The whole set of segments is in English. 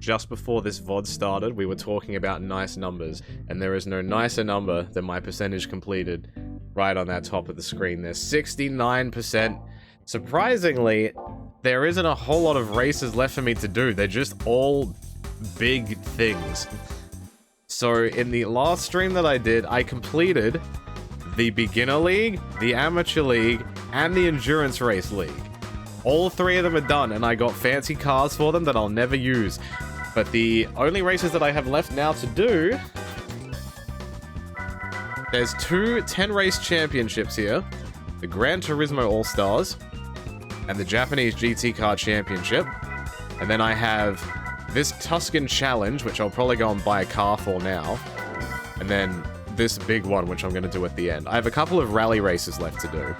just before this VOD started, we were talking about nice numbers, and there is no nicer number than my percentage completed right on that top of the screen. There's 69%. Surprisingly, there isn't a whole lot of races left for me to do. They're just all big things. So in the last stream that I did, I completed the Beginner League, the Amateur League, and the Endurance Race League. All three of them are done, and I got fancy cars for them that I'll never use. But the only races that I have left now to do... There's two 10-race championships here. The Gran Turismo All-Stars, and the Japanese GT Car Championship. And then I have this Tuscan Challenge, which I'll probably go and buy a car for now. And then this big one, which I'm going to do at the end. I have a couple of rally races left to do.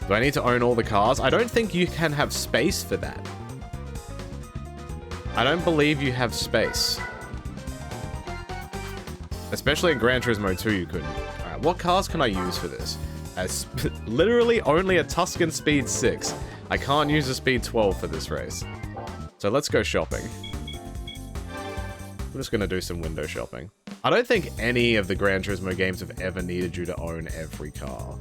Do I need to own all the cars? I don't think you can have space for that. I don't believe you have space. Especially in Gran Turismo 2, you couldn't. Alright, what cars can I use for this? As literally only a Tuscan Speed 6. I can't use a Speed 12 for this race. So let's go shopping. I'm just going to do some window shopping. I don't think any of the Gran Turismo games have ever needed you to own every car.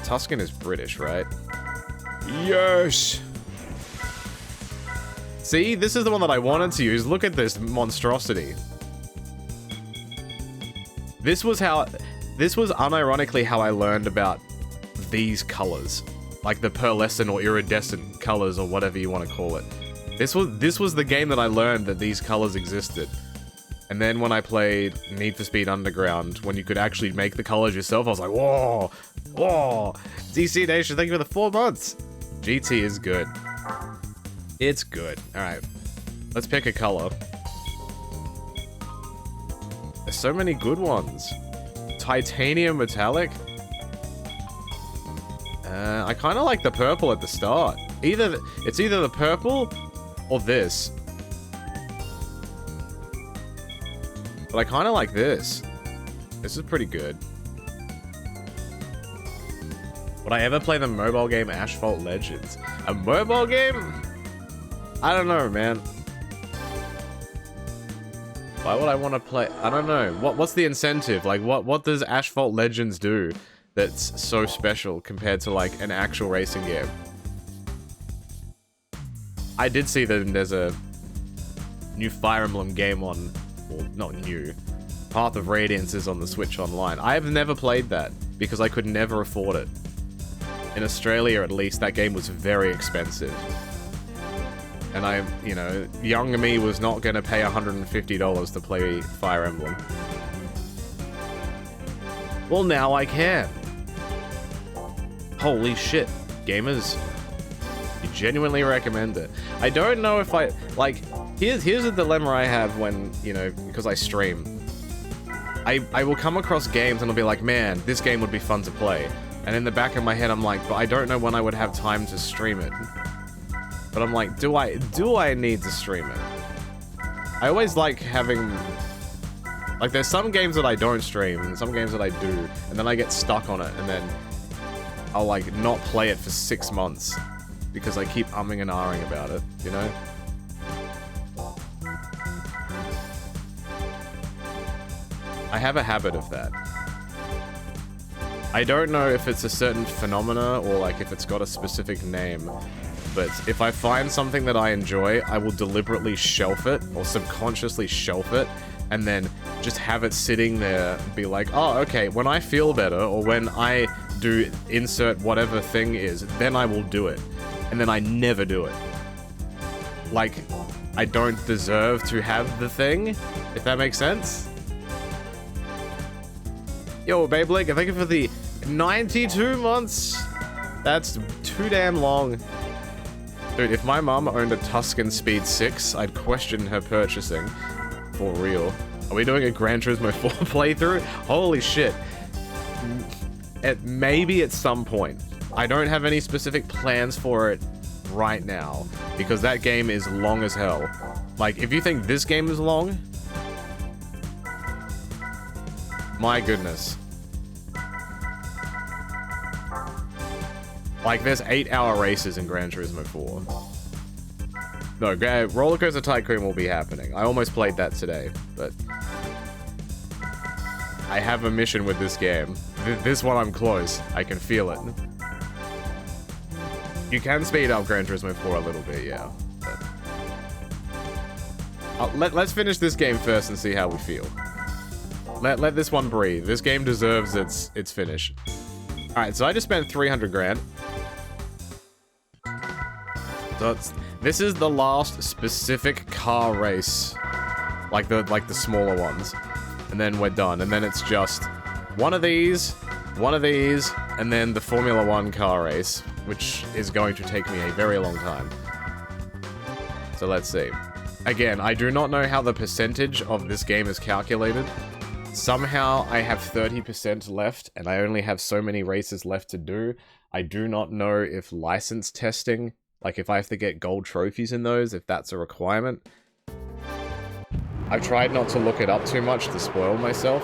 Tuscan is British, right? Yes! See, this is the one that I wanted to use. Look at this monstrosity. This was unironically how I learned about these colors. Like the pearlescent or iridescent colors or whatever you want to call it. This was the game that I learned that these colors existed. And then when I played Need for Speed Underground, when you could actually make the colors yourself, I was like, whoa, whoa. DC Nation, thank you for the 4 months. GT is good. It's good. Alright, let's pick a color. There's so many good ones. Titanium Metallic. I kind of like the purple at the start. It's either the purple or this. But I kind of like this. This is pretty good. Would I ever play the mobile game Asphalt Legends? A mobile game? I don't know, man. Why would I want to play? I don't know. What's the incentive? Like, what does Asphalt Legends do that's so special compared to, like, an actual racing game? I did see that there's a new Fire Emblem game on... Well, not new. Path of Radiance is on the Switch Online. I have never played that because I could never afford it. In Australia, at least, that game was very expensive. And you know, young me was not going to pay $150 to play Fire Emblem. Well, now I can. Holy shit. Gamers, you genuinely recommend it. I don't know if I... Like, here's a dilemma I have when, you know, because I stream. I will come across games and I'll be like, man, this game would be fun to play. And in the back of my head, I'm like, but I don't know when I would have time to stream it. But I'm like, do I need to stream it? I always like having... Like, there's some games that I don't stream, and some games that I do, and then I get stuck on it, and then I'll, like, not play it for 6 months. Because I keep umming and ahhing about it, you know? I have a habit of that. I don't know if it's a certain phenomena, or, like, if it's got a specific name. But if I find something that I enjoy, I will deliberately shelf it, or subconsciously shelf it, and then just have it sitting there and be like, oh, okay, when I feel better, or when I do insert whatever thing is, then I will do it. And then I never do it. Like, I don't deserve to have the thing, if that makes sense. Yo, Babe Link, thank you for the 92 months. That's too damn long. Dude, if my mum owned a Tuscan Speed 6, I'd question her purchasing. For real. Are we doing a Gran Turismo 4 playthrough? Holy shit. Maybe at some point. I don't have any specific plans for it right now, because that game is long as hell. Like, if you think this game is long, my goodness. Like, there's 8-hour races in Gran Turismo 4. No, Roller Coaster Tycoon will be happening. I almost played that today, but I have a mission with this game. This one I'm close. I can feel it. You can speed up Gran Turismo 4 a little bit, yeah. But let's finish this game first and see how we feel. Let this one breathe. This game deserves its finish. Alright, so I just spent 300 grand. So this is the last specific car race. Like the smaller ones. And then we're done. And then it's just one of these, and then the Formula 1 car race, which is going to take me a very long time. So let's see. Again, I do not know how the percentage of this game is calculated. Somehow I have 30% left, and I only have so many races left to do. I do not know if license testing, like if I have to get gold trophies in those, if that's a requirement. I've tried not to look it up too much to spoil myself.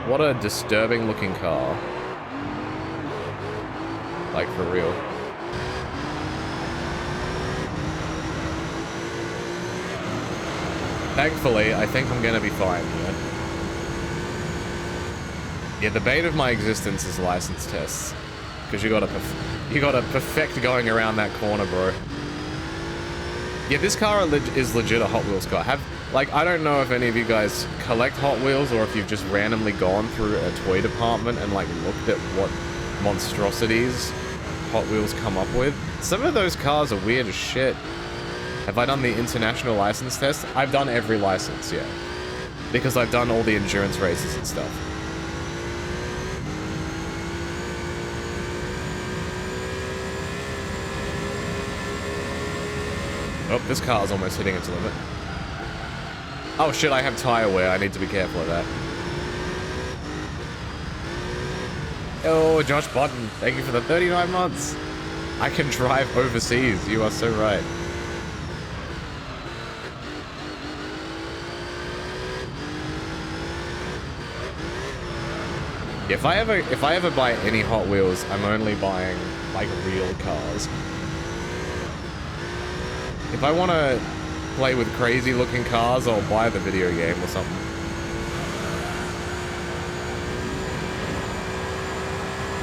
What a disturbing looking car. Like, for real. Thankfully, I think I'm gonna be fine here. Yeah, the bane of my existence is license tests. Because you gotta perfect going around that corner, bro. Yeah, this car is legit a Hot Wheels car. I don't know if any of you guys collect Hot Wheels or if you've just randomly gone through a toy department and, like, looked at what monstrosities Hot Wheels come up with. Some of those cars are weird as shit. Have I done the international license test? I've done every license, yeah. Because I've done all the endurance races and stuff. Oh, this car's almost hitting its limit. Oh shit, I have tire wear. I need to be careful of that. Oh, Josh Button, thank you for the 39 months. I can drive overseas. You are so right. If I ever buy any Hot Wheels, I'm only buying, like, real cars. If I want to play with crazy looking cars, I'll buy the video game or something.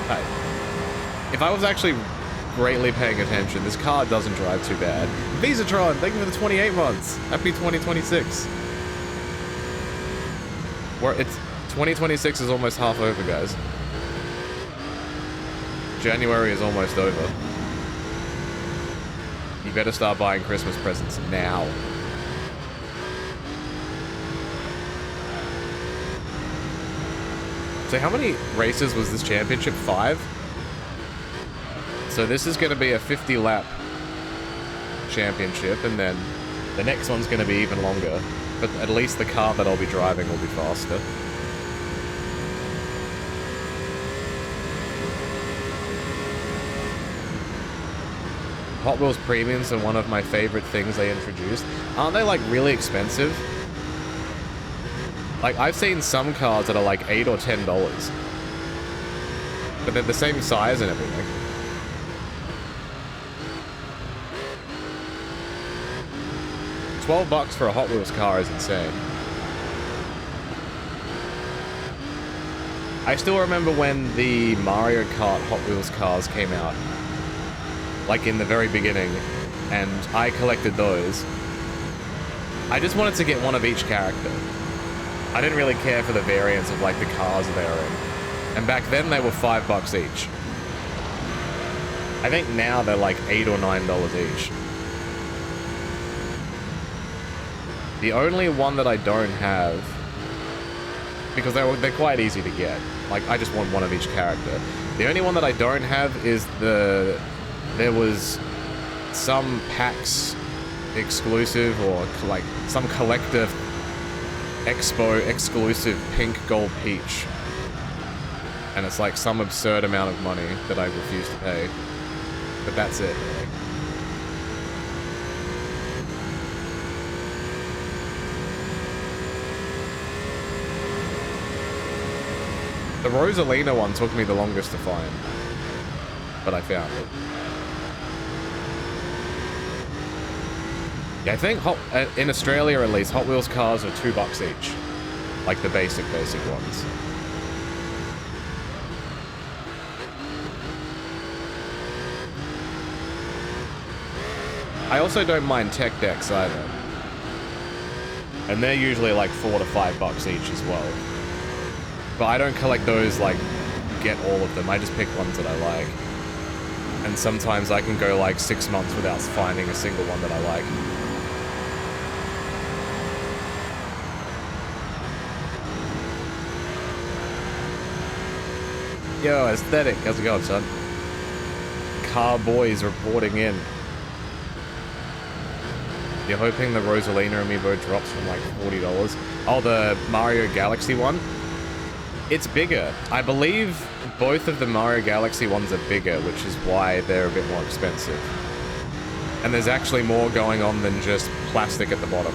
Hey. If I was actually greatly paying attention, this car doesn't drive too bad. Visatron, thank you for the 28 months. Happy 2026. It's 2026 is almost half over, guys. January is almost over. You better start buying Christmas presents now. So how many races was this championship? 5? So this is going to be a 50-lap championship, and then the next one's going to be even longer. But at least the car that I'll be driving will be faster. Hot Wheels Premiums are one of my favorite things they introduced. Aren't they, like, really expensive? Like, I've seen some cars that are like $8 or $10. But they're the same size and everything. $12 for a Hot Wheels car is insane. I still remember when the Mario Kart Hot Wheels cars came out. Like in the very beginning, and I collected those. I just wanted to get one of each character. I didn't really care for the variants of like the cars they were in. And back then they were $5 each. I think now they're like $8 or $9 each. The only one that I don't have, because they're quite easy to get. Like, I just want one of each character. The only one that I don't have is there was some PAX exclusive or like some collector expo exclusive pink gold peach. And it's like some absurd amount of money that I refuse to pay. But that's it, really. The Rosalina one took me the longest to find, but I found it. Yeah, I think in Australia at least, Hot Wheels cars are $2 each. Like the basic ones. I also don't mind tech decks either. And they're usually like $4 to $5 each as well. But I don't collect those, like, get all of them. I just pick ones that I like. And sometimes I can go like 6 months without finding a single one that I like. Yo, Aesthetic, how's it going, son? Car Boys reporting in. You're hoping the Rosalina amiibo drops from like $40. Oh, the Mario Galaxy one? It's bigger. I believe both of the Mario Galaxy ones are bigger, which is why they're a bit more expensive. And there's actually more going on than just plastic at the bottom.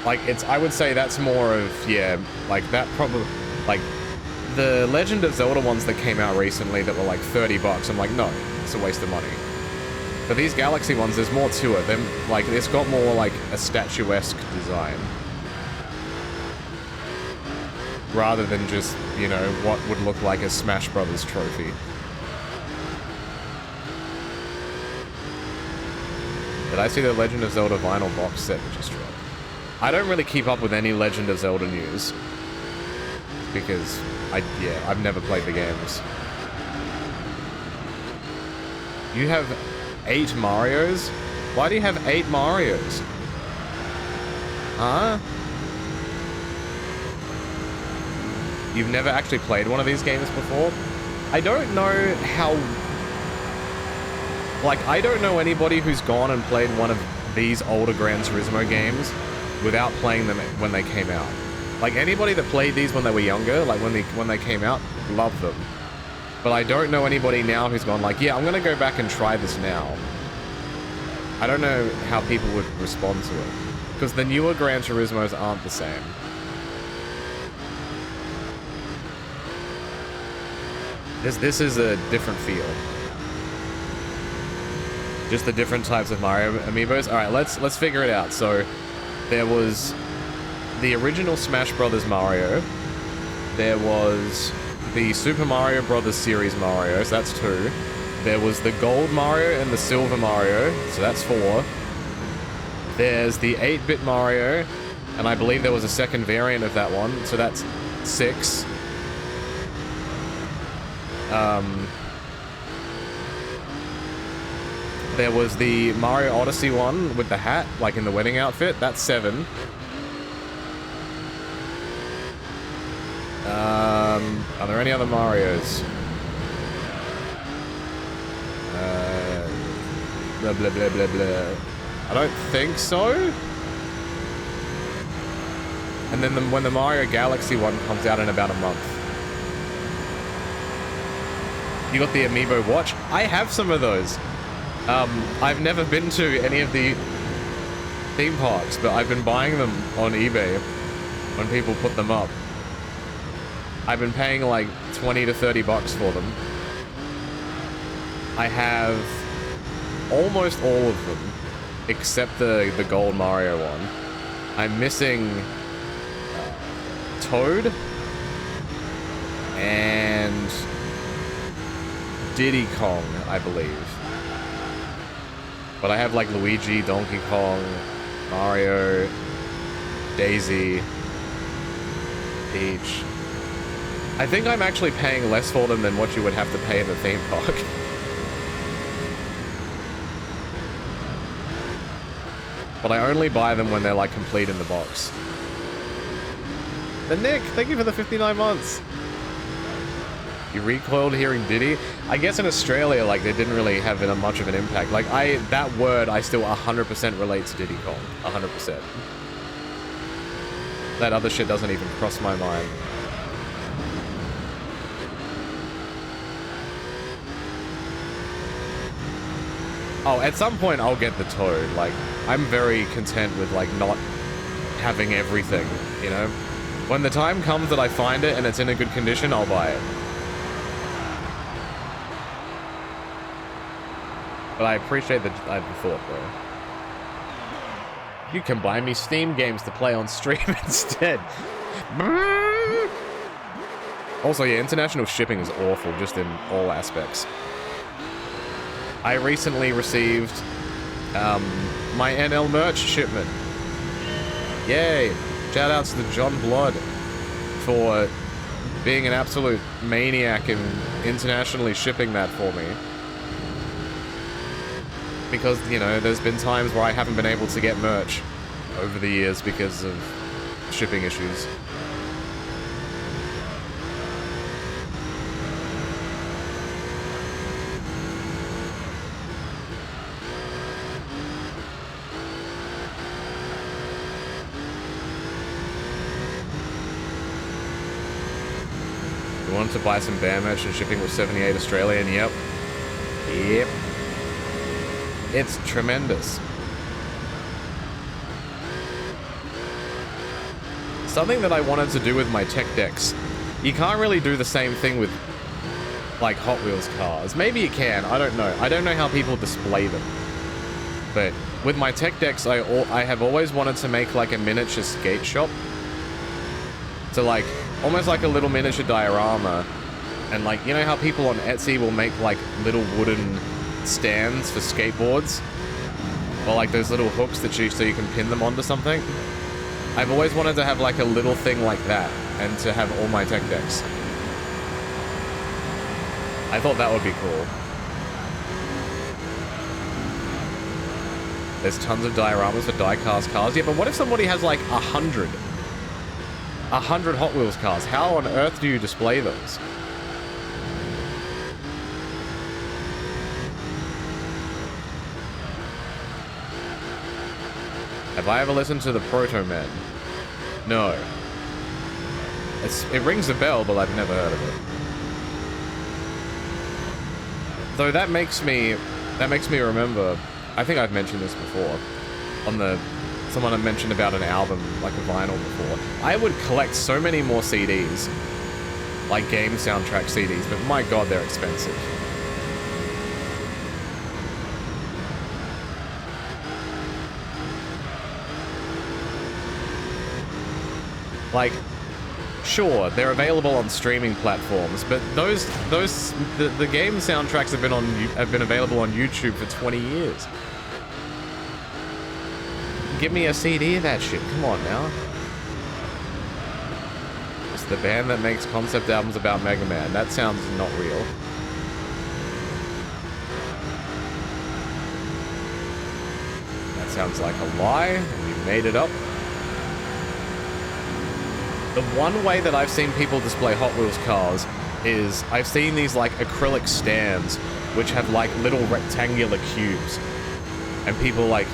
Like, I would say that's more of, yeah, like that probably, like, the Legend of Zelda ones that came out recently that were like $30, I'm like, no, it's a waste of money. But these Galaxy ones, there's more to it. They're, like, it's got more like a statuesque design. Rather than just, you know, what would look like a Smash Brothers trophy. Did I see the Legend of Zelda vinyl box set which just dropped? I don't really keep up with any Legend of Zelda news. Because, I've never played the games. You have 8 Marios? Why do you have 8 Marios? Huh? You've never actually played one of these games before? I don't know how... Like, I don't know anybody who's gone and played one of these older Gran Turismo games without playing them when they came out. Like, anybody that played these when they were younger, like when they came out, loved them. But I don't know anybody now who's gone like, yeah, I'm gonna go back and try this now. I don't know how people would respond to it. Because the newer Gran Turismos aren't the same. This is a different feel. Just the different types of Mario amiibos. Alright, let's figure it out. So, there was the original Smash Brothers Mario. There was the Super Mario Brothers series Mario, so that's 2. There was the Gold Mario and the Silver Mario, so that's 4. There's the 8-bit Mario, and I believe there was a second variant of that one, so that's 6. There was the Mario Odyssey one with the hat, like in the wedding outfit. That's 7. Are there any other Marios? Blah, blah, blah, blah, blah. I don't think so. And then when the Mario Galaxy one comes out in about a month. You got the Amiibo watch? I have some of those. I've never been to any of the theme parks, but I've been buying them on eBay when people put them up. I've been paying like 20 to 30 bucks for them. I have almost all of them, except the Gold Mario one. I'm missing Toad and Diddy Kong, I believe. But I have like Luigi, Donkey Kong, Mario, Daisy, Peach. I think I'm actually paying less for them than what you would have to pay in the theme park. But I only buy them when they're like complete in the box. The Nick, thank you for the 59 months. You recoiled hearing Diddy? I guess in Australia, like, they didn't really have much of an impact. Like, that word, I still 100% relate to Diddy Kong. 100%. That other shit doesn't even cross my mind. Oh, at some point, I'll get the Toad. Like, I'm very content with, like, not having everything, you know? When the time comes that I find it and it's in a good condition, I'll buy it. But I appreciate the thought, bro. You can buy me Steam games to play on stream instead. Also, yeah, international shipping is awful, just in all aspects. I recently received my NL merch shipment. Yay! Shoutouts to John Blood for being an absolute maniac and internationally shipping that for me. Because, you know, there's been times where I haven't been able to get merch over the years because of shipping issues. You wanted to buy some bear merch and shipping was 78 Australian, yep. Yep. It's tremendous. Something that I wanted to do with my tech decks. You can't really do the same thing with, like, Hot Wheels cars. Maybe you can, I don't know. I don't know how people display them. But with my tech decks, I have always wanted to make, like, a miniature skate shop. So, like, almost like a little miniature diorama. And, like, you know how people on Etsy will make, like, little wooden stands for skateboards, or like those little hooks that so you can pin them onto something. I've always wanted to have like a little thing like that, and to have all my tech decks. I thought that would be cool. There's tons of dioramas for die-cast cars. Yeah, but what if somebody has like 100 Hot Wheels cars? How on earth do you display those? Have I ever listened to the Proto Men? No. It rings a bell, but I've never heard of it. Though that makes me remember, I think I've mentioned this before, on someone had mentioned about an album, like a vinyl before. I would collect so many more CDs, like game soundtrack CDs, but my god, they're expensive. Like, sure, they're available on streaming platforms, but the game soundtracks have been available on YouTube for 20 years. Give me a CD of that shit. Come on now. It's the band that makes concept albums about Mega Man. That sounds not real. That sounds like a lie, and you made it up. The one way that I've seen people display Hot Wheels cars is I've seen these like acrylic stands which have like little rectangular cubes, and people like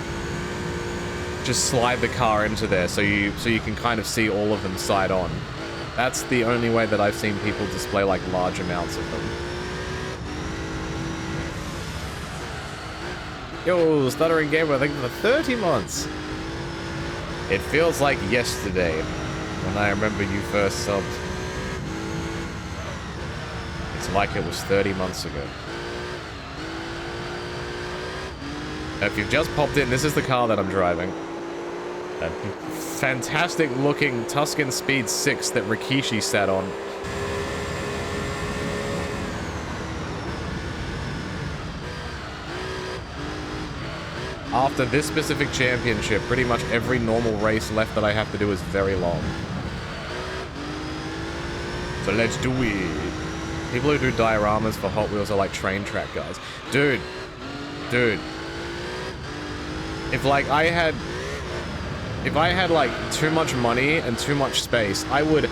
just slide the car into there so you can kind of see all of them side on. That's the only way that I've seen people display like large amounts of them. Yo, Stuttering Gamer, thank you for 30 months. It feels like yesterday when I remember you first subbed. It's like it was 30 months ago. If you've just popped in, this is the car that I'm driving. A fantastic looking Tuscan Speed 6 that Rikishi sat on. After this specific championship, pretty much every normal race left that I have to do is very long. So let's do it. People who do dioramas for Hot Wheels are like train track guys. Dude. If I had like too much money and too much space, I would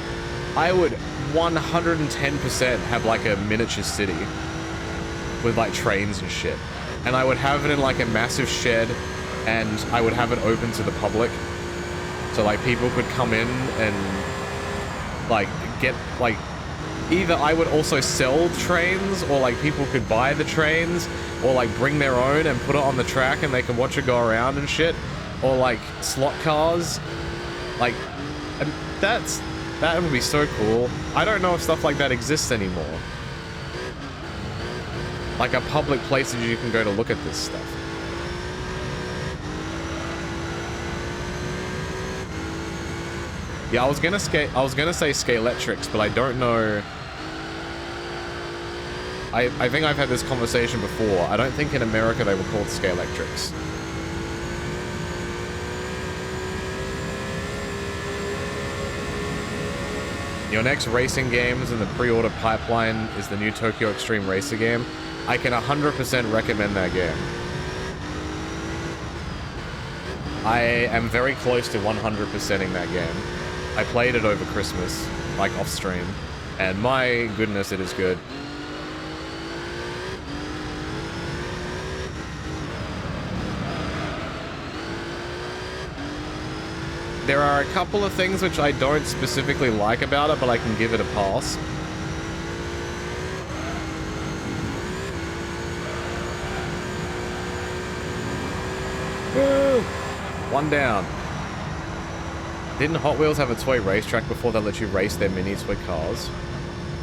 110% have like a miniature city with like trains and shit. And I would have it in like a massive shed, and I would have it open to the public. So like people could come in and like get like, either I would also sell trains, or like people could buy the trains, or like bring their own and put it on the track and they can watch it go around and shit. Or like slot cars. Like, That would be so cool. I don't know if stuff like that exists anymore. Like a public place that you can go to look at this stuff. Yeah, I was gonna say Scaletrix, but I don't know. I think I've had this conversation before. I don't think in America they were called Scaletrix. Your next racing games in the pre-order pipeline is the new Tokyo Extreme Racer game. I can 100% recommend that game. I am very close to 100%ing that game. I played it over Christmas, like off stream, and my goodness, it is good. There are a couple of things which I don't specifically like about it, but I can give it a pass. Woo! One down. Didn't Hot Wheels have a toy racetrack before that let you race their mini toy cars?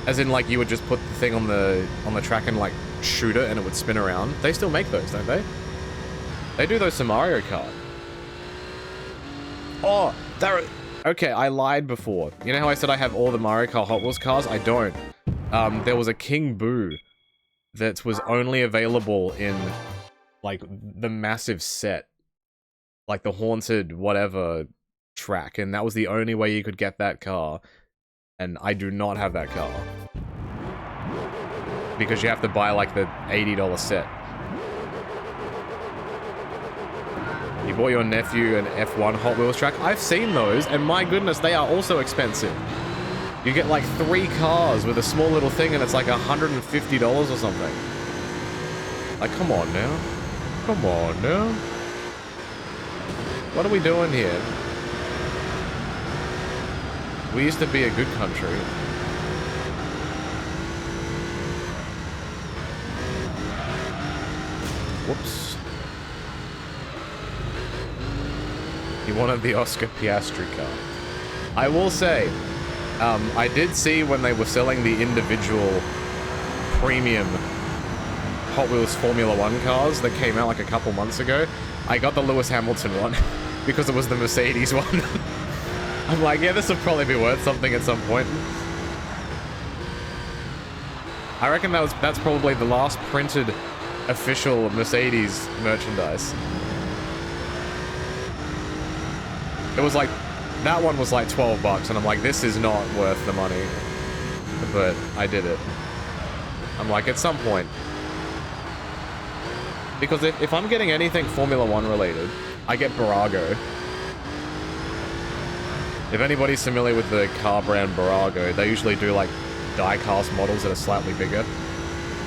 As in, like, you would just put the thing on the track and, like, shoot it and it would spin around? They still make those, don't they? They do those to Mario Kart. Oh, okay, I lied before. You know how I said I have all the Mario Kart Hot Wheels cars? I don't. There was a King Boo that was only available in, like, the massive set. Like, the haunted whatever track, and that was the only way you could get that car. And I do not have that car. Because you have to buy, like, the $80 set. You bought your nephew an F1 Hot Wheels track? I've seen those, and my goodness, they are also expensive. You get like 3 cars with a small little thing, and it's like $150 or something. Like, come on now. Come on now. What are we doing here? We used to be a good country. Whoops. He wanted the Oscar Piastri car. I will say, I did see when they were selling the individual premium Hot Wheels Formula 1 cars that came out like a couple months ago. I got the Lewis Hamilton one because it was the Mercedes one. I'm like, yeah, this will probably be worth something at some point. I reckon that's probably the last printed official Mercedes merchandise. It was like, that one was like 12 bucks, and I'm like, this is not worth the money. But I did it. I'm like, at some point. Because if I'm getting anything Formula 1 related, I get Barago. If anybody's familiar with the car brand Barago, they usually do like die-cast models that are slightly bigger.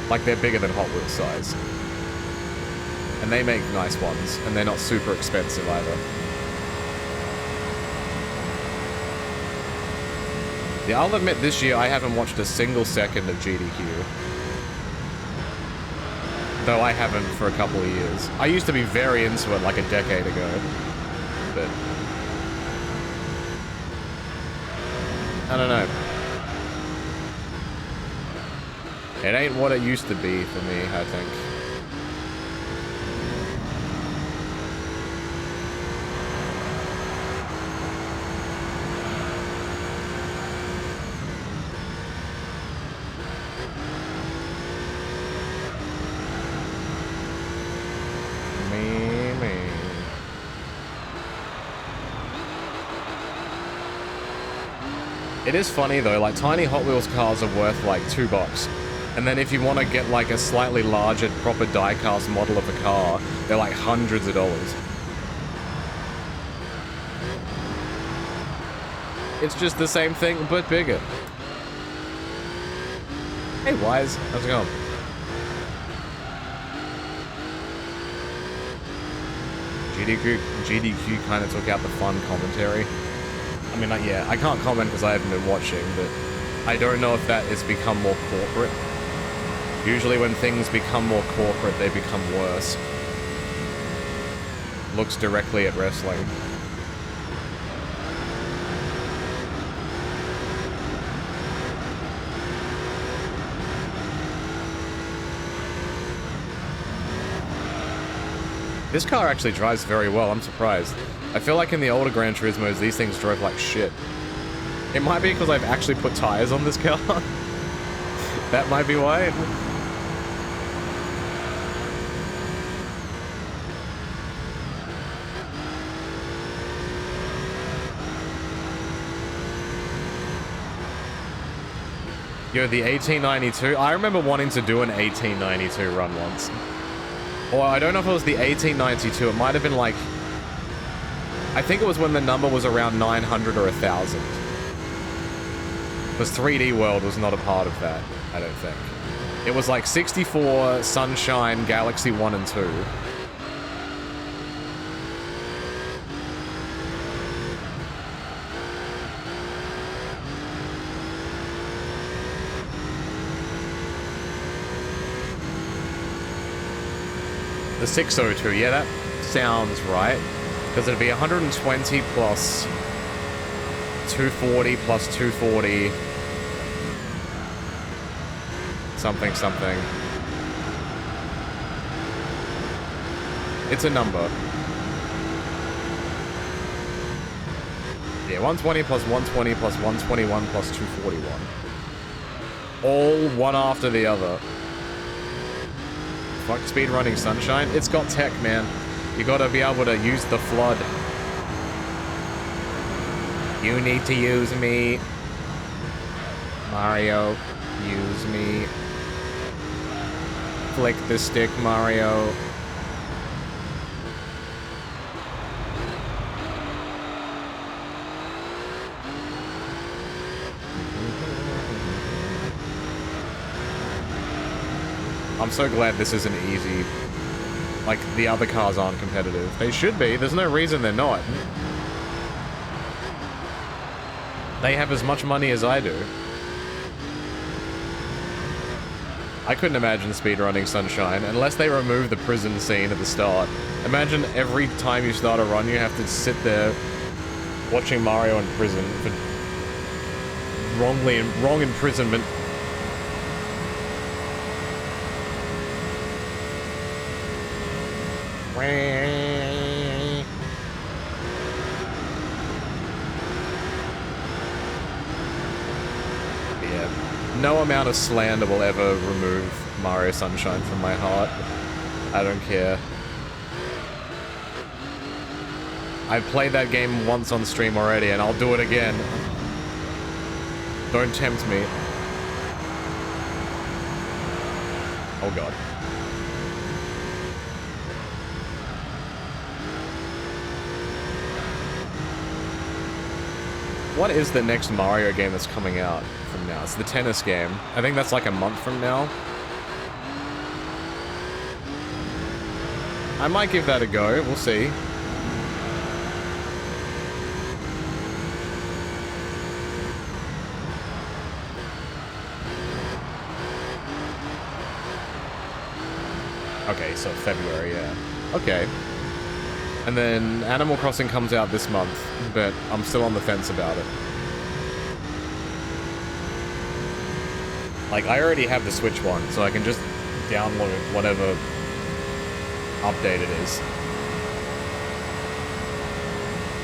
Like, they're bigger than Hot Wheels size. And they make nice ones, and they're not super expensive either. Yeah, I'll admit this year I haven't watched a single second of GDQ. Though I haven't for a couple of years. I used to be very into it like a decade ago. But I don't know. It ain't what it used to be for me, I think. It is funny though, like tiny Hot Wheels cars are worth like $2. And then if you want to get like a slightly larger proper die-cast model of a car, they're like hundreds of dollars. It's just the same thing, but bigger. Hey Wise, how's it going? GDQ kind of took out the fun commentary. I mean, like, yeah, I can't comment because I haven't been watching, but I don't know if that has become more corporate. Usually when things become more corporate, they become worse. Looks directly at wrestling. This car actually drives very well, I'm surprised. I feel like in the older Gran Turismos, these things drove like shit. It might be because I've actually put tires on this car. That might be why. Yo, the 1892. I remember wanting to do an 1892 run once. Or I don't know if it was the 1892. It might have been like... I think it was when the number was around 900 or 1,000. Because 3D World was not a part of that, I don't think. It was like 64, Sunshine, Galaxy 1 and 2. The 602, yeah, that sounds right. Because it'd be 120 plus 240 plus 240. Something, something. It's a number. Yeah, 120 plus 120 plus 121 plus 241. All one after the other. Fuck speedrunning Sunshine. It's got tech, man. You gotta be able to use the flood. You need to use me. Mario, use me. Flick the stick, Mario. I'm so glad this isn't easy. Like, the other cars aren't competitive. They should be. There's no reason they're not. They have as much money as I do. I couldn't imagine speedrunning Sunshine unless they remove the prison scene at the start. Imagine every time you start a run, you have to sit there watching Mario in prison for wrong imprisonment. Yeah, no amount of slander will ever remove Mario Sunshine from my heart. I don't care. I've played that game once on stream already, and I'll do it again. Don't tempt me. Oh god. What is the next Mario game that's coming out from now? It's the tennis game. I think that's like a month from now. I might give that a go. We'll see. Okay, so February, yeah. Okay. And then Animal Crossing comes out this month, but I'm still on the fence about it. Like, I already have the Switch one, so I can just download whatever update it is.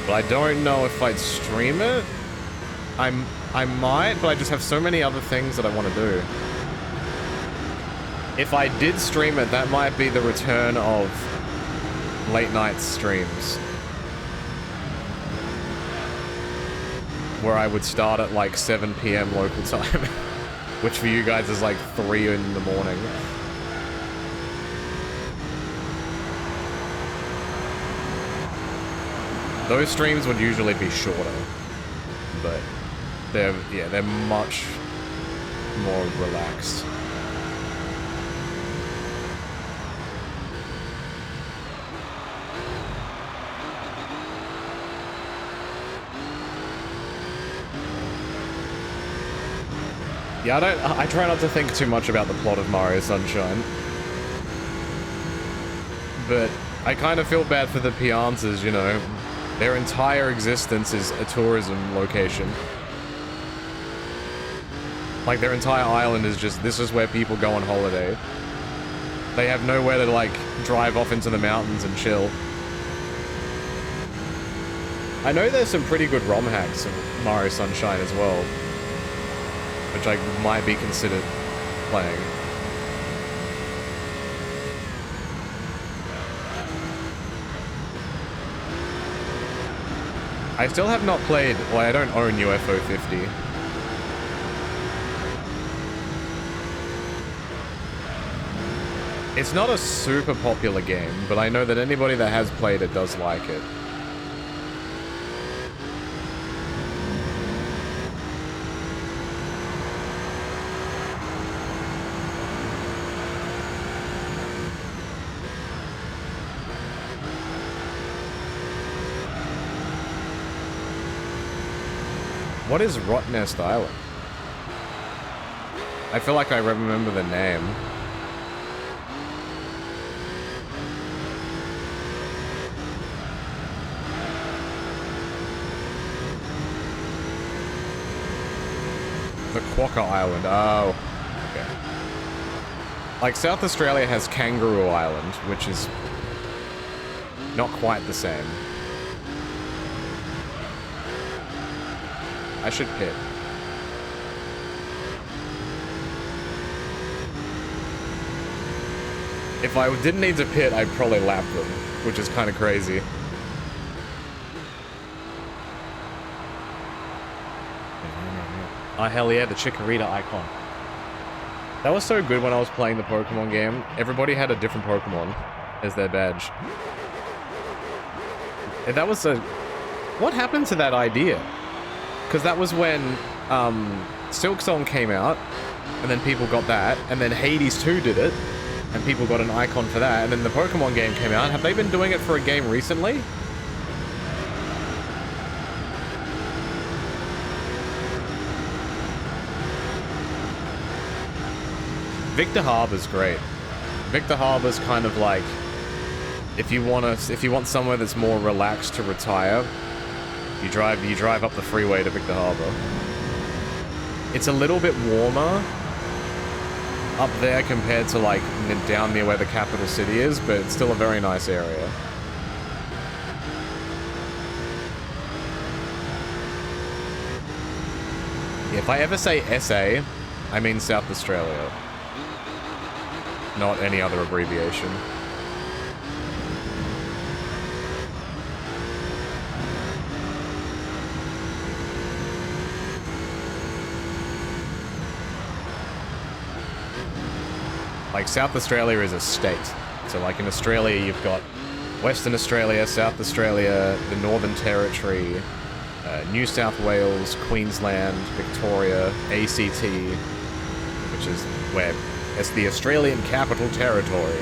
But I don't know if I'd stream it. I might, but I just have so many other things that I want to do. If I did stream it, that might be the return of late night streams. Where I would start at like 7 PM local time. Which for you guys is like 3 in the morning. Those streams would usually be shorter. But they're much more relaxed. Yeah, I try not to think too much about the plot of Mario Sunshine. But I kind of feel bad for the Pianzas, you know. Their entire existence is a tourism location. Like, their entire island is just, this is where people go on holiday. They have nowhere to, like, drive off into the mountains and chill. I know there's some pretty good ROM hacks of Mario Sunshine as well, which I might be considered playing. I still have not played, well, I don't own UFO 50. It's not a super popular game, but I know that anybody that has played it does like it. What is Rotnest Island? I feel like I remember the name. The Quokka Island. Oh, okay. Like, South Australia has Kangaroo Island, which is not quite the same. I should pit. If I didn't need to pit, I'd probably lap them, which is kind of crazy. Oh, hell yeah, the Chikorita icon. That was so good when I was playing the Pokemon game. Everybody had a different Pokemon as their badge. And that was a... What happened to that idea? Because that was when Silk Song came out, and then people got that, and then Hades 2 did it, and people got an icon for that, and then the Pokemon game came out. Have they been doing it for a game recently? Victor Harbor's great. Victor Harbor's kind of like, if you want somewhere that's more relaxed to retire, you drive up the freeway to Victor Harbor. It's a little bit warmer up there compared to like down near where the capital city is, but it's still a very nice area. If I ever say SA, I mean South Australia, not any other abbreviation. Like, South Australia is a state. So, like, in Australia, you've got Western Australia, South Australia, the Northern Territory, New South Wales, Queensland, Victoria, ACT, which is where it's the Australian Capital Territory,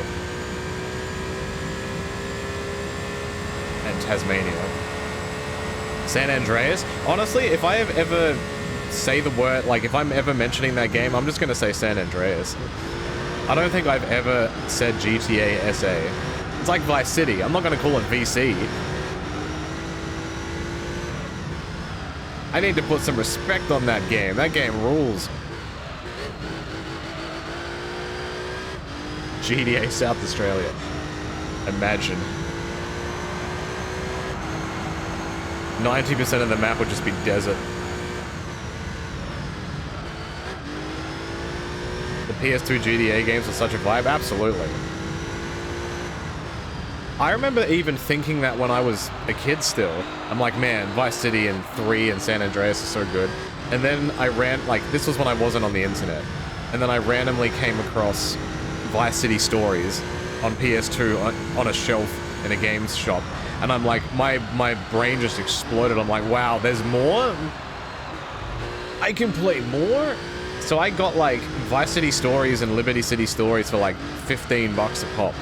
and Tasmania. San Andreas? Honestly, if I ever say the word, like, if I'm ever mentioning that game, I'm just gonna say San Andreas. I don't think I've ever said GTA SA. It's like Vice City. I'm not going to call it VC. I need to put some respect on that game. That game rules. GTA South Australia. Imagine. 90% of the map would just be desert. PS2 GTA games were such a vibe? Absolutely. I remember even thinking that when I was a kid still. I'm like, man, Vice City and 3 and San Andreas are so good. And then I this was when I wasn't on the internet. And then I randomly came across Vice City Stories on PS2 on a shelf in a games shop. And I'm like, my brain just exploded. I'm like, wow, there's more? I can play more? So I got like Vice City Stories and Liberty City Stories for like $15 a pop.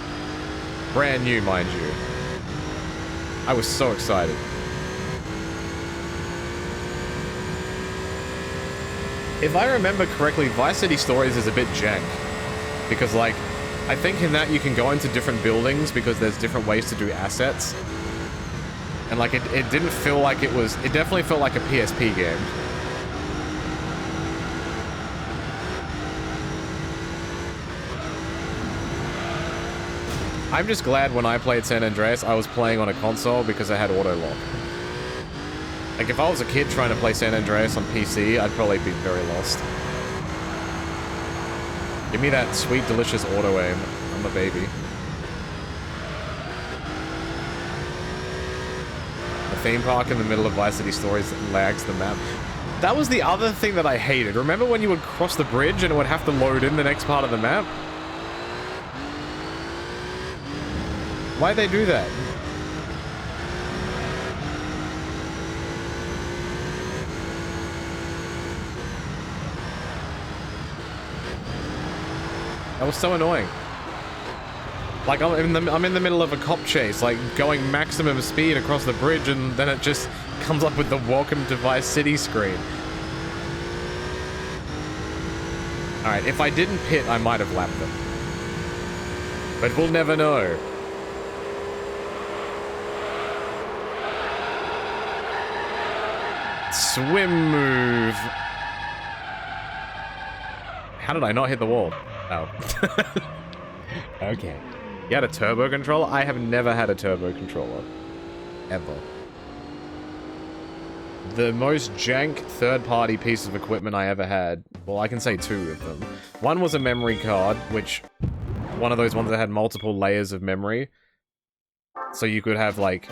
Brand new, mind you. I was so excited. If I remember correctly, Vice City Stories is a bit jank. Because like, I think in that you can go into different buildings because there's different ways to do assets. And like, it didn't feel like it definitely felt like a PSP game. I'm just glad when I played San Andreas, I was playing on a console because I had auto lock. Like, if I was a kid trying to play San Andreas on PC, I'd probably be very lost. Give me that sweet, delicious auto aim. I'm a baby. The theme park in the middle of Vice City Stories lags the map. That was the other thing that I hated. Remember when you would cross the bridge and it would have to load in the next part of the map? Why'd they do that? That was so annoying. Like, I'm in the middle of a cop chase, like, going maximum speed across the bridge, and then it just comes up with the Welcome to Vice City screen. Alright, if I didn't pit, I might have lapped them. But we'll never know. Swim move. How did I not hit the wall? Oh. Okay. You had a turbo controller? I have never had a turbo controller. Ever. The most jank third-party piece of equipment I ever had, well, I can say two of them. One was a memory card, which... one of those ones that had multiple layers of memory. So you could have, like...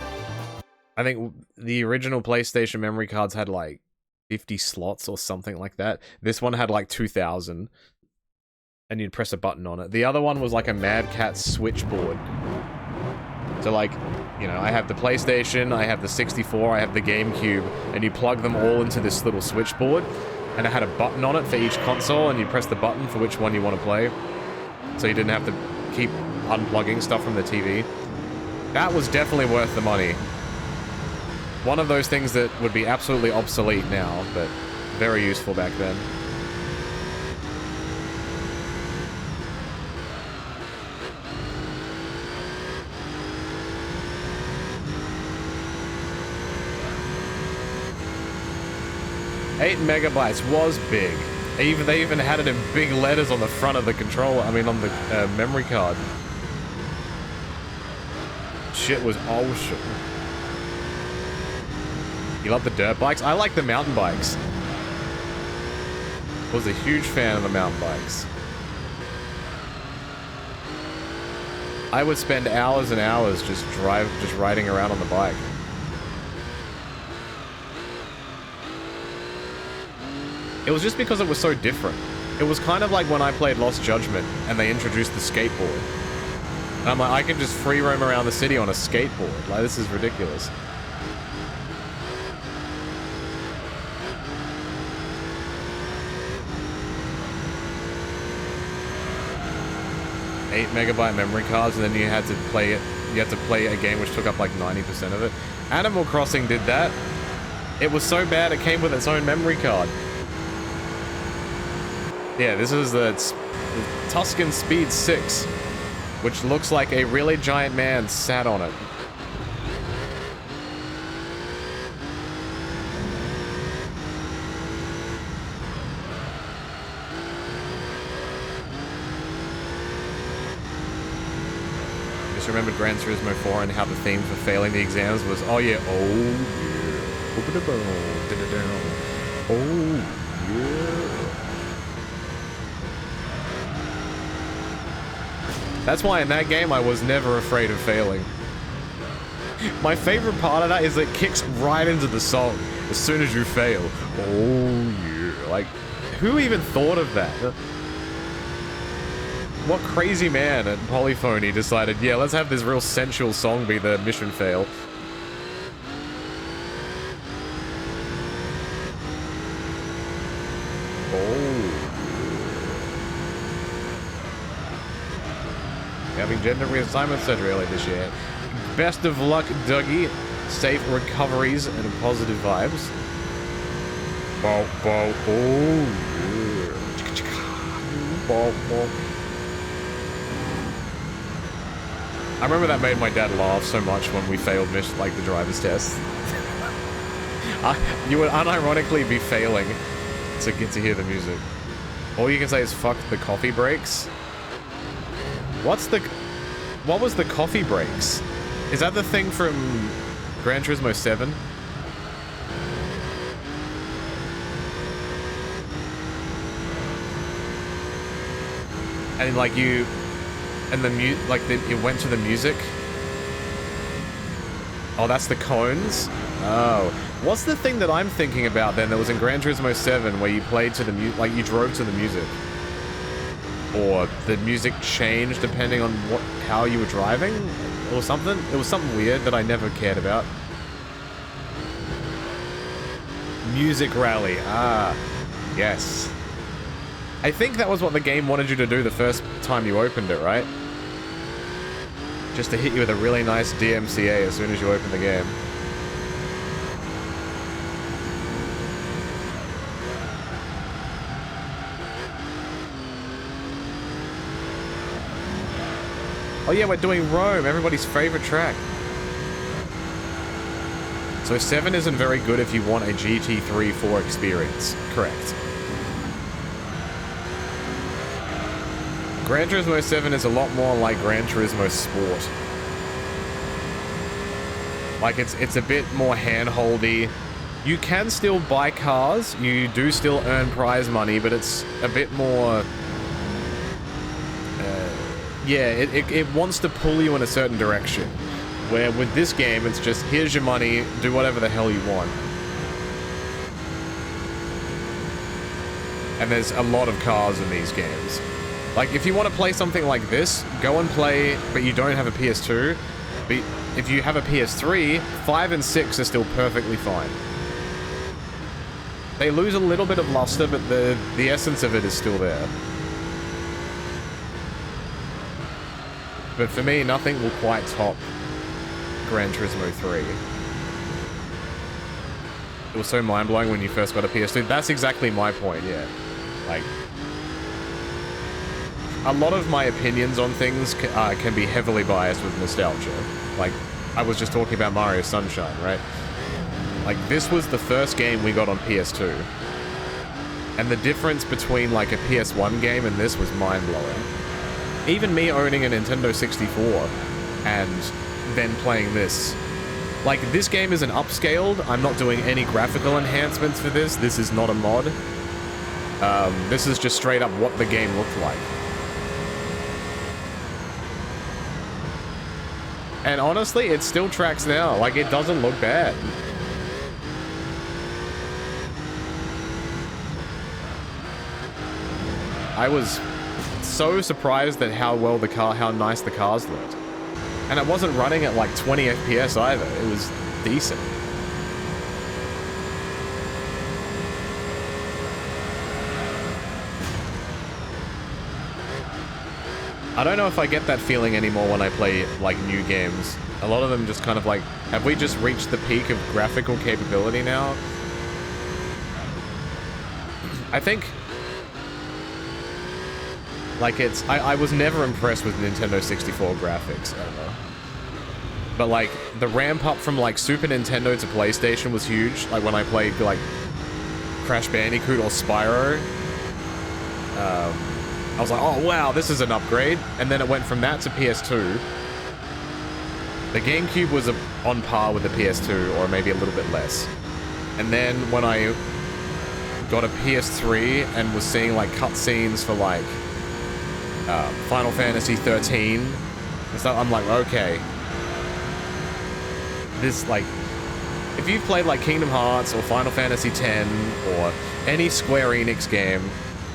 I think the original PlayStation memory cards had, like, 50 slots or something like that. This one had, like, 2,000. And you'd press a button on it. The other one was like a Mad Catz switchboard. So like, you know, I have the PlayStation, I have the 64, I have the GameCube, and you plug them all into this little switchboard, and it had a button on it for each console, and you press the button for which one you want to play. So you didn't have to keep unplugging stuff from the TV. That was definitely worth the money. One of those things that would be absolutely obsolete now, but very useful back then. Eight megabytes was big. They even had it in big letters on the front of the controller. I mean, on the memory card. Shit was awesome. You love the dirt bikes? I like the mountain bikes. Was a huge fan of the mountain bikes. I would spend hours and hours just riding around on the bike. It was just because it was so different. It was kind of like when I played Lost Judgment and they introduced the skateboard. And I'm like, I can just free roam around the city on a skateboard. Like, this is ridiculous. Eight megabyte memory cards, and then you had to play it. You had to play a game which took up like 90% of it. Animal Crossing did that. It was so bad it came with its own memory card. Yeah, this is the Tuscan Speed 6, which looks like a really giant man sat on it. Just remembered Gran Turismo 4 and how the theme for failing the exams was, oh yeah, oh yeah, oh yeah. That's why in that game I was never afraid of failing. My favorite part of that is it kicks right into the song as soon as you fail. Oh yeah. Like, who even thought of that? What crazy man at Polyphony decided, yeah, let's have this real sensual song be the mission fail. Having gender reassignment surgery early this year. Best of luck, Dougie. Safe recoveries and positive vibes. Bow, bow, oh yeah. Bow, bow. I remember that made my dad laugh so much when we failed like the driver's test. You would unironically be failing to get to hear the music. All you can say is fuck the coffee breaks. What's the... What was the coffee breaks? Is that the thing from Gran Turismo 7? And like you, and it went to the music. Oh, that's the cones? Oh. What's the thing that I'm thinking about then that was in Gran Turismo 7 where you played to the like you drove to the music? Or the music changed depending on how you were driving? Or something? It was something weird that I never cared about. Music rally. Ah, yes. I think that was what the game wanted you to do the first time you opened it, right? Just to hit you with a really nice DMCA as soon as you open the game. Oh yeah, we're doing Rome, everybody's favorite track. So 7 isn't very good if you want a GT3-4 experience. Correct. Gran Turismo 7 is a lot more like Gran Turismo Sport. Like, it's a bit more hand-holdy. You can still buy cars, you do still earn prize money, but it's a bit more... yeah, it wants to pull you in a certain direction. Where with this game, it's just, here's your money, do whatever the hell you want. And there's a lot of cars in these games. Like, if you want to play something like this, go and play, but you don't have a PS2. But if you have a PS3, 5 and 6 are still perfectly fine. They lose a little bit of luster, but the essence of it is still there. But for me, nothing will quite top Gran Turismo 3. It was so mind-blowing when you first got a PS2. That's exactly my point, yeah. Like... a lot of my opinions on things can be heavily biased with nostalgia. Like, I was just talking about Mario Sunshine, right? Like, this was the first game we got on PS2. And the difference between, like, a PS1 game and this was mind-blowing. Even me owning a Nintendo 64 and then playing this. Like, this game isn't upscaled. I'm not doing any graphical enhancements for this. This is not a mod. This is just straight up what the game looked like. And honestly, it still tracks now. Like, it doesn't look bad. I was so surprised at how nice the cars looked. And it wasn't running at like 20 FPS either. It was decent. I don't know if I get that feeling anymore when I play, like, new games. A lot of them just kind of like, have we just reached the peak of graphical capability now? I think... like, it's... I was never impressed with Nintendo 64 graphics, ever. But, like, the ramp up from, like, Super Nintendo to PlayStation was huge. Like, when I played, like, Crash Bandicoot or Spyro. I was like, oh wow, this is an upgrade. And then it went from that to PS2. The GameCube was on par with the PS2, or maybe a little bit less. And then when I got a PS3 and was seeing like cutscenes for like Final Fantasy 13 and stuff, I'm like, okay. This, like, if you've played like Kingdom Hearts or Final Fantasy X or any Square Enix game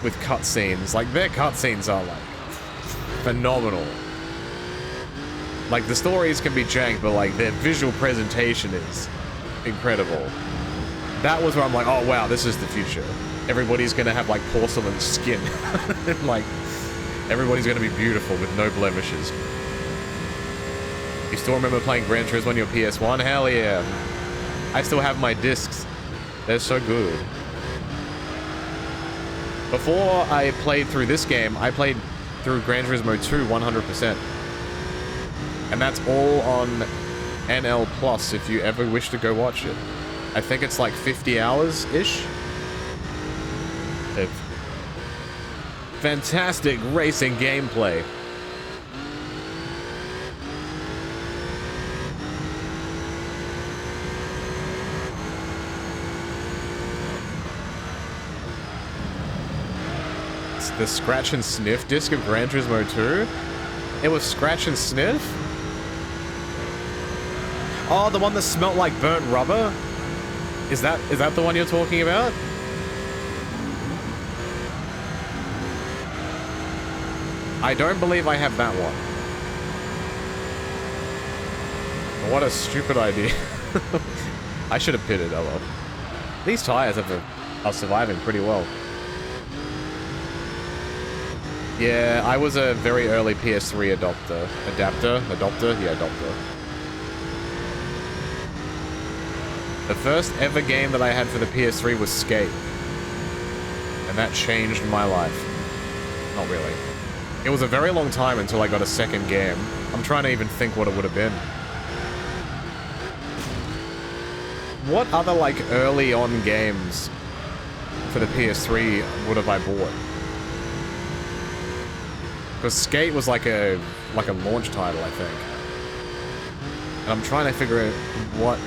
with cutscenes, like, their cutscenes are like phenomenal. Like, the stories can be jank, but like their visual presentation is incredible. That was where I'm like, oh wow, this is the future. Everybody's gonna have like porcelain skin. Like, everybody's gonna be beautiful with no blemishes. You still remember playing Gran Turismo on your PS1? Hell yeah. I still have my discs. They're so good. Before I played through this game, I played through Gran Turismo 2 100%. And that's all on NL Plus if you ever wish to go watch it. I think it's like 50 hours-ish. Fantastic racing gameplay. the Scratch and Sniff disc of Gran Turismo 2? It was Scratch and Sniff? Oh, the one that smelled like burnt rubber? Is that the one you're talking about? I don't believe I have that one. What a stupid idea. I should have pitted, oh well. These tires are surviving pretty well. Yeah, I was a very early PS3 adopter. Adopter? Yeah, adopter. The first ever game that I had for the PS3 was Skate. And that changed my life. Not really. It was a very long time until I got a second game. I'm trying to even think what it would have been. What other, like, early on games for the PS3 would have I bought? Because Skate was like a launch title, I think. And I'm trying to figure out what...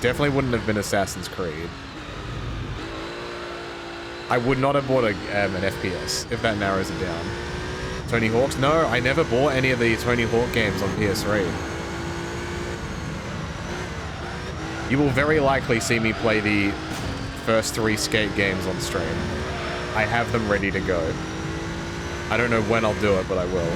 Definitely wouldn't have been Assassin's Creed. I would not have bought an FPS, if that narrows it down. Tony Hawk's? No, I never bought any of the Tony Hawk games on PS3. You will very likely see me play the first 3 Skate games on stream. I have them ready to go. I don't know when I'll do it, but I will.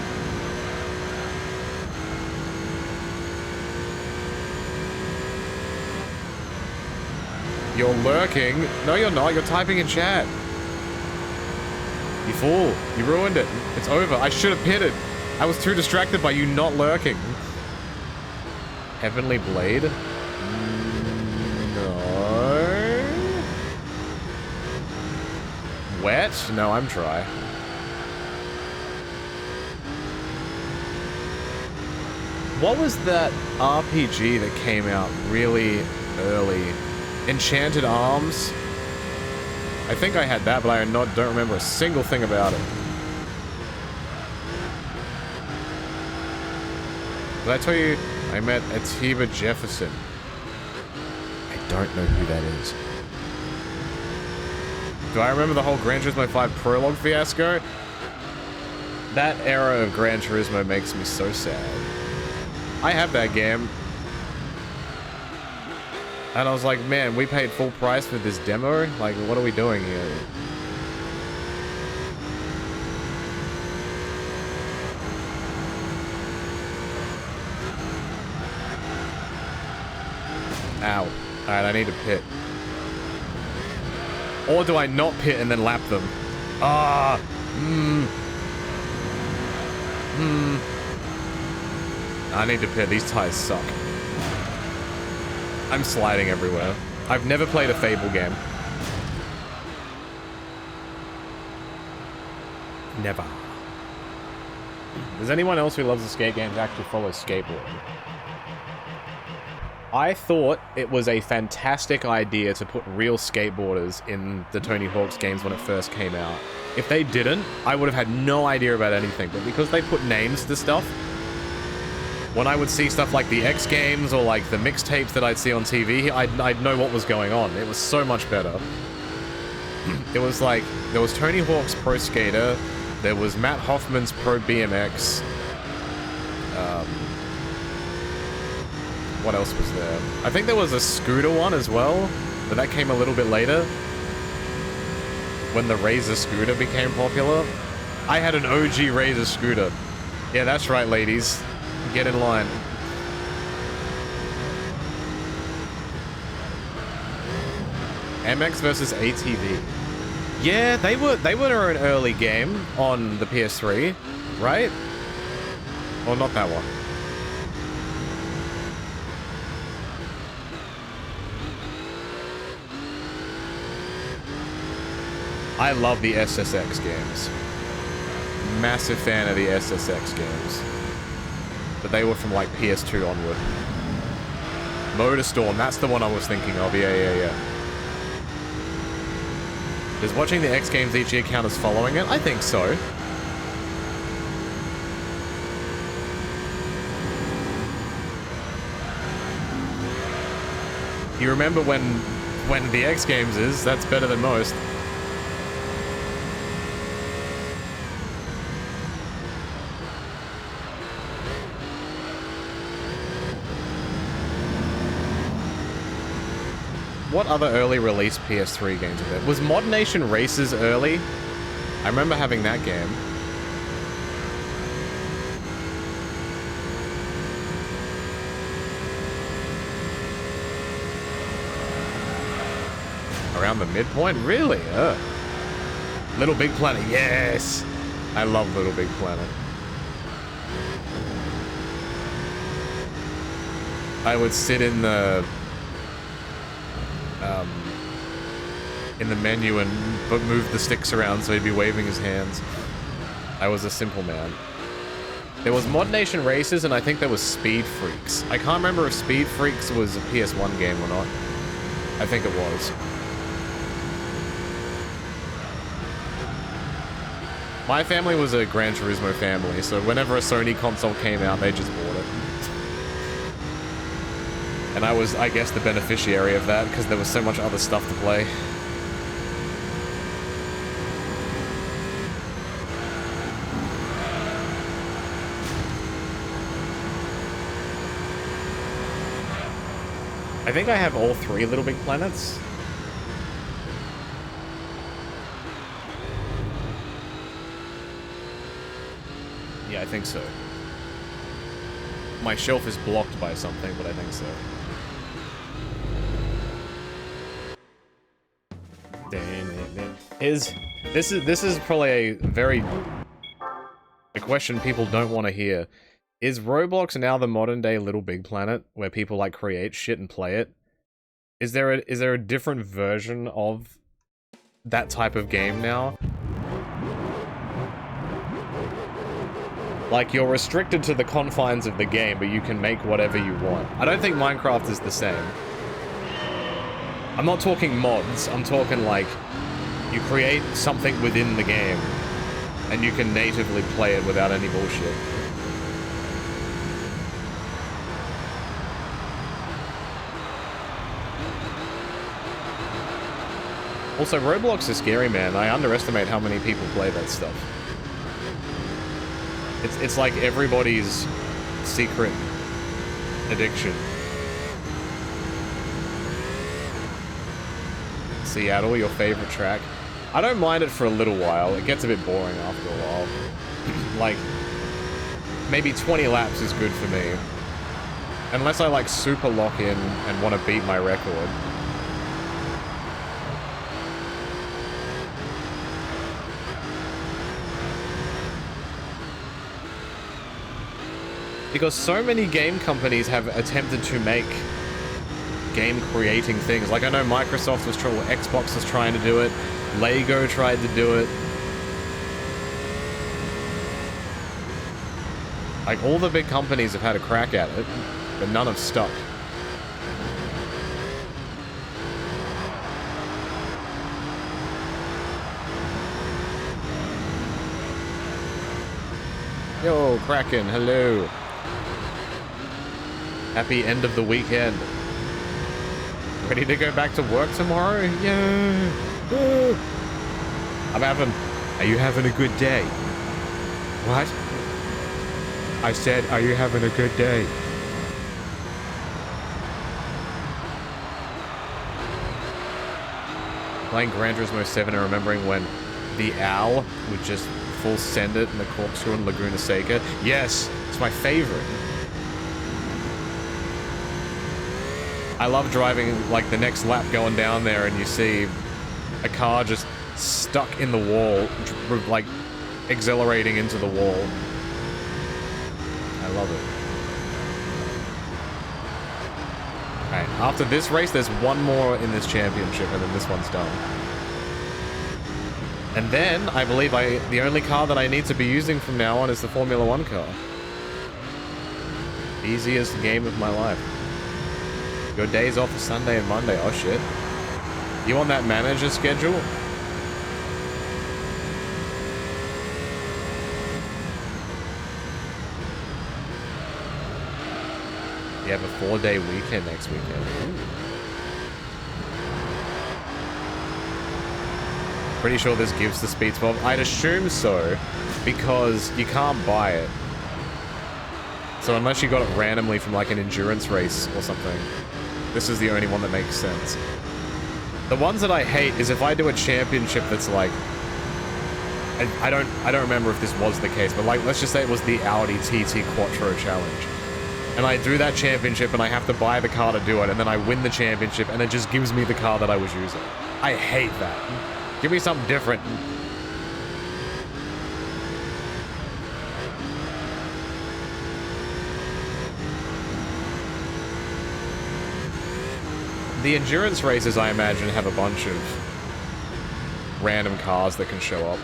You're lurking. No, you're not. You're typing in chat. You fool. You ruined it. It's over. I should have pitted. I was too distracted by you not lurking. Heavenly Blade? No. Wet? No, I'm dry. What was that RPG that came out really early? Enchanted Arms? I think I had that, but I don't remember a single thing about it. Did I tell you I met Atiba Jefferson? I don't know who that is. Do I remember the whole Gran Turismo 5 prologue fiasco? That era of Gran Turismo makes me so sad. I have that game. And I was like, man, we paid full price for this demo? Like, what are we doing here? Ow. Alright, I need to pit. Or do I not pit and then lap them? Ah! I need to pit. These tires suck. I'm sliding everywhere. I've never played a Fable game. Never. Does anyone else who loves the skate games actually follow skateboarding? I thought it was a fantastic idea to put real skateboarders in the Tony Hawk's games when it first came out. If they didn't, I would have had no idea about anything, but because they put names to stuff, when I would see stuff like the X Games or like the mixtapes that I'd see on TV, I'd know what was going on. It was so much better. It was like, there was Tony Hawk's Pro Skater, there was Matt Hoffman's Pro BMX, what else was there? I think there was a scooter one as well, but that came a little bit later. When the Razor scooter became popular. I had an OG Razor scooter. Yeah, that's right, ladies. Get in line. MX versus ATV. Yeah, they were an early game on the PS3, right? Or not that one. I love the SSX games. Massive fan of the SSX games. But they were from like PS2 onward. Motorstorm, that's the one I was thinking of. Yeah. Does watching the X Games each year count as following it? I think so. You remember when the X Games is, that's better than most. what other early release PS3 games are there? Was Mod Nation Races early? I remember having that game. Around the midpoint? Really? Little Big Planet, yes! I love Little Big Planet. I would sit in the menu and move the sticks around so he'd be waving his hands. I was a simple man. There was Mod Nation Races and I think there was Speed Freaks. I can't remember if Speed Freaks was a PS1 game or not. I think it was. My family was a Gran Turismo family, so whenever a Sony console came out, they just bought it. And I was, I guess, the beneficiary of that, because there was so much other stuff to play. I think I have all 3 Little Big Planets. Yeah, I think so. My shelf is blocked by something, but I think so. This is probably a question people don't want to hear. Is Roblox now the modern day Little Big Planet where people like create shit and play it? Is there a different version of that type of game now? Like, you're restricted to the confines of the game, but you can make whatever you want. I don't think Minecraft is the same. I'm not talking mods, I'm talking like, you create something within the game, and you can natively play it without any bullshit. Also, Roblox is scary, man. I underestimate how many people play that stuff. It's like everybody's secret addiction. Seattle, your favorite track? I don't mind it for a little while. It gets a bit boring after a while. Like, maybe 20 laps is good for me. Unless I like super lock in and want to beat my record. Because so many game companies have attempted to make game-creating things. Like, I know Microsoft was trying, Xbox was trying to do it, Lego tried to do it. Like, all the big companies have had a crack at it, but none have stuck. Yo, Kraken, hello. Happy end of the weekend. Ready to go back to work tomorrow? Yeah. Are you having a good day? What? I said, are you having a good day? Playing Gran Turismo 7 and remembering when the owl would just full send it in the corkscrew in Laguna Seca. Yes, it's my favorite. I love driving, like, the next lap going down there and you see a car just stuck in the wall, like, accelerating into the wall. I love it. Alright, after this race, there's one more in this championship and then this one's done. And then, I believe the only car that I need to be using from now on is the Formula 1 car. Easiest game of my life. Your days off are Sunday and Monday. Oh shit. You on that manager schedule? You have a 4-day weekend next weekend. Ooh. Pretty sure this gives the Speed 12. I'd assume so, because you can't buy it. So unless you got it randomly from like an endurance race or something, this is the only one that makes sense. The ones that I hate is if I do a championship that's like, I don't remember if this was the case, but like, let's just say it was the Audi TT Quattro Challenge. And I do that championship and I have to buy the car to do it, and then I win the championship and it just gives me the car that I was using. I hate that. Give me something different. The endurance races, I imagine, have a bunch of random cars that can show up.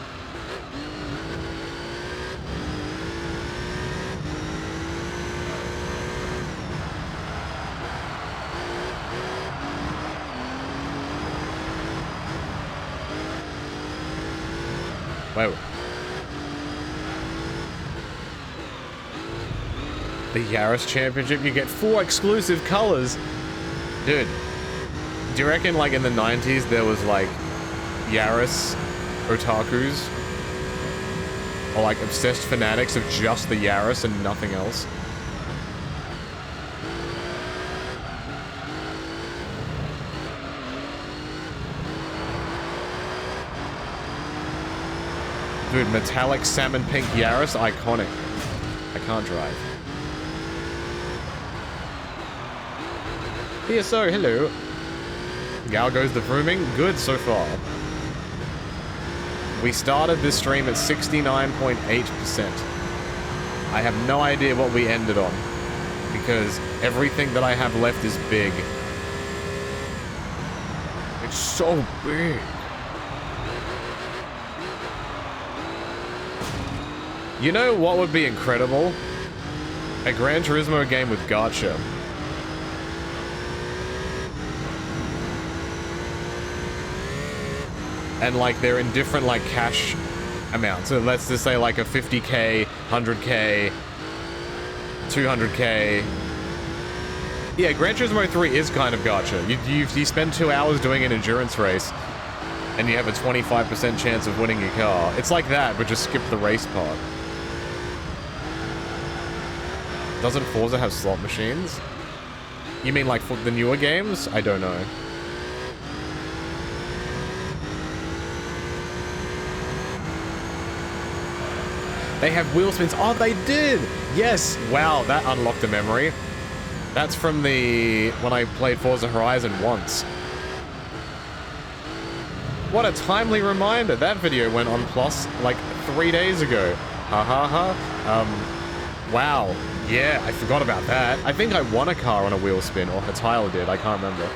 Whoa. The Yaris Championship, you get 4 exclusive colors. Dude, do you reckon, like, in the 90s there was, like, Yaris otakus? Or, like, obsessed fanatics of just the Yaris and nothing else? Dude, metallic salmon pink Yaris, iconic. I can't drive. PSO, hello. Gal goes the vrooming. Good so far. We started this stream at 69.8%. I have no idea what we ended on, because everything that I have left is big. It's so big. You know what would be incredible? A Gran Turismo game with gacha. And like they're in different like cash amounts. So let's just say like a 50k, 100k, 200k. Yeah, Gran Turismo 3 is kind of gacha. You spend 2 hours doing an endurance race, and you have a 25% chance of winning your car. It's like that, but just skip the race part. Doesn't Forza have slot machines? You mean like for the newer games? I don't know. They have wheel spins. Oh, they did! Yes! Wow, that unlocked a memory. That's from the... when I played Forza Horizon once. What a timely reminder. That video went on Plus like 3 days ago. Ha ha ha. Wow. Yeah, I forgot about that. I think I won a car on a wheel spin, or Hatile did. I can't remember.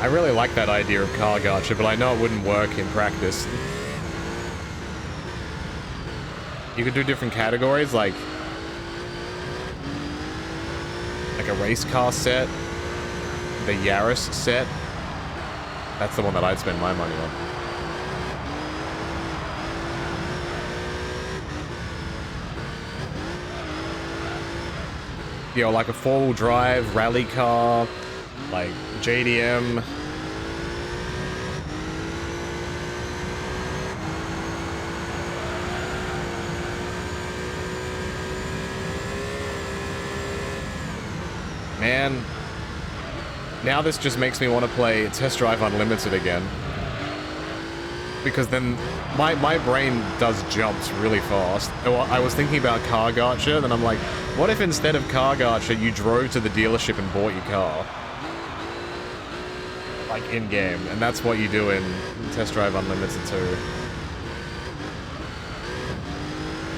I really like that idea of car gacha, but I know it wouldn't work in practice. You could do different categories, like a race car set, the Yaris set. That's the one that I'd spend my money on. You know, like a 4-wheel drive rally car, like JDM. Man, now this just makes me want to play Test Drive Unlimited again. Because then my brain does jumps really fast. I was thinking about car gacha, then I'm like, what if instead of car gacha, you drove to the dealership and bought your car? Like in-game, and that's what you do in Test Drive Unlimited 2.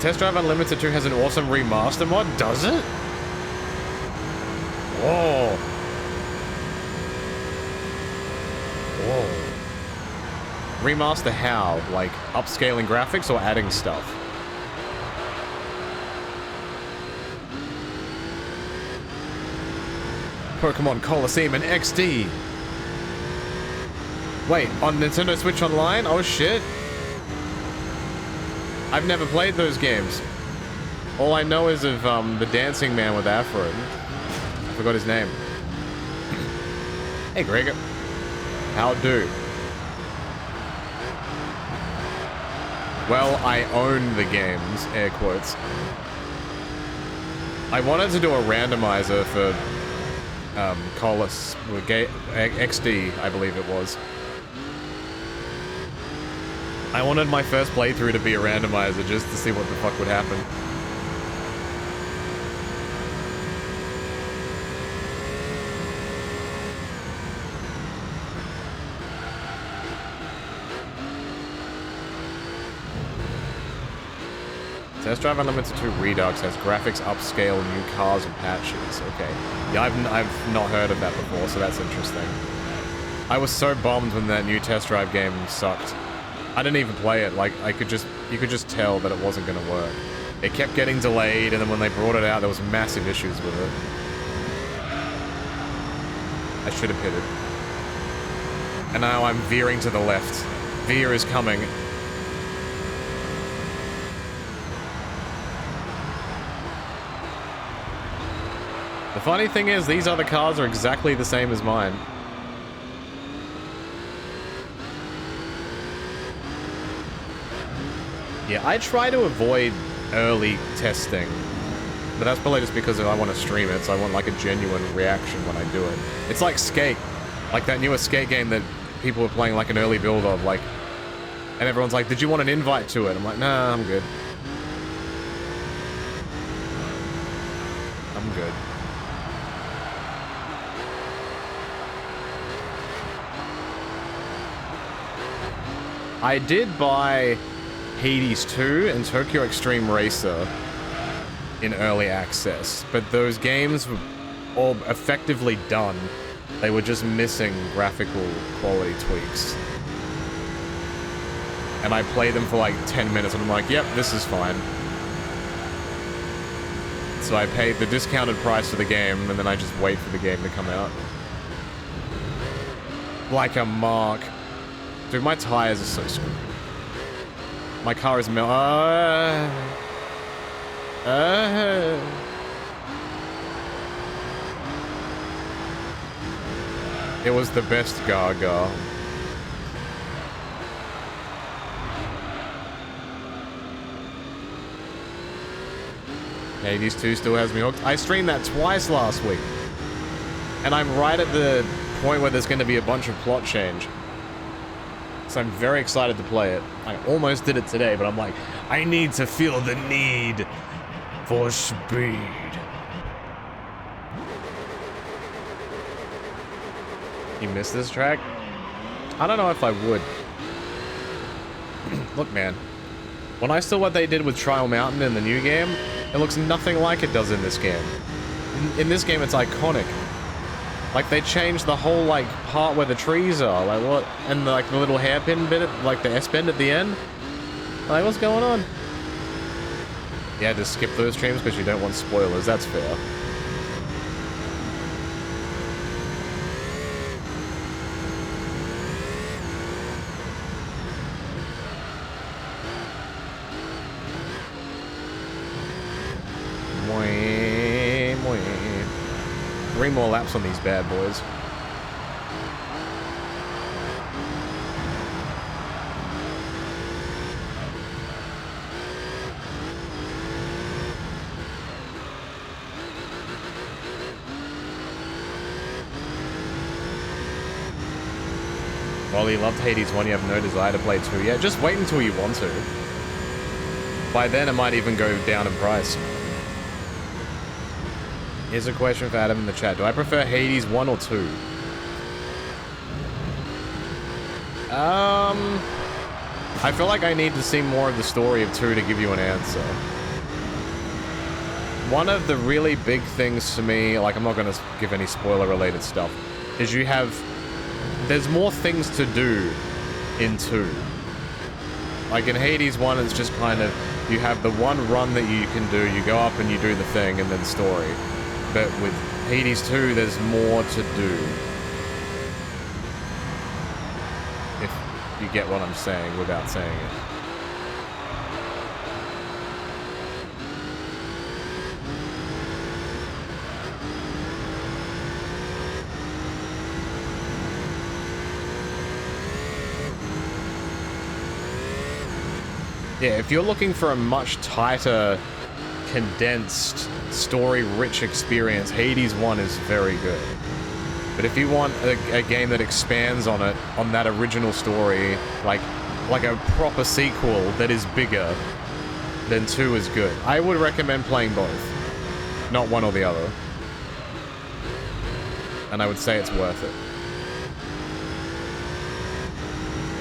Test Drive Unlimited 2 has an awesome remaster mod, does it? Whoa. Whoa. Remaster how? Like, upscaling graphics or adding stuff? Pokemon Coliseum and XD! Wait, on Nintendo Switch Online? Oh shit. I've never played those games. All I know is of the dancing man with Afro. I forgot his name. Hey Gregor. How do? Well, I own the games, air quotes. I wanted to do a randomizer for Colus, XD, I believe it was. I wanted my first playthrough to be a randomizer just to see what the fuck would happen. Test Drive Unlimited 2 Redux has graphics upscale, new cars and patches. Okay. Yeah, I've not heard of that before, so that's interesting. I was so bummed when that new Test Drive game sucked. I didn't even play it. Like, you could just tell that it wasn't gonna work. It kept getting delayed, and then when they brought it out, there was massive issues with it. I should have hit it. And now I'm veering to the left. Veer is coming. The funny thing is, these other cars are exactly the same as mine. Yeah, I try to avoid early testing, but that's probably just because I want to stream it, so I want like a genuine reaction when I do it. It's like Skate, like that newest Skate game that people were playing like an early build of, like, and everyone's like, did you want an invite to it? I'm like, nah, I'm good. I'm good. I did buy Hades 2 and Tokyo Extreme Racer in early access, but those games were all effectively done. They were just missing graphical quality tweaks. And I played them for like 10 minutes and I'm like, yep, this is fine. So I paid the discounted price for the game and then I just wait for the game to come out. Like a mark. Dude, my tires are so screwed. My car is It was the best Gaga. Hades 2 still has me hooked. I streamed that twice last week. And I'm right at the point where there's going to be a bunch of plot change. So I'm very excited to play it. I almost did it today, but I'm like, I need to feel the need for speed. You missed this track? I don't know if I would. Look, man. When I saw what they did with Trial Mountain in the new game, it looks nothing like it does in this game. In this game, it's iconic. Like, they changed the whole, like, part where the trees are. Like, what? And, like, the little hairpin bit, like, the S-bend at the end? Like, what's going on? Yeah, just skip those streams because you don't want spoilers. That's fair. Mwah, mwah. 3 more laps on these bad boys. Well, you loved Hades 1, you have no desire to play 2 yet. Just wait until you want to. By then, it might even go down in price. Here's a question for Adam in the chat. Do I prefer Hades 1 or 2? I feel like I need to see more of the story of 2 to give you an answer. One of the really big things to me, like, I'm not going to give any spoiler-related stuff, is there's more things to do in 2. Like, in Hades 1, it's just kind of, you have the one run that you can do, you go up and you do the thing, and then story. But with Hades 2, there's more to do. you get what I'm saying without saying it. Yeah, if you're looking for a much tighter, condensed, story-rich experience, Hades 1 is very good. But if you want a game that expands on it, on that original story, like a proper sequel that is bigger, then 2 is good. I would recommend playing both, not one or the other. And I would say it's worth it.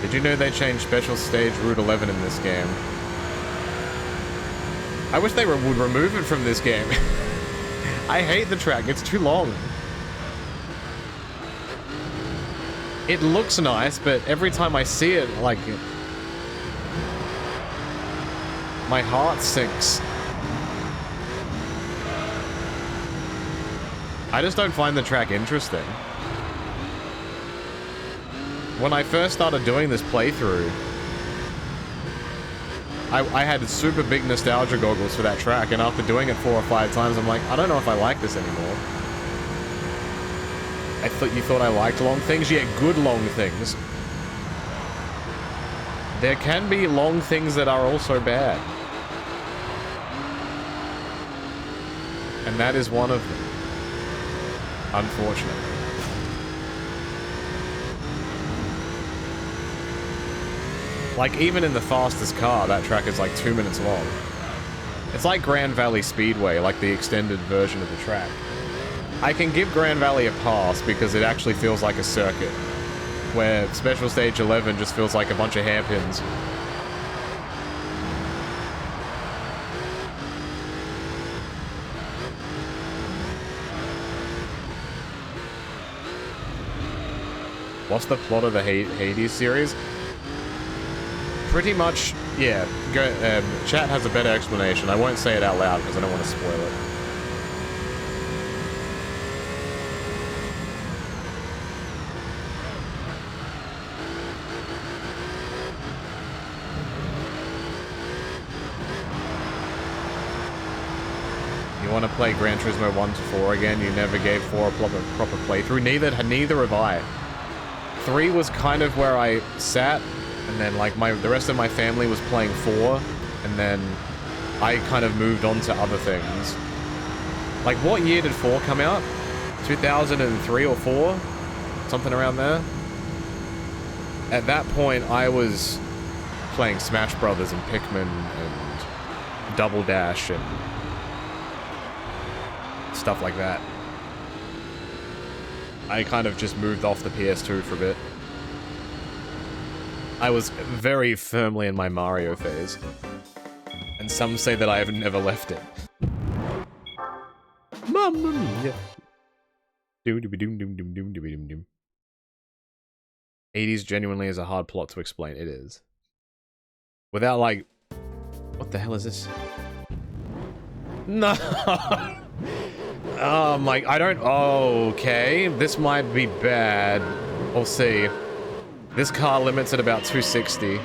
Did you know they changed Special Stage Route 11 in this game? I wish they would remove it from this game. I hate the track, it's too long. It looks nice, but every time I see it, like... my heart sinks. I just don't find the track interesting. When I first started doing this playthrough, I had super big nostalgia goggles for that track, and after doing it 4 or 5 times, I'm like, I don't know if I like this anymore. I thought you thought I liked long things? Yeah, good long things. There can be long things that are also bad. And that is one of them. Unfortunately. Like, even in the fastest car, that track is like 2 minutes long. It's like Grand Valley Speedway, like the extended version of the track. I can give Grand Valley a pass because it actually feels like a circuit, where Special Stage 11 just feels like a bunch of hairpins. What's the plot of the Hades series? Pretty much, yeah. Chat has a better explanation. I won't say it out loud because I don't want to spoil it. You want to play Gran Turismo 1 to 4 again? You never gave 4 a proper playthrough. Neither have I. 3 was kind of where I sat. And then, like, the rest of my family was playing 4, and then I kind of moved on to other things. Like, what year did 4 come out? 2003 or 4? Something around there? At that point, I was playing Smash Brothers and Pikmin and Double Dash and stuff like that. I kind of just moved off the PS2 for a bit. I was very firmly in my Mario phase. And some say that I have never left it. Mamma mia. Doom. 80s genuinely is a hard plot to explain. It is. Without, like... What the hell is this? No! Oh my... I don't... Oh, okay. This might be bad. We'll see. This car limits at about 260.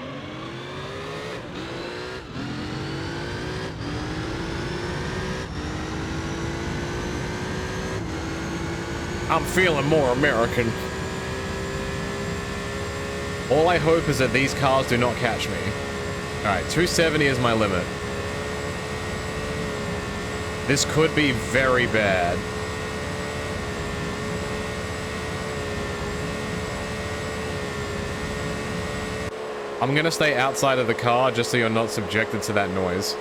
I'm feeling more American. All I hope is that these cars do not catch me. Alright, 270 is my limit. This could be very bad. I'm gonna stay outside of the car just so you're not subjected to that noise.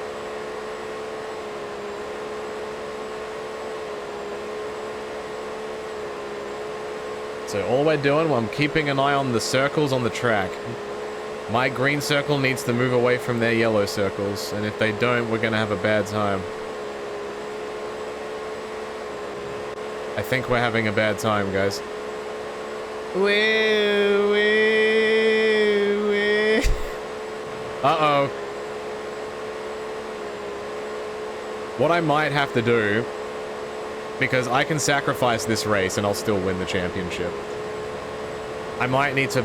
So all we're doing, I'm keeping an eye on the circles on the track. My green circle needs to move away from their yellow circles, and if they don't, we're gonna have a bad time. I think we're having a bad time, guys. Uh-oh. What I might have to do, because I can sacrifice this race and I'll still win the championship. I might need to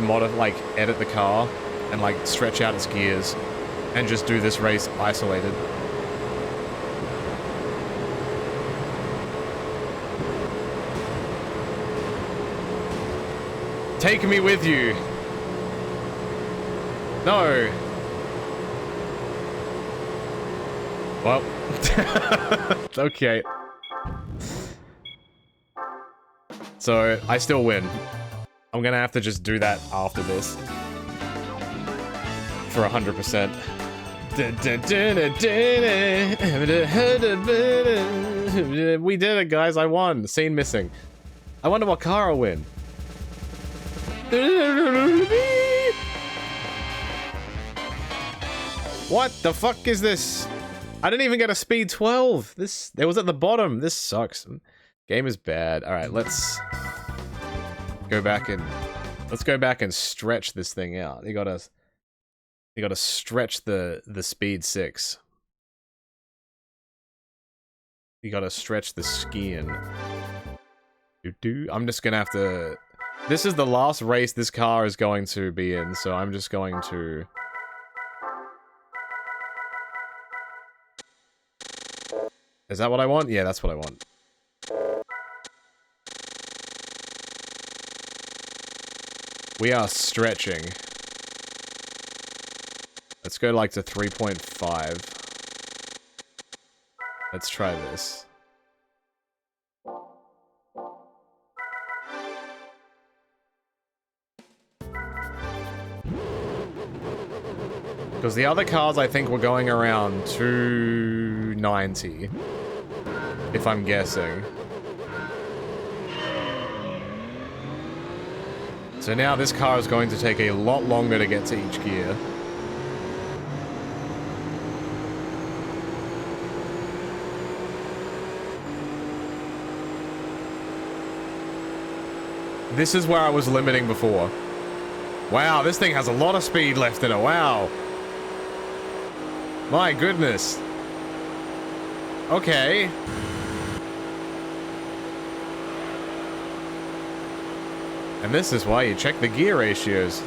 edit the car and like stretch out its gears and just do this race isolated. Take me with you. No. Well. Okay. So, I still win. I'm gonna have to just do that after this. For 100%. We did it, guys. I won. Scene missing. I wonder what car I'll win. What the fuck is this? I didn't even get a speed 12. It was at the bottom. This sucks. Game is bad. All right, let's go back and stretch this thing out. You gotta stretch the speed 6. You gotta stretch the skiing. I'm just gonna have to. This is the last race this car is going to be in, so I'm just going to. Is that what I want? Yeah, that's what I want. We are stretching. Let's go like to 3.5. Let's try this. Because the other cars I think were going around 290. If I'm guessing. So now this car is going to take a lot longer to get to each gear. This is where I was limiting before. Wow, this thing has a lot of speed left in it. Wow. My goodness. Okay. And this is why you check the gear ratios.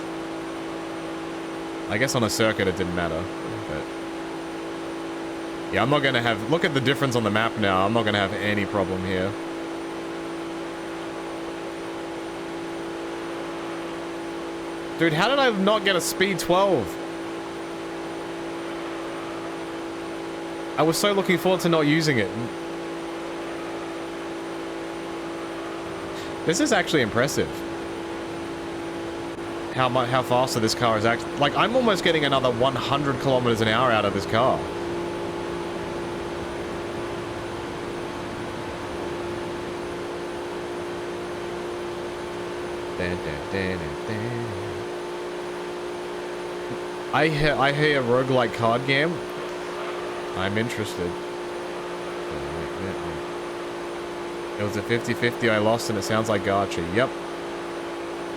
I guess on a circuit it didn't matter. But yeah, I'm not gonna have... Look at the difference on the map now. I'm not gonna have any problem here. Dude, how did I not get a speed 12? I was so looking forward to not using it. This is actually impressive. How faster this car is actually... Like, I'm almost getting another 100 kilometers an hour out of this car. I hear a roguelike card game. I'm interested. It was a 50-50 I lost and it sounds like gacha. Yep.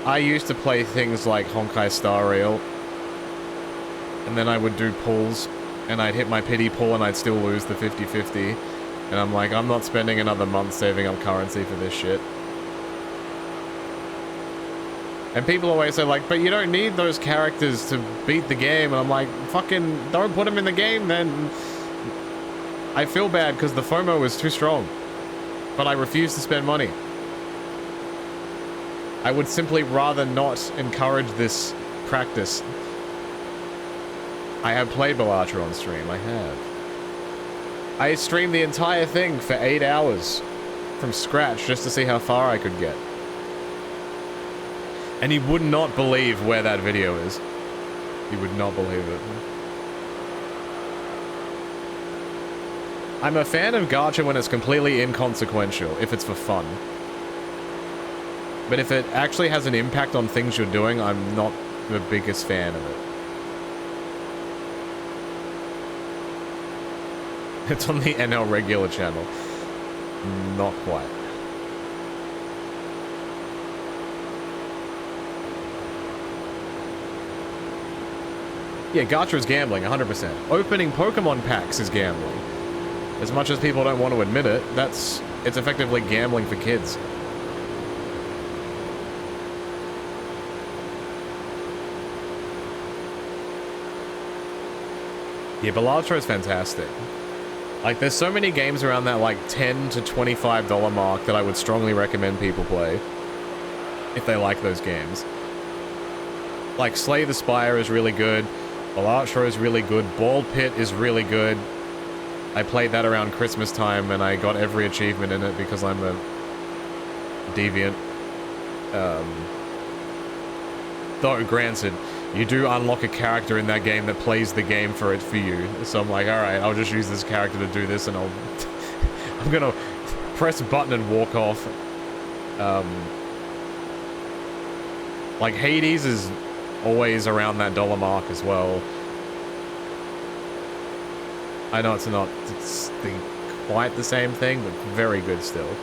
I used to play things like Honkai Star Rail. And then I would do pulls. And I'd hit my pity pull and I'd still lose the 50-50. And I'm like, I'm not spending another month saving up currency for this shit. And people always say like, but you don't need those characters to beat the game. And I'm like, fucking don't put them in the game then. I feel bad because the FOMO is too strong. But I refuse to spend money. I would simply rather not encourage this practice. I have played Balatro on stream, I have. I streamed the entire thing for 8 hours from scratch just to see how far I could get. And you would not believe where that video is. You would not believe it. I'm a fan of gacha when it's completely inconsequential, if it's for fun. But if it actually has an impact on things you're doing, I'm not the biggest fan of it. It's on the NL regular channel. Not quite. Yeah, gacha is gambling, 100%. Opening Pokemon packs is gambling. As much as people don't want to admit it, it's effectively gambling for kids. Yeah, Balatro is fantastic. Like, there's so many games around that, like, $10 to $25 mark that I would strongly recommend people play if they like those games. Like, Slay the Spire is really good. Balatro is really good. Ball Pit is really good. I played that around Christmas time, and I got every achievement in it because I'm a deviant. Though, granted, you do unlock a character in that game that plays the game for you. So I'm like, alright, I'll just use this character to do this, and I'm gonna press a button and walk off. Like, Hades is always around that dollar mark as well. I know it's not quite the same thing, but very good still.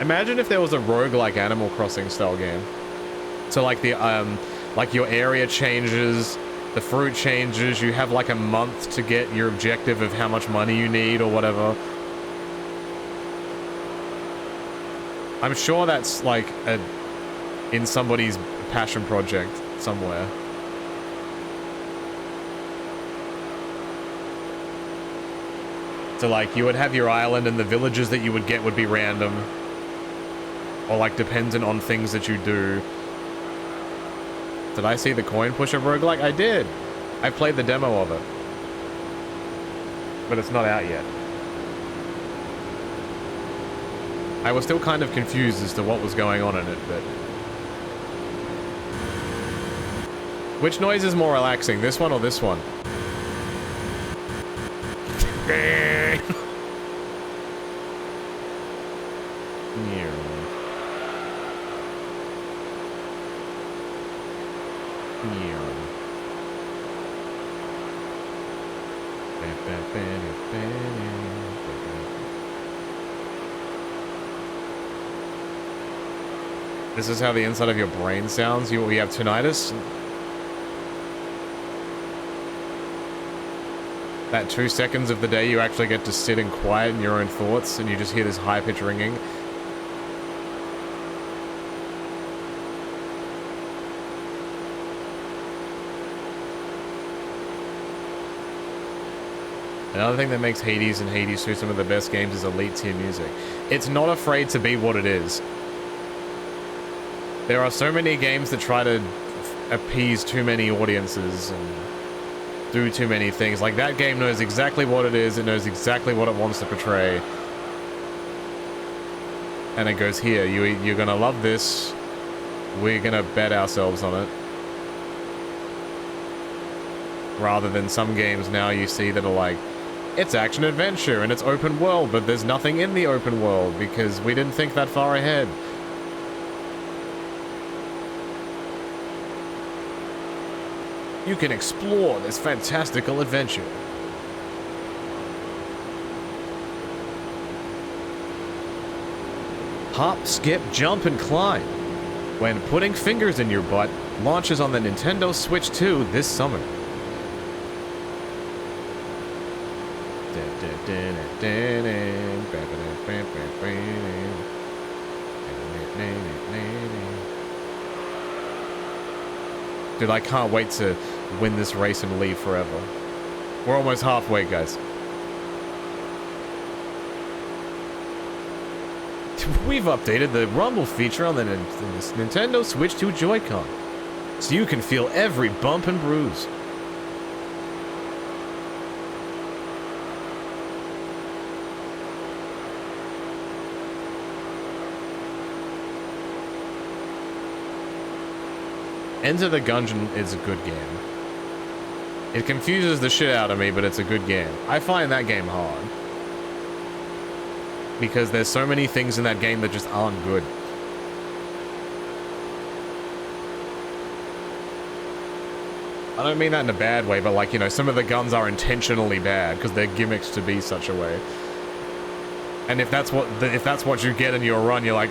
Imagine if there was a roguelike Animal Crossing style game. So like like your area changes, the fruit changes, you have like a month to get your objective of how much money you need or whatever. I'm sure that's like in somebody's passion project somewhere. So like you would have your island and the villages that you would get would be random. Or like dependent on things that you do. Did I see the coin pusher roguelike? I did! I played the demo of it. But it's not out yet. I was still kind of confused as to what was going on in it, but... Which noise is more relaxing, this one or this one? This is how the inside of your brain sounds. You have tinnitus. That 2 seconds of the day you actually get to sit in quiet in your own thoughts and you just hear this high-pitched ringing. Another thing that makes Hades and Hades 2 some of the best games is elite tier music. It's not afraid to be what it is. There are so many games that try to appease too many audiences and do too many things. Like, that game knows exactly what it is, it knows exactly what it wants to portray. And it goes, here, you're gonna love this, we're gonna bet ourselves on it. Rather than some games now you see that are like, it's action-adventure and it's open world, but there's nothing in the open world because we didn't think that far ahead. You can explore this fantastical adventure. Hop, skip, jump, and climb. When Putting Fingers in Your Butt launches on the Nintendo Switch 2 this summer. Dude, I can't wait to win this race and leave forever. We're almost halfway, guys. We've updated the rumble feature on the Nintendo Switch 2 Joy-Con, so you can feel every bump and bruise. Enter the Gungeon is a good game. It confuses the shit out of me, but it's a good game. I find that game hard. Because there's so many things in that game that just aren't good. I don't mean that in a bad way, but like, you know, some of the guns are intentionally bad because they're gimmicks to be such a way. And if that's what you get in your run, you're like,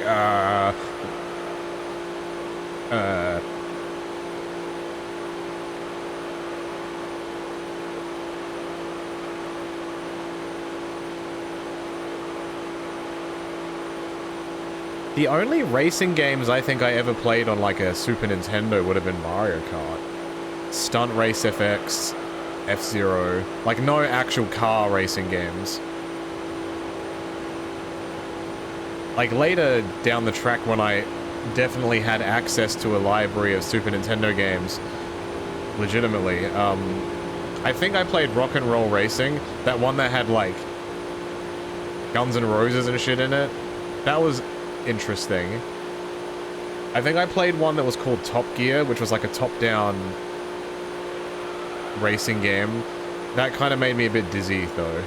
The only racing games I think I ever played on like a Super Nintendo would have been Mario Kart. Stunt Race FX. F-Zero. Like, no actual car racing games. Like, later down the track when I definitely had access to a library of Super Nintendo games, legitimately, I think I played Rock and Roll Racing, that one that had, like, Guns N' Roses and shit in it. That was interesting. I think I played one that was called Top Gear, which was like a top-down racing game. That kind of made me a bit dizzy, though.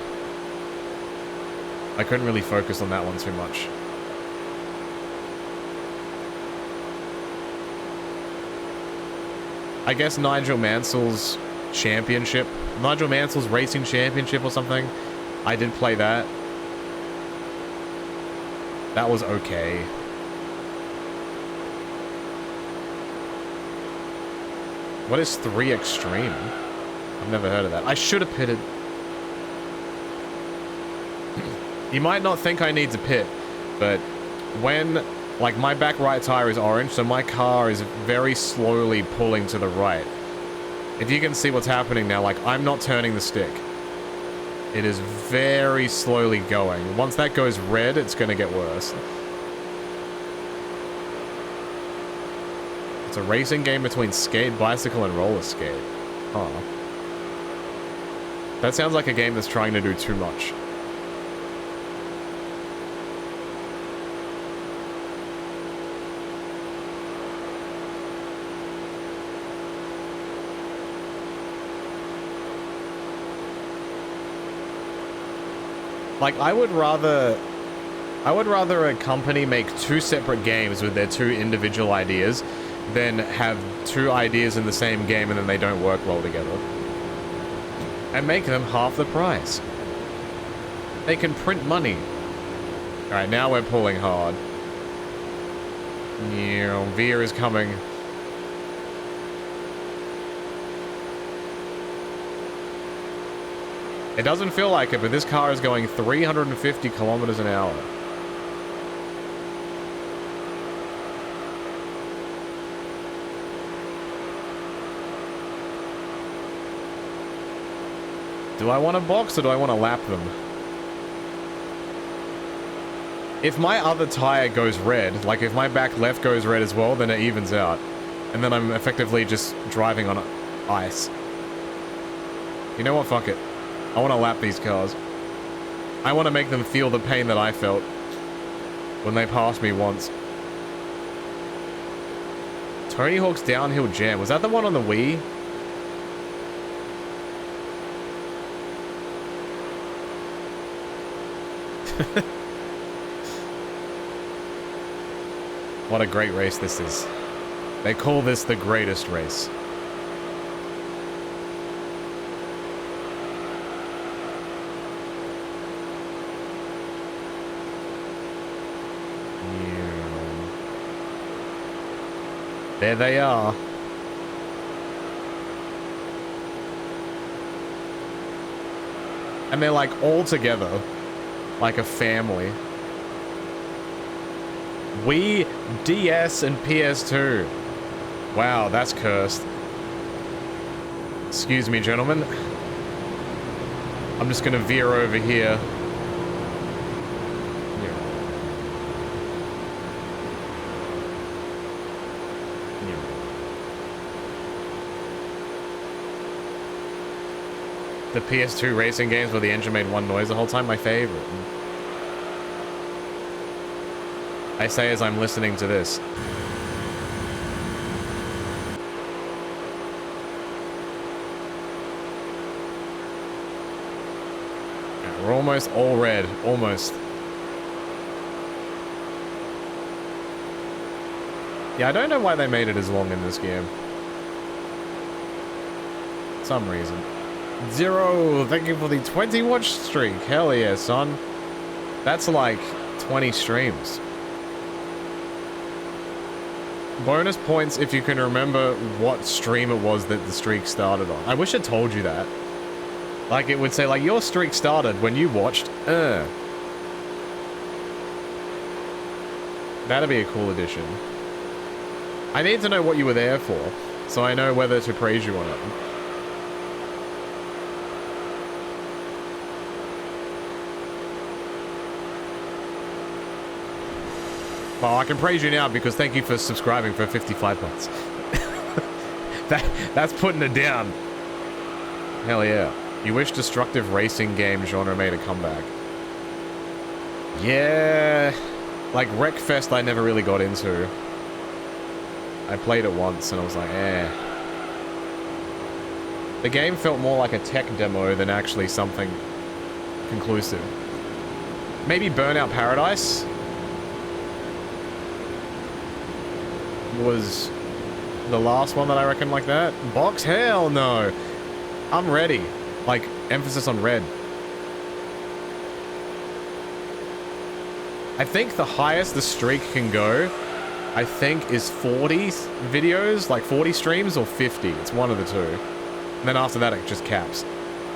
I couldn't really focus on that one too much. I guess Nigel Mansell's championship, Nigel Mansell's racing championship or something. I did play that. That was okay. What is 3 Extreme? I've never heard of that. I should have pitted. You might not think I need to pit, but when, like, my back right tire is orange, so my car is very slowly pulling to the right. If you can see what's happening now, like, I'm not turning the stick. It is very slowly going. Once that goes red, it's gonna get worse. It's a racing game between skate, bicycle, and roller skate. Huh. That sounds like a game that's trying to do too much. Like, I would rather a company make 2 separate games with their 2 individual ideas than have 2 ideas in the same game and then they don't work well together. And make them half the price. They can print money. Alright, now we're pulling hard. Yeah, Veer is coming. It doesn't feel like it, but this car is going 350 kilometers an hour. Do I want to box or do I want to lap them? If my other tire goes red, like if my back left goes red as well, then it evens out. And then I'm effectively just driving on ice. You know what? Fuck it. I want to lap these cars. I want to make them feel the pain that I felt when they passed me once. Tony Hawk's Downhill Jam. Was that the one on the Wii? What a great race this is. They call this the greatest race. There they are. And they're like all together. Like a family. Wii, DS, and PS2. Wow, that's cursed. Excuse me, gentlemen. I'm just gonna veer over here. The PS2 racing games where the engine made one noise the whole time, my favorite. I say as I'm listening to this. Yeah, we're almost all red, almost. Yeah, I don't know why they made it as long in this game. Some reason. Zero, thank you for the 20 watch streak. Hell yeah, son. That's like 20 streams. Bonus points if you can remember what stream it was that the streak started on. I wish it told you that. Like, it would say, like, your streak started when you watched, That'd be a cool addition. I need to know what you were there for, so I know whether to praise you or not. Well, I can praise you now because thank you for subscribing for 55 months. That's putting it down. Hell yeah. You wish destructive racing game genre made a comeback. Yeah. Like, Wreckfest I never really got into. I played it once and I was like, eh. The game felt more like a tech demo than actually something conclusive. Maybe Burnout Paradise was the last one that I reckon like that. Box? Hell no. I'm ready. Like, emphasis on red. I think the highest the streak can go, I think, is 40 videos, like 40 streams or 50. It's one of the two. And then after that, it just caps.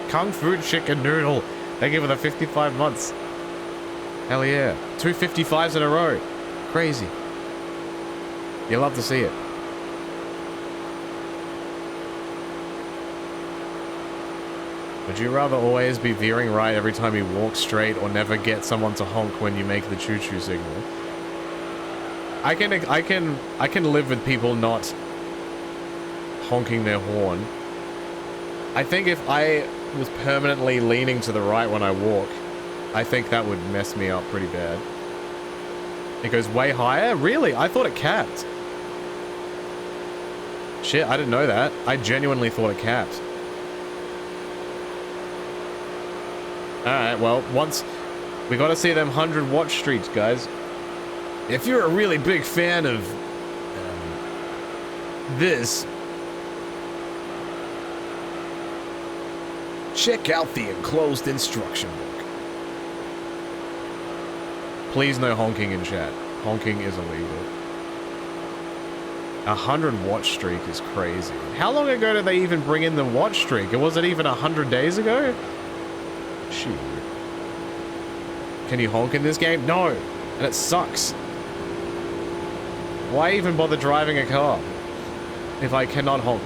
Kung Fu Chicken Noodle. Thank you for the 55 months. Hell yeah. 2 55s in a row. Crazy. You love to see it. Would you rather always be veering right every time you walk straight or never get someone to honk when you make the choo-choo signal? I can live with people not honking their horn. I think if I was permanently leaning to the right when I walk, I think that would mess me up pretty bad. It goes way higher? Really? I thought it capped. Shit, I didn't know that. I genuinely thought it capped. Alright, well, once... We gotta see them 100 watch streaks, guys. If you're a really big fan of... this... check out the enclosed instruction book. Please no honking in chat. Honking is illegal. 100 watch streak is crazy. How long ago did they even bring in the watch streak? Was it even 100 days ago? Shoot. Can you honk in this game? No! And it sucks. Why even bother driving a car if I cannot honk?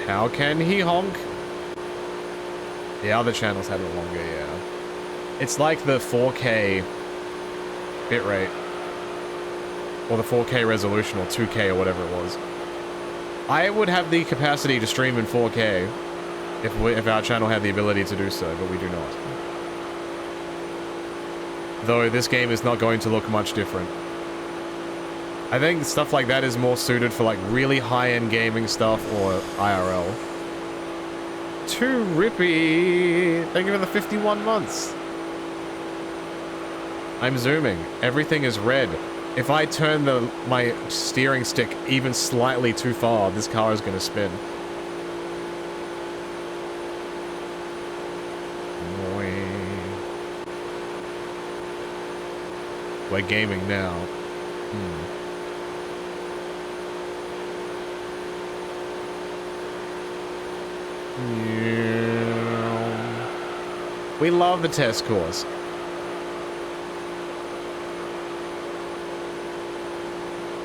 How can he honk? The other channels have it longer, yeah. It's like the 4K bitrate. Or the 4K resolution, or 2K, or whatever it was. I would have the capacity to stream in 4K if our channel had the ability to do so, but we do not. Though this game is not going to look much different. I think stuff like that is more suited for like really high-end gaming stuff or IRL. Too rippy! Thank you for the 51 months. I'm zooming. Everything is red. If I turn my steering stick even slightly too far, this car is going to spin. We're gaming now. We love the test course.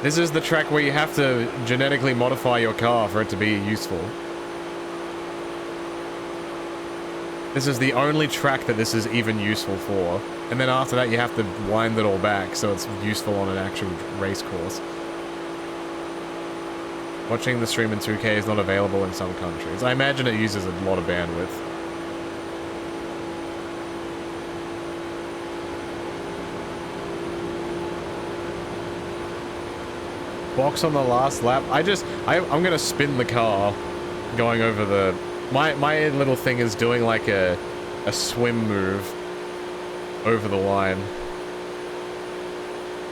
This is the track where you have to genetically modify your car for it to be useful. This is the only track that this is even useful for. And then after that you have to wind it all back so it's useful on an actual race course. Watching the stream in 2K is not available in some countries. I imagine it uses a lot of bandwidth. Box on the last lap. I'm gonna spin the car going over the... My little thing is doing like a swim move over the line.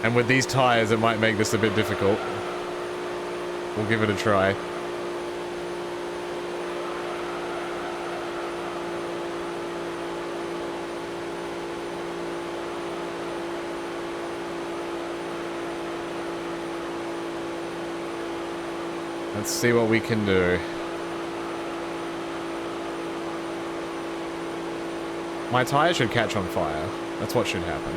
And with these tires, it might make this a bit difficult. We'll give it a try. Let's see what we can do. My tire should catch on fire. That's what should happen.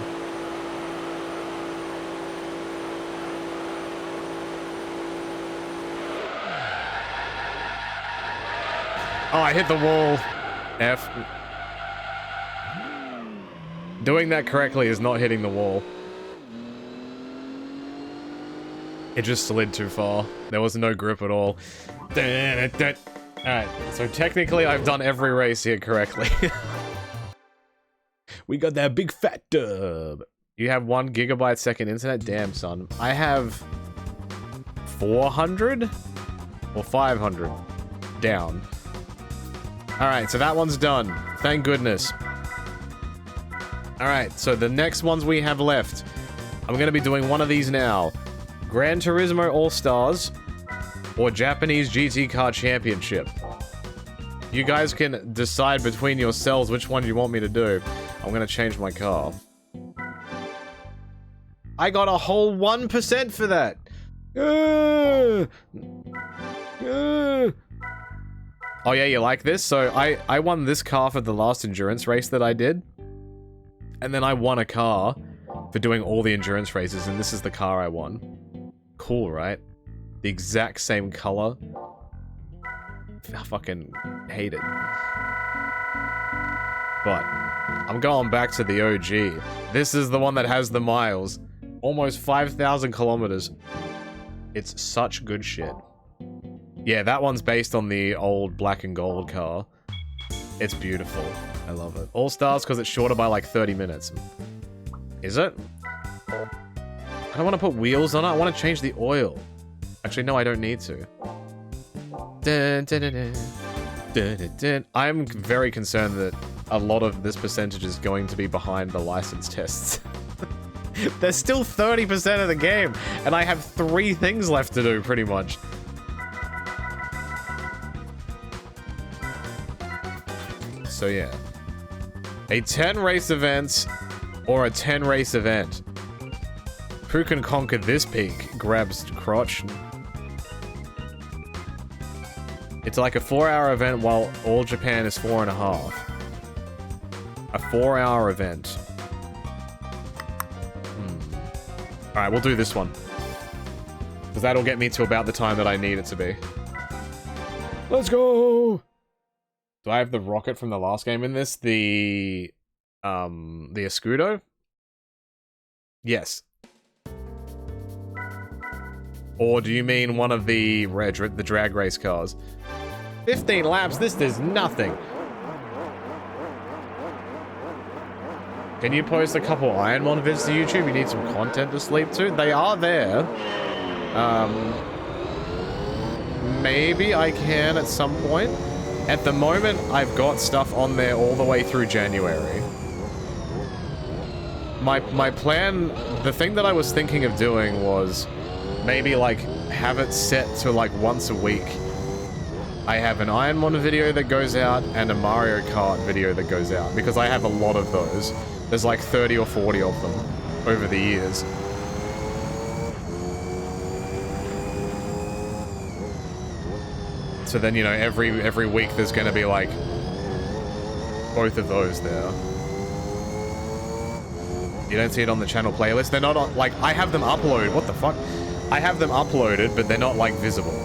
Oh, I hit the wall. F. Doing that correctly is not hitting the wall. It just slid too far. There was no grip at all. Alright, so technically I've done every race here correctly. We got that big fat dub. You have 1 gigabyte second internet? Damn, son. I have 400 or 500 down. Alright, so that one's done. Thank goodness. Alright, so the next ones we have left. I'm gonna be doing one of these now. Gran Turismo All-Stars or Japanese GT Car Championship. You guys can decide between yourselves which one you want me to do. I'm gonna change my car. I got a whole 1% for that! Oh yeah, you like this? So I won this car for the last endurance race that I did. And then I won a car for doing all the endurance races, and this is the car I won. Cool, right? The exact same color. I fucking hate it. But I'm going back to the OG. This is the one that has the miles. Almost 5,000 kilometers. It's such good shit. Yeah, that one's based on the old black and gold car. It's beautiful. I love it. All-Stars because it's shorter by like 30 minutes. Is it? I don't want to put wheels on it. I want to change the oil. Actually, no, I don't need to. Dun, dun, dun, dun. Dun, dun, dun. I'm very concerned that a lot of this percentage is going to be behind the license tests. There's still 30% of the game, and I have 3 things left to do, pretty much. So yeah. A 10 race event or a 10 race event. Who can conquer this peak? Grabs crotch. It's like a 4-hour event while all Japan is 4.5. A 4-hour event. Alright, we'll do this one. Because that'll get me to about the time that I need it to be. Let's go! Do I have the rocket from the last game in this? The Escudo? Yes. Or do you mean one of the drag race cars? 15 laps, this is nothing. Can you post a couple Ironmon vids to YouTube? You need some content to sleep to? They are there. Maybe I can at some point. At the moment, I've got stuff on there all the way through January. My plan, the thing that I was thinking of doing was maybe like have it set to like once a week. I have an Ironmon video that goes out and a Mario Kart video that goes out because I have a lot of those. There's like 30 or 40 of them over the years. So then, you know, every week there's gonna be like both of those there. You don't see it on the channel playlist. They're not on, like, I have them uploaded. What the fuck? I have them uploaded, but they're not like visible.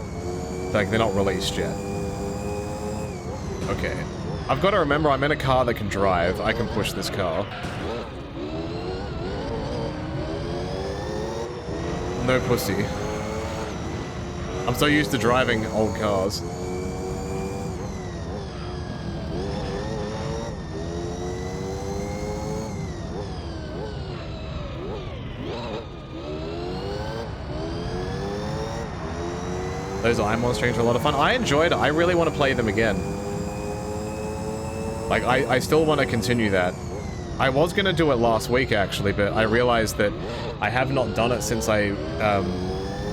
Like, they're not released yet. Okay. I've got to remember I'm in a car that can drive. I can push this car. No pussy. I'm so used to driving old cars. Those Ironmon streams are a lot of fun. I enjoyed it. I really want to play them again. Like, I still want to continue that. I was going to do it last week, actually, but I realized that I have not done it since I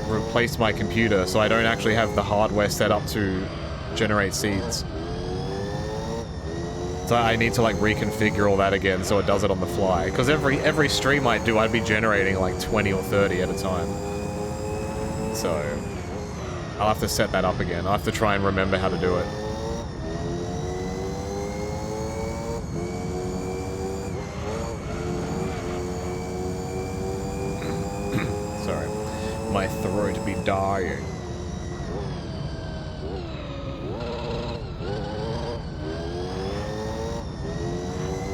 replaced my computer, so I don't actually have the hardware set up to generate seeds. So I need to, like, reconfigure all that again so it does it on the fly. Because every stream I do, I'd be generating, like, 20 or 30 at a time. So I'll have to set that up again. I'll have to try and remember how to do it. Sorry. My throat be dying.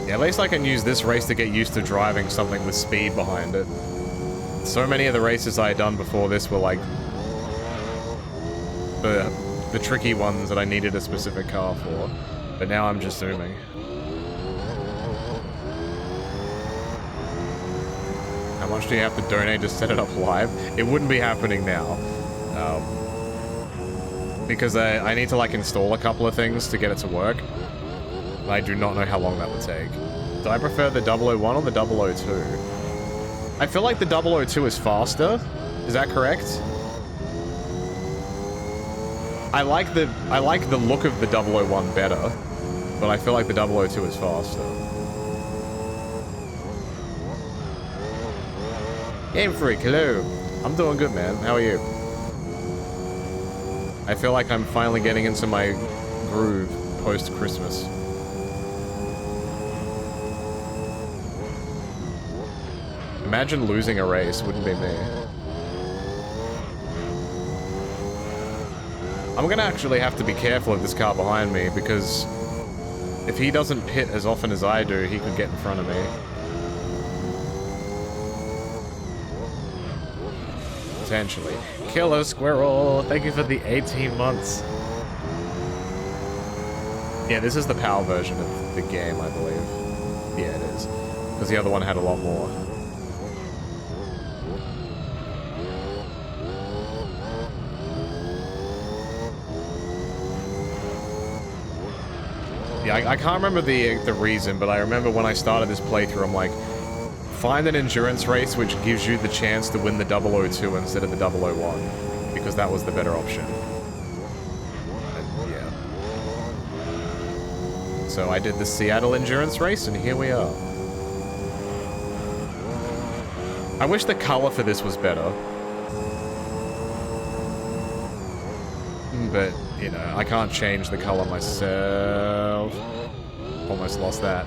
Yeah, Yeah, at least I can use this race to get used to driving something with speed behind it. So many of the races I had done before this were like the tricky ones that I needed a specific car for, but now I'm just zooming. How much do you have to donate to set it up live? It wouldn't be happening now. Because I need to like install a couple of things to get it to work. I do not know how long that would take. Do I prefer the 001 or the 002? I feel like the 002 is faster. Is that correct? I like the look of the 001 better, but I feel like the 002 is faster. Game Freak, hello. I'm doing good, man. How are you? I feel like I'm finally getting into my groove post-Christmas. Imagine losing a race, wouldn't be me. I'm gonna actually have to be careful of this car behind me, because if he doesn't pit as often as I do, he could get in front of me. Potentially. Killer Squirrel, thank you for the 18 months. Yeah, this is the PAL version of the game, I believe. Yeah, it is. Because the other one had a lot more. Yeah, I can't remember the reason, but I remember when I started this playthrough, I'm like, find an endurance race which gives you the chance to win the 002 instead of the 001, because that was the better option. And, yeah. So I did the Seattle endurance race, and here we are. I wish the color for this was better. But, you know, I can't change the color myself. Almost lost that.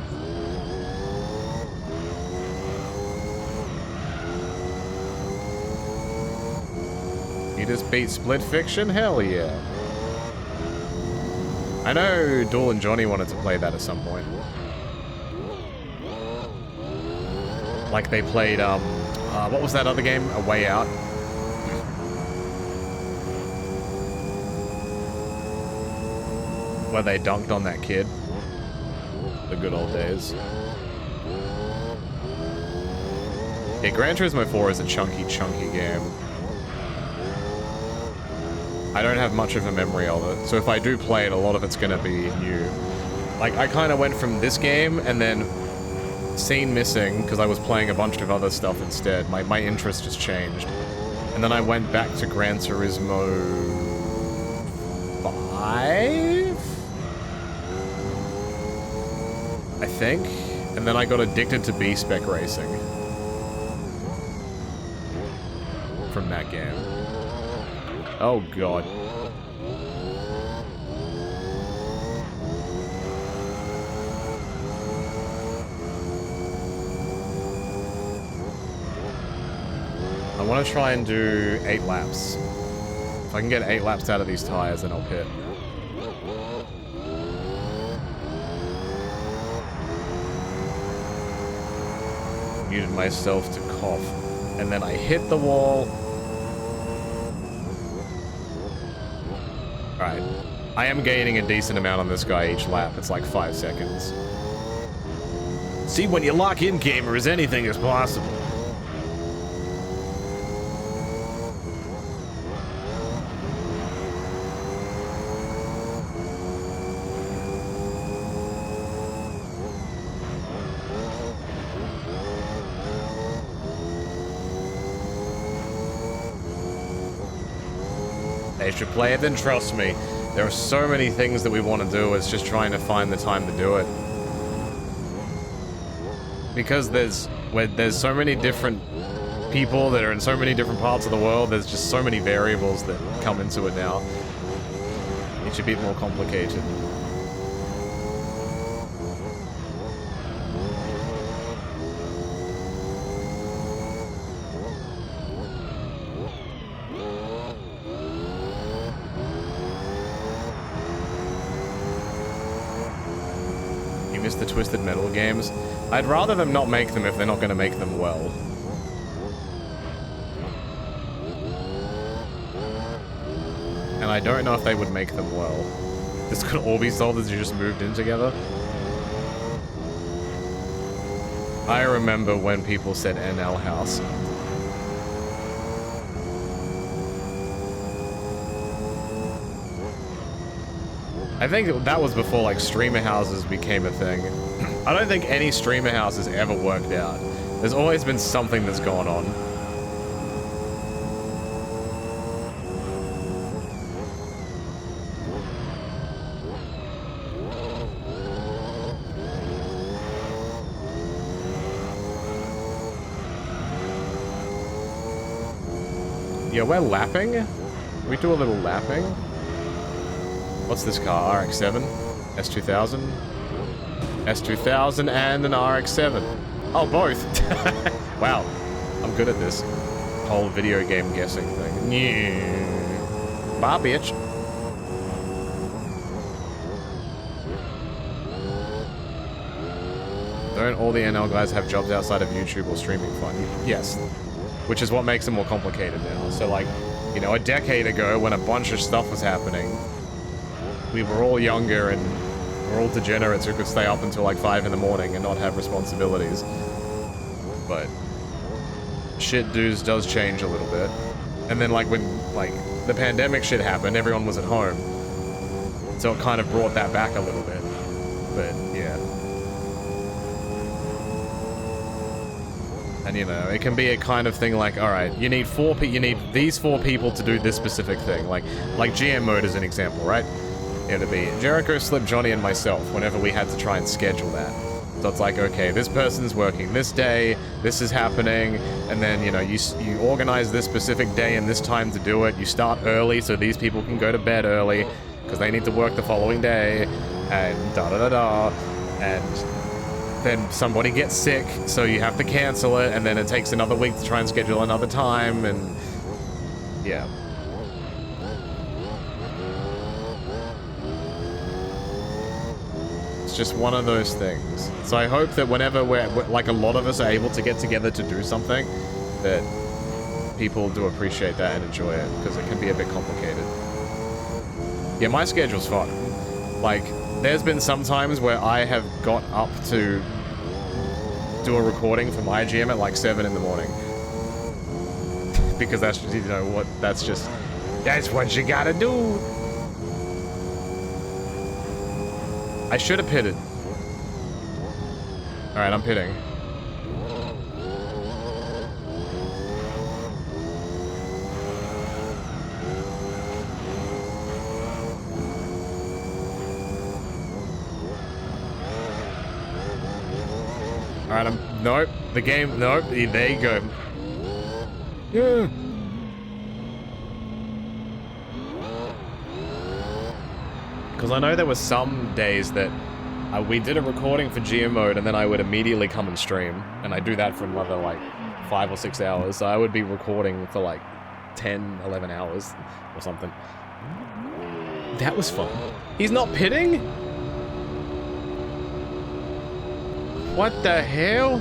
You just beat Split Fiction? Hell yeah. I know Duel and Johnny wanted to play that at some point. Like they played, what was that other game? A Way Out? Where they dunked on that kid. The good old days. Yeah, Gran Turismo 4 is a chunky game. I don't have much of a memory of it, so if I do play it, a lot of it's gonna be new. Like, I kind of went from this game, and then scene missing, because I was playing a bunch of other stuff instead. My interest just changed. And then I went back to Gran Turismo 5? I think. And then I got addicted to B-Spec racing. From that game. Oh god. I want to try and do 8 laps. If I can get 8 laps out of these tires, then I'll pit. Muted myself to cough. And then I hit the wall. Alright. I am gaining a decent amount on this guy each lap. It's like 5 seconds. See, when you lock in, gamers, anything is possible. They should play it, then trust me. There are so many things that we want to do, it's just trying to find the time to do it. Because there's so many different people that are in so many different parts of the world, there's just so many variables that come into it now. It's a bit more complicated. Mr. Twisted Metal games. I'd rather them not make them if they're not going to make them well. And I don't know if they would make them well. This could all be solved as you just moved in together. I remember when people said NL house. I think that was before, like, streamer houses became a thing. I don't think any streamer house has ever worked out. There's always been something that's gone on. Yeah, we're lapping. We do a little lapping. What's this car? RX-7? S2000? S2000 and an RX-7. Oh, both. Wow. I'm good at this whole video game guessing thing. Yeah. Bye, bitch. Don't all the NL guys have jobs outside of YouTube or streaming fun? Yes. Which is what makes it more complicated now. So, like, you know, a decade ago when a bunch of stuff was happening, we were all younger and we're all degenerates who could stay up until like 5 in the morning and not have responsibilities. But shit does change a little bit. And then like when like the pandemic shit happened, everyone was at home. So it kind of brought that back a little bit. But yeah. And you know, it can be a kind of thing like, all right, you need these 4 people to do this specific thing. Like GM mode is an example, right? It would be Jericho, Slip, Johnny, and myself whenever we had to try and schedule that. So it's like, okay, this person's working this day, this is happening, and then, you know, you organize this specific day and this time to do it. You start early so these people can go to bed early because they need to work the following day, and da-da-da-da, and then somebody gets sick, so you have to cancel it, and then it takes another week to try and schedule another time, and yeah. Just one of those things. So I hope that whenever we're like a lot of us are able to get together to do something, that people do appreciate that and enjoy it, because it can be a bit complicated. Yeah, my schedule's fucked. Like, there's been some times where I have got up to do a recording for my GM at like 7 in the morning. Because that's, you know what, that's what you gotta do. I should have pitted. Alright, I'm pitting. Alright, nope. The game, nope. There you go. Yeah. Because I know there were some days that we did a recording for GM mode and then I would immediately come and stream. And I do that for another like 5 or 6 hours. So I would be recording for like 10, 11 hours or something. That was fun. He's not pitting? What the hell?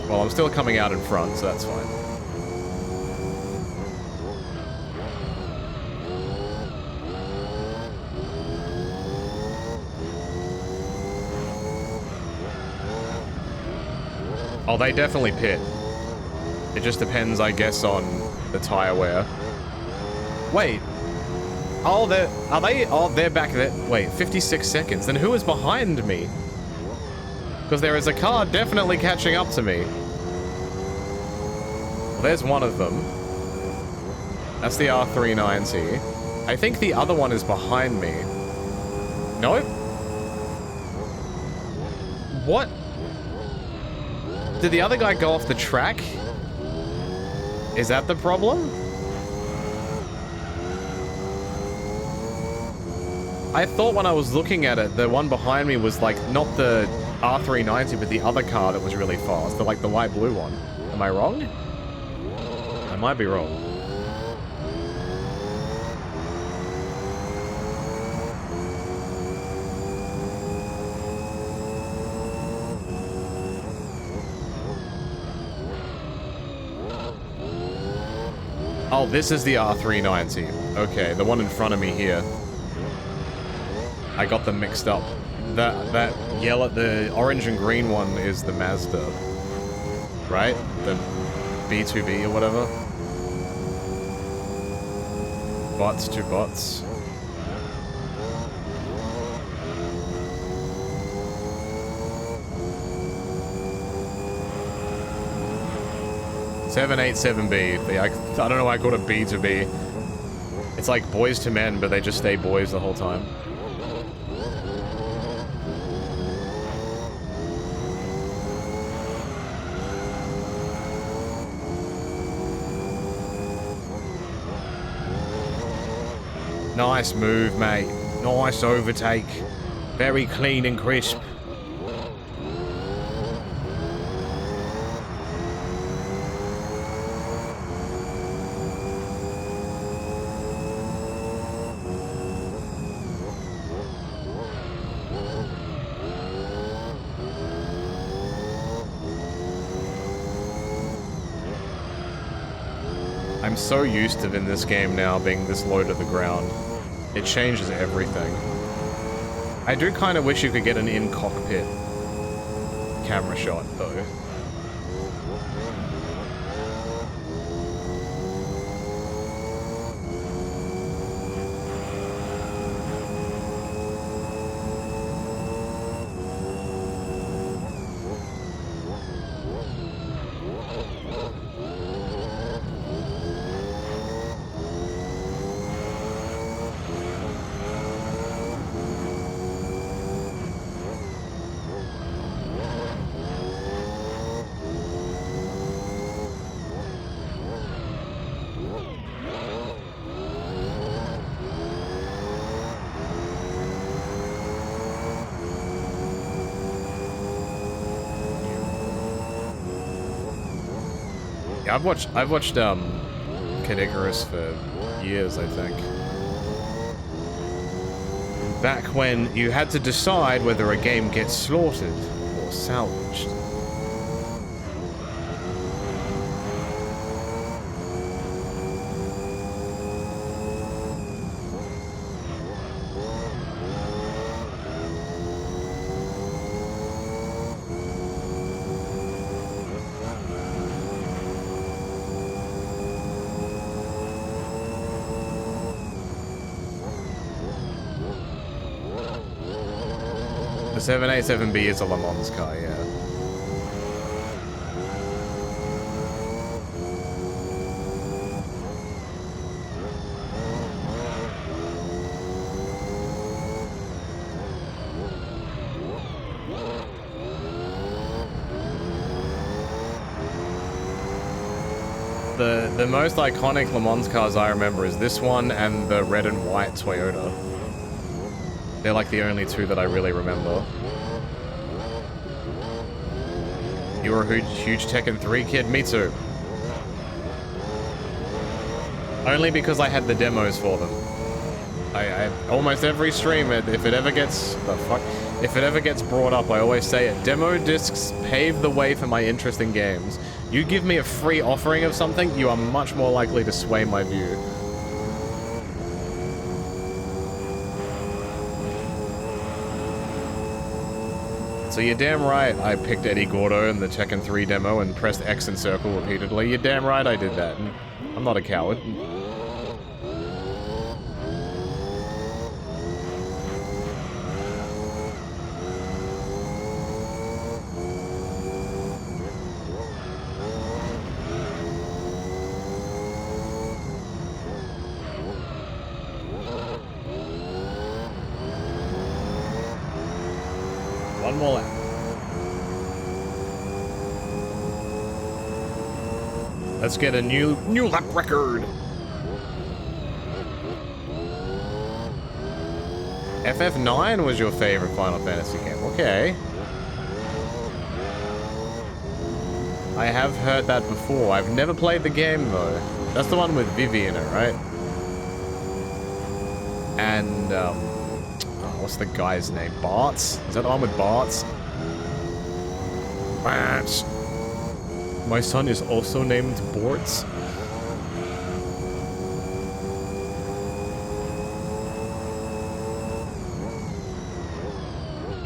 Well, I'm still coming out in front, so that's fine. Oh, they definitely pit. It just depends, I guess, on the tire wear. Wait. Oh, they're back there. Wait, 56 seconds. Then who is behind me? Because there is a car definitely catching up to me. Well, there's one of them. That's the R390. I think the other one is behind me. Nope. What? Did the other guy go off the track? Is that the problem? I thought when I was looking at it, the one behind me was like, not the R390, but the other car that was really fast. The light blue one. Am I wrong? I might be wrong. Oh, this is the R390. Okay, the one in front of me here. I got them mixed up. That yellow, the orange and green one is the Mazda, right? The B2B or whatever. Bots to bots. (787B). I don't know why I called it B2B. It's like boys to men, but they just stay boys the whole time. Nice move, mate. Nice overtake. Very clean and crisp. I'm so used to in this game now being this low to the ground. It changes everything. I do kind of wish you could get an in-cockpit camera shot, though. I've watched Kid Icarus for years, I think. Back when you had to decide whether a game gets slaughtered or salvaged. The 787B is a Le Mans car, yeah. The most iconic Le Mans cars I remember is this one and the red and white Toyota. They're like the only two that I really remember. You were a huge Tekken 3 kid? Me too. Only because I had the demos for them. I almost every stream, if it ever gets... If it ever gets brought up, I always say it. Demo discs pave the way for my interest in games. You give me a free offering of something, you are much more likely to sway my view. So you're damn right I picked Eddie Gordo in the Tekken 3 demo and pressed X and circle repeatedly. You're damn right I did that. And I'm not a coward. One more lap. Let's get a new lap record. FF9 was your favorite Final Fantasy game. Okay. I have heard that before. I've never played the game though. That's the one with Vivi in it, right? And what's the guy's name? Bartz? Is that the one with Bartz? Bartz. My son is also named Bortz.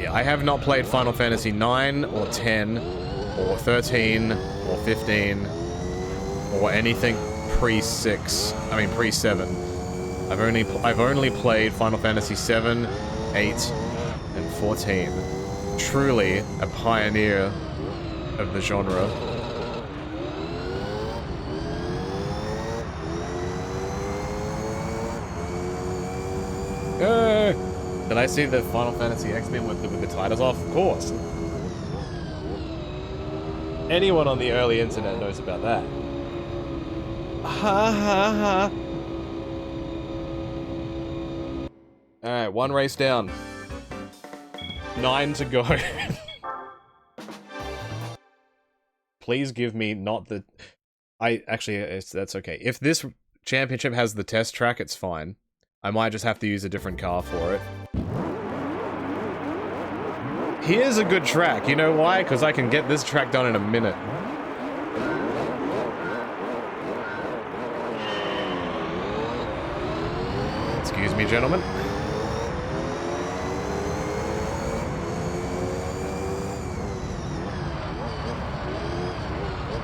Yeah, I have not played Final Fantasy 9 or 10 or 13 or 15 or anything pre-6. I mean pre-7. I've only played Final Fantasy 7, 8, and 14. Truly a pioneer of the genre. Did I see the Final Fantasy X-Men with the titles off? Of course. Anyone on the early internet knows about that. Ha ha ha. Alright, one race down. 9 to go. Please give me not the... that's okay. If this championship has the test track, it's fine. I might just have to use a different car for it. Here's a good track. You know why? Because I can get this track done in a minute. Excuse me, gentlemen.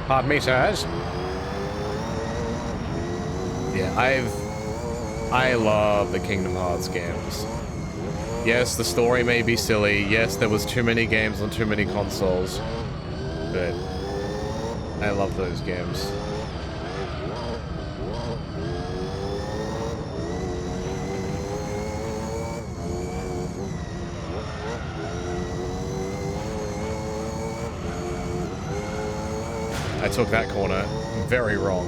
Pardon me, sirs. Yeah, I love the Kingdom Hearts games. Yes, the story may be silly. Yes, there was too many games on too many consoles. But I love those games. I took that corner very wrong.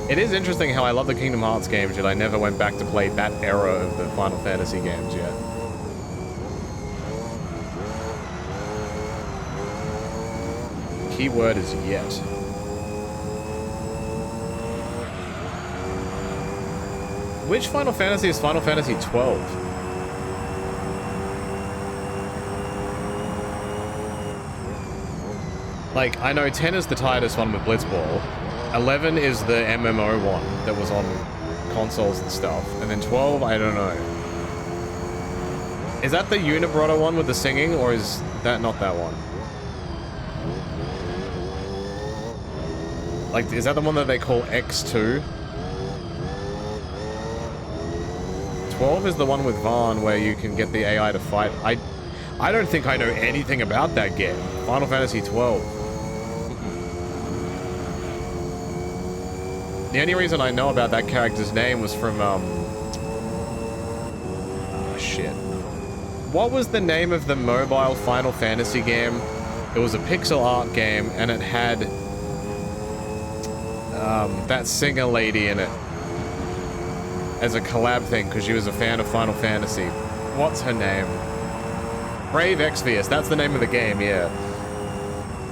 It is interesting how I love the Kingdom Hearts games, yet I never went back to play that era of the Final Fantasy games yet. Keyword is yet. Which Final Fantasy is Final Fantasy 12? Like, I know 10 is the tightest one with Blitzball. 11 is the MMO one that was on consoles and stuff. And then 12, I don't know. Is that the Unibrotter one with the singing, or is that not that one? Like, is that the one that they call X2? 12 is the one with Vaughn where you can get the AI to fight. I don't think I know anything about that game. Final Fantasy 12. The only reason I know about that character's name was from, shit. What was the name of the mobile Final Fantasy game? It was a pixel art game, and it had, that singer lady in it. As a collab thing, because she was a fan of Final Fantasy. What's her name? Brave Exvius, that's the name of the game, yeah.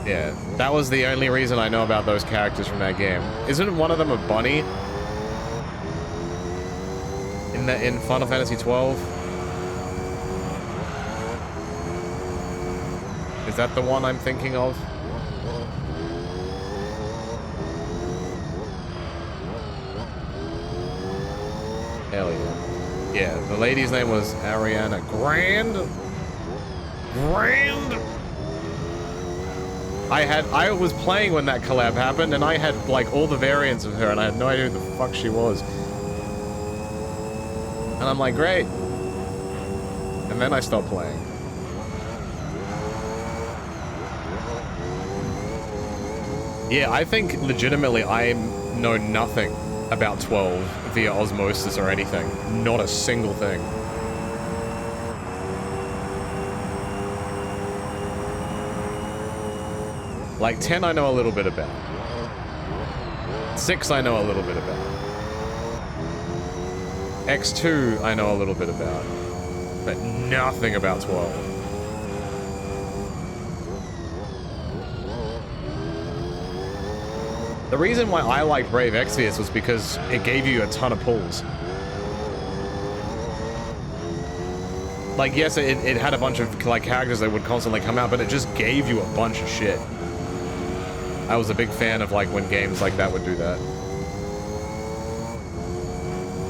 Yeah, that was the only reason I know about those characters from that game. Isn't one of them a bunny? In Final Fantasy 12? Is that the one I'm thinking of? Hell yeah. Yeah, the lady's name was Ariana Grand? I was playing when that collab happened, and I had, like, all the variants of her, and I had no idea who the fuck she was. And I'm like, great. And then I stopped playing. Yeah, I think, legitimately, I know nothing about 12 via osmosis or anything. Not a single thing. Like, 10 I know a little bit about. 6 I know a little bit about. X2 I know a little bit about. But nothing about 12. The reason why I like Brave Exvius was because it gave you a ton of pulls. Like, yes, it had a bunch of, like, characters that would constantly come out, but it just gave you a bunch of shit. I was a big fan of, like, when games like that would do that.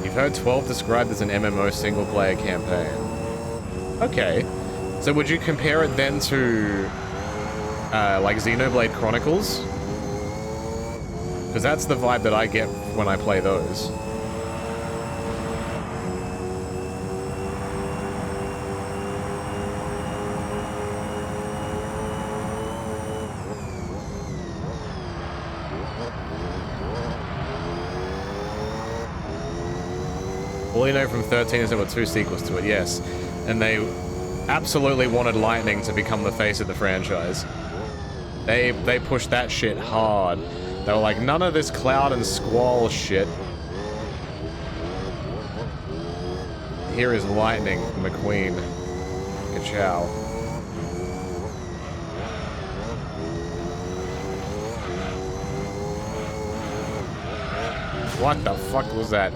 You've heard 12 described as an MMO single-player campaign. Okay. So would you compare it then to, like Xenoblade Chronicles? Because that's the vibe that I get when I play those. All you know from 13 is there were 2 sequels to it, yes. And they absolutely wanted Lightning to become the face of the franchise. They pushed that shit hard. They were like, none of this Cloud and Squall shit. Here is Lightning McQueen. Ka-chow. What the fuck was that?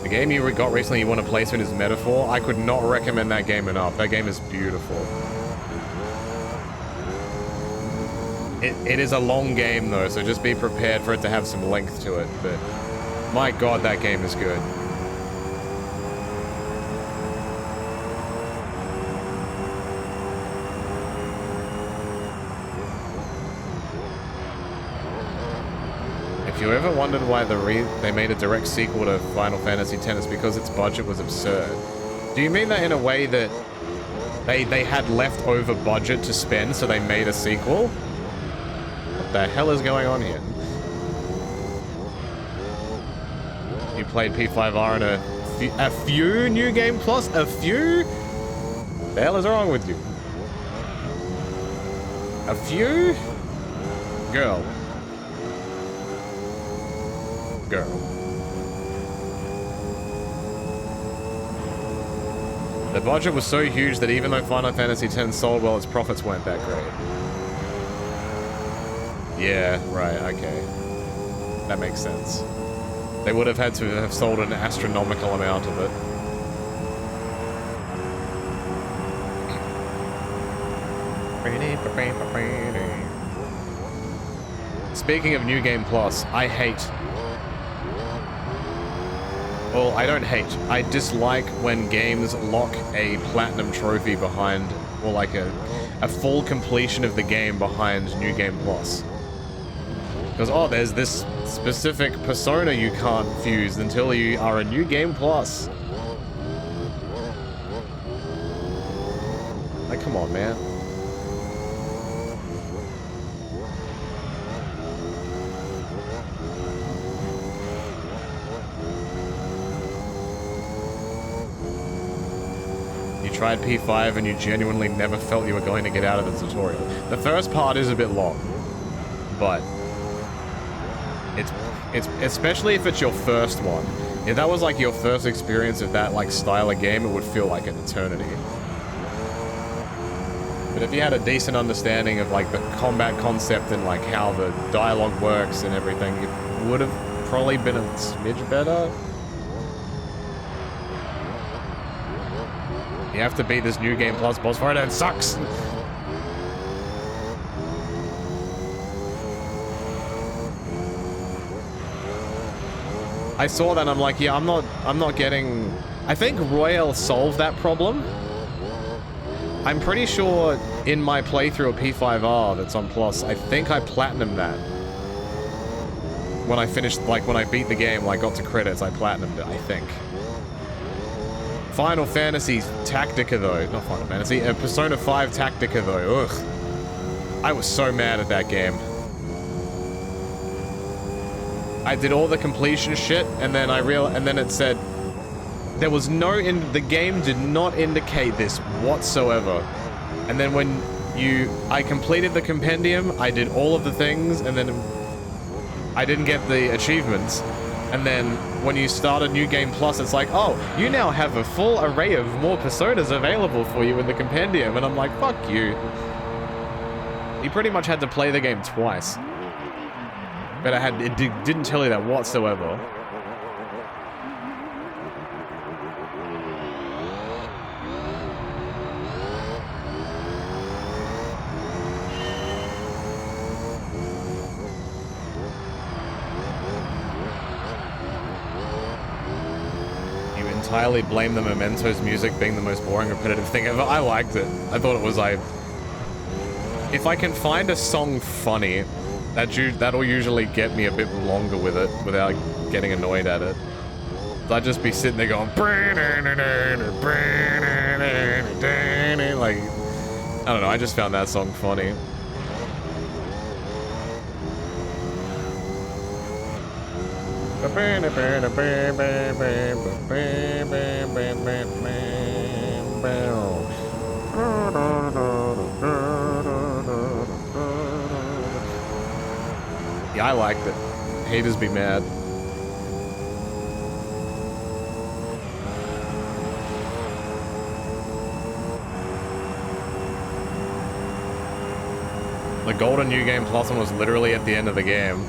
The game you got recently you want to play soon is Metaphor. I could not recommend that game enough. That game is beautiful. It is a long game though, so just be prepared for it to have some length to it, but my god, that game is good. If you ever wondered why they made a direct sequel to Final Fantasy X, it's because its budget was absurd. Do you mean that in a way that they had leftover budget to spend, so they made a sequel? What the hell is going on here? You played P5R in a few New Game Plus? A few? The hell is wrong with you? A few? Girl. The budget was so huge that even though Final Fantasy X sold well, its profits weren't that great. Yeah, right, okay. That makes sense. They would have had to have sold an astronomical amount of it. Speaking of New Game Plus, I hate... Well, I don't hate. I dislike when games lock a platinum trophy behind, or like a full completion of the game behind New Game Plus. Because, oh, there's this specific persona you can't fuse until you are a New Game Plus. Like, come on, man. Tried P5 and you genuinely never felt you were going to get out of the tutorial. The first part is a bit long, but it's especially if it's your first one. If that was like your first experience of that like style of game, it would feel like an eternity. But if you had a decent understanding of like the combat concept and like how the dialogue works and everything, it would have probably been a smidge better. You have to beat this New Game Plus boss fight and it sucks! I saw that and I'm like, yeah, I'm not getting... I think Royale solved that problem. I'm pretty sure in my playthrough of P5R that's on Plus, I think I platinumed that. When I finished, like when I beat the game, like got to credits, I platinumed it, I think. Final Fantasy Tactica though, not Final Fantasy, Persona 5 Tactica though, ugh. I was so mad at that game. I did all the completion shit, and then and then it said, there was no, the game did not indicate this whatsoever. And then when I completed the compendium, I did all of the things, and then I didn't get the achievements. And then when you start a New Game Plus, it's like, oh, you now have a full array of more personas available for you in the compendium. And I'm like, fuck you. You pretty much had to play the game twice. But it didn't tell you that whatsoever. entirely blame the Memento's music being the most boring, repetitive thing ever. I liked it. I thought it was if I can find a song funny, that'll usually get me a bit longer with it without getting annoyed at it. I'd just be sitting there going, like, I don't know, I just found that song funny. Yeah, I liked it. Haters be mad. The golden New Game Plus one was literally at the end of the game.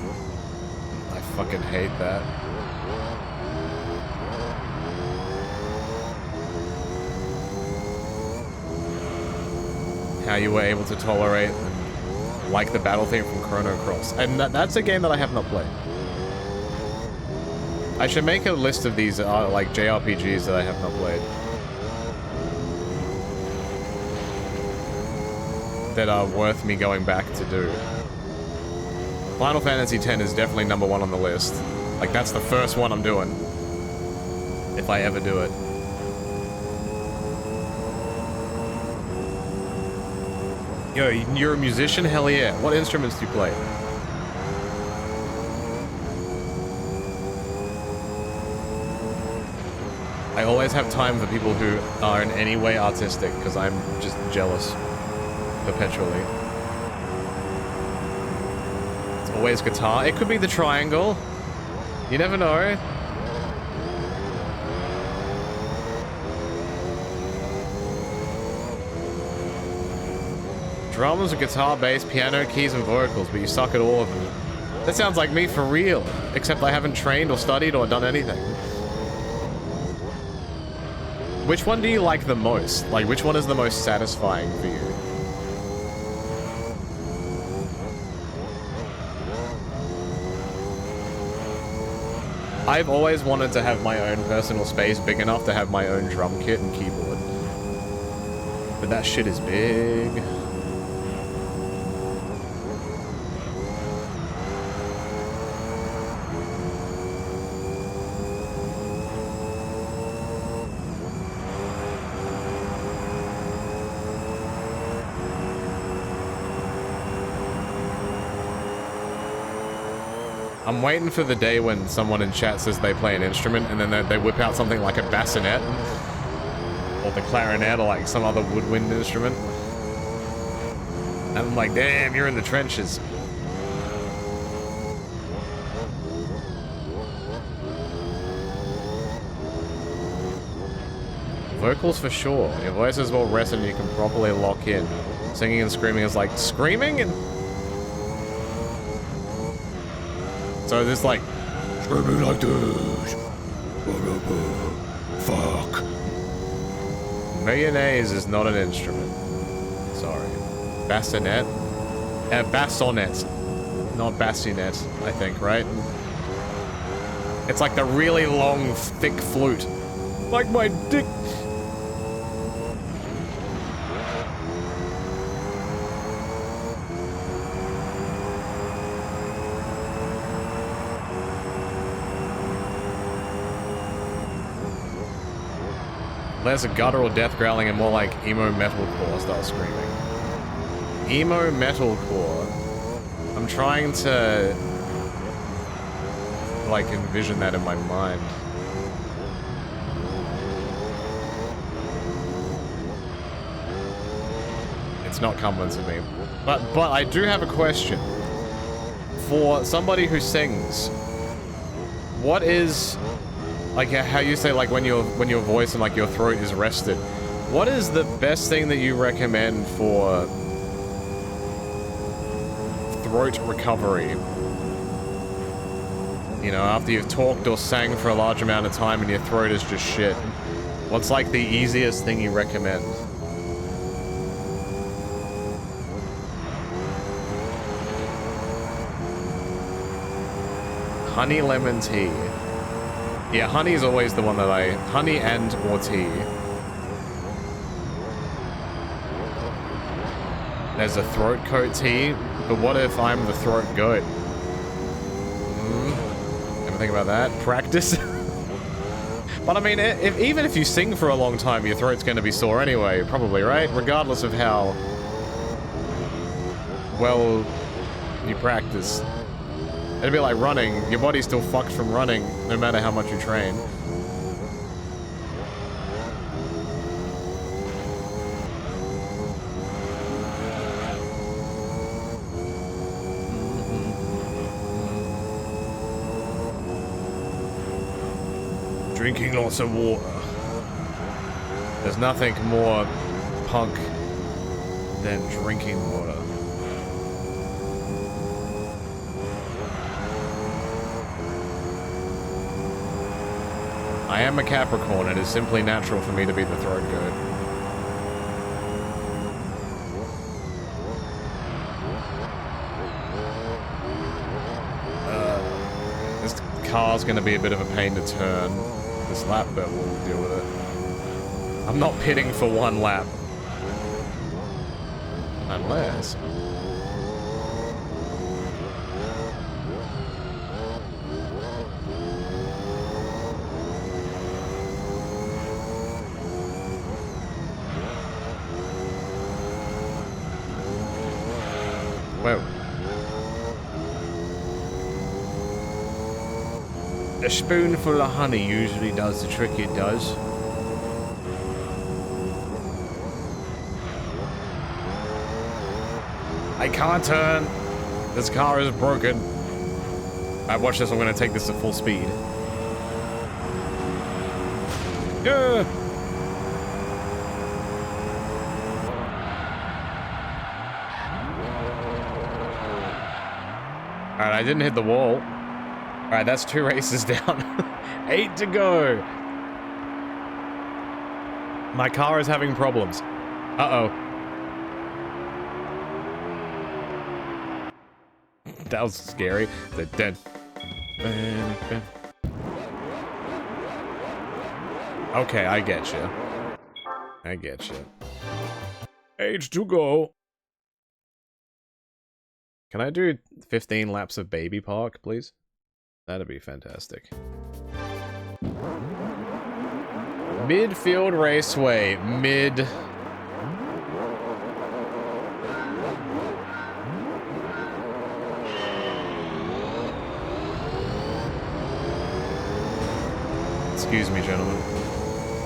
I fucking hate that. How you were able to tolerate and like the battle theme from Chrono Cross. And that's a game that I have not played. I should make a list of these like JRPGs that I have not played. That are worth me going back to do. Final Fantasy X is definitely #1 on the list. Like, that's the first one I'm doing. If I ever do it. Yo, you're a musician? Hell yeah. What instruments do you play? I always have time for people who are in any way artistic, because I'm just jealous. Perpetually. It's always guitar. It could be the triangle. You never know. Drums, guitar, bass, piano, keys, and vocals, but you suck at all of them. That sounds like me for real, except I haven't trained or studied or done anything. Which one do you like the most? Like, which one is the most satisfying for you? I've always wanted to have my own personal space big enough to have my own drum kit and keyboard. But that shit is big. I'm waiting for the day when someone in chat says they play an instrument and then they whip out something like a bassinet or the clarinet or like some other woodwind instrument. And I'm like, damn, you're in the trenches. Vocals for sure. Your voice is well rested and you can properly lock in. Singing and screaming is like, screaming and... So there's like, screaming like this. Fuck. Mayonnaise is not an instrument. Sorry. Bassinet? Bassonet. Not bassinet, I think, right? It's like the really long, thick flute. Like my dick. Less guttural death growling and more like emo metalcore style screaming. Emo metalcore. I'm trying to like envision that in my mind. It's not coming to me. But I do have a question. For somebody who sings, what is... Like how you say, like when your voice and like your throat is rested, what is the best thing that you recommend for throat recovery? You know, after you've talked or sang for a large amount of time and your throat is just shit. What's like the easiest thing you recommend? Honey lemon tea. Yeah, honey is always the one that honey and or tea. There's a throat coat tea, but what if I'm the throat goat? Ever think about that? Practice? But I mean, even if you sing for a long time, your throat's going to be sore anyway, probably, right? Regardless of how well you practice. It'd be like running. Your body's still fucked from running, no matter how much you train. Drinking lots of water. There's nothing more punk than drinking water. I am a Capricorn. It is simply natural for me to be the throat goat. This car's gonna be a bit of a pain to turn. This lap bit will deal with it. I'm not pitting for one lap. Unless... Whoa. A spoonful of honey usually does the trick it does. I can't turn. This car is broken. Alright, watch this. I'm gonna take this at full speed. Yeah. Alright, I didn't hit the wall. Alright, that's 2 races down. 8 to go. My car is having problems. Uh-oh. That was scary. The dead. Okay, I get you. I get you. 8 to go. Can I do 15 laps of Baby Park, please? That'd be fantastic. Midfield Raceway. Mid... Excuse me, gentlemen.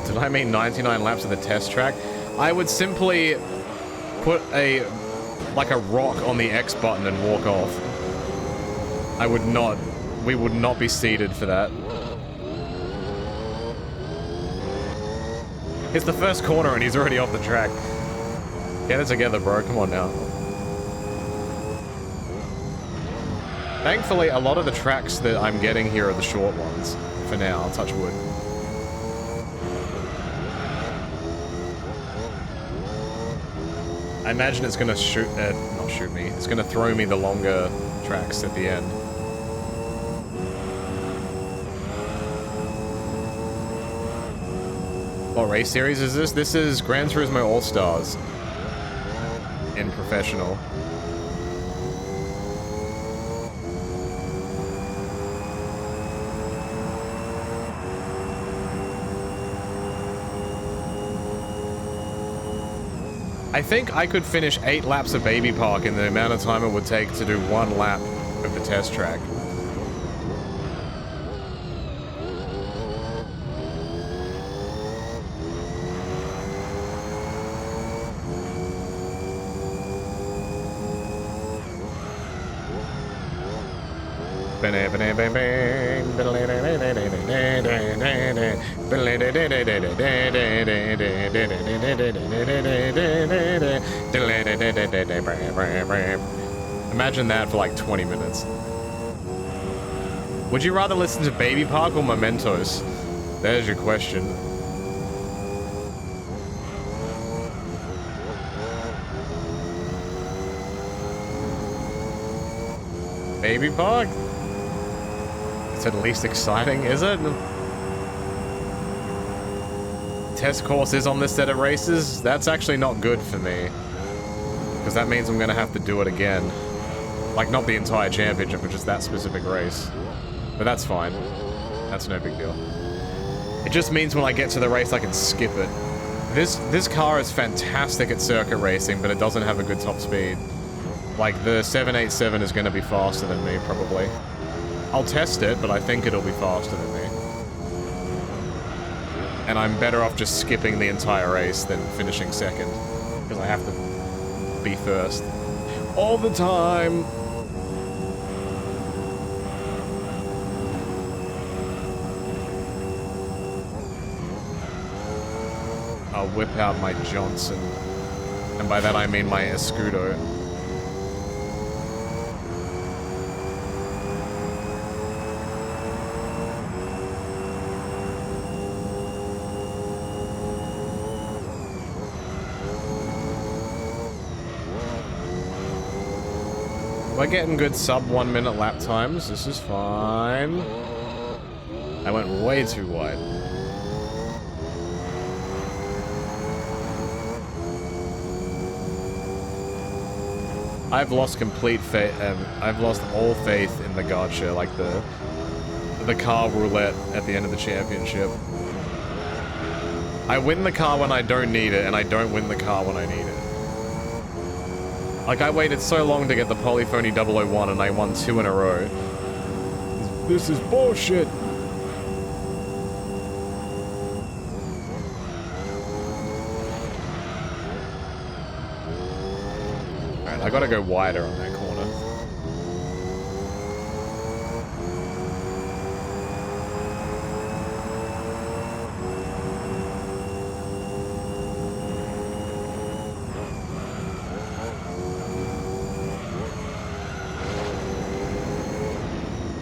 Did I mean 99 laps of the test track? I would simply put a... like a rock on the X button and walk off. I would not... we would not be seated for that. It's the first corner and he's already off the track. Get it together, bro. Come on now. Thankfully, a lot of the tracks that I'm getting here are the short ones. For now, I'll touch wood. I imagine it's gonna shoot... not shoot me. It's gonna throw me the longer tracks at the end. What race series is this? This is Gran Turismo All-Stars. In professional. I think I could finish 8 laps of Baby Park in the amount of time it would take to do 1 lap of the test track. Imagine that for like 20 minutes. Would you rather listen to Baby Park or Mementos? There's your question. Baby Park? It's at least exciting, is it? test course is on this set of races, that's actually not good for me. Because that means I'm going to have to do it again. Like, not the entire championship, but just that specific race. But that's fine. That's no big deal. It just means when I get to the race, I can skip it. This car is fantastic at circuit racing, but it doesn't have a good top speed. Like, the 787 is going to be faster than me, probably. I'll test it, but I think it'll be faster than me. And I'm better off just skipping the entire race than finishing second. Because I have to be first. All the time! I'll whip out my Johnson. And by that I mean my Escudo. We're getting good sub 1 minute lap times. This is fine. I went way too wide. I've lost complete faith. I've lost all faith in the gacha, like the car roulette at the end of the championship. I win the car when I don't need it, and I don't win the car when I need it. Like, I waited so long to get the Polyphony 001 and I won 2 in a row. This is bullshit! Alright, I gotta go wider on that corner.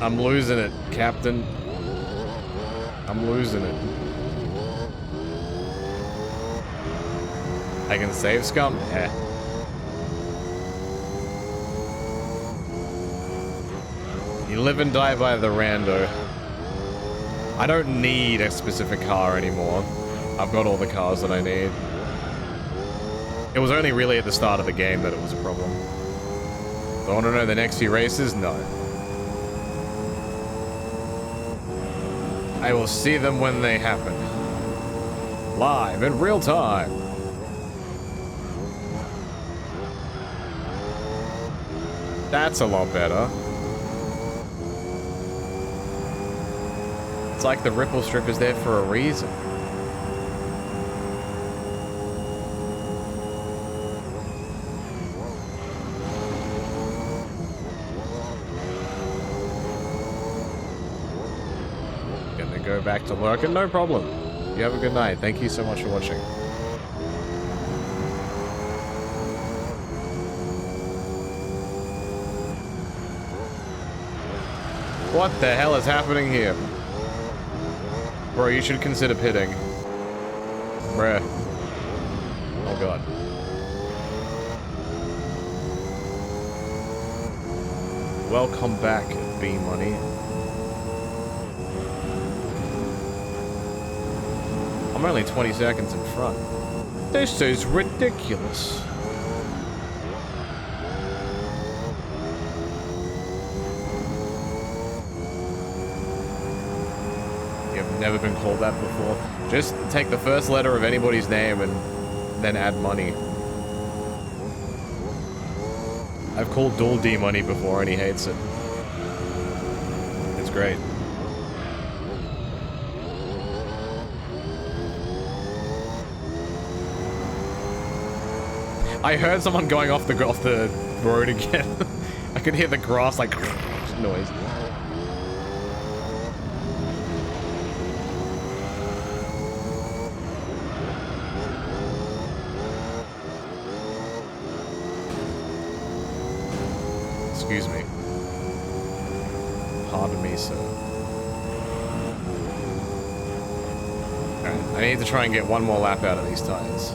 I'm losing it, Captain. I'm losing it. I can save scum? Eh. You live and die by the rando. I don't need a specific car anymore. I've got all the cars that I need. It was only really at the start of the game that it was a problem. Do I want to know the next few races? No. I will see them when they happen. Live in real time. That's a lot better. It's like the ripple strip is there for a reason. Go back to work, and no problem. You have a good night. Thank you so much for watching. What the hell is happening here? Bro, you should consider pitting. Bruh. Oh god. Welcome back, B-Money. I'm only 20 seconds in front. This is ridiculous. You've never been called that before. Just take the first letter of anybody's name and then add money. I've called Dual D Money before and he hates it. It's great. I heard someone going off the road again. I could hear the grass like noise. Excuse me. Pardon me, sir. Alright, I need to try and get one more lap out of these tires.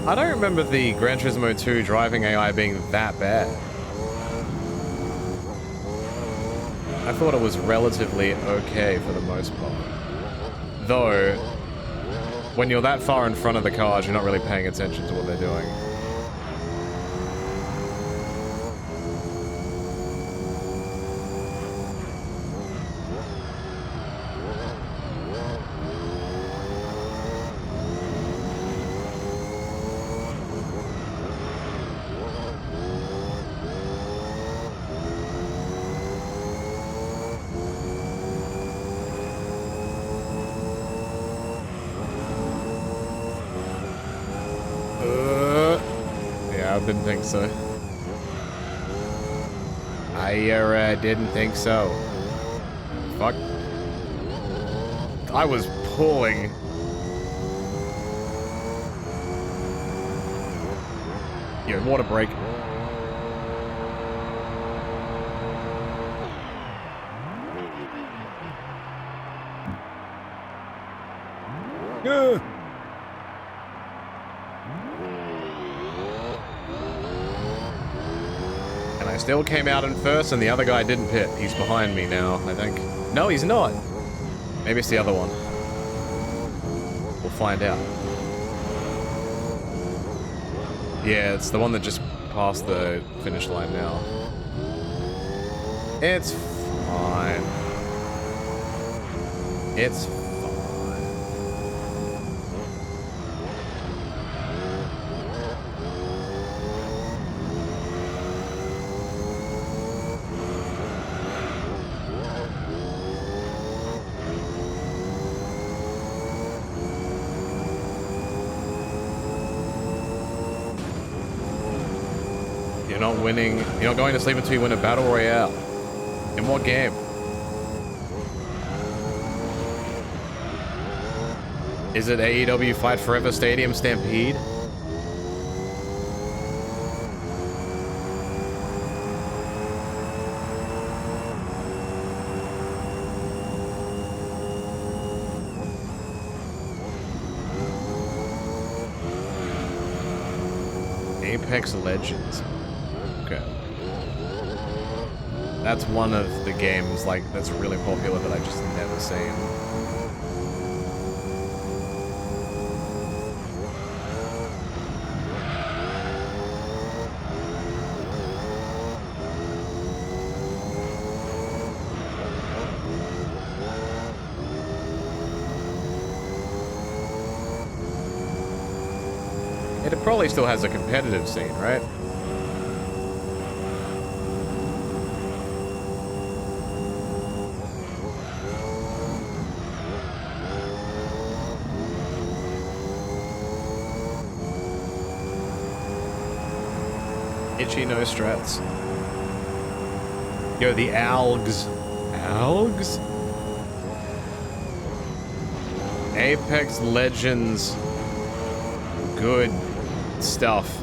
I don't remember the Gran Turismo 2 driving AI being that bad. I thought it was relatively okay for the most part. Though, when you're that far in front of the cars, you're not really paying attention to what they're doing. Didn't think so. I didn't think so. Fuck. I was pulling. Yeah, water break. Yeah. I still came out in first, and the other guy didn't pit. He's behind me now, I think. No, he's not. Maybe it's the other one. We'll find out. Yeah, it's the one that just passed the finish line now. It's fine. It's fine. You're not winning. You're not going to sleep until you win a battle royale. In what game? Is it AEW Fight Forever Stadium Stampede? Apex Legends. Okay. That's one of the games, like, that's really popular that I've just never seen. It probably still has a competitive scene, right? Itchy no strats. Yo, the algs. Algs? Apex Legends. Good stuff.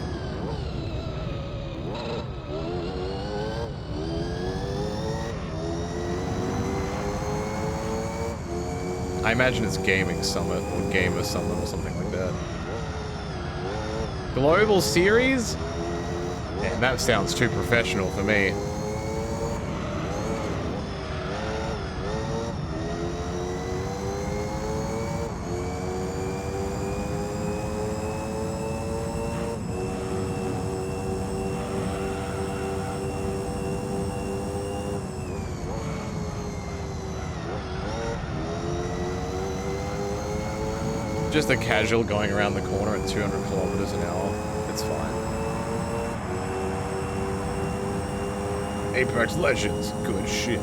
I imagine it's Gaming Summit or Gamer Summit or something like that. Global Series? Man, that sounds too professional for me. Just a casual going around the corner at 200 kilometers an hour. It's fine. Apex Legends. Good shit.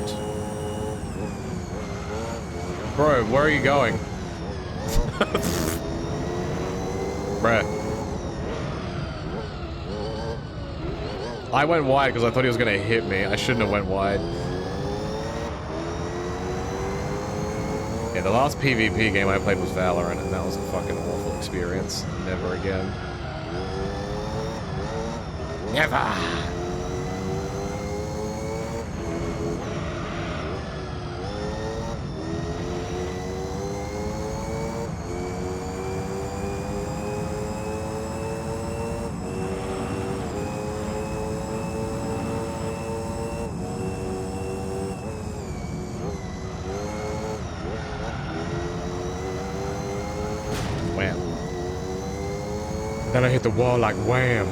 Bro, where are you going? Bruh. I went wide because I thought he was going to hit me. I shouldn't have went wide. Yeah, the last PvP game I played was Valorant, and that was a fucking awful experience. Never again. Never! Then I hit the wall like wham.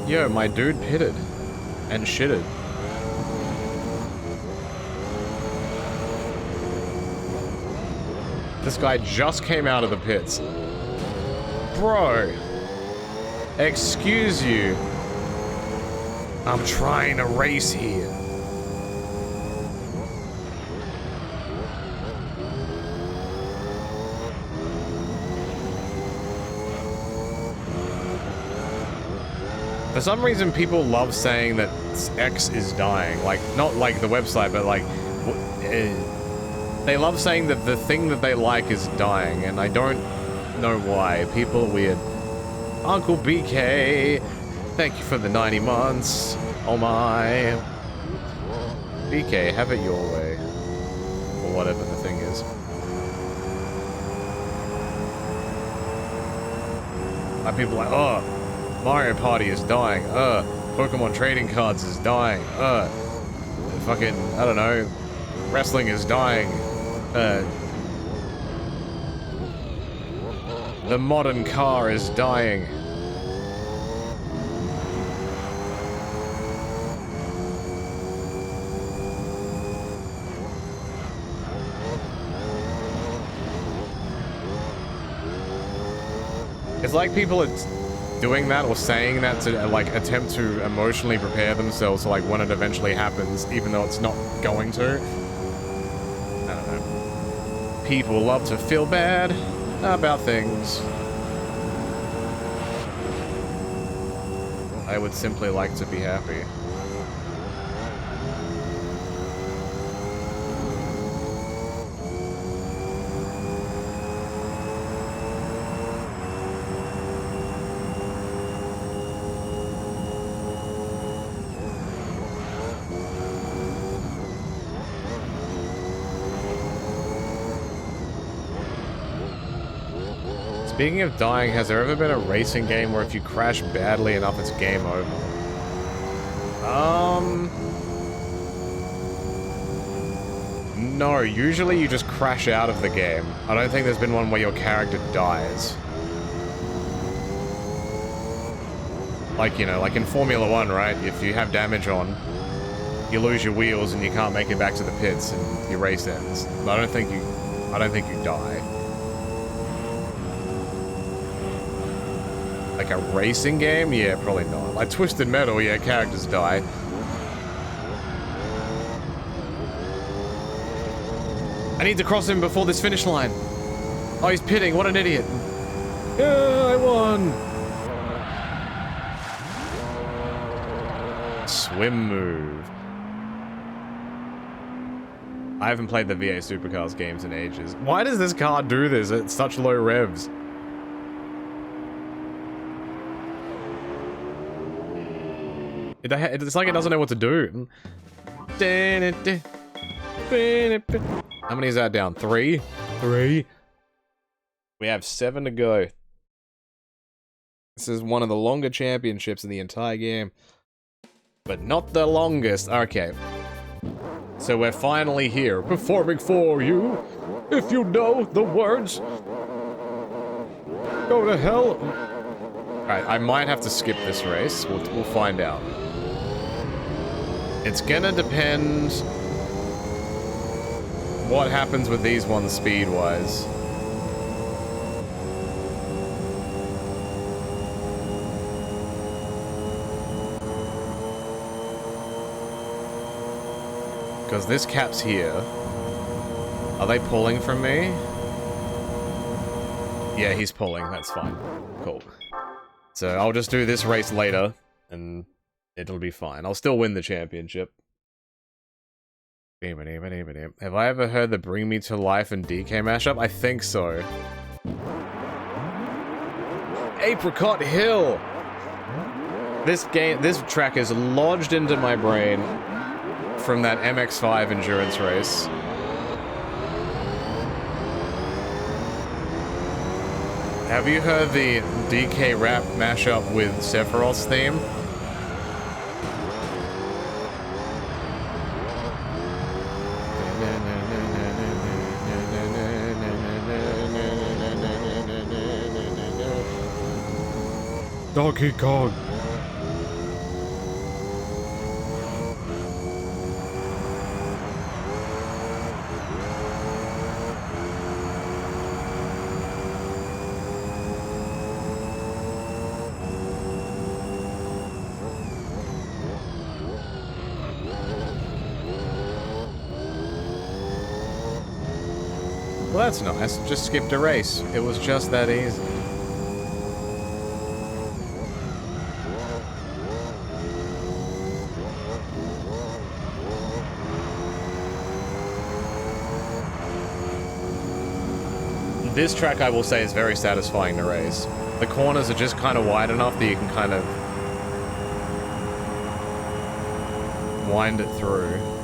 Yo, my dude pitted. And shitted. This guy just came out of the pits. Bro. Excuse you. I'm trying to race here. For some reason, people love saying that X is dying. Like, not like the website, but like... they love saying that the thing that they like is dying, and I don't know why. People are weird. Uncle BK, thank you for the 90 months. Oh my. BK, have it your way. Or whatever the thing is. Like, people are like, oh, Mario Party is dying. Pokemon trading cards is dying. Fucking, I don't know. Wrestling is dying. The modern car is dying. It's like people are doing that or saying that to like attempt to emotionally prepare themselves for like when it eventually happens, even though it's not going to. I don't know. People love to feel bad about things. I would simply like to be happy. Speaking of dying, has there ever been a racing game where if you crash badly enough, it's game over? No, usually you just crash out of the game. I don't think there's been one where your character dies. Like, you know, like in Formula 1, right? If you have damage on, you lose your wheels and you can't make it back to the pits and your race ends. But I don't think you die. Like a racing game? Yeah, probably not. Like Twisted Metal, yeah, characters die. I need to cross him before this finish line. Oh, he's pitting. What an idiot. Yeah, I won. Swim move. I haven't played the VA Supercars games in ages. Why does this car do this at such low revs? It's like it doesn't know what to do. How many is that down? 3? 3? We have 7 to go. This is one of the longer championships in the entire game. But not the longest. Okay. So we're finally here, performing for you. If you know the words. Go to hell. Alright, I might have to skip this race. We'll find out. It's gonna depend what happens with these ones speed-wise. Because this cap's here. Are they pulling from me? Yeah, he's pulling. That's fine. Cool. So I'll just do this race later, and it'll be fine. I'll still win the championship. Have I ever heard the Bring Me to Life and DK mashup? I think so. Apricot Hill! This track is lodged into my brain from that MX-5 endurance race. Have you heard the DK rap mashup with Sephiroth's theme? Donkey Kong. Well, that's nice. Just skipped a race. It was just that easy. This track, I will say, is very satisfying to race. The corners are just kind of wide enough that you can kind of wind it through.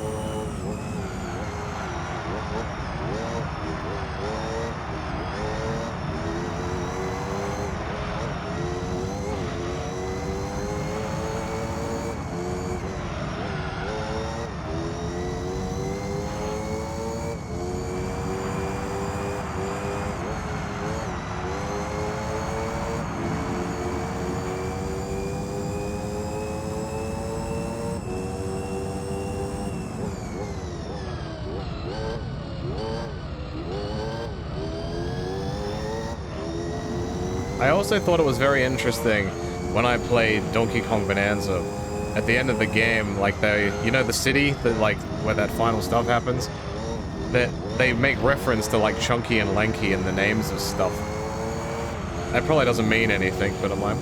I also thought it was very interesting when I played Donkey Kong Bonanza. At the end of the game, like you know the city, that like where that final stuff happens? That they make reference to like Chunky and Lanky in the names of stuff. That probably doesn't mean anything, but I'm like,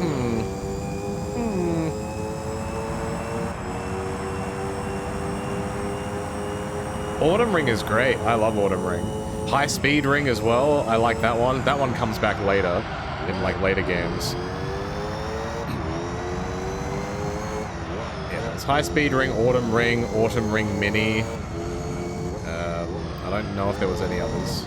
Autumn Ring is great. I love Autumn Ring. High Speed Ring as well. I like that one. That one comes back later. In like later games. Yeah, it's High Speed Ring, Autumn Ring Mini. I don't know if there was any others.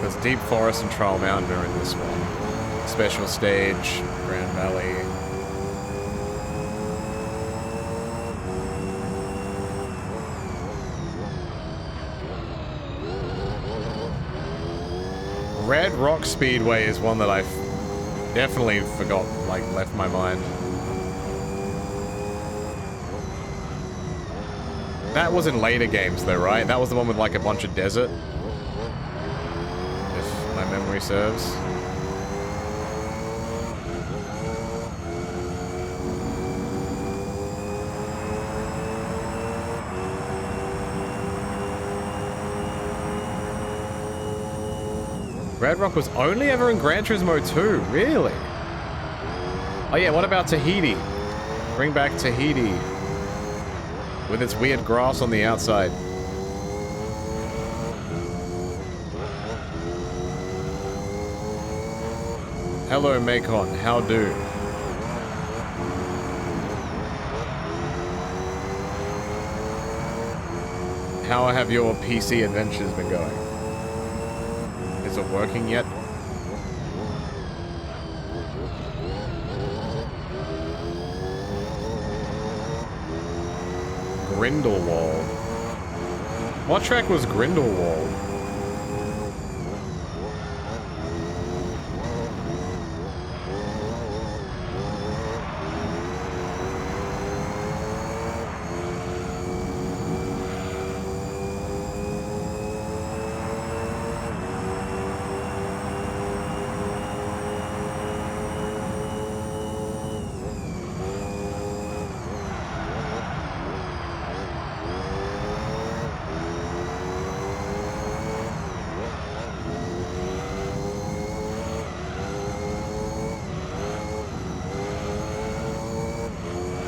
There's Deep Forest and Trial Mountain are in this one. Special Stage, Grand Valley. Red Rock Speedway is one that I definitely forgot, like, left my mind. That was in later games though, right? That was the one with like a bunch of desert. If my memory serves. Red Rock was only ever in Gran Turismo 2, really? Oh yeah, what about Tahiti? Bring back Tahiti. With its weird grass on the outside. Hello, Macon. How do? How have your PC adventures been going? Is it working yet? Grindelwald. What track was Grindelwald?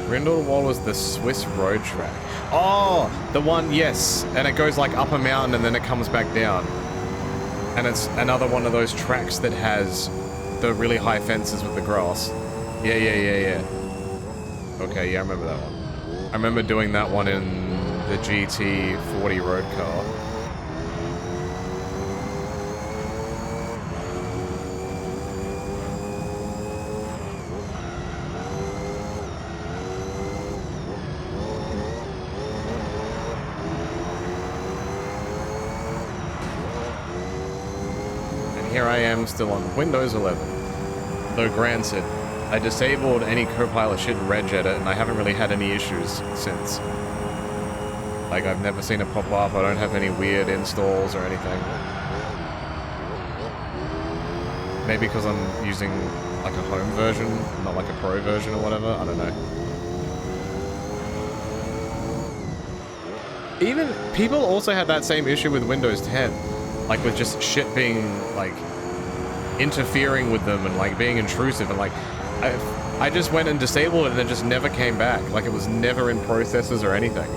Grindelwald was the Swiss road track. Oh, the one, yes. And it goes like up a mountain and then it comes back down. And it's another one of those tracks that has the really high fences with the grass. Yeah. Okay, yeah, I remember that one. I remember doing that one in the GT40 road car. am still on Windows 11. Though granted, I disabled any Copilot shit in regedit, and I haven't really had any issues since. Like, I've never seen it pop up, I don't have any weird installs or anything. Maybe because I'm using, like, a home version, not like a pro version or whatever, I don't know. Even, people also had that same issue with Windows 10. Like, with just shit being, like, interfering with them and, like, being intrusive and, like, I just went and disabled it and it just never came back. Like, it was never in processes or anything.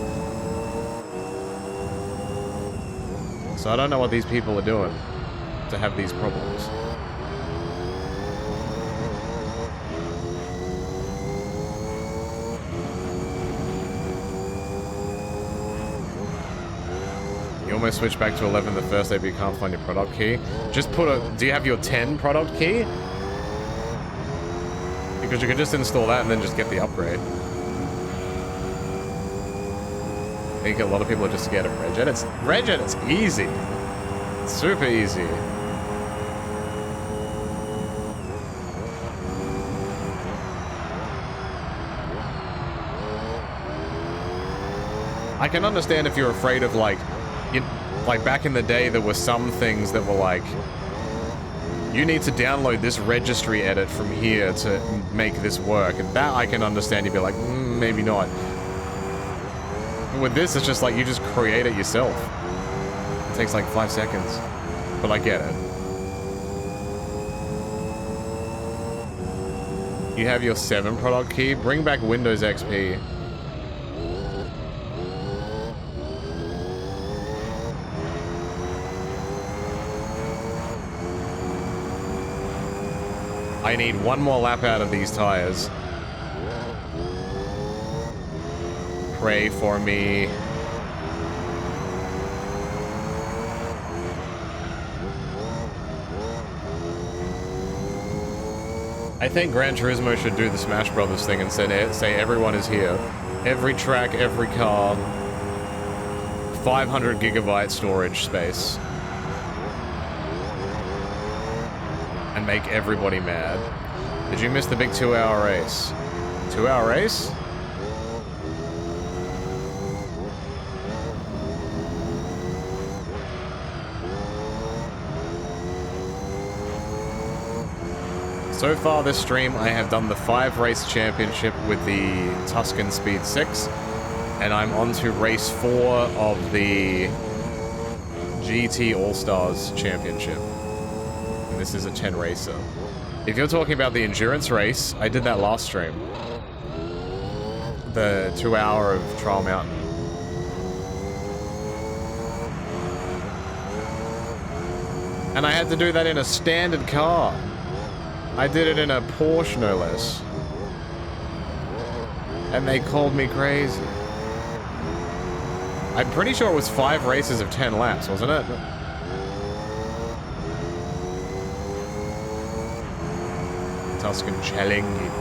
So I don't know what these people are doing to have these problems. You almost switched back to 11 the first day, but you can't find your product key. Just put a... Do you have your 10 product key? Because you could just install that and then just get the upgrade. I think a lot of people are just scared of regedit. Regedit's easy. It's super easy. I can understand if you're afraid of, like, like back in the day, there were some things that were like, you need to download this registry edit from here to make this work. And that I can understand. You'd be like, maybe not. But with this, it's just like, you just create it yourself. It takes like 5 seconds. But I get it. You have your 7 product key. Bring back Windows XP. I need one more lap out of these tires. Pray for me. I think Gran Turismo should do the Smash Brothers thing and say everyone is here. Every track, every car. 500 gigabyte storage space. And make everybody mad. Did you miss the big 2-hour race? 2-hour race? So far this stream, I have done the 5-race championship with the Tuscan Speed 6, and I'm on to race 4 of the GT All-Stars Championship. And this is a 10 racer. If you're talking about the endurance race, I did that last stream. The 2-hour of Trial Mountain. And I had to do that in a standard car. I did it in a Porsche, no less. And they called me crazy. I'm pretty sure it was 5 races of 10 laps, wasn't it? Tuscan Challenge.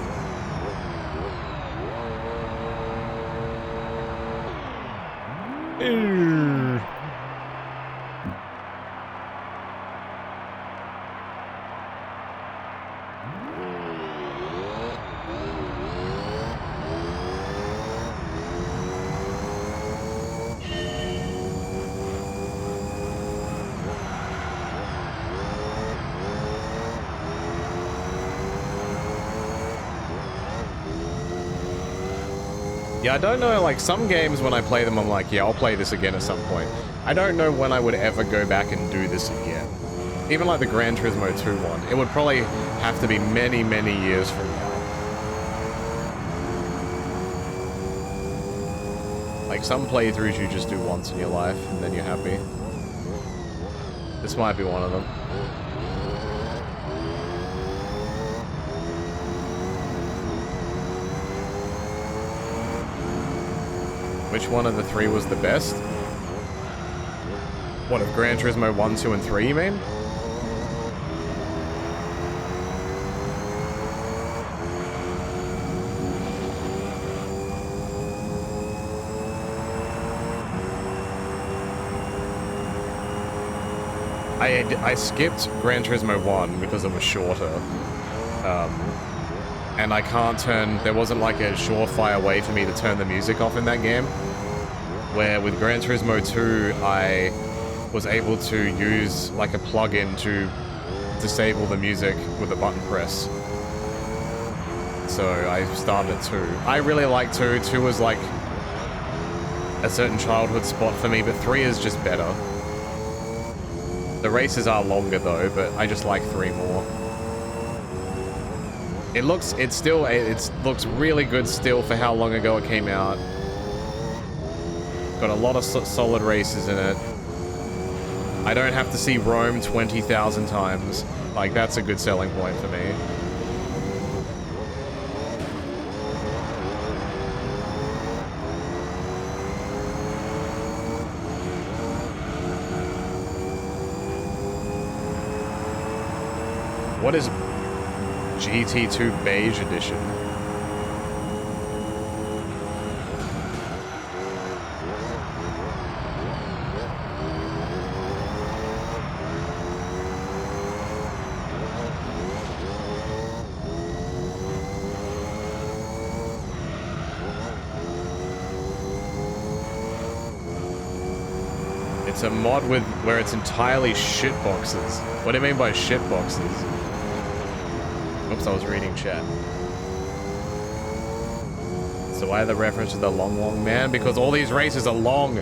Yeah, I don't know, like, some games when I play them, I'm like, yeah, I'll play this again at some point. I don't know when I would ever go back and do this again. Even like the Gran Turismo 2 one, it would probably have to be many, many years from now. Like, some playthroughs you just do once in your life, and then you're happy. This might be one of them. Which one of the 3 was the best? What, of Gran Turismo 1, 2, and 3, you mean? I skipped Gran Turismo 1 because it was shorter. And I can't turn... There wasn't like a surefire way for me to turn the music off in that game. Where with Gran Turismo 2, I was able to use like a plugin to disable the music with a button press. So I started at 2. I really like 2. 2 was like a certain childhood spot for me, but 3 is just better. The races are longer though, but I just like 3 more. It looks really good still for how long ago it came out. Got a lot of solid races in it. I don't have to see Rome 20,000 times. Like, that's a good selling point for me. What is GT2 Beige Edition? It's a mod with where it's entirely shit boxes. What do you mean by shit boxes? Oops, I was reading chat. So why the reference to the long man? Because all these races are long.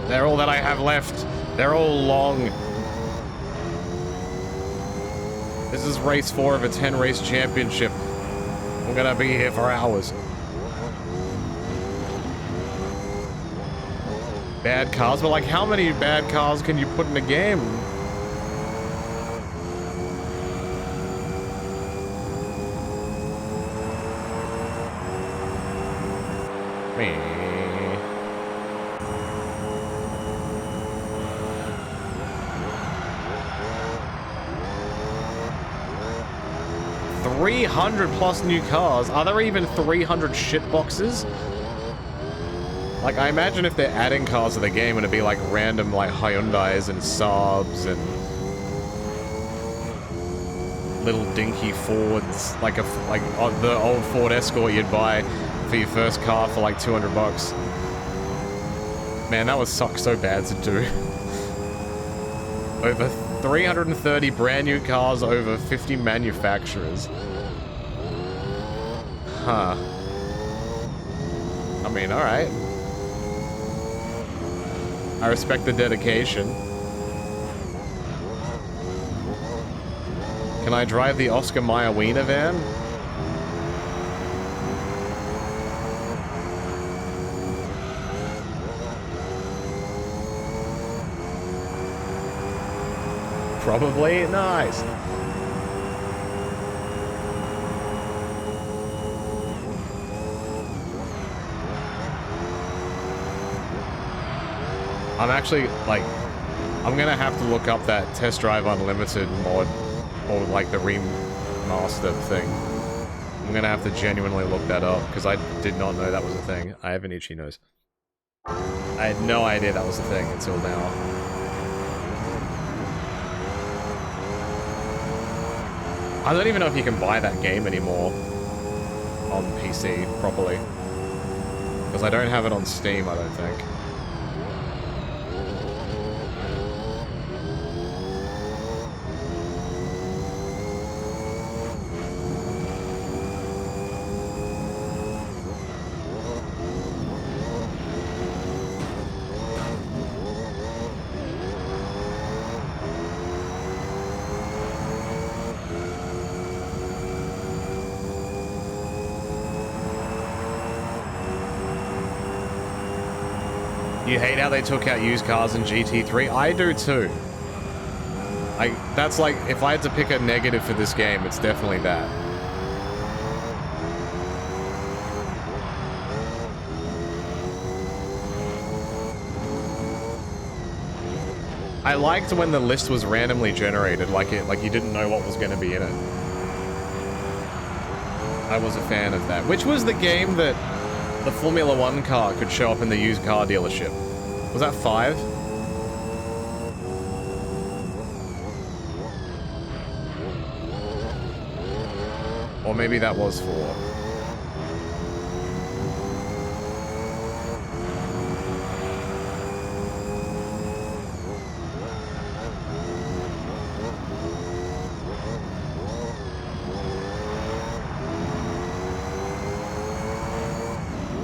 They're all that I have left. They're all long. This is race 4 of a 10 race championship. I'm gonna be here for hours. Bad cars, but like how many bad cars can you put in a game? Me. +300 new cars. Are there even 300 shit boxes? Like, I imagine if they're adding cars to the game, it'd be like random, like, Hyundais and Saabs and little dinky Fords, like the old Ford Escort you'd buy for your first car for like 200 bucks. Man, that would suck so bad to do. Over 330 brand new cars, over 50 manufacturers. Huh. I mean, alright. I respect the dedication. Can I drive the Oscar Mayer Wiener van? Probably. Nice. I'm actually, like, I'm gonna have to look up that Test Drive Unlimited mod, or like the remastered thing. I'm gonna have to genuinely look that up, because I did not know that was a thing. I have an itchy nose. I had no idea that was a thing until now. I don't even know if you can buy that game anymore on PC properly. Because I don't have it on Steam, I don't think. You hate how they took out used cars in GT3? I do too. That's like, if I had to pick a negative for this game, it's definitely that. I liked when the list was randomly generated, like you didn't know what was going to be in it. I was a fan of that. Which was the game that the Formula 1 car could show up in the used car dealership? Was that 5? Or maybe that was 4.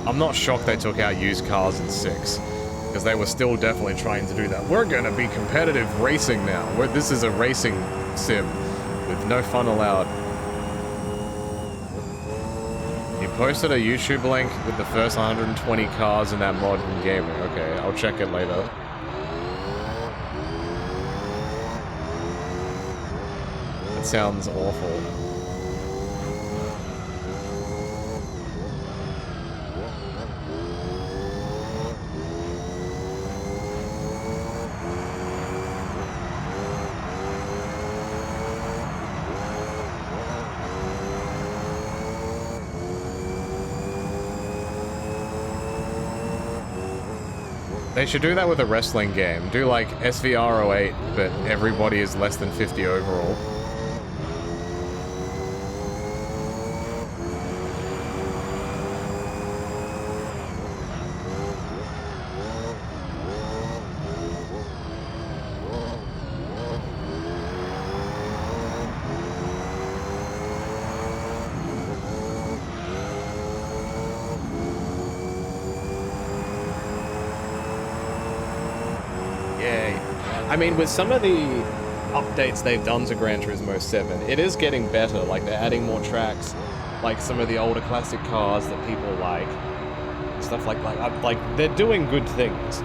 I'm not shocked they took out used cars in 6, because they were still definitely trying to do that. We're gonna be competitive racing now. This is a racing sim with no fun allowed. You posted a YouTube link with the first 120 cars in that mod from Gamer. Okay, I'll check it later. That sounds awful. They should do that with a wrestling game. Do like SVR08, but everybody is less than 50 overall. I mean, with some of the updates they've done to Gran Turismo 7, it is getting better. Like, they're adding more tracks, like some of the older classic cars that people like, stuff like they're doing good things.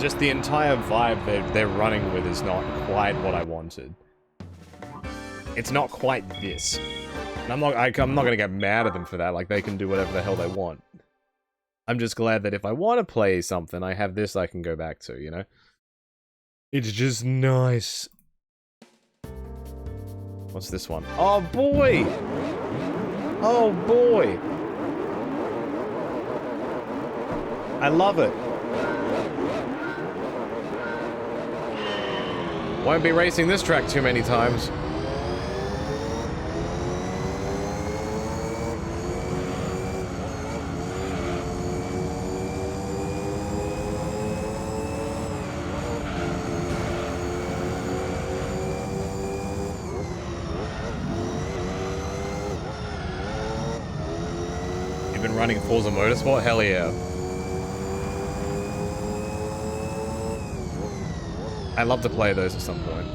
Just the entire vibe they're running with is not quite what I wanted. It's not quite this. And I'm not gonna get mad at them for that. Like, they can do whatever the hell they want. I'm just glad that if I want to play something, I have this I can go back to, you know? It's just nice. What's this one? Oh, boy! Oh, boy! I love it. Won't be racing this track too many times. Running Forza Motorsport? Hell yeah. I'd love to play those at some point.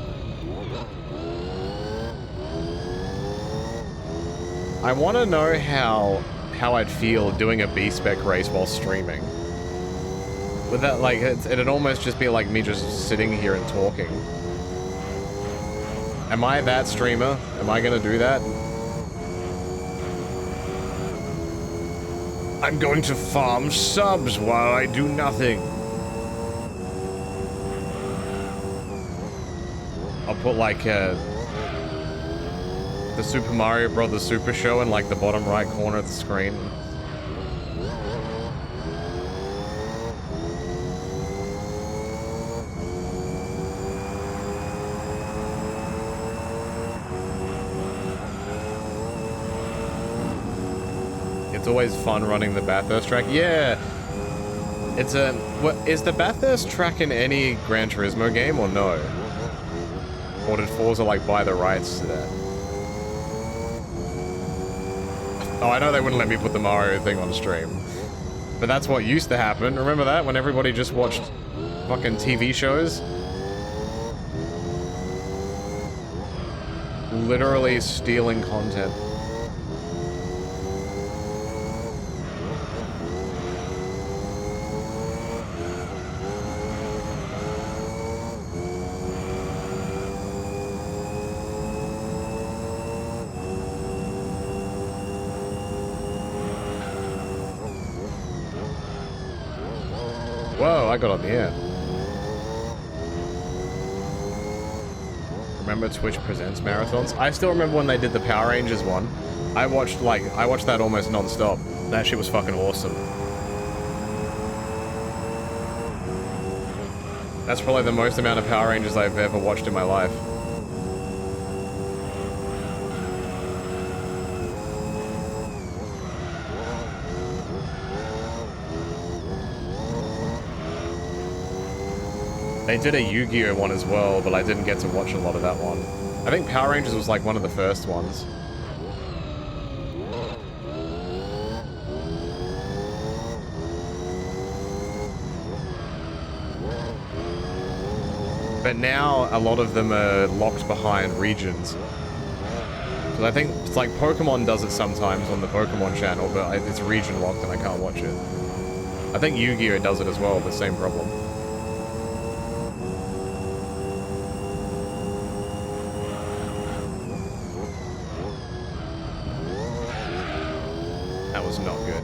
I want to know how I'd feel doing a B-Spec race while streaming. Would that, like, it'd almost just be like me just sitting here and talking. Am I that streamer? Am I gonna do that? I'm going to farm subs while I do nothing. I'll put like the Super Mario Brothers Super Show in like the bottom right corner of the screen. It's always fun running the Bathurst track. Yeah! It's a... What, is the Bathurst track in any Gran Turismo game or no? Or did Forza like buy the rights to that? Oh, I know they wouldn't let me put the Mario thing on stream. But that's what used to happen. Remember that? When everybody just watched fucking TV shows? Literally stealing content. Whoa, I got on the air. Remember Twitch Presents marathons? I still remember when they did the Power Rangers one. I watched that almost non-stop. That shit was fucking awesome. That's probably the most amount of Power Rangers I've ever watched in my life. They did a Yu-Gi-Oh one as well, but I didn't get to watch a lot of that one. I think Power Rangers was like one of the first ones. But now a lot of them are locked behind regions. So I think it's like Pokemon does it sometimes on the Pokemon channel, but it's region locked and I can't watch it. I think Yu-Gi-Oh does it as well, the same problem. That was not good.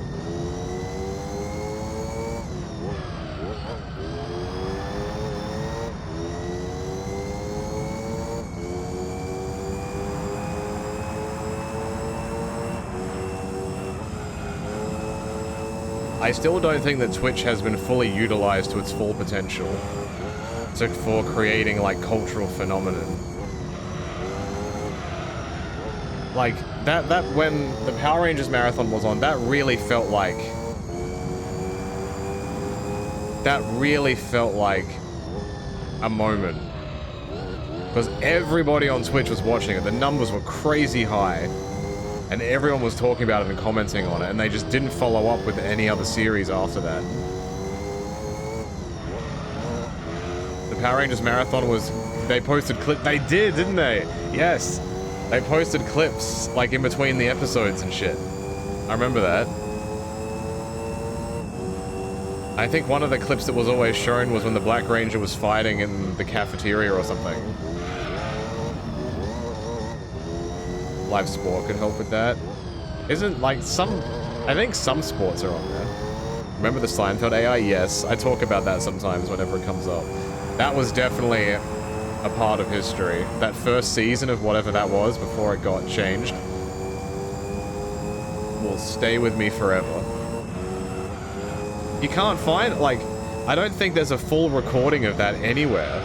I still don't think that Twitch has been fully utilized to its full potential for creating like cultural phenomenon. Like that when the Power Rangers marathon was on, that really felt like a moment. Because everybody on Twitch was watching it. The numbers were crazy high. And everyone was talking about it and commenting on it, and they just didn't follow up with any other series after that. The Power Rangers marathon was... They posted clips... They did, didn't they? Yes. They posted clips, like, in between the episodes and shit. I remember that. I think one of the clips that was always shown was when the Black Ranger was fighting in the cafeteria or something. Live sport could help with that. Isn't like some... I think some sports are on there. Remember the Seinfeld AI? Yes. I talk about that sometimes whenever it comes up. That was definitely a part of history. That first season of whatever that was before it got changed will stay with me forever. You can't find... like, I don't think there's a full recording of that anywhere.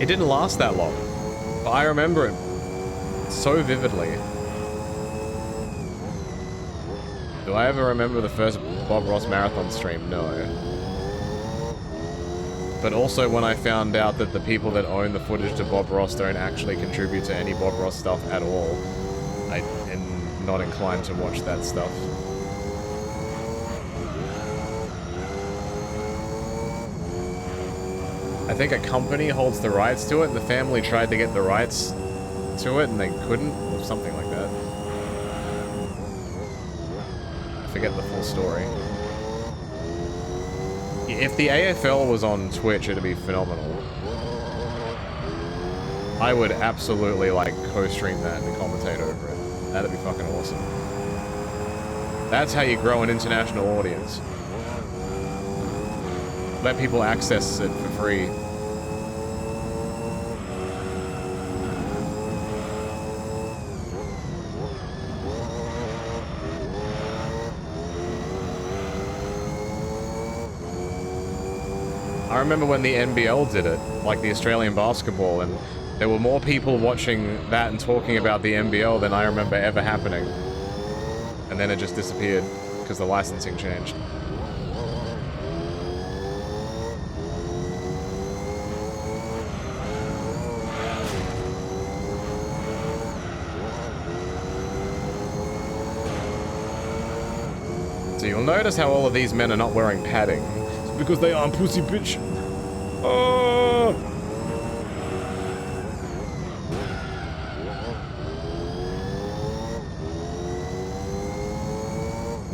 It didn't last that long. But I remember it so vividly. Do I ever remember the first Bob Ross marathon stream? No. But also when I found out that the people that own the footage to Bob Ross don't actually contribute to any Bob Ross stuff at all, I am not inclined to watch that stuff. I think a company holds the rights to it, and the family tried to get the rights to it, and they couldn't, or something like that. I forget the full story. If the AFL was on Twitch, it'd be phenomenal. I would absolutely, like, co-stream that and commentate over it. That'd be fucking awesome. That's how you grow an international audience. Let people access it for free. I remember when the NBL did it, like the Australian basketball, and there were more people watching that and talking about the NBL than I remember ever happening. And then it just disappeared because the licensing changed. So you'll notice how all of these men are not wearing padding. It's because they aren't pussy bitch. Oh!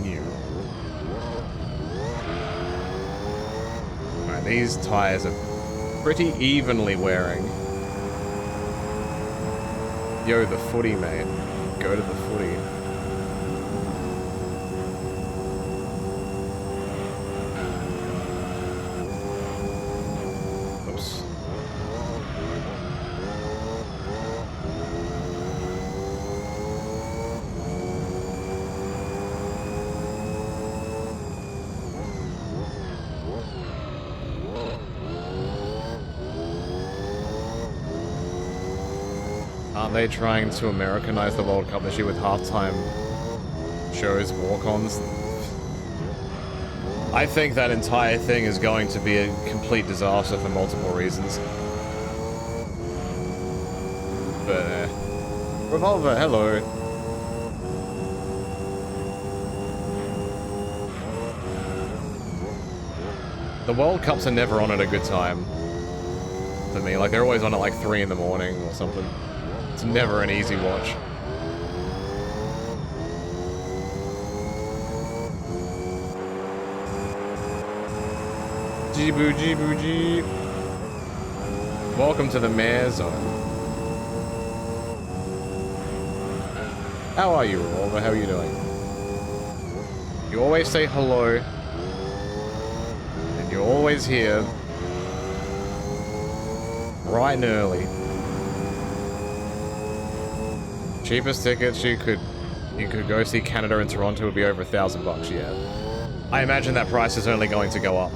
New. Alright, these tires are pretty evenly wearing. Yo, the footy, mate. Go to the footy. Aren't they trying to Americanize the World Cup this year with halftime shows, walk-ons? I think that entire thing is going to be a complete disaster for multiple reasons. But, Revolver, hello. The World Cups are never on at a good time. To me, like, they're always on at like 3 in the morning or something. It's never an easy watch. Jeeboo, jeeboo, jeeb. Welcome to the Mare Zone. How are you, Revolver? How are you doing? You always say hello. And you're always here. Bright and early. Cheapest tickets you could go see Canada and Toronto would be over $1,000, yeah. I imagine that price is only going to go up.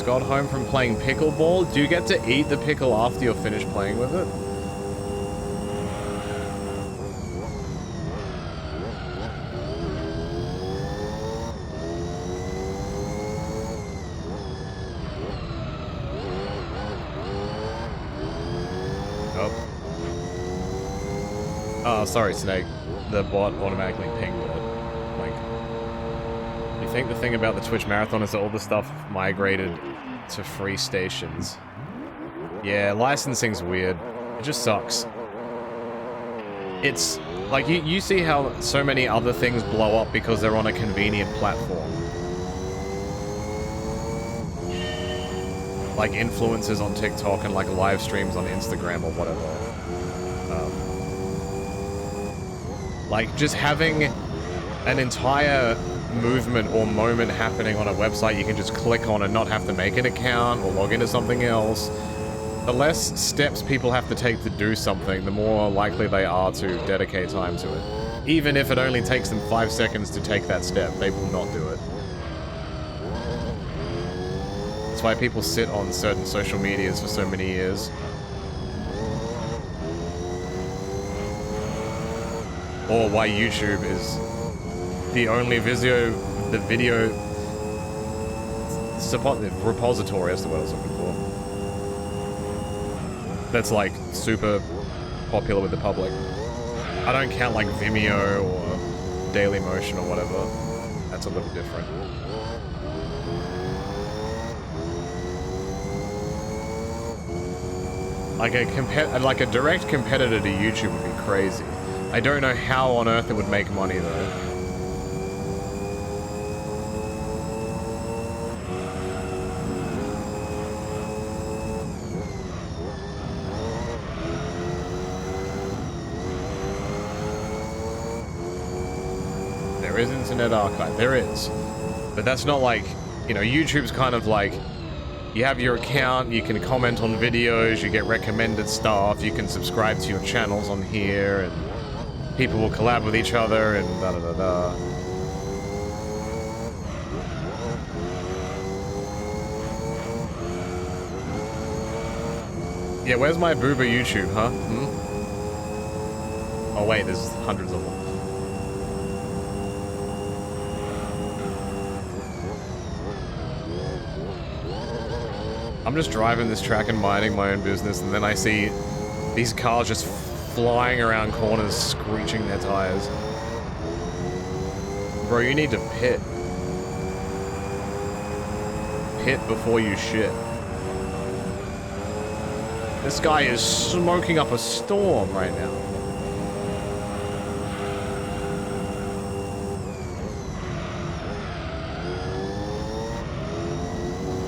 Got home from playing pickleball. Do you get to eat the pickle after you're finished playing with it? Oh, sorry, Snake. The bot automatically pinged it. Like, you think the thing about the Twitch Marathon is that all the stuff migrated to free stations? Yeah, licensing's weird. It just sucks. It's like you see how so many other things blow up because they're on a convenient platform. Like influencers on TikTok and like live streams on Instagram or whatever. Like just having an entire movement or moment happening on a website you can just click on and not have to make an account or log into something else. The less steps people have to take to do something, the more likely they are to dedicate time to it. Even if it only takes them 5 seconds to take that step, they will not do it. That's why people sit on certain social medias for so many years. Or why YouTube is the only video repository, that's the word I was looking for. That's like super popular with the public. I don't count like Vimeo or Dailymotion or whatever. That's a little different. Like a direct competitor to YouTube would be crazy. I don't know how on earth it would make money though. There is Internet Archive, there is. But that's not like, you know, YouTube's kind of like, you have your account, you can comment on videos, you get recommended stuff, you can subscribe to your channels on here, and people will collab with each other, and da-da-da-da. Yeah, where's my boober YouTube, huh? Hmm? Oh wait, there's hundreds of them. I'm just driving this track and minding my own business, and then I see these cars just flying around corners, screeching their tires. Bro, you need to pit. Pit before you shit. This guy is smoking up a storm right now.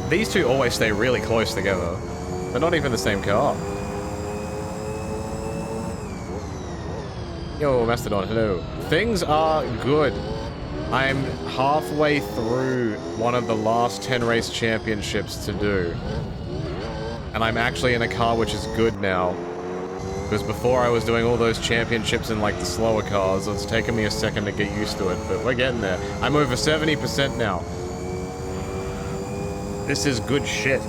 These two always stay really close together. They're not even the same car. Yo, Mastodon, hello. Things are good. I'm halfway through one of the last 10 race championships to do. And I'm actually in a car which is good now. because before I was doing all those championships in like the slower cars. It's taken me a second to get used to it, but we're getting there. I'm over 70% now. This is good shit.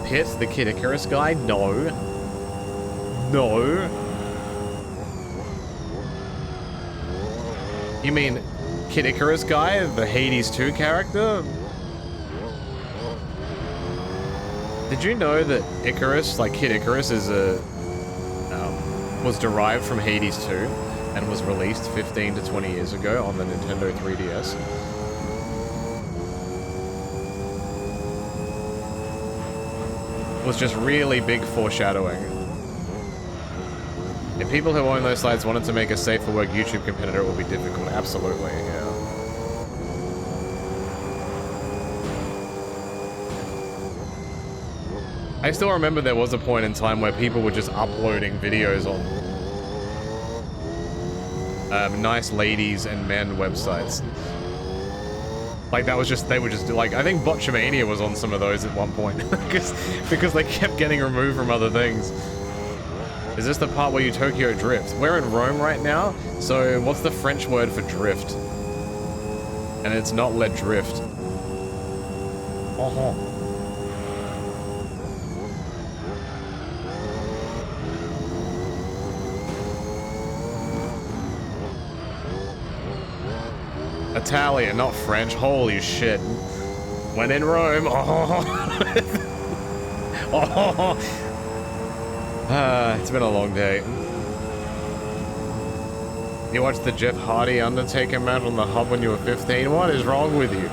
Pit, the Kid Icarus guy? No. No. You mean Kid Icarus guy, the Hades 2 character? Did you know that Icarus, like Kid Icarus, is was derived from Hades 2 and was released 15 to 20 years ago on the Nintendo 3DS? It was just really big foreshadowing. If people who own those sites wanted to make a safe for work YouTube competitor, it would be difficult. Absolutely, yeah. I still remember there was a point in time where people were just uploading videos on nice ladies and men websites. Like that was just, they were just like, I think Botchamania was on some of those at one point because they kept getting removed from other things. Is this the part where you Tokyo drift? We're in Rome right now, so what's the French word for drift? And it's not let drift. Uh-huh. Italian, not French. Holy shit. When in Rome. Oh. Oh. It's been a long day. You watched the Jeff Hardy Undertaker match on the hub when you were 15? What is wrong with you?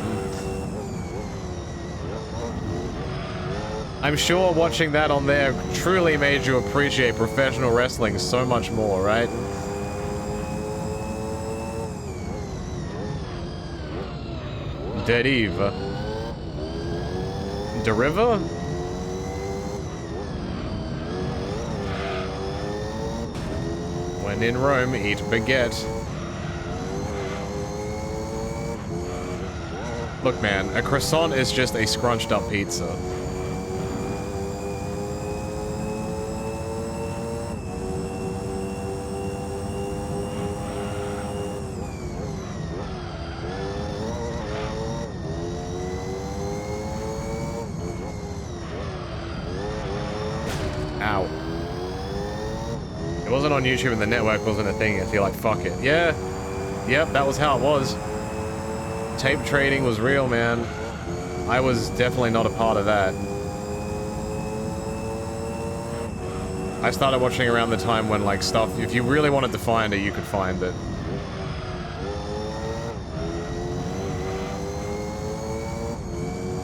I'm sure watching that on there truly made you appreciate professional wrestling so much more, right? Deriva. Deriva? When in Rome, eat baguette. Look, man, a croissant is just a scrunched up pizza. Ow. It wasn't on YouTube and the network wasn't a thing. I feel like, fuck it. Yeah. Yep, that was how it was. Tape trading was real, man. I was definitely not a part of that. I started watching around the time when, like, stuff, if you really wanted to find it, you could find it.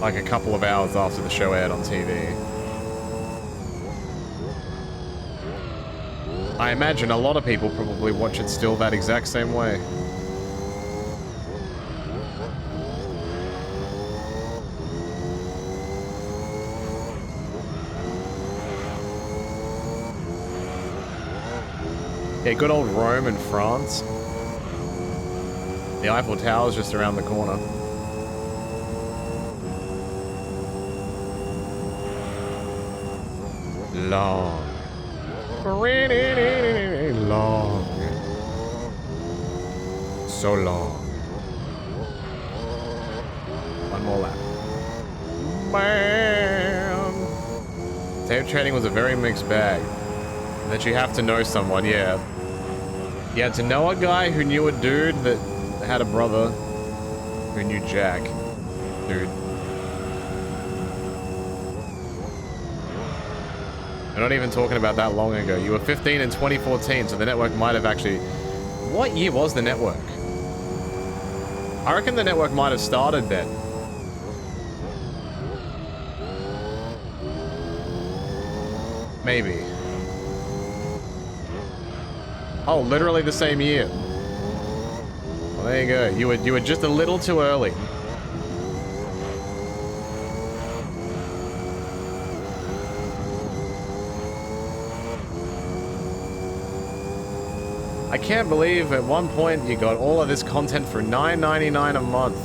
Like a couple of hours after the show aired on TV. I imagine a lot of people probably watch it still that exact same way. Yeah, good old Rome and France. The Eiffel Tower's just around the corner. Long. Long. So long. One more lap. Bam. Tape trading was a very mixed bag. That you have to know someone, yeah. You had to know a guy who knew a dude that had a brother who knew Jack. Dude. We're not even talking about that long ago. You were 15 in 2014, so the network might have actually... What year was the network? I reckon the network might have started then. Maybe. Oh, literally the same year. Well, there you go. You were just a little too early. I can't believe at one point you got all of this content for $9.99 a month.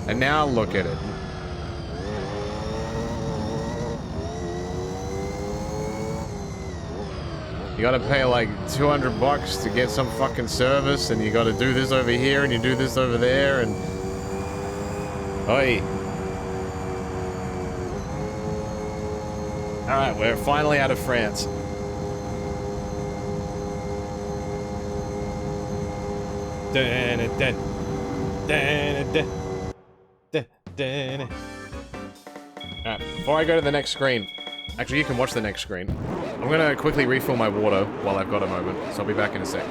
And now look at it. You gotta pay like 200 bucks to get some fucking service, and you gotta do this over here, and you do this over there, and... Oi. Alright, we're finally out of France. Alright, before I go to the next screen... Actually, you can watch the next screen. I'm gonna quickly refill my water while I've got a moment, so I'll be back in a sec.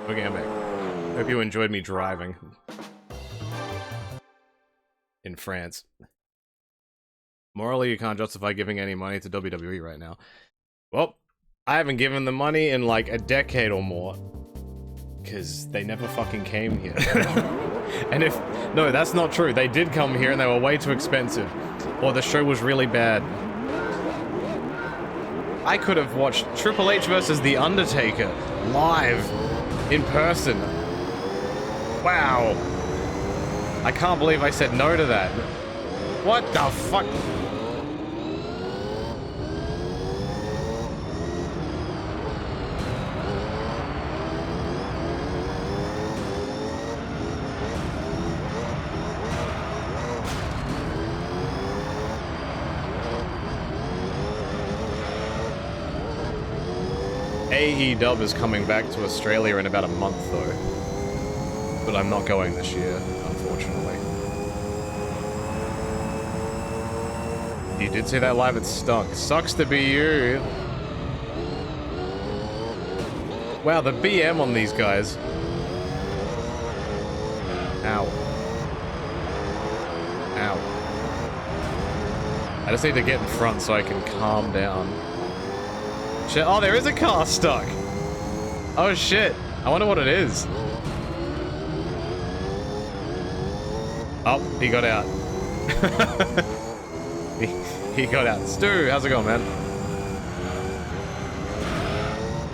Okay, I'm back. Hope you enjoyed me driving. In France. Morally, you can't justify giving any money to WWE right now. Well, I haven't given them money in like a decade or more. Because they never fucking came here. And if... No, that's not true. They did come here and they were way too expensive. Or the show was really bad. I could have watched Triple H versus The Undertaker live. In person. Wow. I can't believe I said no to that. What the fuck? AEW is coming back to Australia in about a month, though. But I'm not going this year, unfortunately. You did see that live, it stunk. Sucks to be you. Wow, the BM on these guys. Ow. Ow. I just need to get in front so I can calm down. Shit. Oh, there is a car stuck. Oh shit. I wonder what it is. Oh, he got out. he got out. Stu, how's it going, man?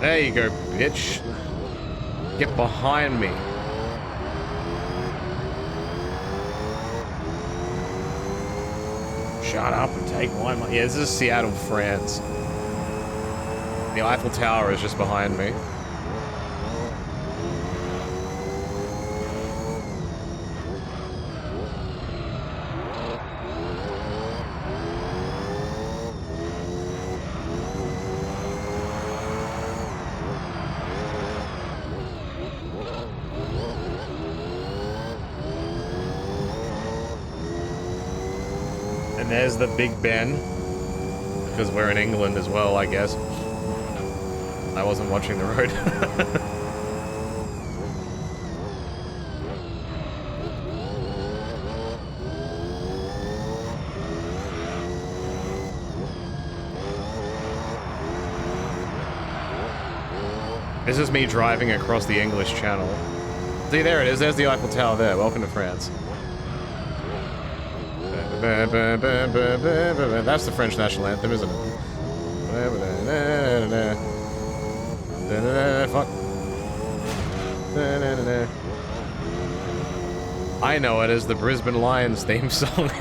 There you go, bitch. Get behind me. Shut up and take my money. Yeah, this is Seattle, France. The Eiffel Tower is just behind me. And there's the Big Ben. Because we're in England as well, I guess. I wasn't watching the road. This is me driving across the English Channel. See, there it is. There's the Eiffel Tower there. Welcome to France. That's the French national anthem, isn't it? Fuck. I know it as the Brisbane Lions theme song.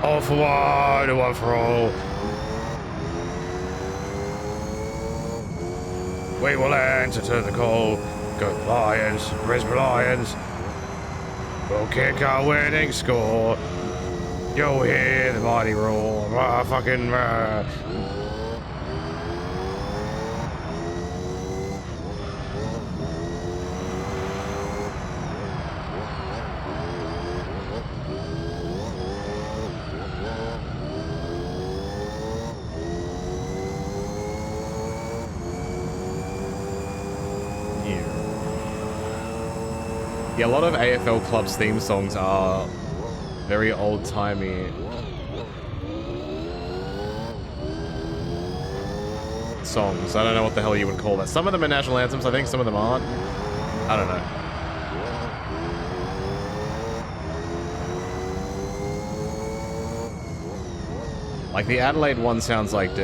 All for one, one for all. We will answer to the call. Go Lions, Brisbane Lions. We'll kick our winning score. You'll hear the mighty roar. Fucking Yeah, a lot of AFL clubs theme songs are very old-timey songs. I don't know what the hell you would call that. Some of them are national anthems, I think some of them aren't. I don't know. Like the Adelaide one sounds like like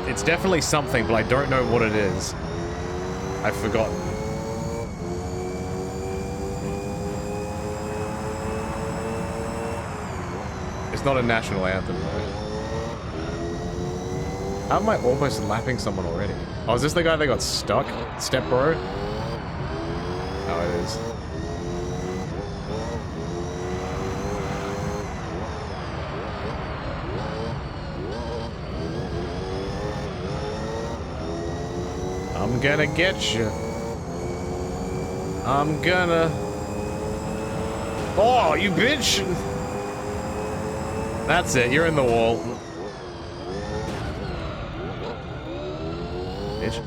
it's definitely something, but I don't know what it is. I've forgotten. It's not a national anthem, though. How am I almost lapping someone already? Oh, is this the guy that got stuck? Step bro? Oh, it is. I'm gonna get you. I'm gonna... Oh, you bitch! That's it, you're in the wall. Bitch.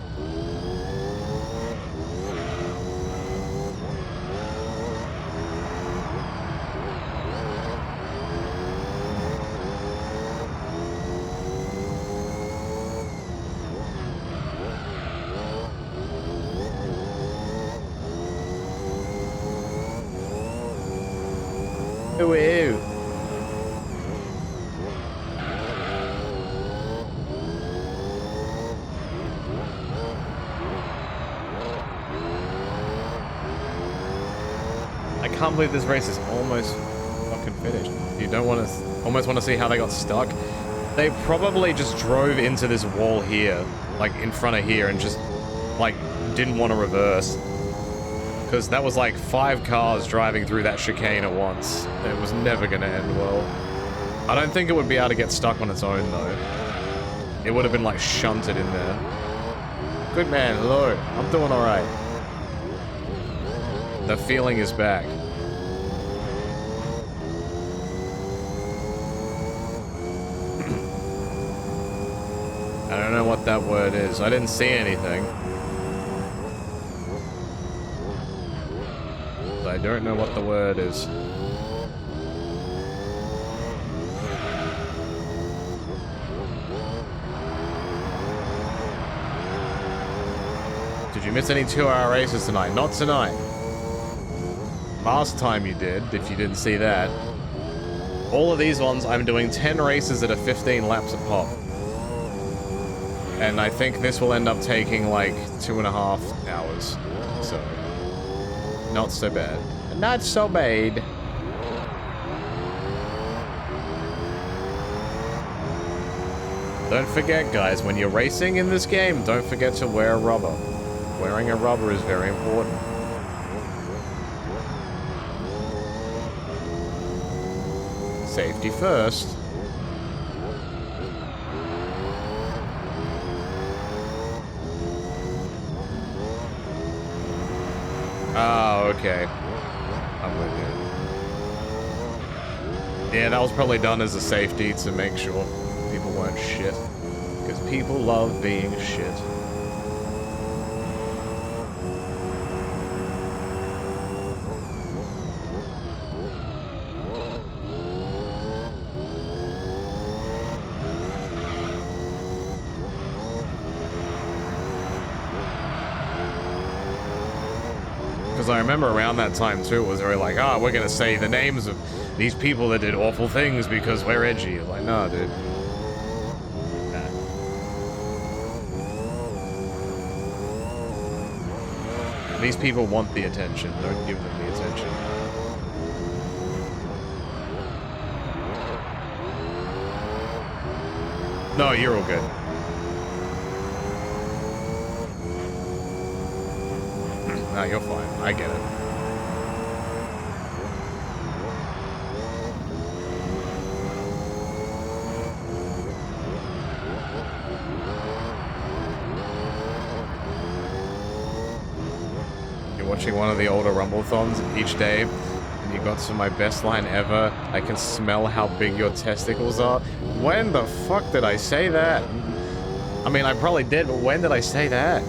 Ooh, ew. I can't believe this race is almost fucking finished. You don't want to, almost want to see how they got stuck. They probably just drove into this wall here, like in front of here, and just like didn't want to reverse. Because that was like 5 cars driving through that chicane at once. It was never going to end well. I don't think it would be able to get stuck on its own, though. It would have been like shunted in there. Good man, hello. I'm doing alright. The feeling is back. I don't know what that word is. I didn't see anything. I don't know what the word is. Did you miss any 2-hour races tonight? Not tonight. Last time you did, if you didn't see that. All of these ones, I'm doing 10 races at a 15 laps a pop. And I think this will end up taking like 2.5 hours. So... not so bad. Not so bad. Don't forget, guys, when you're racing in this game, don't forget to wear a rubber. Wearing a rubber is very important. Safety first. Oh, okay. I'm with you. Yeah, that was probably done as a safety to make sure people weren't shit. Because people love being shit. Because I remember around that time too, it was very like, ah, we're gonna say the names of these people that did awful things because we're edgy. Like, nah, dude. Nah. These people want the attention. Don't give them the attention. No, you're all good. Nah, you're fine. I get it. watching one of the older Rumblethons each day, and you got to my best line ever. I can smell how big your testicles are. When the fuck did I say that? I mean, I probably did, but when did I say that?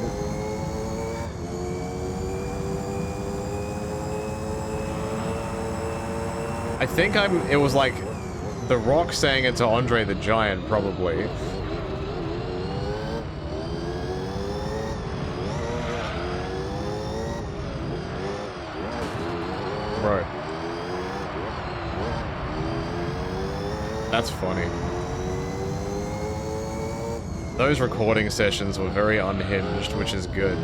I think it was like The Rock saying it to Andre the Giant, probably. Bro. That's funny. Those recording sessions were very unhinged, which is good.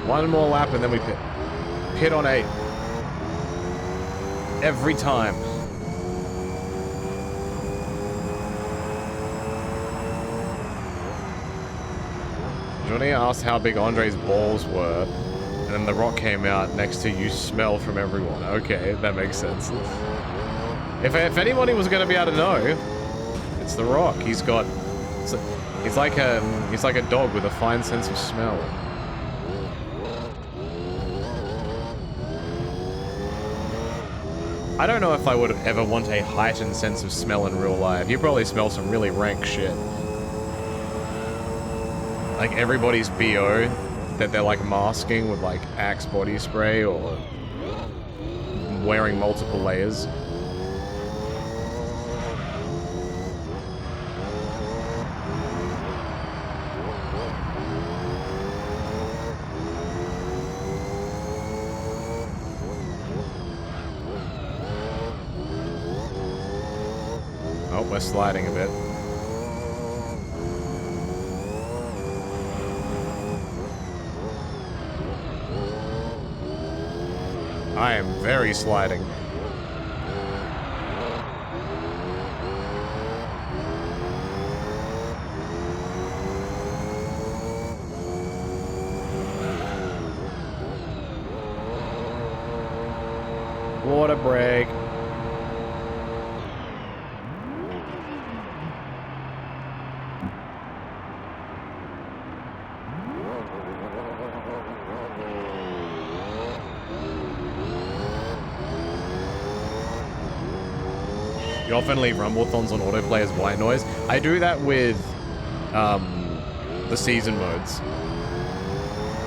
One more lap and then we pit. Pit on 8. Every time. Johnny asked how big Andre's balls were, and then The Rock came out next to "you smell from everyone." Okay, that makes sense. If anybody was going to be able to know, it's The Rock. He's like a dog with a fine sense of smell. I don't know if I would ever want a heightened sense of smell in real life. You probably smell some really rank shit. Like everybody's BO that they're like masking with like Axe body spray or wearing multiple layers. Oh, we're sliding a bit. I am very sliding. Water break. You often leave Rumblethons on autoplay as white noise. I do that with the season modes.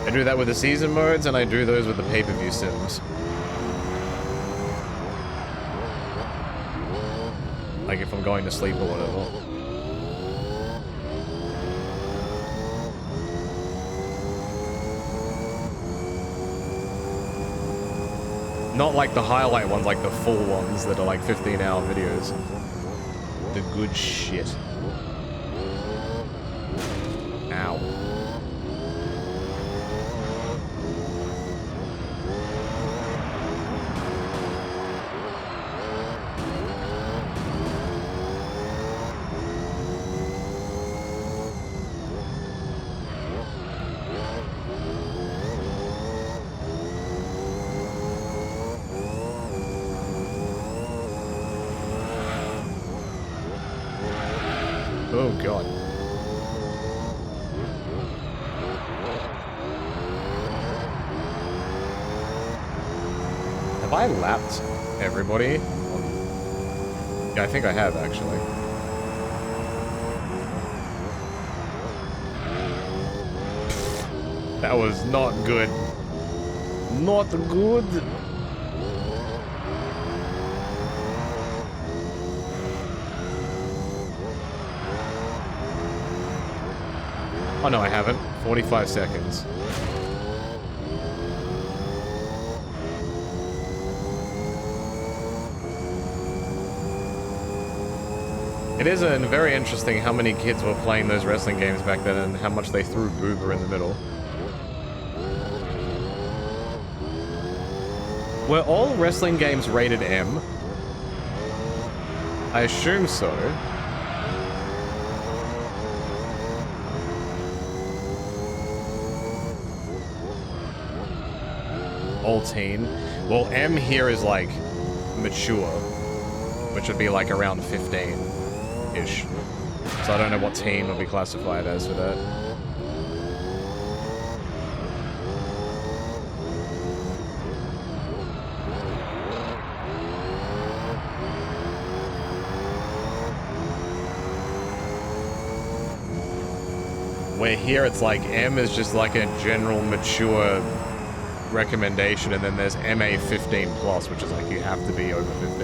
I do that with the season modes, and I do those with the pay-per-view sims. Like if I'm going to sleep or whatever. Not like the highlight ones, like the full ones that are like 15-hour videos. The good shit. Ow. Oh god. Have I lapped everybody? Yeah, I think I have actually. That was not good. Not good. Oh no, I haven't. 45 seconds. It is very interesting how many kids were playing those wrestling games back then and how much they threw Boober in the middle. Were all wrestling games rated M? I assume so. all teen. Well, M here is like mature, which would be like around 15-ish. So I don't know what teen would be classified as for that. Where here it's like M is just like a general mature recommendation, and then there's MA 15 plus, which is like you have to be over 15,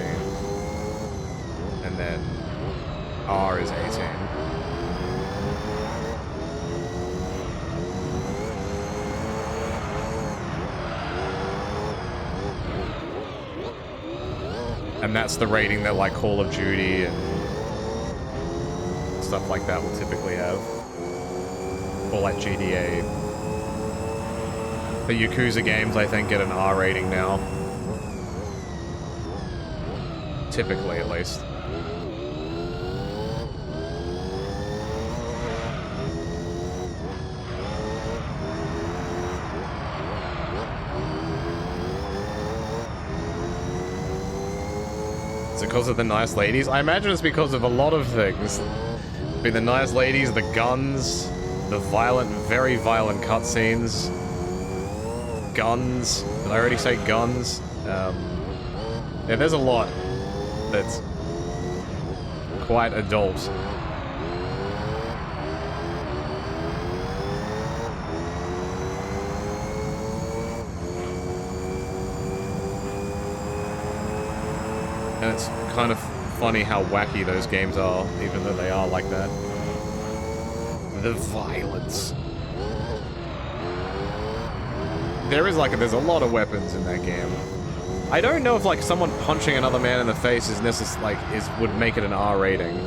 and then R is 18. And that's the rating that like Call of Duty and stuff like that will typically have. Or like GTA. The Yakuza games, I think, get an R rating now. Typically, at least. Is it because of the nice ladies? I imagine it's because of a lot of things. Be the nice ladies, the guns, the violent, very violent cutscenes, guns. Did I already say guns? Yeah, there's a lot that's quite adult. And it's kind of funny how wacky those games are, even though they are like that. The violence. There's a lot of weapons in that game. I don't know if like someone punching another man in the face is would make it an R rating.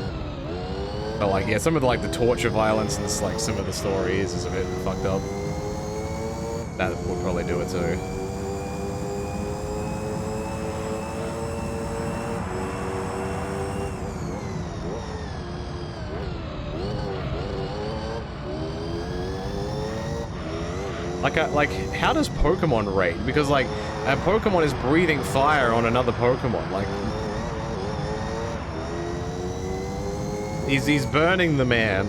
But like, yeah, some of the torture violence and like some of the stories is a bit fucked up. That would probably do it too. Like, how does Pokemon rate? Because, like, a Pokemon is breathing fire on another Pokemon. Like, he's burning the man.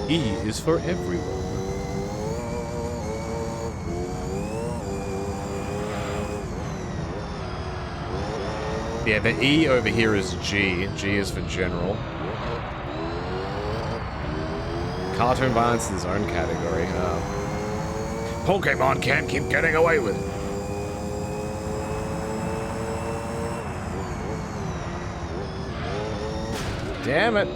E is for everyone. Yeah, the E over here is G. G is for general. Cartoon violence is its own category. Pokemon can't keep getting away with it. Damn it.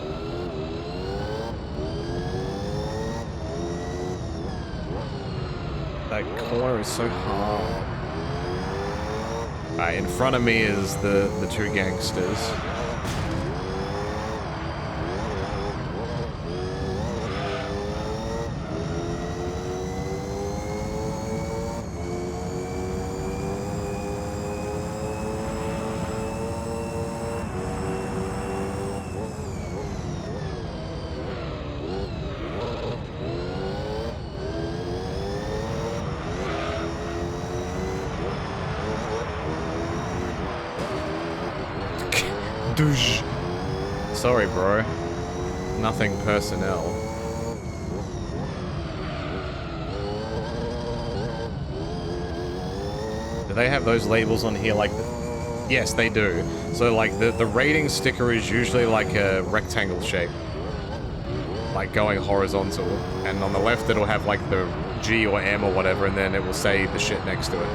That corner is so hard. Alright, in front of me is the two gangsters. Sorry, bro. Nothing personnel. Do they have those labels on here like... Yes, they do. So, like, the rating sticker is usually like a rectangle shape. Like, going horizontal. And on the left, it'll have, like, the G or M or whatever, and then it will say the shit next to it.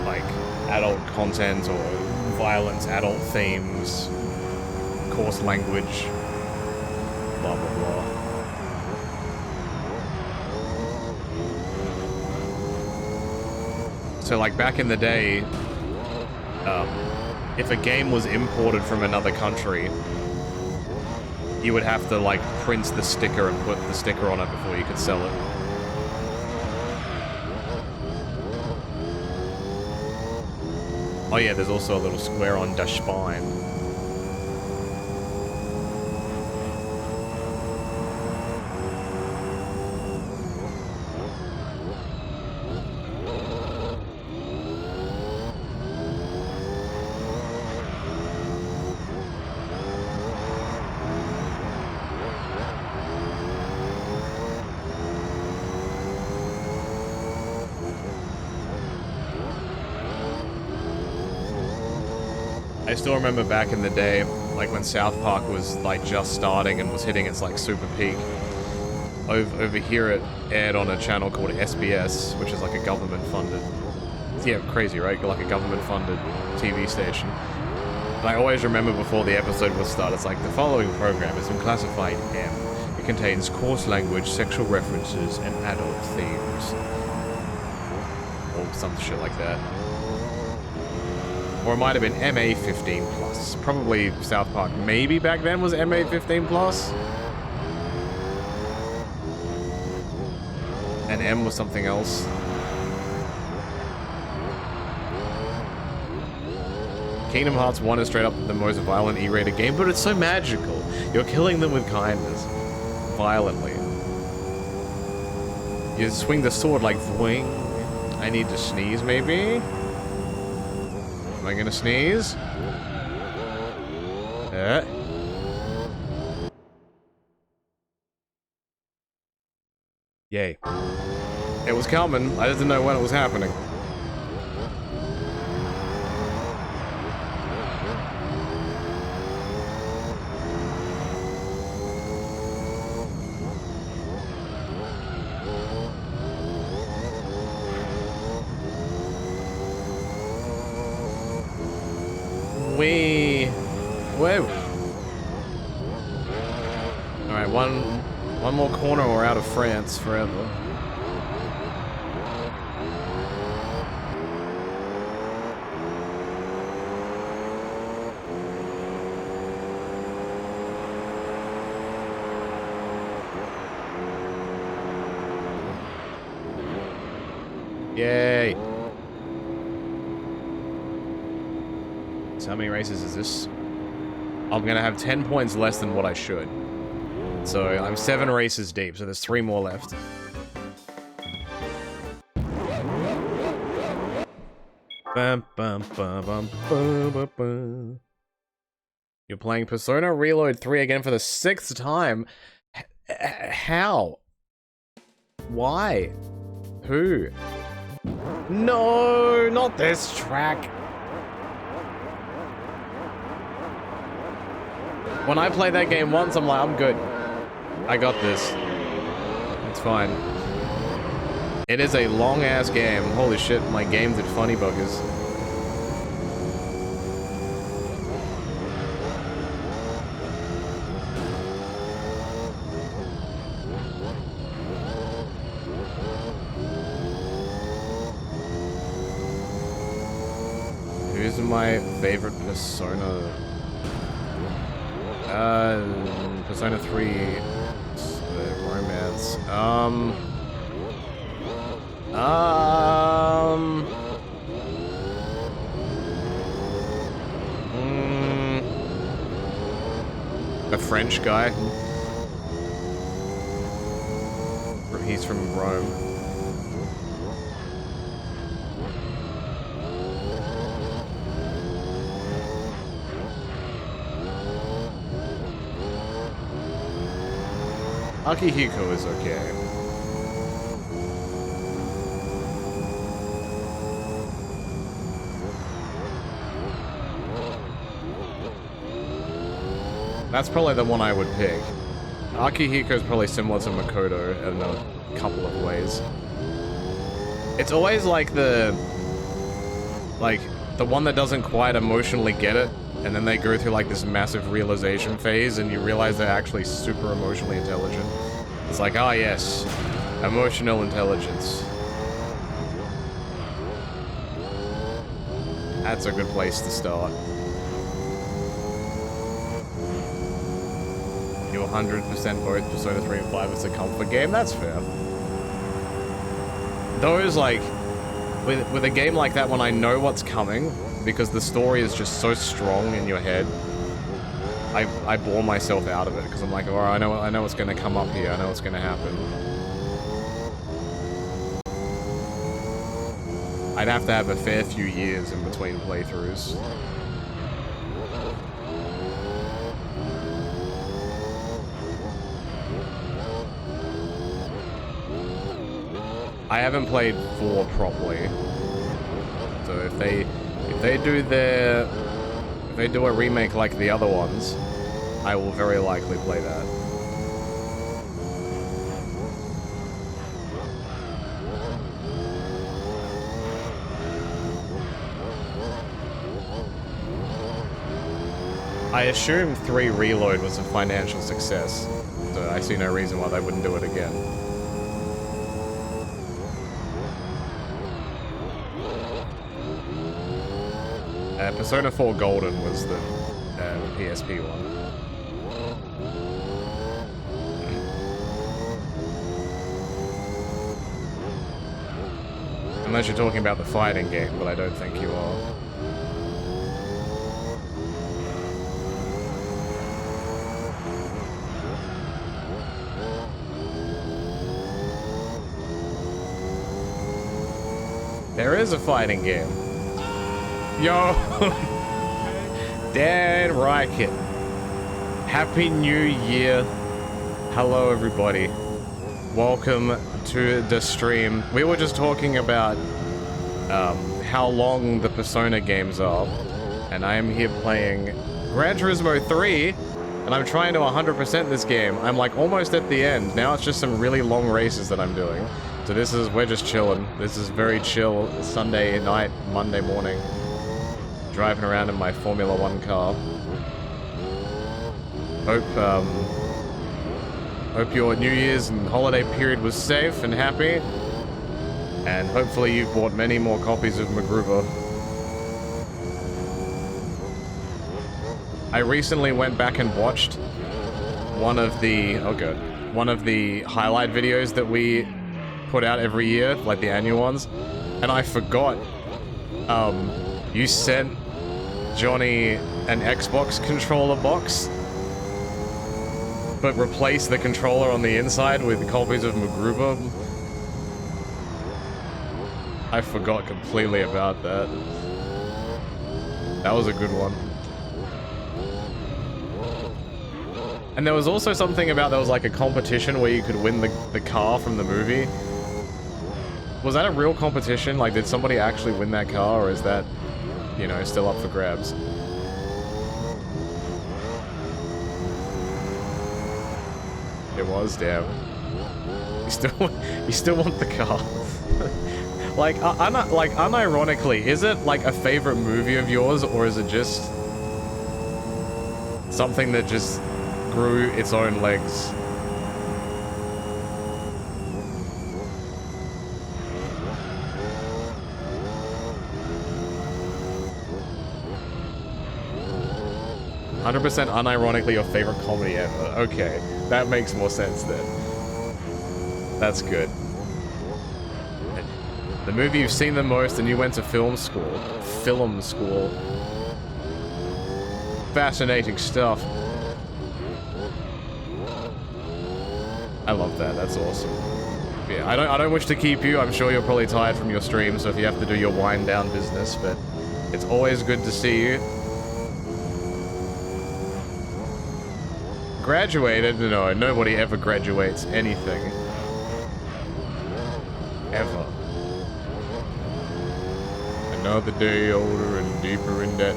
Like, adult content or violence, adult themes, coarse language, blah, blah, blah. So, like, back in the day, if a game was imported from another country, you would have to, like, print the sticker and put the sticker on it before you could sell it. Oh yeah, there's also a little square on the spine. I still remember back in the day, like when South Park was like just starting and was hitting its like super peak. Over here it aired on a channel called SBS, which is like a government-funded... Yeah, crazy, right? Like a government-funded TV station. And I always remember before the episode would start, it's like, the following program has been classified M. It contains coarse language, sexual references, and adult themes. Or some shit like that. Or it might have been MA15+. Probably South Park maybe back then was MA15+. And M was something else. Kingdom Hearts 1 is straight up the most violent E-rated game, but it's so magical. You're killing them with kindness. Violently. You swing the sword like thwing. I need to sneeze, maybe? Am I gonna sneeze? Yay. It was coming, I just didn't know when it was happening. Whoa. Alright, one more corner or we're out of France forever. Yay. So how many races is this? I'm gonna have 10 points less than what I should. So I'm 7 races deep, so there's 3 more left. Bum, bum, bum, bum, bum, bum, bum. You're playing Persona Reload 3 again for the 6th time? How? Why? Who? No, not this track. When I play that game once, I'm like, I'm good. I got this. It's fine. It is a long-ass game. Holy shit, my game did funny buggers. Who's my favorite Persona? Persona 3, romance. A French guy. He's from Rome. Akihiko is okay. That's probably the one I would pick. Akihiko is probably similar to Makoto in a couple of ways. It's always like the one that doesn't quite emotionally get it, and then they go through like this massive realization phase and you realize they're actually super emotionally intelligent. It's like, ah yes, emotional intelligence. That's a good place to start. You're 100% both Persona 3 and 5 as a comfort game, that's fair. Those like, with a game like that when I know what's coming, because the story is just so strong in your head, I bore myself out of it because I'm like, all right, I know what's going to come up here. I know what's going to happen. I'd have to have a fair few years in between playthroughs. I haven't played 4 properly, so if they do their If they do a remake like the other ones, I will very likely play that. I assume 3 Reload was a financial success, so I see no reason why they wouldn't do it again. Persona 4 Golden was the PSP one. Unless you're talking about the fighting game, but I don't think you are. There is a fighting game. Yo! Dan Reichert. Happy New Year. Hello, everybody. Welcome to the stream. We were just talking about how long the Persona games are. And I am here playing Gran Turismo 3. And I'm trying to 100% this game. I'm like almost at the end. Now it's just some really long races that I'm doing. So this is, we're just chilling. This is very chill Sunday night, Monday morning. Driving around in my Formula 1 car. Hope your New Year's and holiday period was safe and happy. And hopefully you've bought many more copies of MacGruber. I recently went back and watched one of the highlight videos that we put out every year, like the annual ones, and I forgot you sent Johnny an Xbox controller box, but replaced the controller on the inside with copies of MacGruber. I forgot completely about that. That was a good one. And there was also something about, there was like a competition where you could win the car from the movie. Was that a real competition? Like, did somebody actually win that car, or is that, you know, still up for grabs? It was, damn. You still want the car. Like, unironically, is it like a favorite movie of yours, or is it just something that just grew its own legs? 100% unironically your favorite comedy ever. Okay, that makes more sense then. That's good. The movie you've seen the most, and you went to film school. Film school. Fascinating stuff. I love that. That's awesome. Yeah, I don't wish to keep you. I'm sure you're probably tired from your stream, so if you have to do your wind down business, but it's always good to see you. Graduated? No, nobody ever graduates anything. Ever. Another day older and deeper in debt.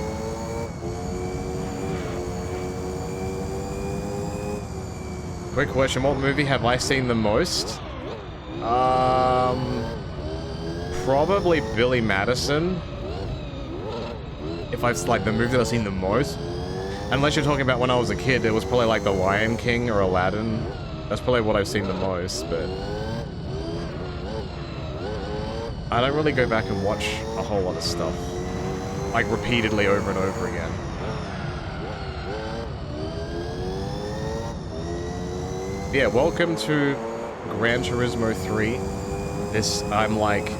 Quick question, what movie have I seen the most? Probably Billy Madison. If I've, like, the movie that I've seen the most. Unless you're talking about when I was a kid, it was probably like The Lion King or Aladdin. That's probably what I've seen the most, but I don't really go back and watch a whole lot of stuff. Like, repeatedly over and over again. Yeah, welcome to Gran Turismo 3. I'm like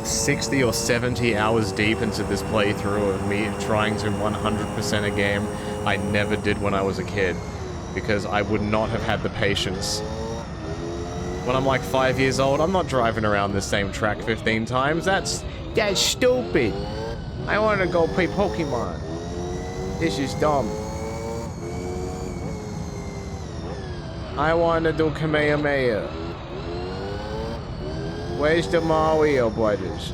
60 or 70 hours deep into this playthrough of me trying to 100% a game I never did when I was a kid, because I would not have had the patience. When I'm like 5 years old, I'm not driving around the same track 15 times. That's stupid. I want to go play Pokemon. This is dumb. I want to do Kamehameha. Where's the Mario Brothers?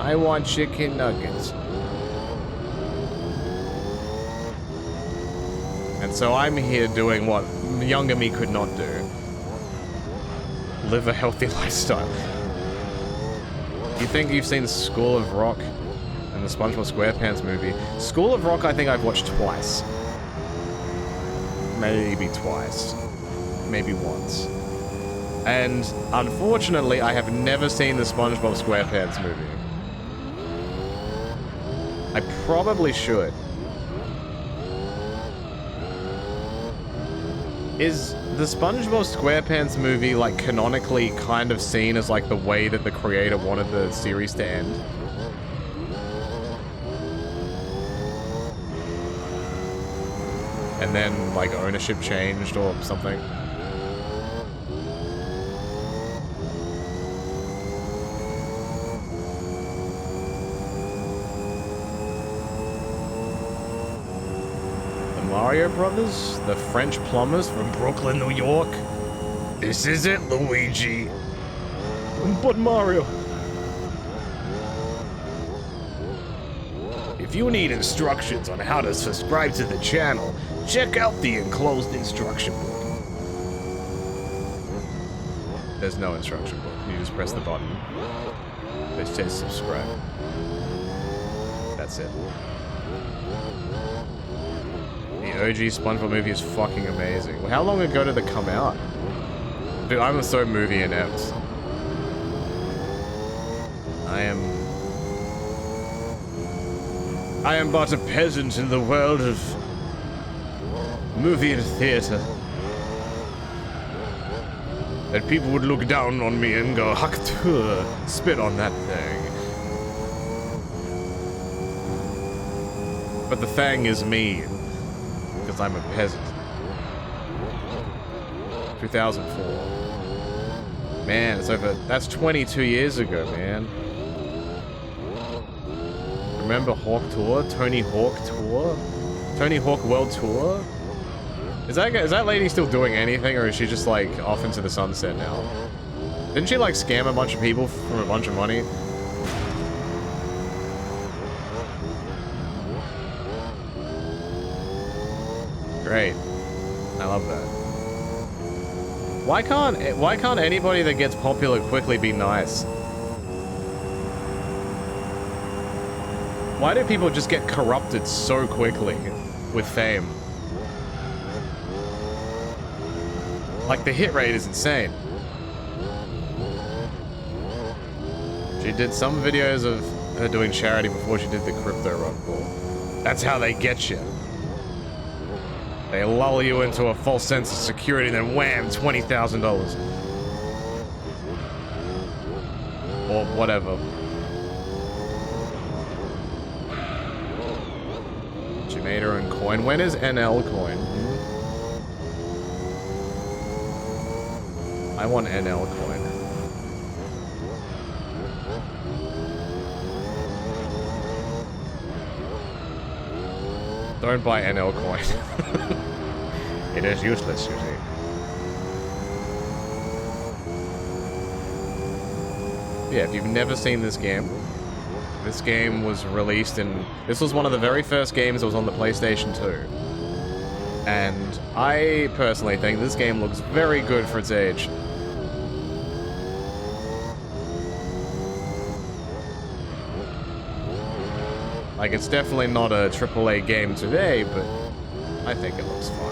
I want chicken nuggets. And so I'm here doing what younger me could not do. Live a healthy lifestyle. You think you've seen School of Rock and the SpongeBob SquarePants movie? School of Rock I think I've watched twice. Maybe twice. Maybe once. And unfortunately, I have never seen the SpongeBob SquarePants movie. I probably should. Is the SpongeBob SquarePants movie, like, canonically kind of seen as, like, the way that the creator wanted the series to end? And then, like, ownership changed or something? Mario Brothers? The French plumbers from Brooklyn, New York? This isn't Luigi. But Mario. If you need instructions on how to subscribe to the channel, check out the enclosed instruction book. There's no instruction book. You just press the button. It says subscribe. That's it. The OG SpongeBob movie is fucking amazing. How long ago did it come out? Dude, I'm so movie inept. I am but a peasant in the world of movie and theater. That people would look down on me and go, "Haktur," spit on that thing. But the thing is me. Because I'm a peasant. 2004. Man, it's over. That's 22 years ago, man. Remember Hawk Tour? Tony Hawk Tour? Tony Hawk World Tour? Is that lady still doing anything, or is she just like off into the sunset now? Didn't she like scam a bunch of people for a bunch of money? Great. I love that. Why can't anybody that gets popular quickly be nice? Why do people just get corrupted so quickly with fame? Like, the hit rate is insane. She did some videos of her doing charity before she did the crypto rug pull. That's how they get you. They lull you into a false sense of security, then wham, $20,000. Or whatever. She made her own coin. When is NL coin? I want NL coin. Don't buy NL coin. It is useless, you see. Yeah, if you've never seen this game was released in... This was one of the very first games that was on the PlayStation 2. And I personally think this game looks very good for its age. Like, it's definitely not a AAA game today, but I think it looks fine.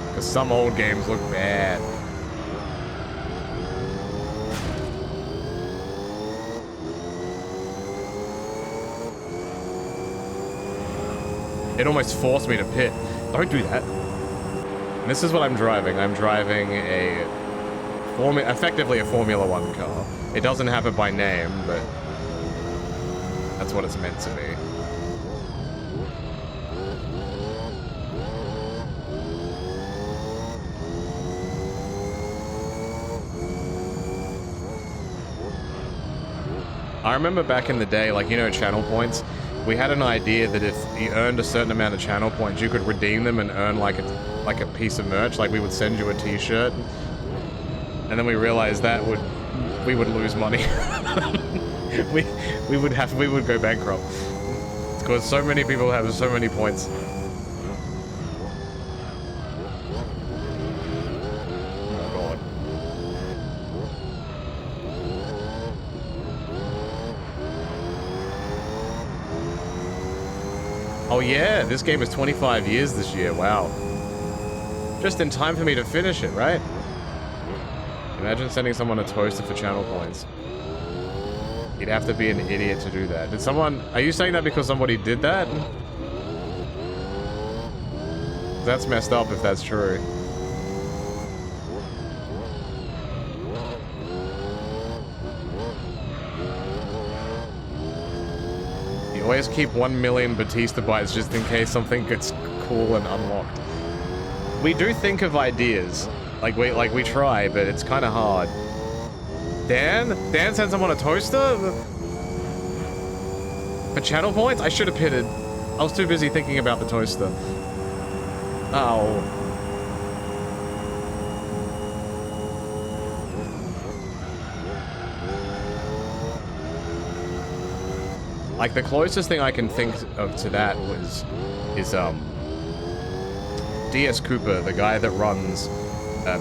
Because some old games look bad. It almost forced me to pit. Don't do that. And this is what I'm driving. I'm driving effectively a Formula 1 car. It doesn't have it by name, but that's what it's meant to be. I remember back in the day, like, you know, channel points, we had an idea that if you earned a certain amount of channel points, you could redeem them and earn like a piece of merch. Like, we would send you a t-shirt, and then we realized that we would lose money. we would go bankrupt. Because so many people have so many points. Oh god. Oh yeah, this game is 25 years this year, wow. Just in time for me to finish it, right? Imagine sending someone a toaster for channel points. You'd have to be an idiot to do that. Did someone... Are you saying that because somebody did that? That's messed up if that's true. You always keep 1 million Batista bytes just in case something gets cool and unlocked. We do think of ideas. Like we try, but it's kind of hard. Dan sent someone a toaster? For channel points? I should have pitted. I was too busy thinking about the toaster. Oh. Like, the closest thing I can think of to that is DS Cooper, the guy that runs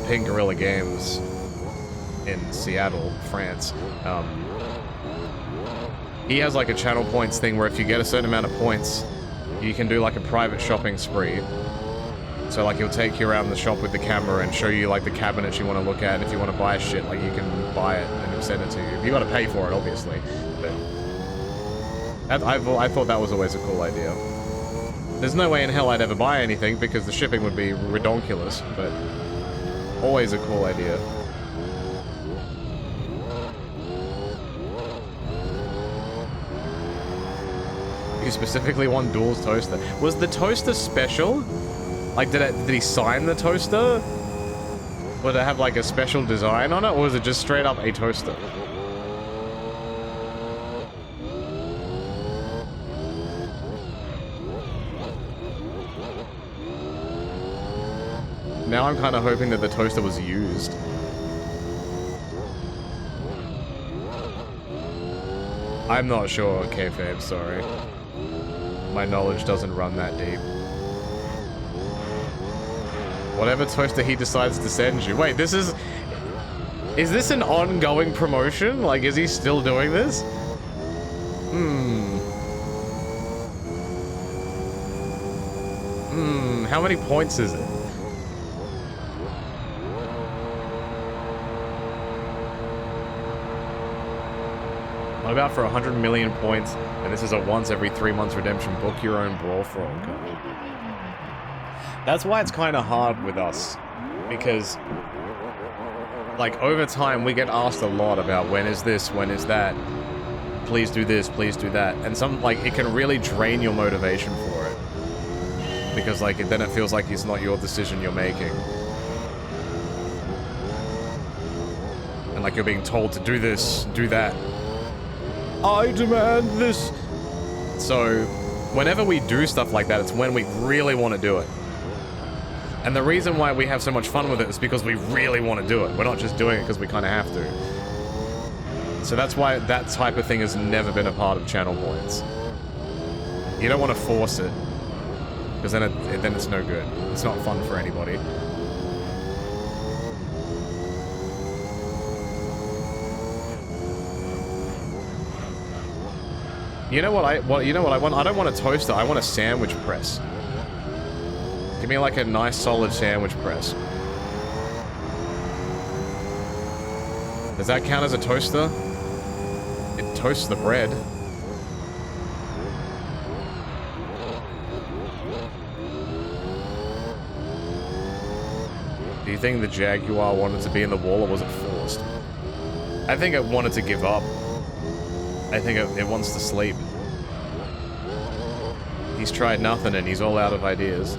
Pink Gorilla Games in Seattle, France. He has like a channel points thing where if you get a certain amount of points, you can do like a private shopping spree. So like he'll take you around the shop with the camera and show you like the cabinets you want to look at. If you want to buy shit, like you can buy it and he'll send it to you. You got to pay for it, obviously. But I thought that was always a cool idea. There's no way in hell I'd ever buy anything because the shipping would be redonkulous, but always a cool idea. You specifically want Duel's toaster. Was the toaster special? Like, did he sign the toaster? Or did it have like a special design on it? Or was it just straight up a toaster? Now I'm kind of hoping that the toaster was used. I'm not sure, kayfabe, sorry. My knowledge doesn't run that deep. Whatever toaster he decides to send you. Wait, this is... Is this an ongoing promotion? Like, is he still doing this? How many points is it? What about for 100 million points, and this is a once every 3 months redemption, book your own Brawl for all code? That's why it's kind of hard with us, because, like, over time we get asked a lot about when is this, when is that, please do this, please do that, and some, like, it can really drain your motivation for it, because, like, then it feels like it's not your decision you're making. And, like, you're being told to do this, do that. I demand this. So, whenever we do stuff like that, it's when we really want to do it. And the reason why we have so much fun with it is because we really want to do it. We're not just doing it because we kind of have to. So that's why that type of thing has never been a part of channel points. You don't want to force it, because then it's no good. It's not fun for anybody. You know what I want? I don't want a toaster. I want a sandwich press. Give me like a nice solid sandwich press. Does that count as a toaster? It toasts the bread. Do you think the Jaguar wanted to be in the wall, or was it forced? I think it wanted to give up. I think it wants to sleep. He's tried nothing and he's all out of ideas.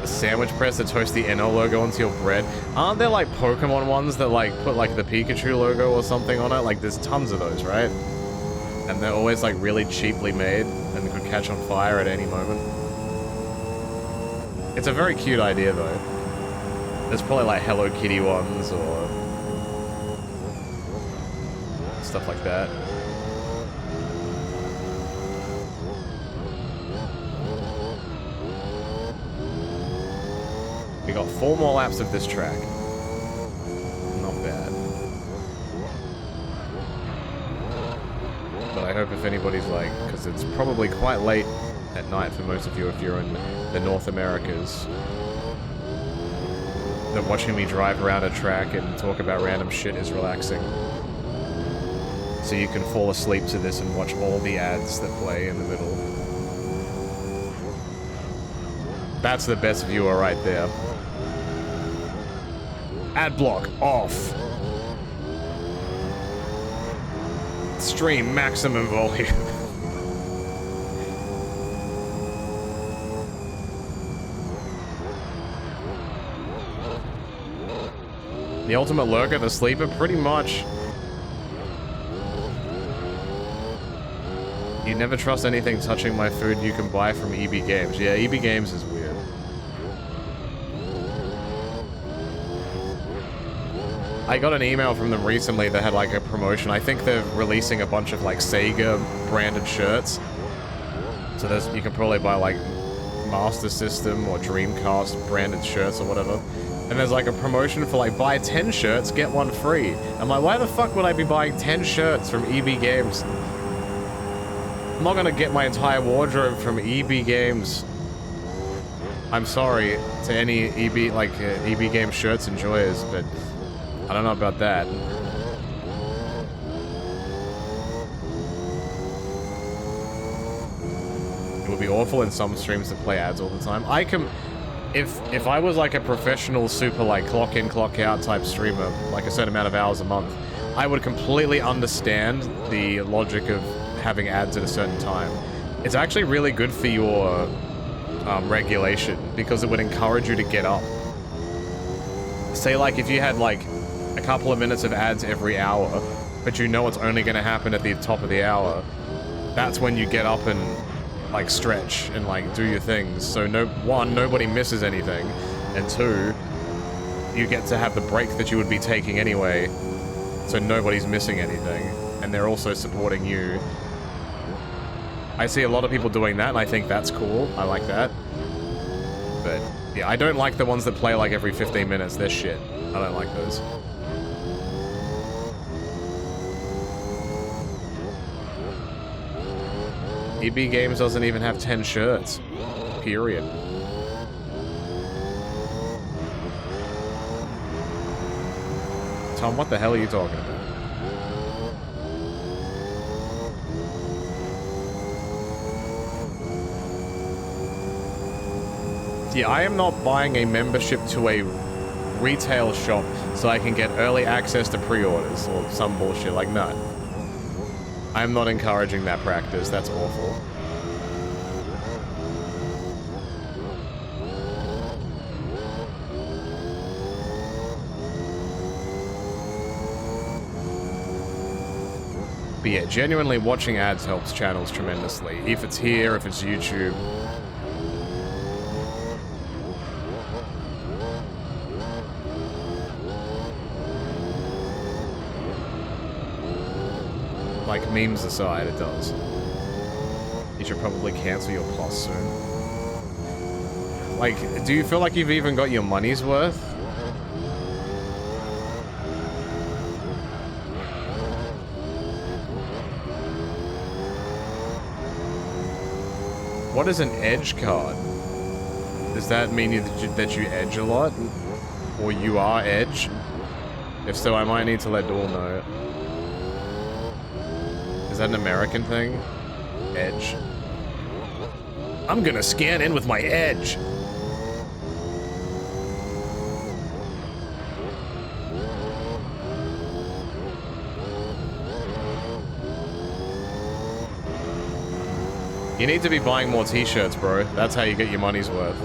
A sandwich press that toasts the NL logo onto your bread. Aren't there like Pokemon ones that like put like the Pikachu logo or something on it? Like there's tons of those, right? And they're always like really cheaply made and could catch on fire at any moment. It's a very cute idea though. There's probably like Hello Kitty ones or stuff like that. We got 4 more laps of this track. Not bad. But I hope if anybody's like, because it's probably quite late at night for most of you if you're in the North Americas, that watching me drive around a track and talk about random shit is relaxing. So you can fall asleep to this and watch all the ads that play in the middle. That's the best viewer right there. Ad block off. Stream maximum volume. The ultimate lurker, the sleeper, pretty much. You never trust anything touching my food you can buy from EB Games. Yeah, EB Games is weird. I got an email from them recently that had like a promotion. I think they're releasing a bunch of like Sega branded shirts. So there's, you can probably buy like Master System or Dreamcast branded shirts or whatever. And there's like a promotion for like buy 10 shirts, get 1 free. I'm like, why the fuck would I be buying 10 shirts from EB Games? I'm not gonna get my entire wardrobe from EB Games. I'm sorry to any EB, like EB Games shirts enjoyers, but I don't know about that. It would be awful in some streams to play ads all the time. I can, if I was like a professional super like clock in, clock out type streamer, like a certain amount of hours a month, I would completely understand the logic of having ads at a certain time. It's actually really good for your regulation because it would encourage you to get up. Say like if you had like a couple of minutes of ads every hour, but you know it's only going to happen at the top of the hour, that's when you get up and like stretch and like do your things. So one, nobody misses anything, and 2, you get to have the break that you would be taking anyway, so nobody's missing anything, and they're also supporting you. I see a lot of people doing that, and I think that's cool. I like that. But yeah, I don't like the ones that play like every 15 minutes. They're shit. I don't like those. EB Games doesn't even have 10 shirts. Period. Tom, what the hell are you talking about? Yeah, I am not buying a membership to a retail shop so I can get early access to pre-orders or some bullshit like that. I'm not encouraging that practice. That's awful. But yeah, genuinely watching ads helps channels tremendously. If it's here, if it's YouTube. Like, memes aside, it does. You should probably cancel your Plus soon. Like, do you feel like you've even got your money's worth? What is an edge card? Does that mean that you edge a lot? Or you are edge? If so, I might need to let Dawn know. Is that an American thing? Edge. I'm gonna scan in with my edge. You need to be buying more t-shirts, bro. That's how you get your money's worth.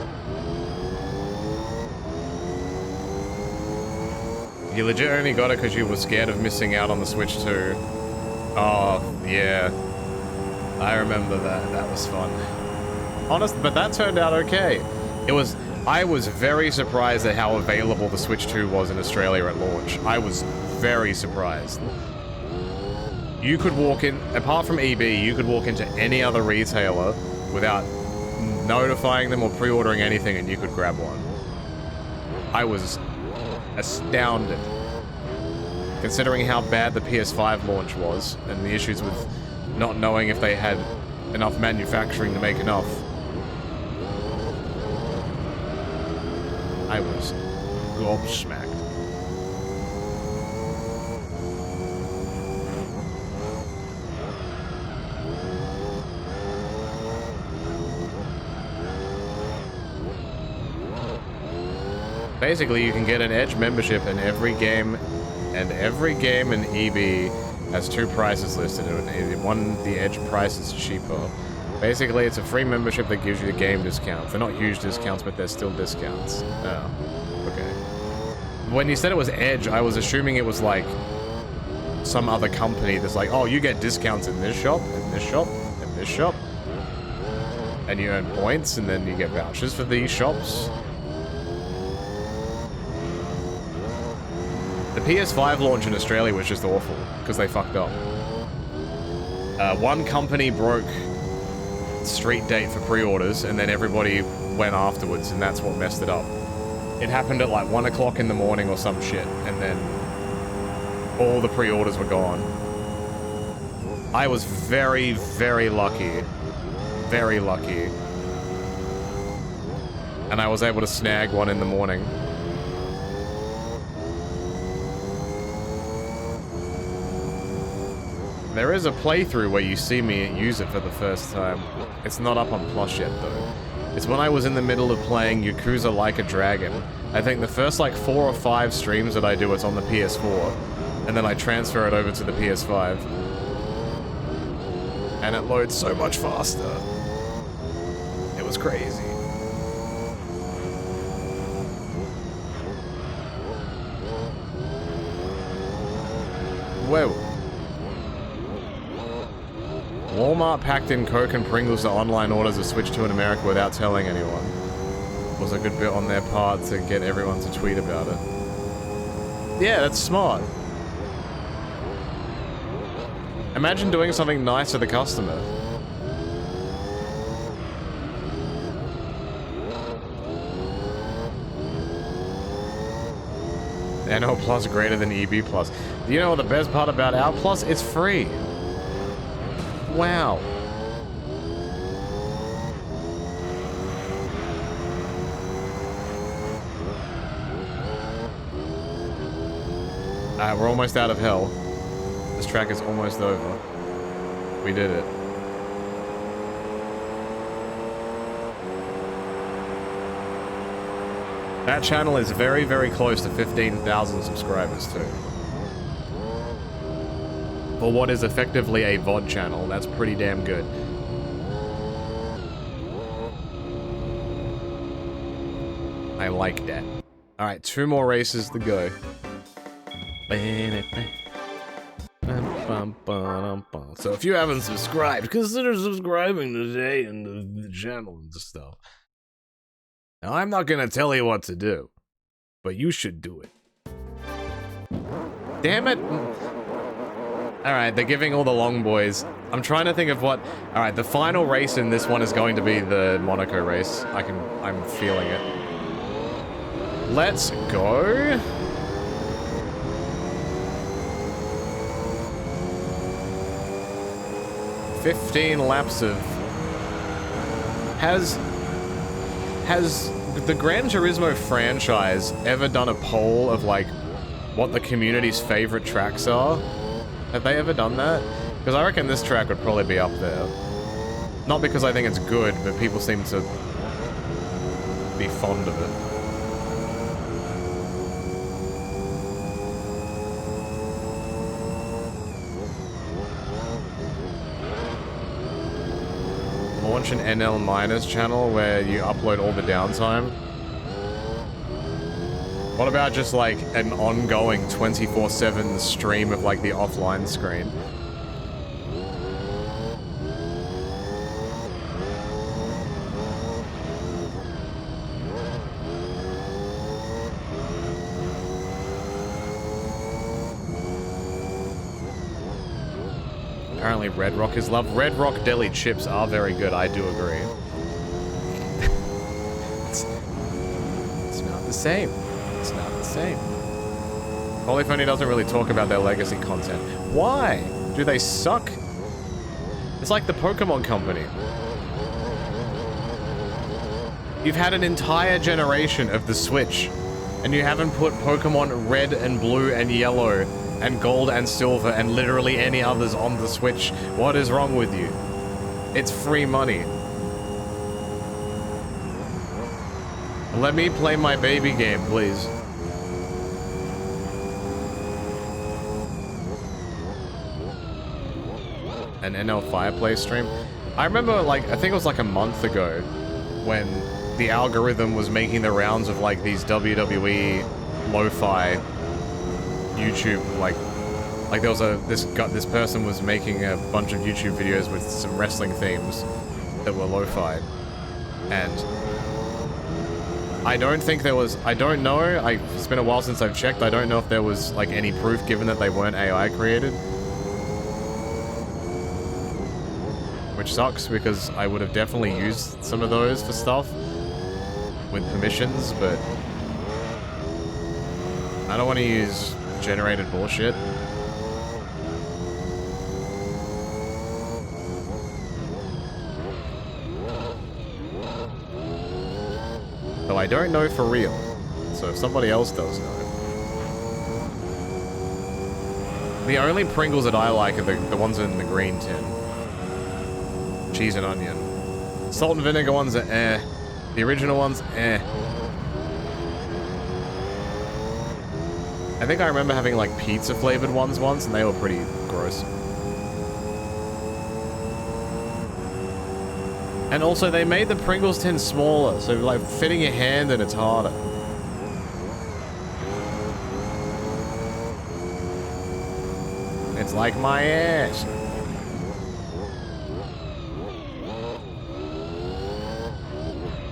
You legit only got it because you were scared of missing out on the Switch 2. Oh, yeah. I remember that. That was fun. Honest, but that turned out okay. I was very surprised at how available the Switch 2 was in Australia at launch. I was very surprised. You could walk in, apart from EB, you could walk into any other retailer without notifying them or pre-ordering anything and you could grab one. I was astounded. Considering how bad the PS5 launch was and the issues with not knowing if they had enough manufacturing to make enough. I was gobsmacked. Basically, you can get an Edge membership in every game, and every game in EB has 2 prices listed. One, the Edge price is cheaper. Basically, it's a free membership that gives you the game discounts. They're not huge discounts, but they're still discounts. Oh, okay. When you said it was Edge, I was assuming it was like some other company that's like, oh, you get discounts in this shop, in this shop, in this shop. And you earn points, and then you get vouchers for these shops. The PS5 launch in Australia was just awful, because they fucked up. One company broke street date for pre-orders, and then everybody went afterwards, and that's what messed it up. It happened at like 1 o'clock in the morning or some shit, and then all the pre-orders were gone. I was very, very lucky. Very lucky. And I was able to snag one in the morning. There is a playthrough where you see me use it for the first time. It's not up on Plus yet, though. It's when I was in the middle of playing Yakuza Like a Dragon. I think the first, like, 4 or 5 streams that I do, it's on the PS4. And then I transfer it over to the PS5. And it loads so much faster. It was crazy. Whoa. Walmart packed in Coke and Pringles to online orders a Switch 2 in America without telling anyone. Was a good bit on their part to get everyone to tweet about it. Yeah, that's smart. Imagine doing something nice to the customer. NL Plus greater than EB Plus. Do you know what the best part about our Plus? It's free. Wow. We're almost out of hell. This track is almost over. We did it. That channel is very, very close to 15,000 subscribers too. For what is effectively a VOD channel, that's pretty damn good. I like that. Alright, 2 more races to go. So if you haven't subscribed, consider subscribing today in the channel and stuff. Now, I'm not gonna tell you what to do, but you should do it. Damn it! Alright, they're giving all the long boys. I'm trying to think of what... Alright, the final race in this one is going to be the Monaco race. I'm feeling it. Let's go. "15 laps of..." Has the Gran Turismo franchise ever done a poll of, like, what the community's favorite tracks are? Have they ever done that? Because I reckon this track would probably be up there. Not because I think it's good, but people seem to be fond of it. Launch an NL Miners channel where you upload all the downtime. What about just like an ongoing 24/7 stream of like the offline screen? Apparently Red Rock is love. Red Rock deli chips are very good, I do agree. It's not the same. It's not the same. Polyphony doesn't really talk about their legacy content. Why? Do they suck? It's like the Pokemon Company. You've had an entire generation of the Switch, and you haven't put Pokemon Red and Blue and Yellow and Gold and Silver and literally any others on the Switch. What is wrong with you? It's free money. Let me play my baby game, please. An NL Fireplace stream? I remember, like, I think it was like a month ago when the algorithm was making the rounds of, like, these WWE lo-fi YouTube, like there was this person was making a bunch of YouTube videos with some wrestling themes that were lo-fi, and I don't think there was, I don't know, it's been a while since I've checked, I don't know if there was, like, any proof given that they weren't AI created. Which sucks, because I would have definitely used some of those for stuff with permissions, but I don't want to use generated bullshit. Though I don't know for real, so if somebody else does know. The only Pringles that I like are the ones in the green tin. Cheese and onion. Salt and vinegar ones are eh. The original ones, eh. I think I remember having like pizza flavored ones once, and they were pretty gross. And also they made the Pringles tin smaller, so like fitting your hand and it's harder. It's like my ass.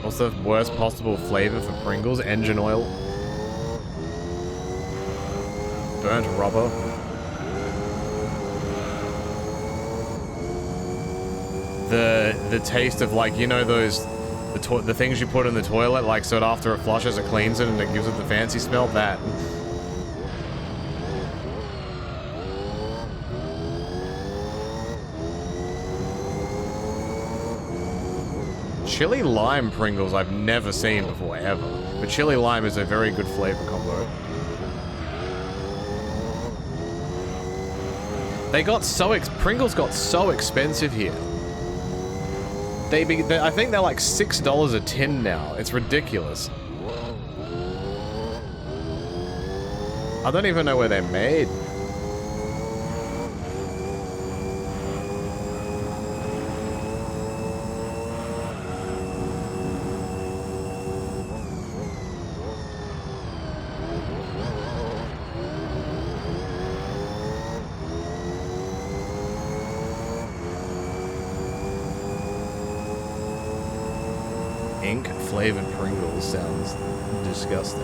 What's the worst possible flavor for Pringles? Engine oil. Burnt rubber. The taste of, like, you know those the things you put in the toilet, like, so after it flushes it cleans it and it gives it the fancy smell? That. Chili lime Pringles I've never seen before, ever. But chili lime is a very good flavor combo. Pringles got so expensive here. I think they're like $6 a tin now. It's ridiculous. I don't even know where they're made. Flavored Pringles sounds disgusting.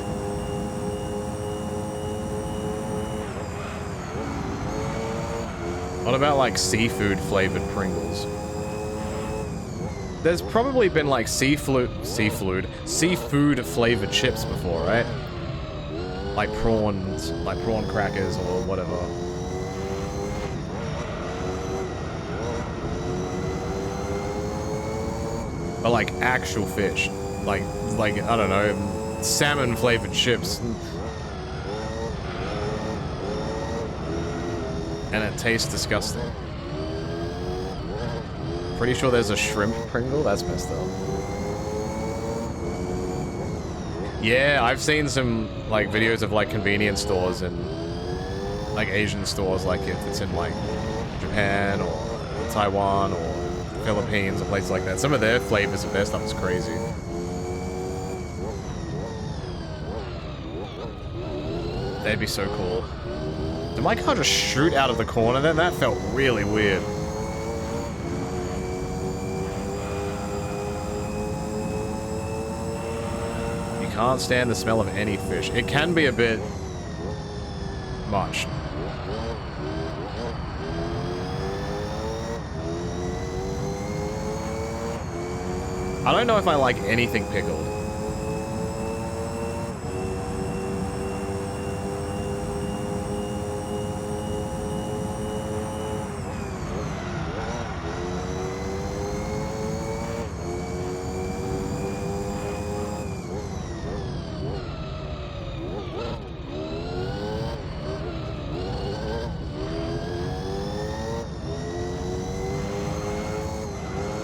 What about like seafood flavored Pringles? There's probably been like seafood flavored chips before, right? Like prawns, like prawn crackers or whatever. But like actual fish. Like, I don't know, salmon flavored chips. And it tastes disgusting. Pretty sure there's a shrimp Pringle? That's messed up. Yeah, I've seen some, like, videos of, like, convenience stores and, like, Asian stores, like, if it's in, like, Japan or Taiwan or Philippines or places like that. Some of their flavors of their stuff is crazy. That'd be so cool. Did my car just shoot out of the corner then? That felt really weird. You can't stand the smell of any fish. It can be a bit much. I don't know if I like anything pickled.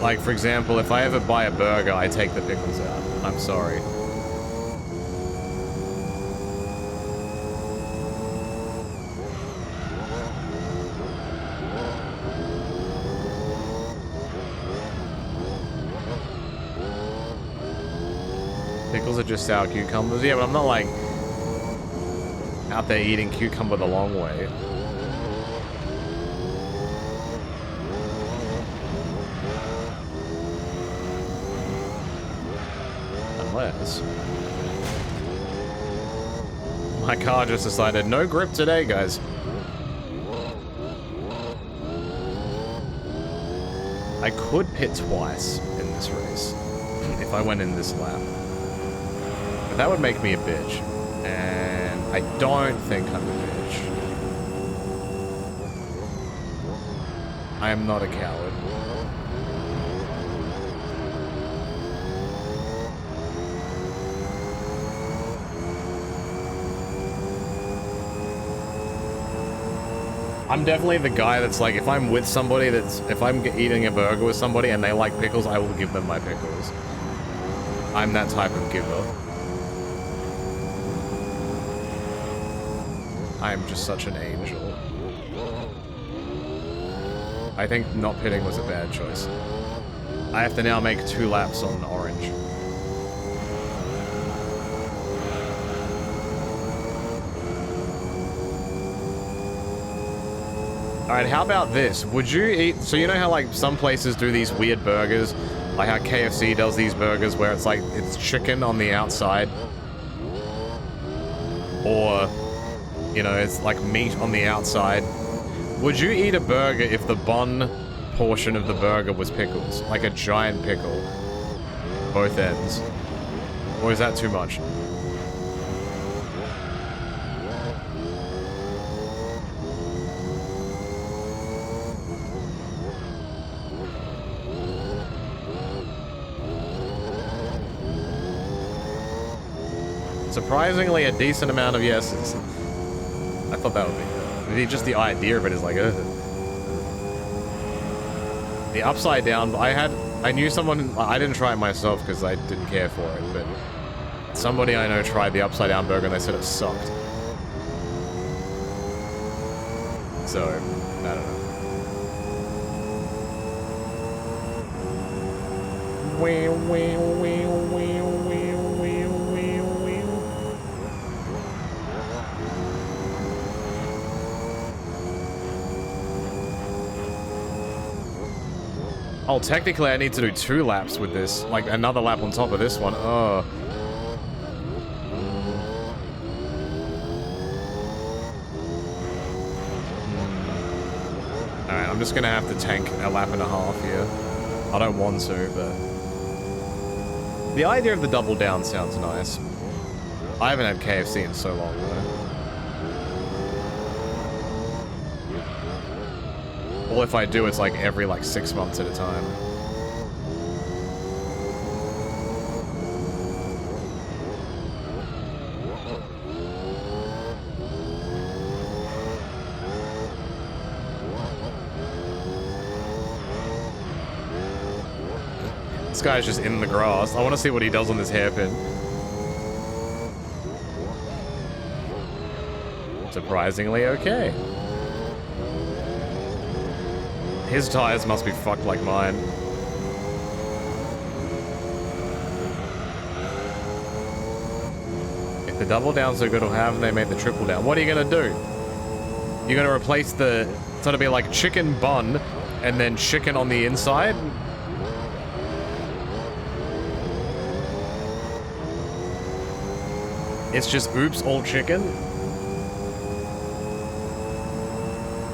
Like, for example, if I ever buy a burger, I take the pickles out. I'm sorry. Pickles are just sour cucumbers. Yeah, but I'm not, like, out there eating cucumber the long way. My car just decided no grip today, guys. I could pit twice in this race if I went in this lap. But that would make me a bitch. And I don't think I'm a bitch. I am not a coward. I'm definitely the guy that's like, if I'm with somebody if I'm eating a burger with somebody and they like pickles, I will give them my pickles. I'm that type of giver. I am just such an angel. I think not pitting was a bad choice. I have to now make 2 laps on orange. Alright, how about this? Would you eat... So you know how, like, some places do these weird burgers? Like how KFC does these burgers where it's like, it's chicken on the outside. Or, you know, it's like meat on the outside. Would you eat a burger if the bun portion of the burger was pickles? Like a giant pickle. Both ends. Or is that too much? Surprisingly, a decent amount of yeses. I thought that would be just the idea of it is like, ugh. The upside down, I knew someone, I didn't try it myself because I didn't care for it, but somebody I know tried the upside down burger and they said it sucked. So, I don't know. Oh, technically I need to do 2 laps with this. Like, another lap on top of this one. Oh. Alright, I'm just gonna have to tank a lap and a half here. I don't want to, but... The idea of the double down sounds nice. I haven't had KFC in so long, though. Well, if I do, it's like every, like, 6 months at a time. This guy's just in the grass. I want to see what he does on this hairpin. Surprisingly okay. His tires must be fucked like mine. If the double down's so good, or haven't they made the triple down? What are you gonna do? You're gonna replace the... It's gonna be like chicken bun, and then chicken on the inside? It's just oops, all chicken?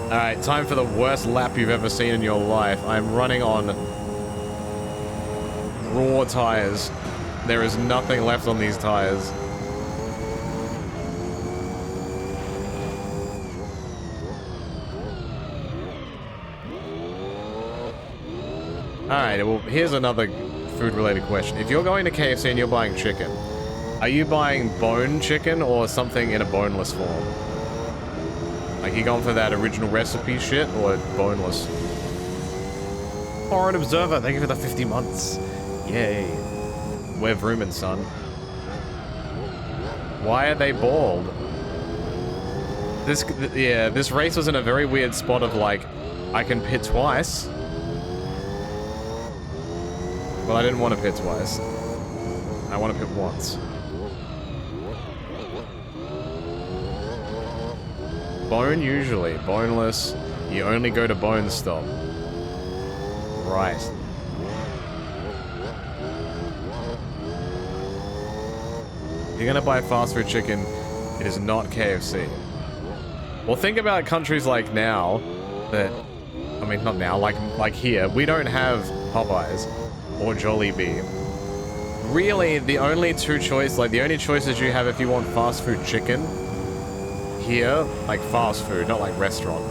Alright, time for the worst lap you've ever seen in your life. I'm running on raw tires. There is nothing left on these tires. Alright, well, here's another food-related question. If you're going to KFC and you're buying chicken, are you buying bone chicken or something in a boneless form? Like, you going for that original recipe shit or boneless? Foreign Observer, thank you for the 50 months. Yay. We're Vrooman, son. Why are they bald? This race was in a very weird spot of like, I can pit twice. But I didn't want to pit twice. I want to pit once. Bone usually. Boneless. You only go to bone stop. Right. If you're gonna buy fast food chicken, it is not KFC. Well, think about countries like now that, I mean, not now, like here, we don't have Popeyes or Jollibee. Really, the only two choices, like the only choices you have if you want fast food chicken here, like fast food, not like restaurant,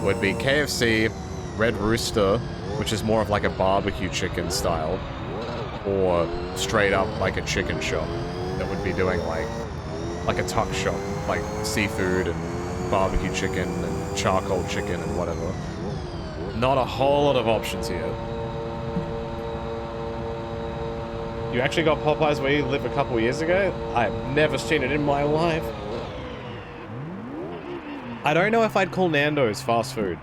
would be KFC, Red Rooster, which is more of like a barbecue chicken style, or straight up like a chicken shop that would be doing like a tuck shop, like seafood and barbecue chicken and charcoal chicken and whatever. Not a whole lot of options here. You actually got Popeyes where you live a couple years ago? I've never seen it in my life. I don't know if I'd call Nando's fast food.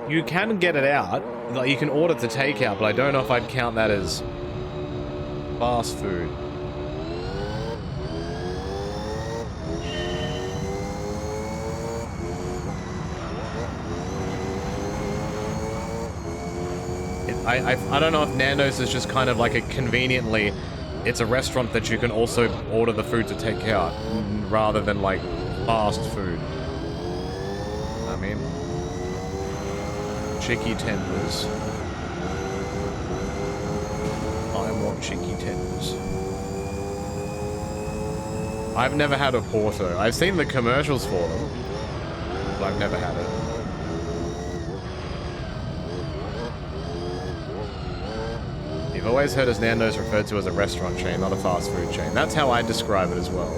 You can get it out, like you can order to takeout, but I don't know if I'd count that as fast food. I don't know if Nando's is just kind of like a conveniently, it's a restaurant that you can also order the food to take out, rather than like fast food. I mean, chicky tenders. I want chicky tenders. I've never had a Porto. I've seen the commercials for them, but I've never had it. I've always heard as Nando's referred to as a restaurant chain, not a fast food chain. That's how I describe it as well.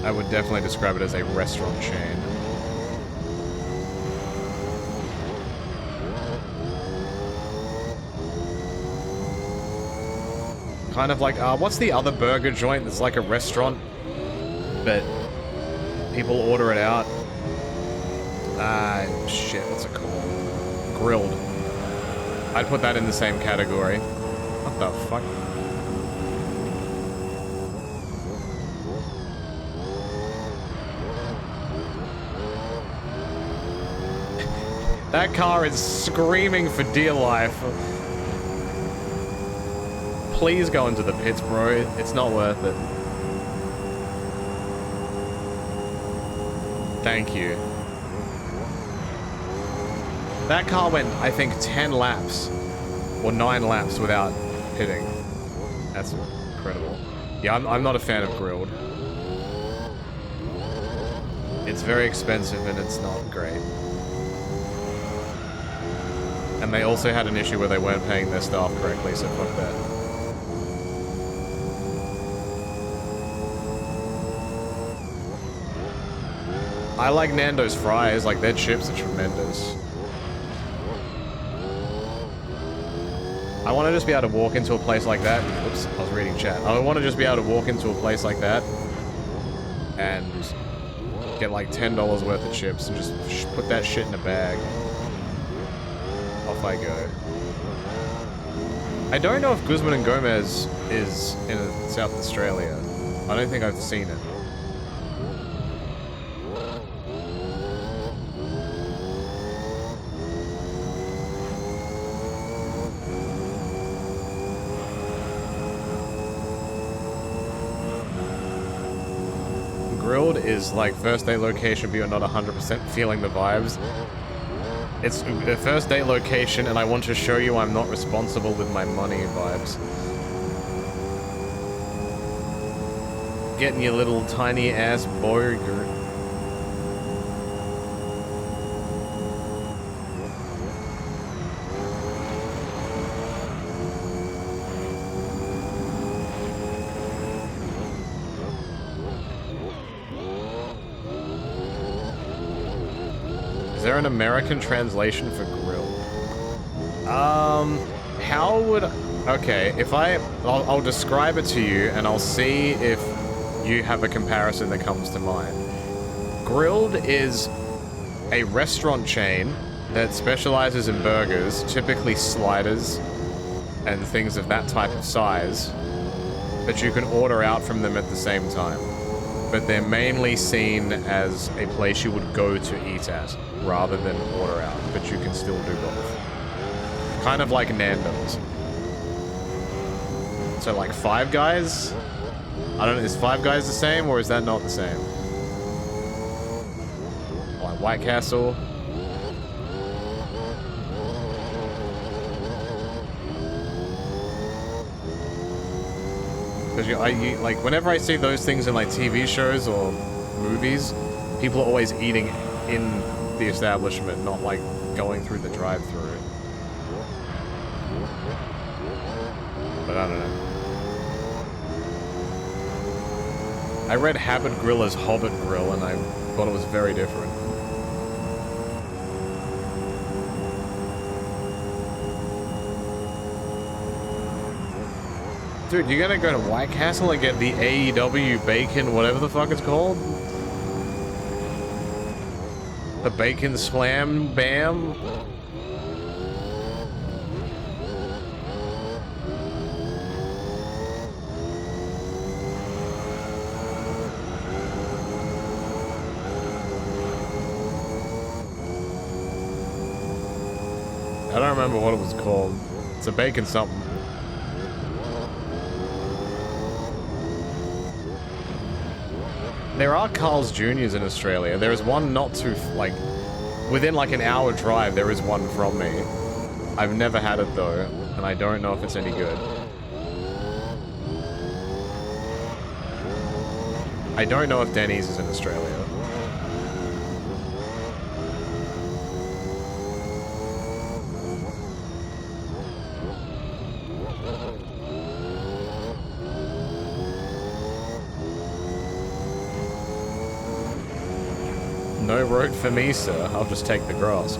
I would definitely describe it as a restaurant chain. Kind of like, what's the other burger joint that's like a restaurant, but people order it out? Shit, what's it called? Grilled. I'd put that in the same category. What the fuck? That car is screaming for dear life. Please go into the pits, bro. It's not worth it. Thank you. That car went, I think, 10 laps. Or 9 laps without hitting. That's incredible. Yeah, I'm not a fan of grilled. It's very expensive and it's not great. And they also had an issue where they weren't paying their staff correctly, so fuck that. I like Nando's fries, like their chips are tremendous. I want to just be able to walk into a place like that. Oops, I was reading chat. I want to just be able to walk into a place like that and get like $10 worth of chips and just put that shit in a bag. Off I go. I don't know if Guzman and Gomez is in South Australia. I don't think I've seen it. Grilled is like first day location, but you're not 100% feeling the vibes. It's a first date location, and I want to show you I'm not responsible with my money vibes. Getting your little tiny ass burger. Is there an American translation for grill? How would... Okay, if I'll describe it to you, and I'll see if you have a comparison that comes to mind. Grilled is a restaurant chain that specializes in burgers, typically sliders and things of that type of size, but you can order out from them at the same time. But they're mainly seen as a place you would go to eat at, rather than order out, but you can still do both. Kind of like Nando's. So like Five Guys? I don't know, is Five Guys the same, or is that not the same? Like White Castle? Because like, whenever I see those things in like TV shows or movies, people are always eating in the establishment, not like going through the drive-thru. But I don't know. I read Habit Grill as Hobbit Grill, and I thought it was very different. Dude, you're gonna go to White Castle and get the AEW bacon, whatever the fuck it's called? The bacon slam bam? I don't remember what it was called. It's a bacon something. There are Carl's Jr.'s in Australia. There is one not too, like, within like an hour drive, there is one from me. I've never had it though, and I don't know if it's any good. I don't know if Denny's is in Australia. No road for me, sir. I'll just take the grass.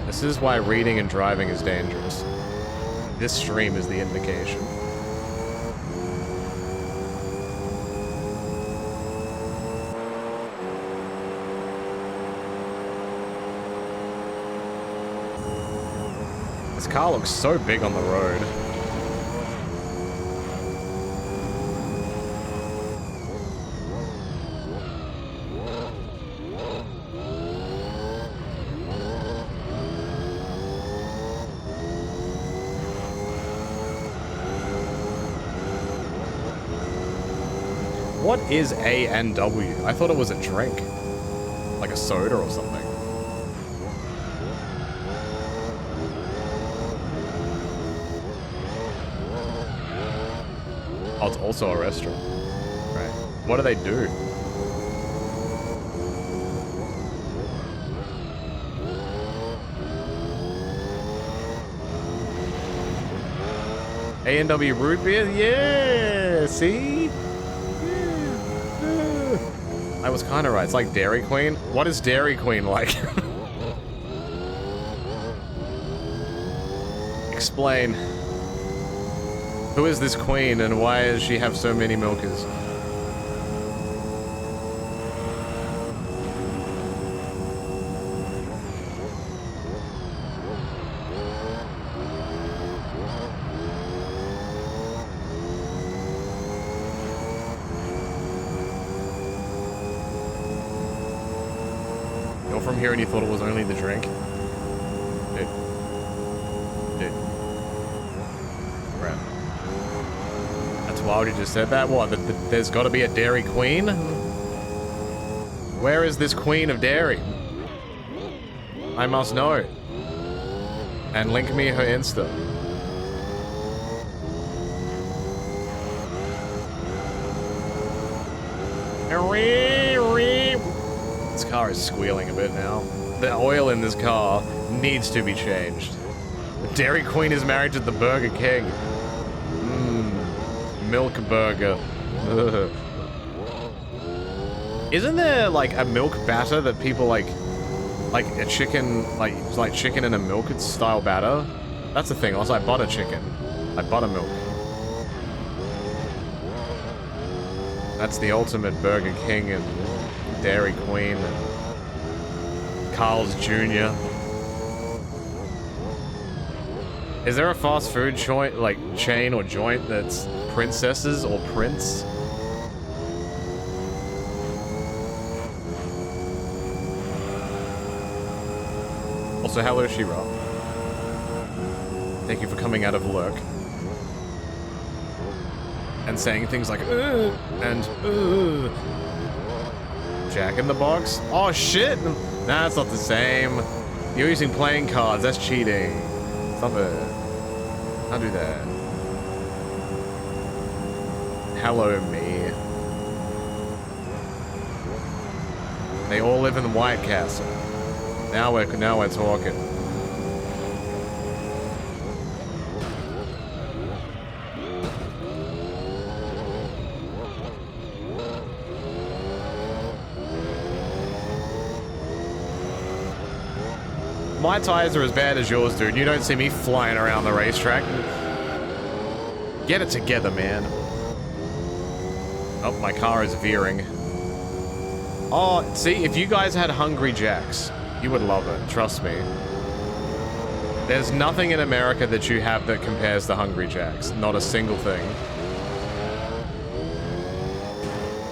This is why reading and driving is dangerous. This stream is the indication. This car looks so big on the road. What is A&W? I thought it was a drink. Like a soda or something. Oh, it's also a restaurant. Right. What do they do? A&W root beer? Yeah! See? I was kind of right. It's like Dairy Queen. What is Dairy Queen like? Explain. Who is this queen and why does she have so many milkers? From here and you thought it was only the drink? Dude. Right. I wild you just said that. What, there's got to be a Dairy Queen? Where is this Queen of Dairy? I must know. And link me her Insta. This car is squealing a bit now. The oil in this car needs to be changed. The Dairy Queen is married to the Burger King. Milk burger. Isn't there like a milk batter that people like a chicken, like chicken in a milk style batter? That's the thing. Also, I butter chicken. I buttermilk. That's the ultimate Burger King and Dairy Queen and Carl's Jr. Is there a fast food joint, like chain or joint that's princesses or prince? Also, hello, Shira. Thank you for coming out of work and saying things like and Jack in the Box. Oh shit! Nah, that's not the same. You're using playing cards. That's cheating. Stop it. I'll do that. Hello, me. They all live in the White Castle. Now we're talking. My tires are as bad as yours, dude. You don't see me flying around the racetrack. Get it together, man. Oh, my car is veering. Oh, see, if you guys had Hungry Jacks, you would love it. Trust me. There's nothing in America that you have that compares to Hungry Jacks. Not a single thing.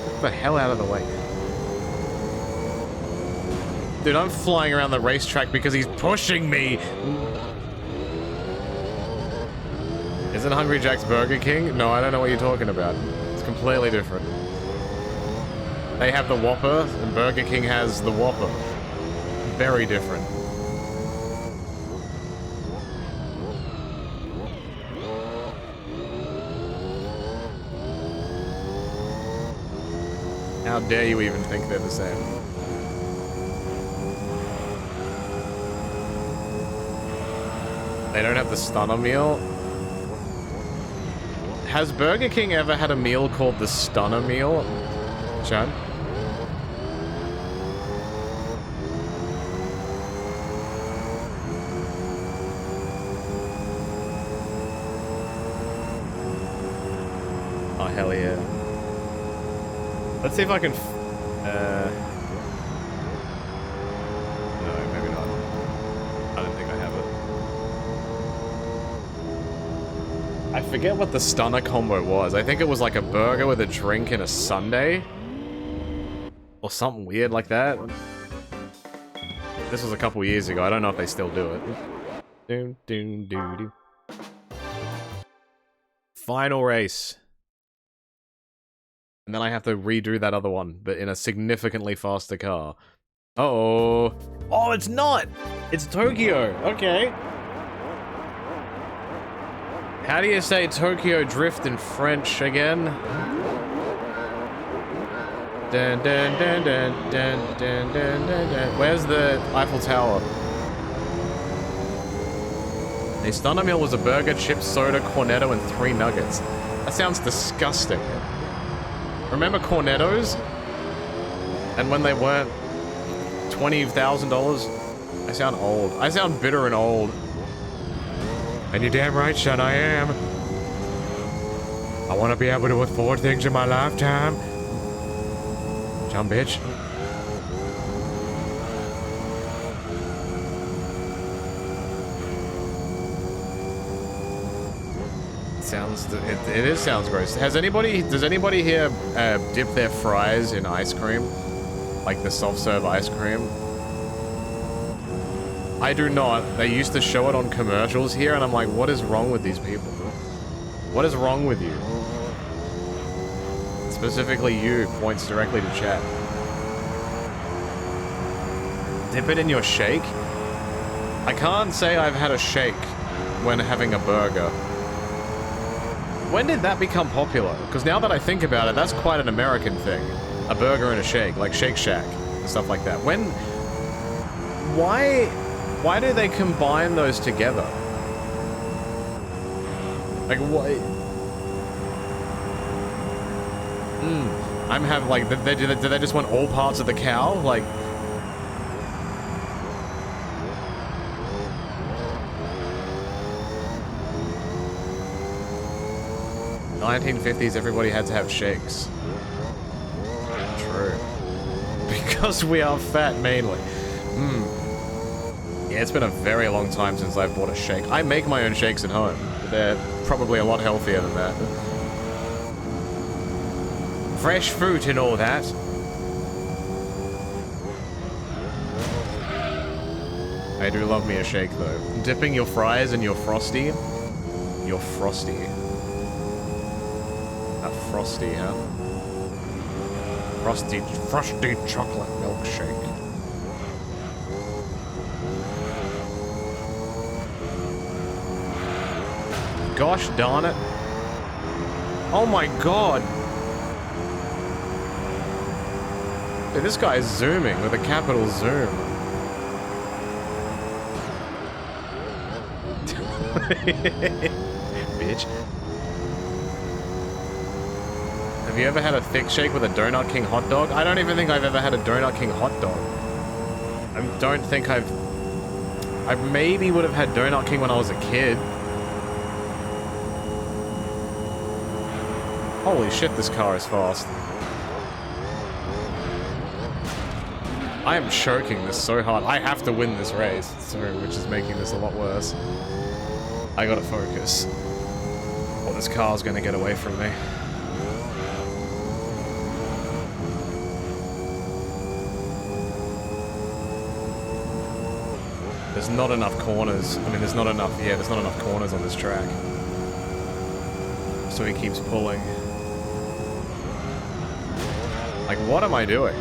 Get the hell out of the way. Dude, I'm flying around the racetrack because he's pushing me. Isn't Hungry Jack's Burger King? No, I don't know what you're talking about. It's completely different. They have the Whopper, and Burger King has the Whopper. Very different. How dare you even think they're the same? They don't have the stunner meal? Has Burger King ever had a meal called the stunner meal? Chan? Oh, hell yeah. Let's see if I can... No, maybe not. I don't think I have it. I forget what the stunner combo was. I think it was like a burger with a drink and a sundae. Or something weird like that. This was a couple years ago. I don't know if they still do it. Doom, doom, doo, doo. Final race. And then I have to redo that other one, but in a significantly faster car. Uh-oh. Oh, it's not! It's Tokyo. Okay. How do you say Tokyo Drift in French again? Dun, dun, dun, dun, dun, dun, dun, dun, dun. Where's the Eiffel Tower? A stunner meal was a burger, chips, soda, cornetto, and 3 nuggets. That sounds disgusting. Remember Cornettos? And when they weren't $20,000? I sound old. I sound bitter and old. And you're damn right, son, I am. I want to be able to afford things in my lifetime. Dumb bitch. It sounds gross. Does anybody here dip their fries in ice cream? Like the soft-serve ice cream? I do not. They used to show it on commercials here, and I'm like, what is wrong with these people? What is wrong with you? Specifically you, points directly to chat. Dip it in your shake? I can't say I've had a shake when having a burger. When did that become popular? Because now that I think about it, that's quite an American thing. A burger and a shake, like Shake Shack, and stuff like that. Why do they combine those together? Like, what? I'm having, like, do they just want all parts of the cow? Like... 1950s, everybody had to have shakes. True. Because we are fat, mainly. Yeah, it's been a very long time since I've bought a shake. I make my own shakes at home. But they're probably a lot healthier than that. Fresh fruit and all that. I do love me a shake, though. Dipping your fries in your Frosty. Your Frosty. A Frosty, huh? Frosty chocolate milkshake. Gosh darn it. Oh my god. Dude, this guy is zooming with a capital zoom. Bitch. Have you ever had a thick shake with a Donut King hot dog? I don't even think I've ever had a Donut King hot dog. I don't think I maybe would have had Donut King when I was a kid. Holy shit, this car is fast. I am choking this so hard. I have to win this race, which is making this a lot worse. I gotta focus. Or this car's gonna get away from me. There's not enough corners. I mean, there's not enough corners on this track. So he keeps pulling. Like, what am I doing?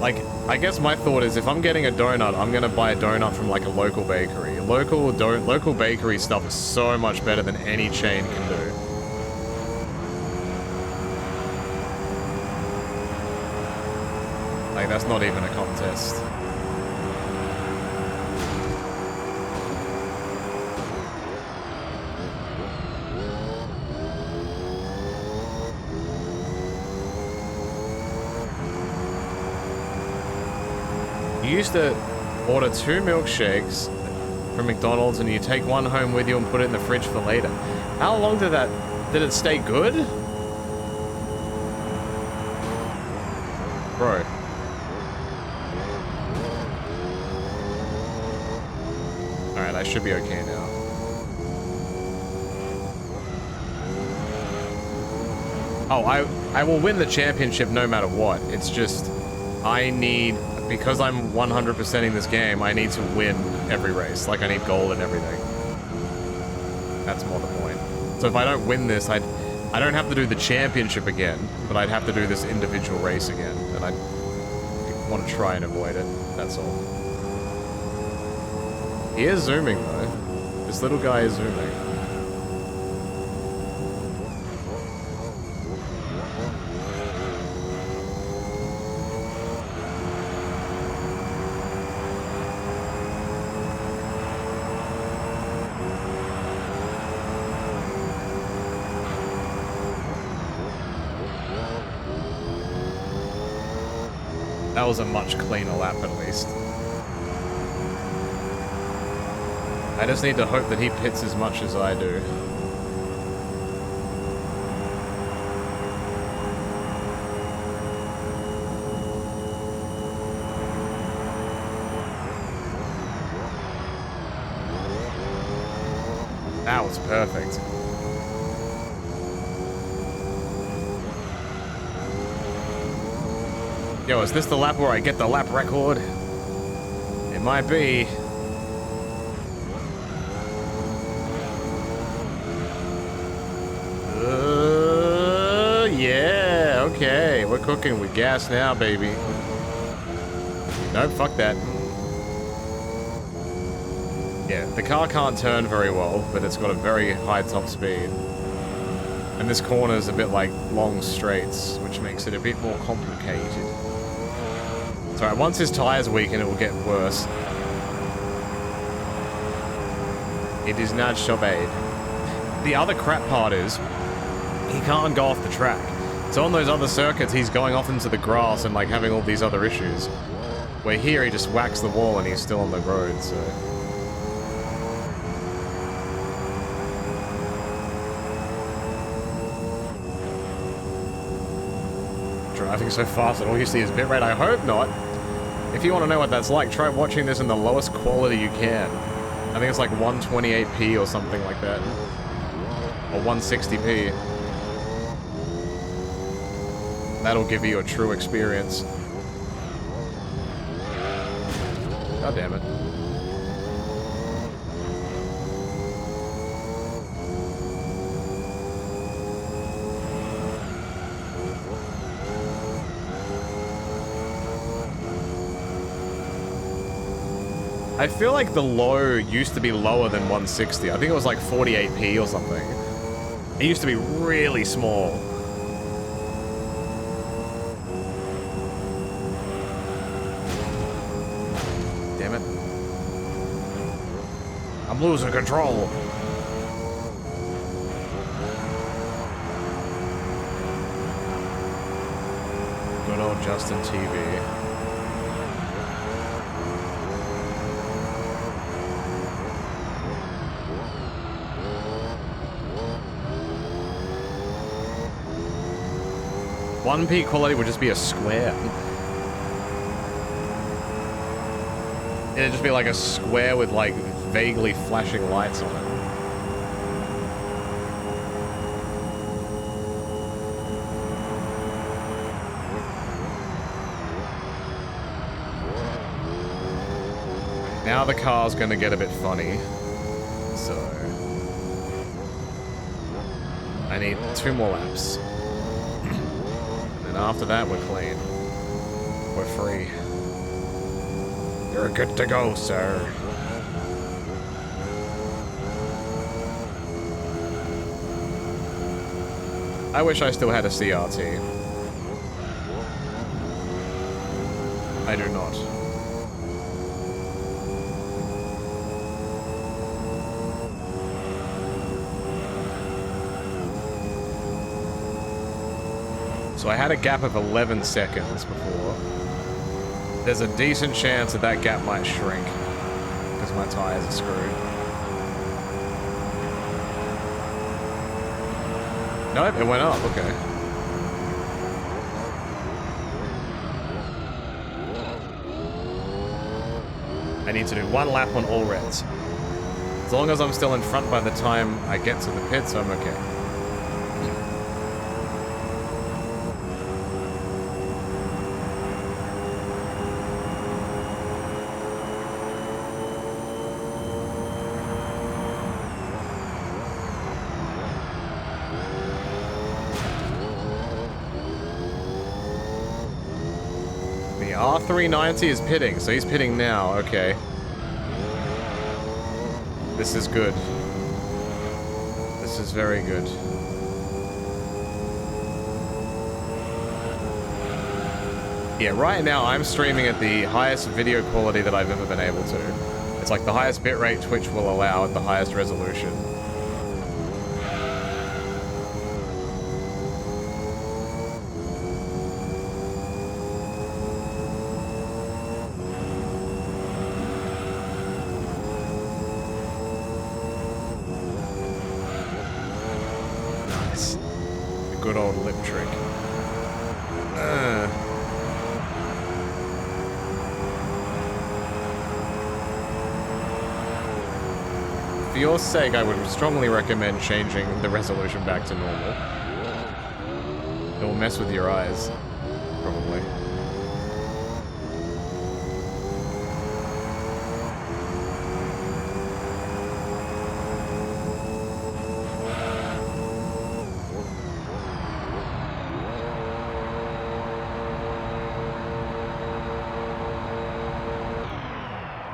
Like, I guess my thought is if I'm getting a donut, I'm gonna buy a donut from like a local bakery. Local bakery stuff is so much better than any chain can do. Like, that's not even a contest. You used to order 2 milkshakes from McDonald's and you take one home with you and put it in the fridge for later. How long did it stay good? Bro. Alright, I should be okay now. Oh, I will win the championship no matter what. It's just, I need... Because I'm 100%ing this game, I need to win every race. Like, I need gold and everything. That's more the point. So if I don't win this, I don't have to do the championship again, but I'd have to do this individual race again. And I want to try and avoid it. That's all. He is zooming, though. This little guy is zooming. That was a much cleaner lap, at least. I just need to hope that he pits as much as I do. That was perfect. Yo, is this the lap where I get the lap record? It might be. yeah, okay. We're cooking with gas now, baby. Nope, fuck that. Yeah, the car can't turn very well, but it's got a very high top speed. And this corner is a bit like long straights, which makes it a bit more complicated. It's alright, once his tires weaken, it will get worse. It is not so bad. The other crap part is, he can't go off the track. So on those other circuits, he's going off into the grass and like having all these other issues. Where here, he just whacks the wall and he's still on the road, so... Driving so fast that all you see is bitrate. I hope not. If you want to know what that's like, try watching this in the lowest quality you can. I think it's like 128p or something like that. Or 160p. That'll give you a true experience. God damn it. I feel like the low used to be lower than 160. I think it was like 48p or something. It used to be really small. Damn it. I'm losing control. Good old Justin TV. One peak quality would just be a square. It'd just be like a square with like vaguely flashing lights on it. Now the car's gonna get a bit funny. So I need 2 more laps. And after that, we're clean. We're free. You're good to go, sir. I wish I still had a CRT. I do not. So I had a gap of 11 seconds before. There's a decent chance that that gap might shrink because my tires are screwed. Nope, it went up, okay. I need to do 1 lap on all reds. As long as I'm still in front by the time I get to the pits, I'm okay. R390 is pitting, so he's pitting now, okay. This is good. This is very good. Yeah, right now I'm streaming at the highest video quality that I've ever been able to. It's like the highest bitrate Twitch will allow at the highest resolution. Good old lip trick. For your sake, I would strongly recommend changing the resolution back to normal. It will mess with your eyes, probably.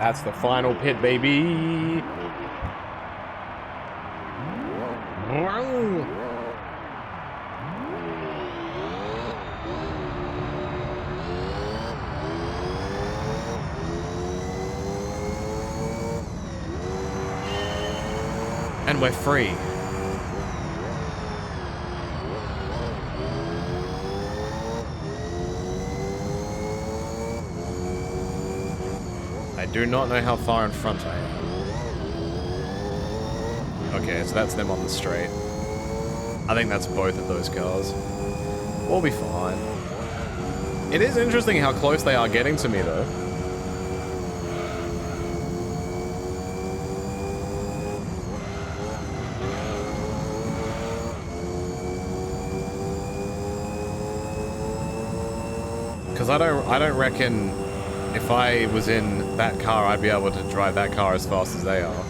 That's the final pit, baby. And we're free. I do not know how far in front I am. Okay, so that's them on the straight. I think that's both of those cars. We'll be fine. It is interesting how close they are getting to me, though. Because I don't reckon if I was in that car, I'd be able to drive that car as fast as they are.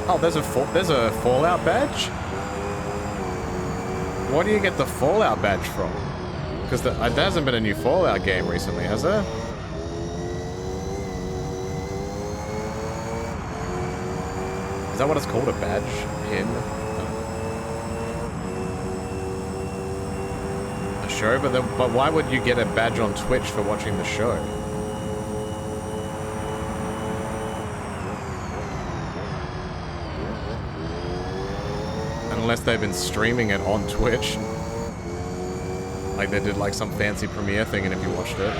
Oh, there's a Fallout badge? Where do you get the Fallout badge from? Because there hasn't been a new Fallout game recently, has there? Is that what it's called? A badge? Pin? A show? But why would you get a badge on Twitch for watching the show? Unless they've been streaming it on Twitch. Like they did like some fancy premiere thing and if you watched it.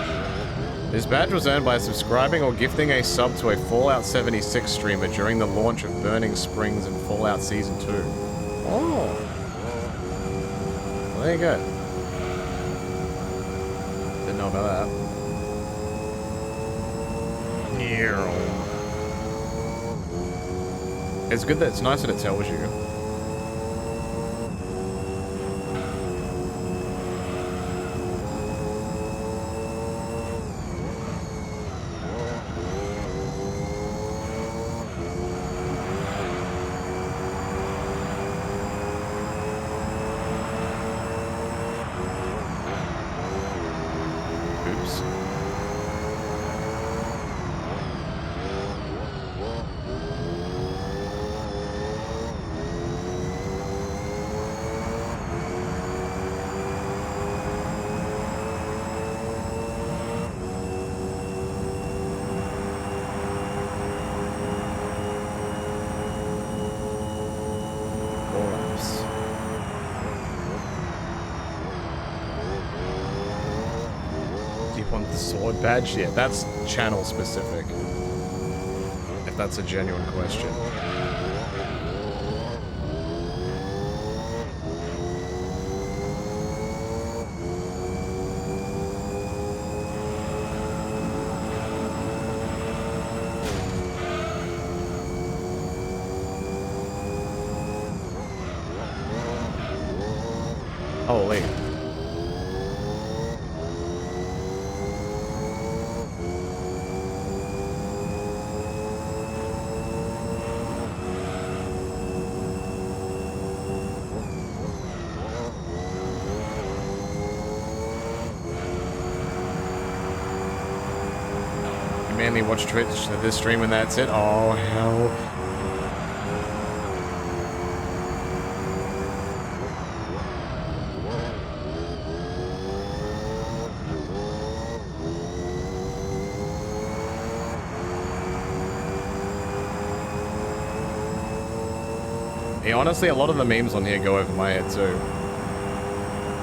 This badge was earned by subscribing or gifting a sub to a Fallout 76 streamer during the launch of Burning Springs and Fallout Season 2. Oh. Well, there you go. Didn't know about that. It's good that it's nice that it tells you. Sword badge? Yeah, that's channel specific. If that's a genuine question. Holy. Mainly watch Twitch to this stream and that's it. Oh, hell. Yeah, honestly, a lot of the memes on here go over my head too.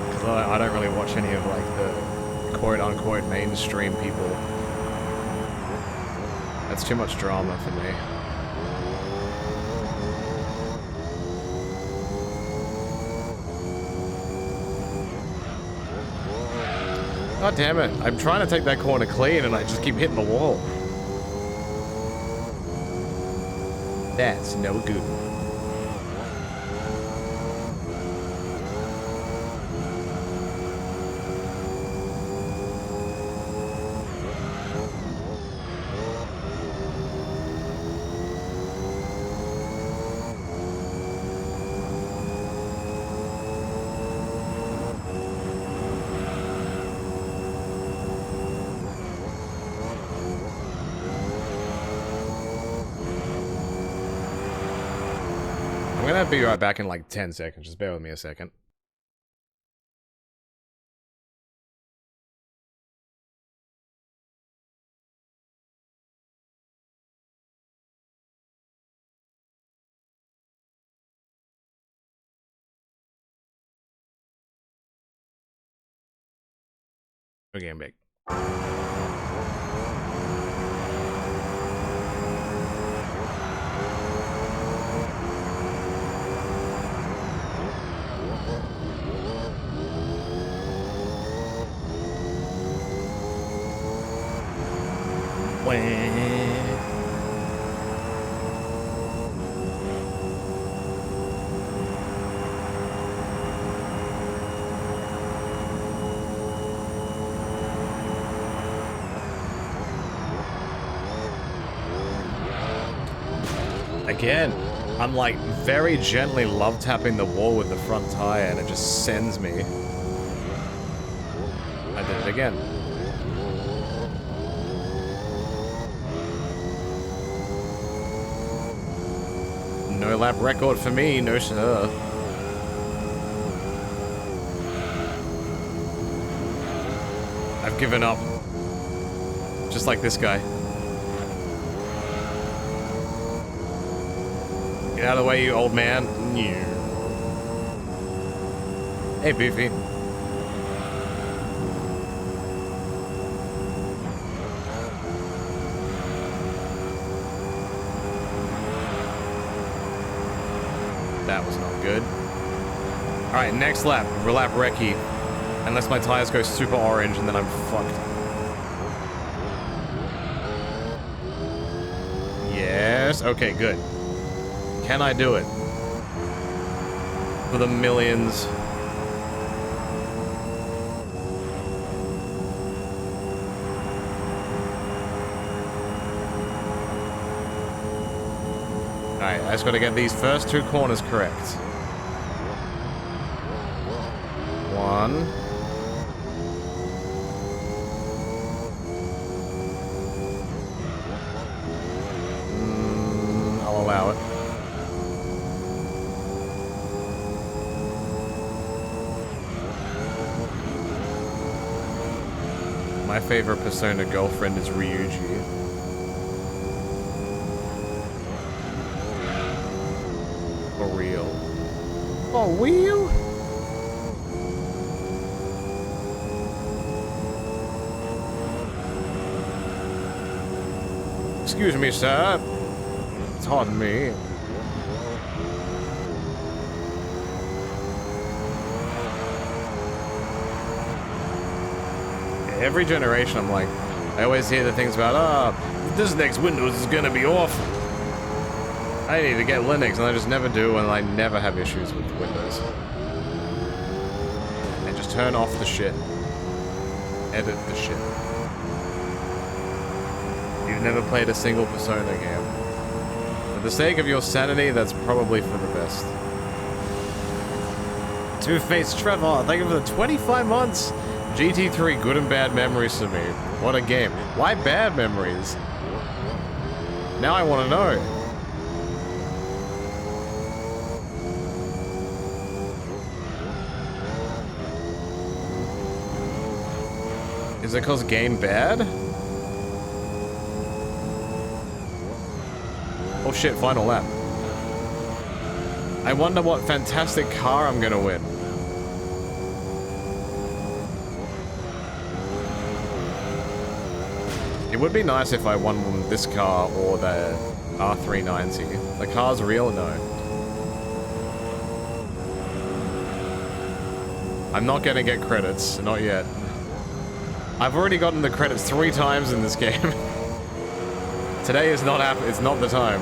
Because I don't really watch any of like the quote-unquote mainstream people. That's too much drama for me. God damn it. I'm trying to take that corner clean and I just keep hitting the wall. That's no good. gonna be right back in like 10 seconds. Just bear with me a second. We're getting big. Again, I'm like very gently love tapping the wall with the front tire and it just sends me. I did it again. No lap record for me, no sir. I've given up. Just like this guy. Get out of the way, you old man. Hey, Beefy. That was not good. Alright, next lap. Relap Recce. Unless my tires go super orange and then I'm fucked. Yes. Okay, good. Can I do it? For the millions. Alright, I just gotta get these first two corners correct. One. I'll allow it. My favorite Persona girlfriend is Ryuji. For real. For real? Excuse me, sir. Pardon me. Every generation, I'm like, I always hear the things about, this next Windows is gonna be awful. I need to get Linux, and I just never do, and I never have issues with Windows. And just turn off the shit. Edit the shit. You've never played a single Persona game. For the sake of your sanity, that's probably for the best. Two-Faced Trevor, thank you for the 25 months! GT3, good and bad memories to me. What a game. Why bad memories? Now I want to know. Is it cause game bad? Oh shit, final lap. I wonder what fantastic car I'm gonna win. It would be nice if I won this car or the R390. The car's real? No. I'm not gonna get credits, not yet. I've already gotten the credits 3 times in this game. Today is not it's not the time.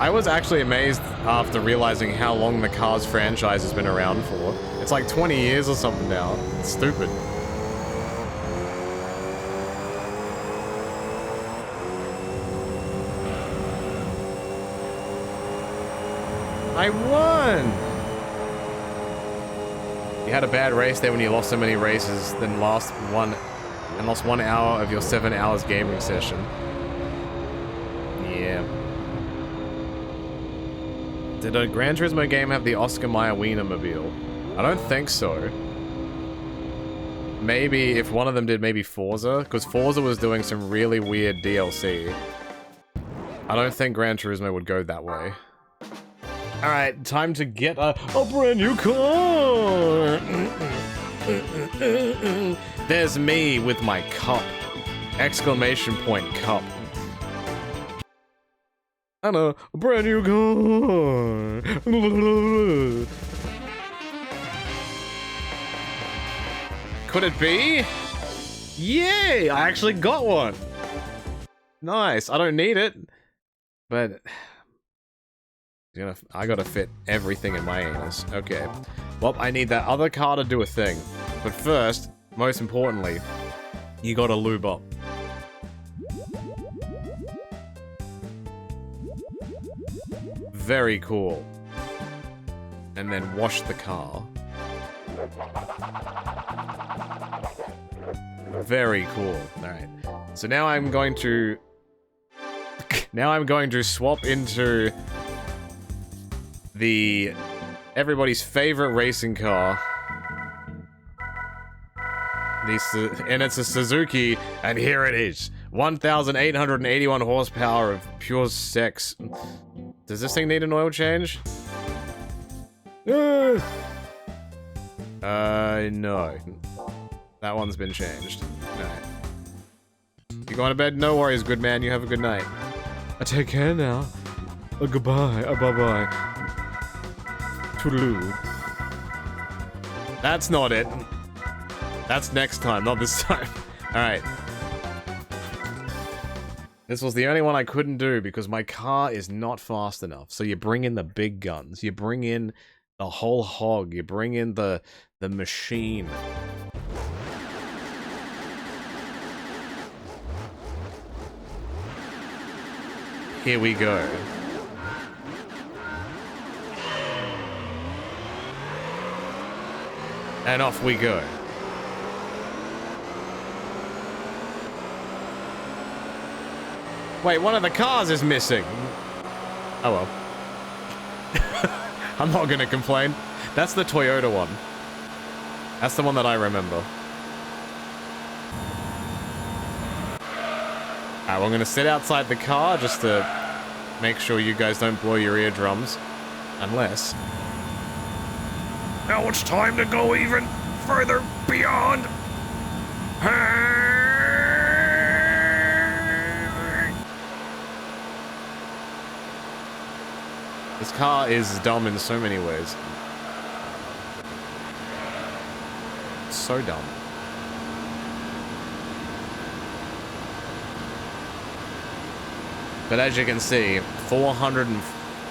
I was actually amazed after realizing how long the Cars franchise has been around for. It's like 20 years or something now. It's stupid. I won! You had a bad race there when you lost so many races, then lost 1 hour of your 7 hours gaming session. Yeah. Did a Gran Turismo game have the Oscar Mayer Wienermobile? I don't think so. Maybe, if one of them did, maybe Forza? Because Forza was doing some really weird DLC. I don't think Gran Turismo would go that way. Alright, time to get a brand new car! There's me with my cup. Exclamation point cup. And a brand new car! Could it be? Yay! I actually got one! Nice. I don't need it. But... I gotta fit everything in my anus. Okay. Well, I need that other car to do a thing. But first, most importantly, you gotta lube up. Very cool. And then wash the car. Very cool. Alright. So now I'm going to... swap into... everybody's favorite racing car. And it's a Suzuki, and here it is. 1,881 horsepower of pure sex. Does this thing need an oil change? No. That one's been changed. Alright. You going to bed? No worries, good man. You have a good night. I take care now. Goodbye. Bye-bye. Toodaloo. That's not it. That's next time, not this time. Alright. This was the only one I couldn't do because my car is not fast enough. So you bring in the big guns. You bring in the whole hog. You bring in the machine. Here we go. And off we go. Wait, one of the cars is missing. Oh well. I'm not gonna complain. That's the Toyota one. That's the one that I remember. Alright, well, I'm gonna sit outside the car just to make sure you guys don't blow your eardrums. Unless... Now it's time to go even further beyond. This car is dumb in so many ways. So dumb. But as you can see,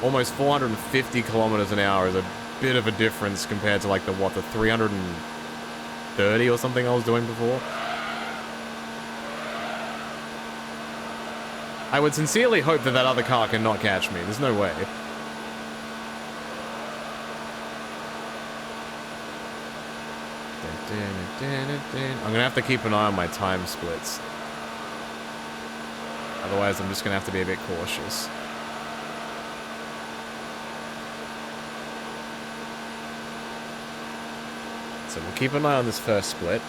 almost 450 kilometers an hour is a bit of a difference compared to like the 330 or something I was doing before. I would sincerely hope that other car cannot catch me. There's no way. I'm gonna have to keep an eye on my time splits. Otherwise, I'm just gonna have to be a bit cautious. So we'll keep an eye on this first split.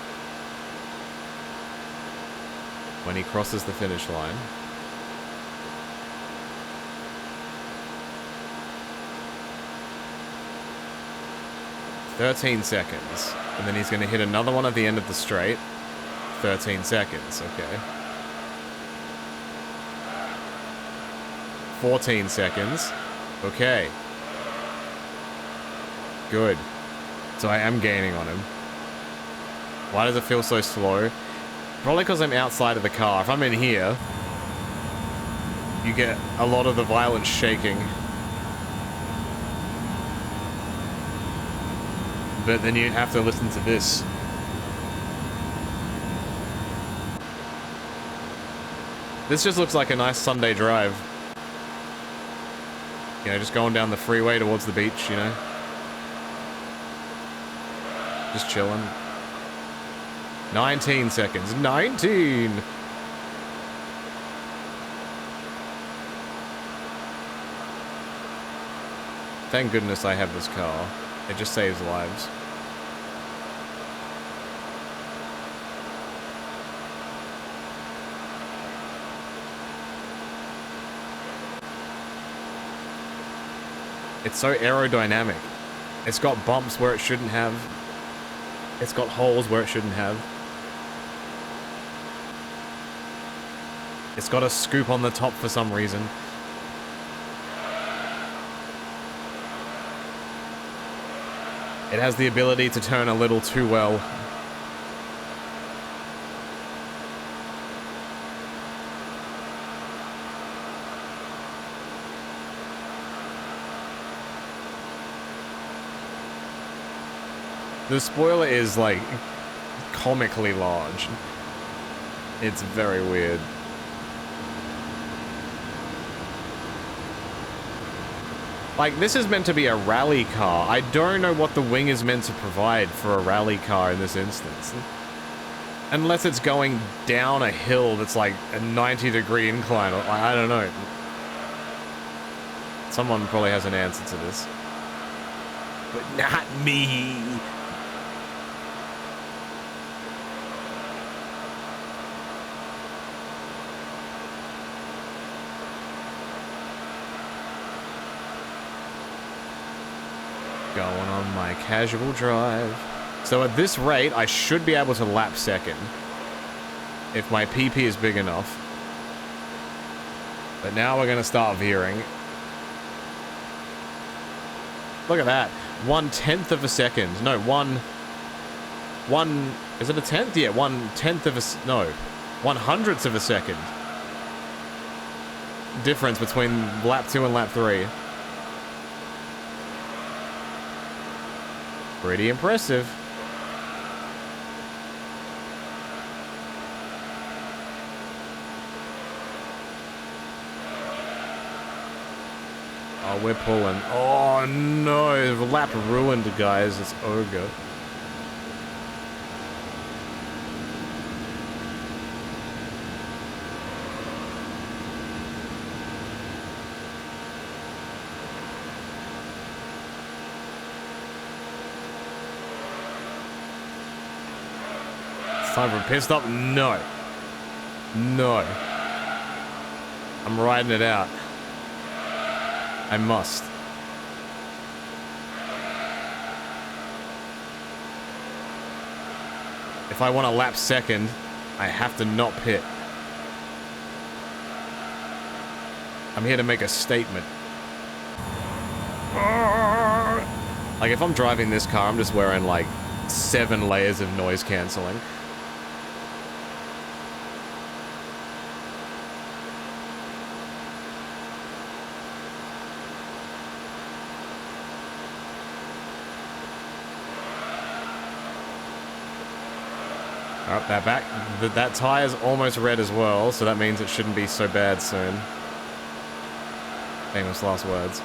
When he crosses the finish line. "13 seconds. And then he's going to hit another one at the end of the straight. 13 seconds, okay. 14 seconds. Okay. Good. So I am gaining on him. Why does it feel so slow? Probably because I'm outside of the car. If I'm in here, you get a lot of the violent shaking. But then you have to listen to this. This just looks like a nice Sunday drive. You know, just going down the freeway towards the beach, you know? Just chilling. 19 seconds. 19! Thank goodness I have this car. It just saves lives. It's so aerodynamic. It's got bumps where it shouldn't have. It's got holes where it shouldn't have. It's got a scoop on the top for some reason. It has the ability to turn a little too well. The spoiler is, like, comically large. It's very weird. Like, this is meant to be a rally car. I don't know what the wing is meant to provide for a rally car in this instance. Unless it's going down a hill that's like a 90-degree incline. I don't know. Someone probably has an answer to this. But not me. Going on my casual drive. So at this rate, I should be able to lap second. If my PP is big enough. But now we're going to start veering. Look at that. 1/10 of a second. No, is it a tenth? Yeah, 1/10 of a, no. 1/100th of a second. Difference between lap 2 and lap 3. Pretty impressive. Oh, we're pulling. Oh no, the lap ruined, guys. It's ogre. Time for a pit stop? No. No. I'm riding it out. I must. If I want to lap second, I have to not pit. I'm here to make a statement. Like, if I'm driving this car, I'm just wearing, like, 7 layers of noise cancelling. Oh, that tire's almost red as well, so that means it shouldn't be so bad soon. Famous last words.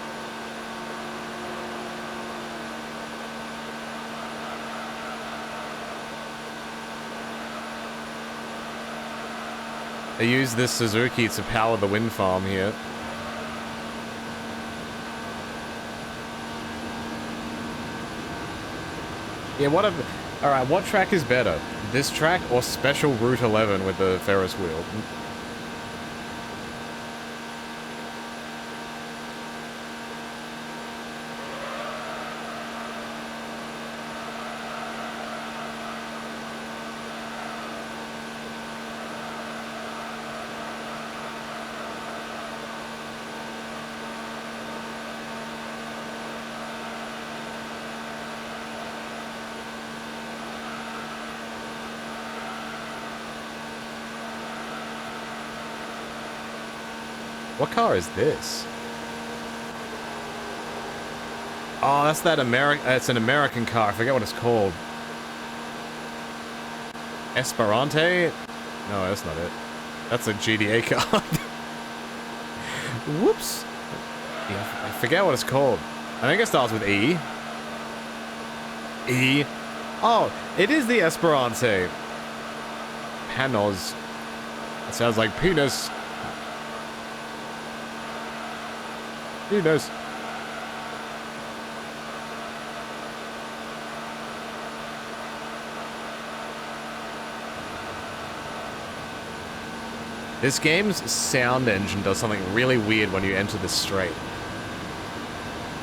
They use this Suzuki to power the wind farm here. Yeah, alright, what track is better? This track or Special Route 11 with the Ferris wheel? What car is this? Oh, that's that it's an American car. I forget what it's called. Esperante? No, that's not it. That's a GTA car. Whoops. Yeah, I forget what it's called. I think it starts with E. E. Oh, it is the Esperante. Panos. It sounds like penis. Penis. This game's sound engine does something really weird when you enter the straight.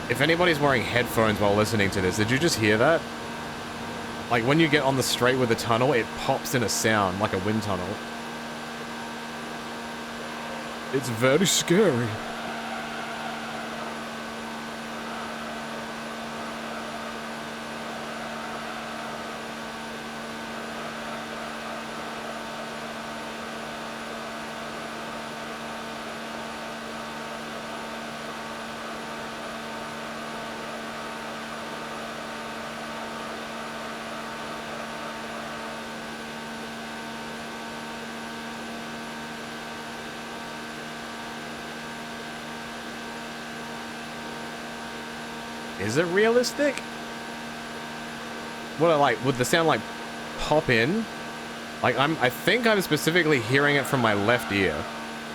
If anybody's wearing headphones while listening to this, did you just hear that? Like when you get on the straight with the tunnel, it pops in a sound like a wind tunnel. It's very scary. Is it realistic? What, like, would the sound, like, pop in? Like, I think I'm specifically hearing it from my left ear.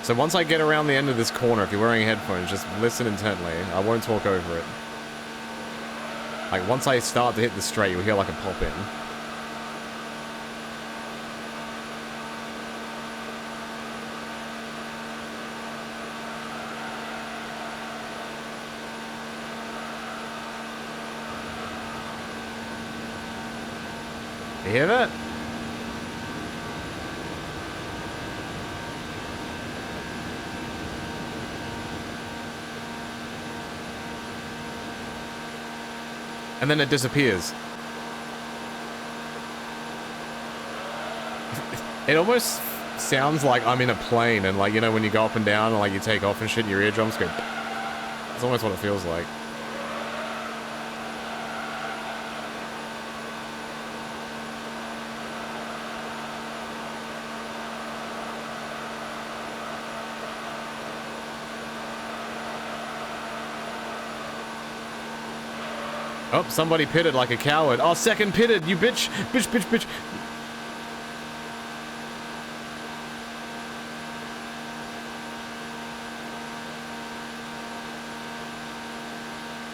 So once I get around the end of this corner, if you're wearing headphones, just listen intently. I won't talk over it. Like, once I start to hit the straight, you'll hear, like, a pop in. You hear that? And then it disappears. It almost sounds like I'm in a plane and, like, you know, when you go up and down and, like, you take off and shit, your eardrums go... That's almost what it feels like. Oh, somebody pitted like a coward. Oh, second pitted, you bitch! Bitch, bitch, bitch!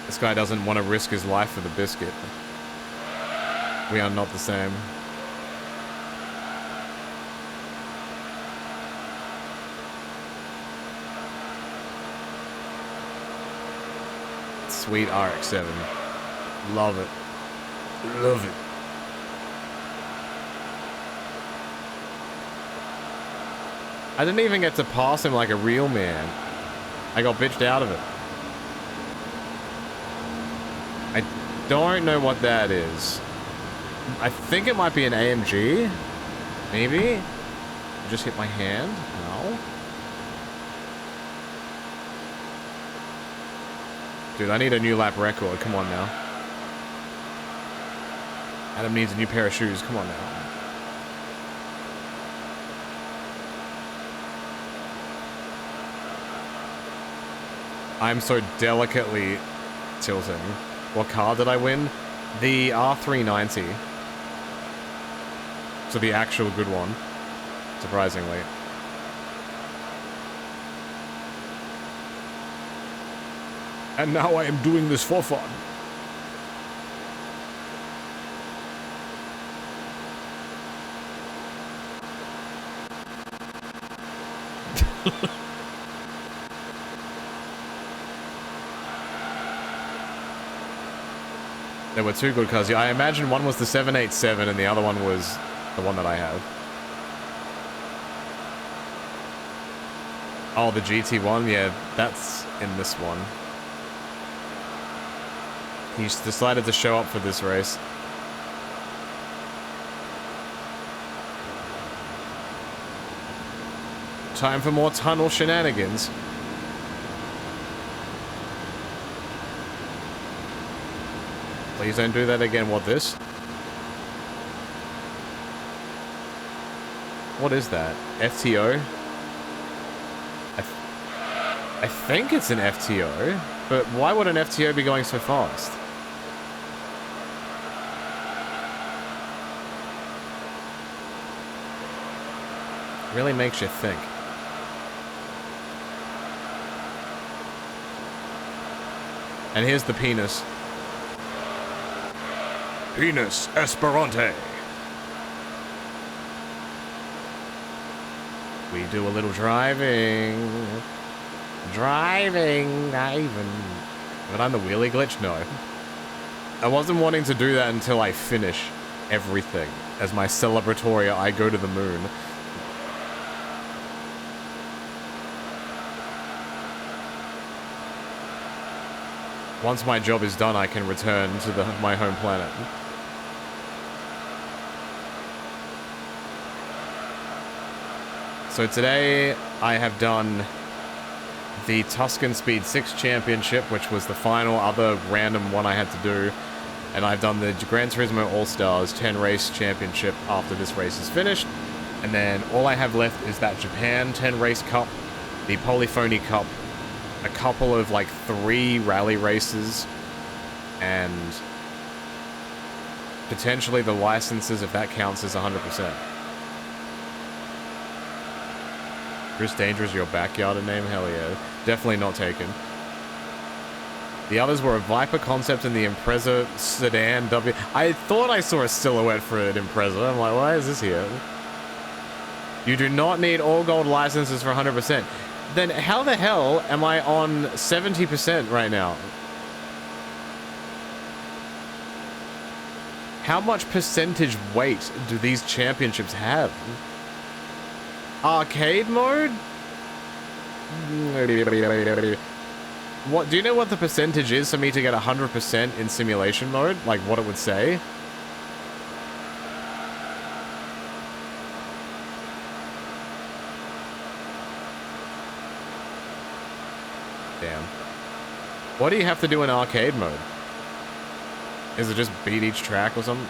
This guy doesn't want to risk his life for the biscuit. We are not the same. Sweet RX-7. Love it. Love it. I didn't even get to pass him like a real man. I got bitched out of it. I don't know what that is. I think it might be an AMG. Maybe? I just hit my hand? No. Dude, I need a new lap record. Come on now. Adam needs a new pair of shoes. Come on now. I'm so delicately tilting. What car did I win? The R390. So the actual good one. Surprisingly. And now I am doing this for fun. There were two good cars. I imagine one was the 787 and the other one was the one that I have. Oh, the GT1? Yeah, that's in this one. He's decided to show up for this race. Time for more tunnel shenanigans. Please don't do that again. What, this? What is that? FTO? I think it's an FTO, but why would an FTO be going so fast? Really makes you think. And here's the penis. Penis Esperante. We do a little driving. Driving, But I'm the wheelie glitch? No. I wasn't wanting to do that until I finish everything. As my celebratory, I go to the moon. Once my job is done, I can return to my home planet. So today, I have done the Tuscan Speed 6 Championship, which was the final other random one I had to do. And I've done the Gran Turismo All-Stars 10 Race Championship after this race is finished. And then all I have left is that Japan 10 Race Cup, the Polyphony Cup, a couple of like 3 rally races, and potentially the licenses, if that counts as 100%. Chris Danger is your backyard name? Hell yeah. Definitely not taken. The others were a Viper concept and the Impreza Sedan W. I thought I saw a silhouette for an Impreza. I'm like, why is this here? You do not need all gold licenses for 100%. Then how the hell am I on 70% right now? How much percentage weight do these championships have? Arcade mode? What, do you know what the percentage is for me to get 100% in simulation mode? Like what it would say? Damn. What do you have to do in arcade mode? Is it just beat each track or something?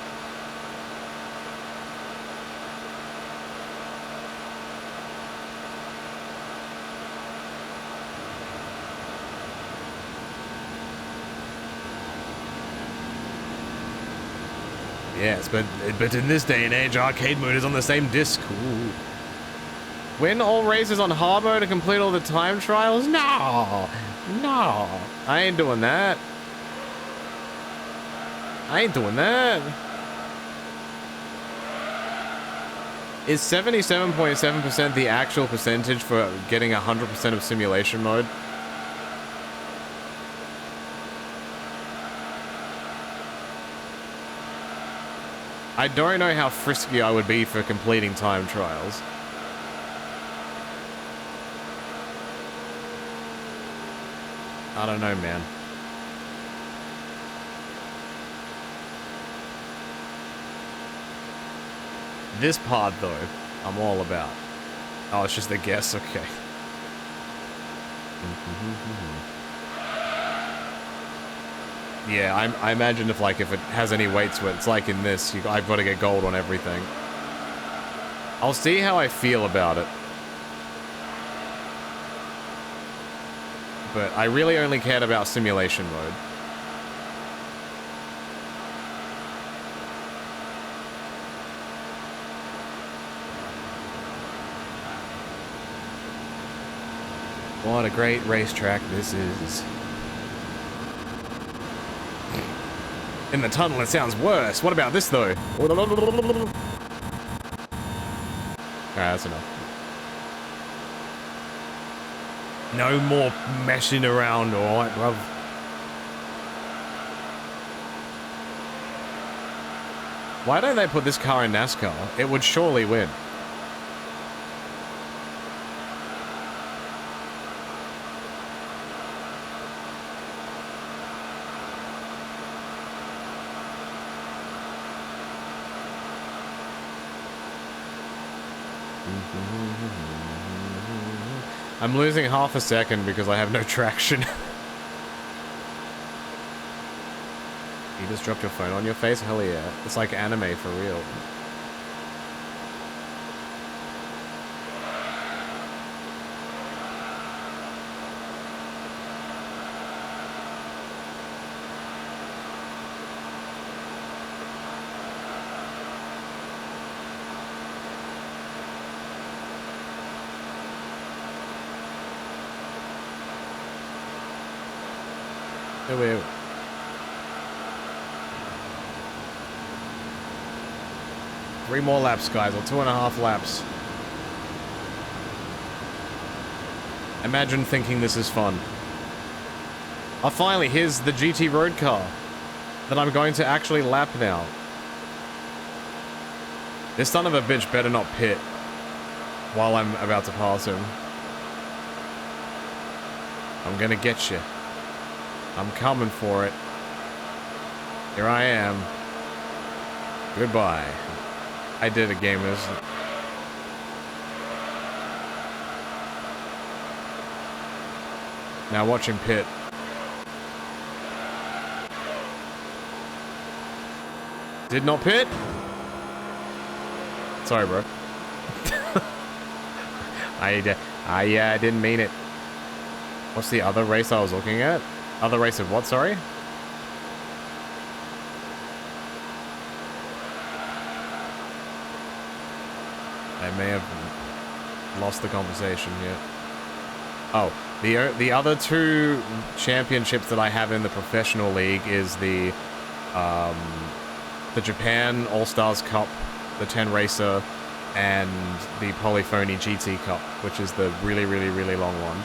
Yes, but in this day and age, arcade mode is on the same disc. Ooh. Win all races on hard mode and complete all the time trials? No! No! I ain't doing that. I ain't doing that. Is 77.7% the actual percentage for getting 100% of simulation mode? I don't know how frisky I would be for completing time trials. I don't know, man. This part, though, I'm all about. Oh, it's just a guess? Okay. Yeah, I imagine if it has any weight to it, it's like in this, I've got to get gold on everything. I'll see how I feel about it. But I really only cared about simulation mode. What a great racetrack this is. In the tunnel, it sounds worse. What about this, though? Alright, that's enough. No more messing around, alright, bruv. Why don't they put this car in NASCAR? It would surely win. I'm losing half a second because I have no traction. You just dropped your phone on your face? Hell yeah. It's like anime for real. Wait. 3 more laps, guys, or 2.5 laps. Imagine thinking this is fun. Oh, finally, here's the GT road car that I'm going to actually lap now. This son of a bitch better not pit while I'm about to pass him. I'm gonna get you. I'm coming for it. Here I am. Goodbye. I did it, gamers. Now watch him pit. Did not pit? Sorry, bro. I didn't mean it. What's the other race I was looking at? Other race of what, sorry? I may have lost the conversation here. Oh, the other 2 championships that I have in the professional league is the Japan All-Stars Cup, the 10 racer, and the Polyphony GT Cup, which is the really, really, really long one.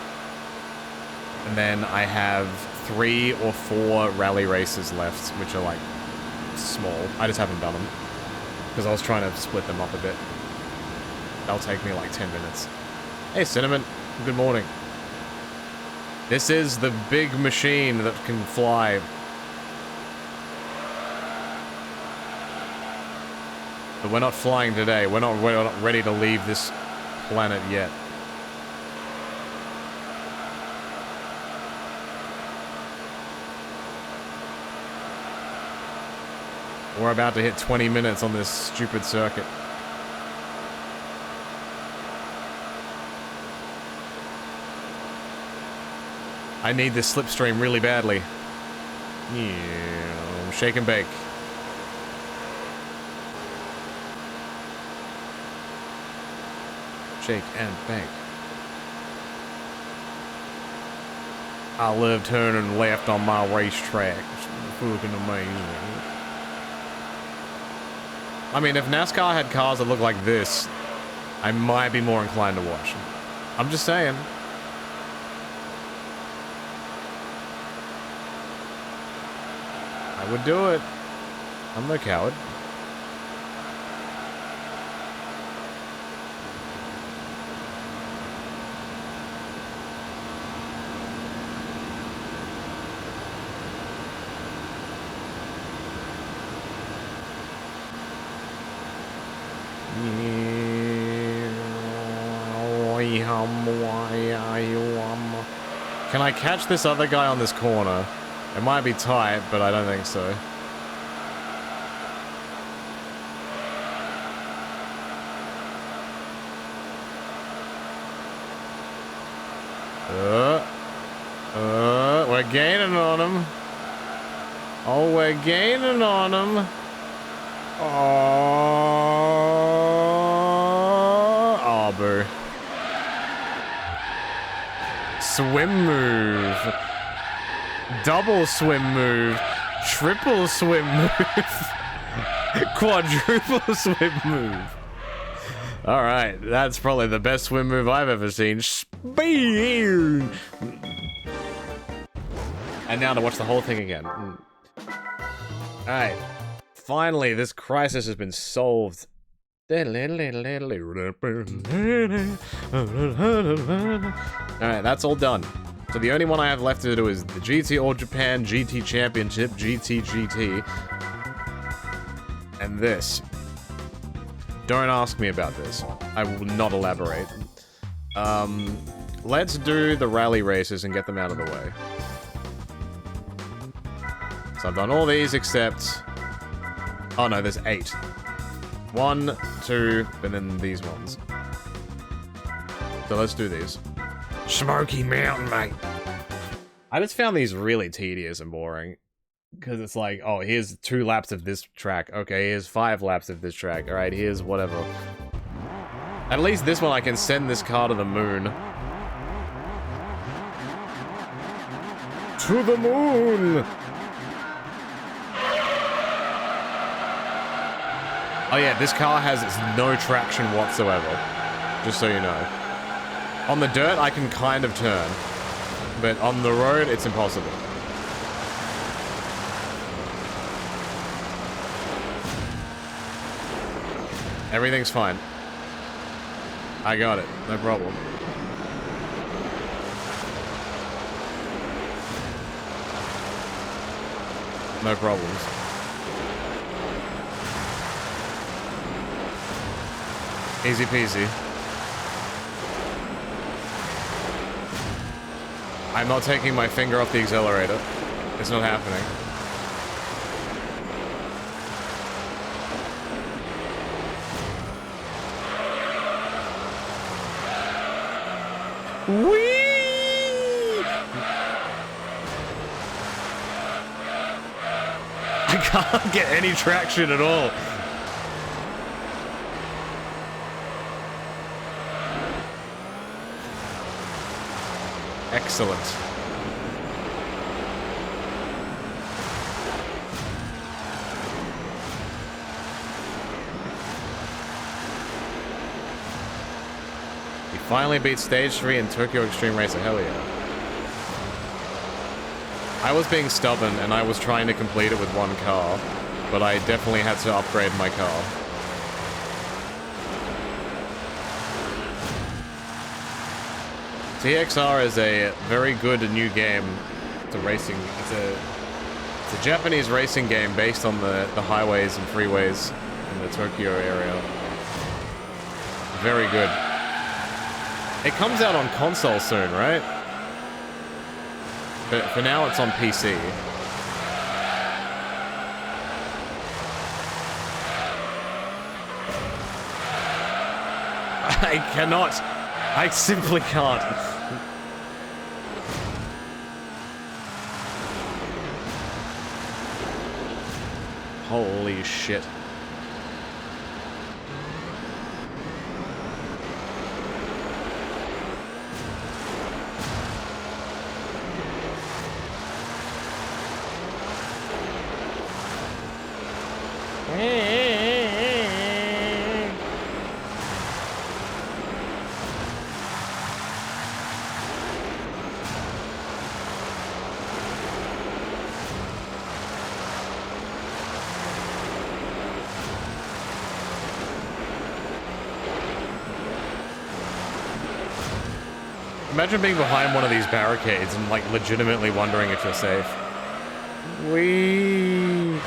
And then I have 3 or 4 rally races left, which are like small. I just haven't done them because I was trying to split them up a bit. That'll take me like 10 minutes. Hey, Cinnamon. Good morning. This is the big machine that can fly. But we're not flying today. We're not ready to leave this planet yet. We're about to hit 20 minutes on this stupid circuit. I need this slipstream really badly. Yeah, shake and bake. Shake and bake. I love turning left on my racetrack. It's fucking amazing. I mean, if NASCAR had cars that look like this, I might be more inclined to watch. I'm just saying. I would do it. I'm no coward. Can I catch this other guy on this corner? It might be tight, but I don't think so. We're gaining on him. Oh, we're gaining on him. Oh, boo. Swim move. Double swim move. Triple swim move. Quadruple swim move. Alright, that's probably the best swim move I've ever seen. Speed! And now to watch the whole thing again. Alright. Finally, this crisis has been solved. Alright, that's all done. So the only one I have left to do is the GT All Japan GT Championship, GT. And this. Don't ask me about this. I will not elaborate. Let's do the rally races and get them out of the way. So I've done all these except... Oh no, there's 8. 1, 2, and then these ones. So let's do these. Smoky Mountain, mate. I just found these really tedious and boring. Because it's like, oh, here's 2 laps of this track. Okay, here's 5 laps of this track. Alright, here's whatever. At least this one I can send this car to the moon. 2 To the moon! Oh yeah, this car has no traction whatsoever. Just so you know. On the dirt, I can kind of turn. But on the road, it's impossible. Everything's fine. I got it. No problem. No problems. Easy peasy. I'm not taking my finger off the accelerator. It's not happening. Whee! I can't get any traction at all. Excellent. We finally beat Stage 3 in Tokyo Extreme Racer. Hell yeah. I was being stubborn and I was trying to complete it with one car, but I definitely had to upgrade my car. TXR is a very good new game. It's a racing. It's a Japanese racing game based on the highways and freeways in the Tokyo area. Very good. It comes out on console soon, right? But for now, it's on PC. I cannot. I simply can't. Holy shit. Imagine being behind one of these barricades and, like, legitimately wondering if you're safe. Whee!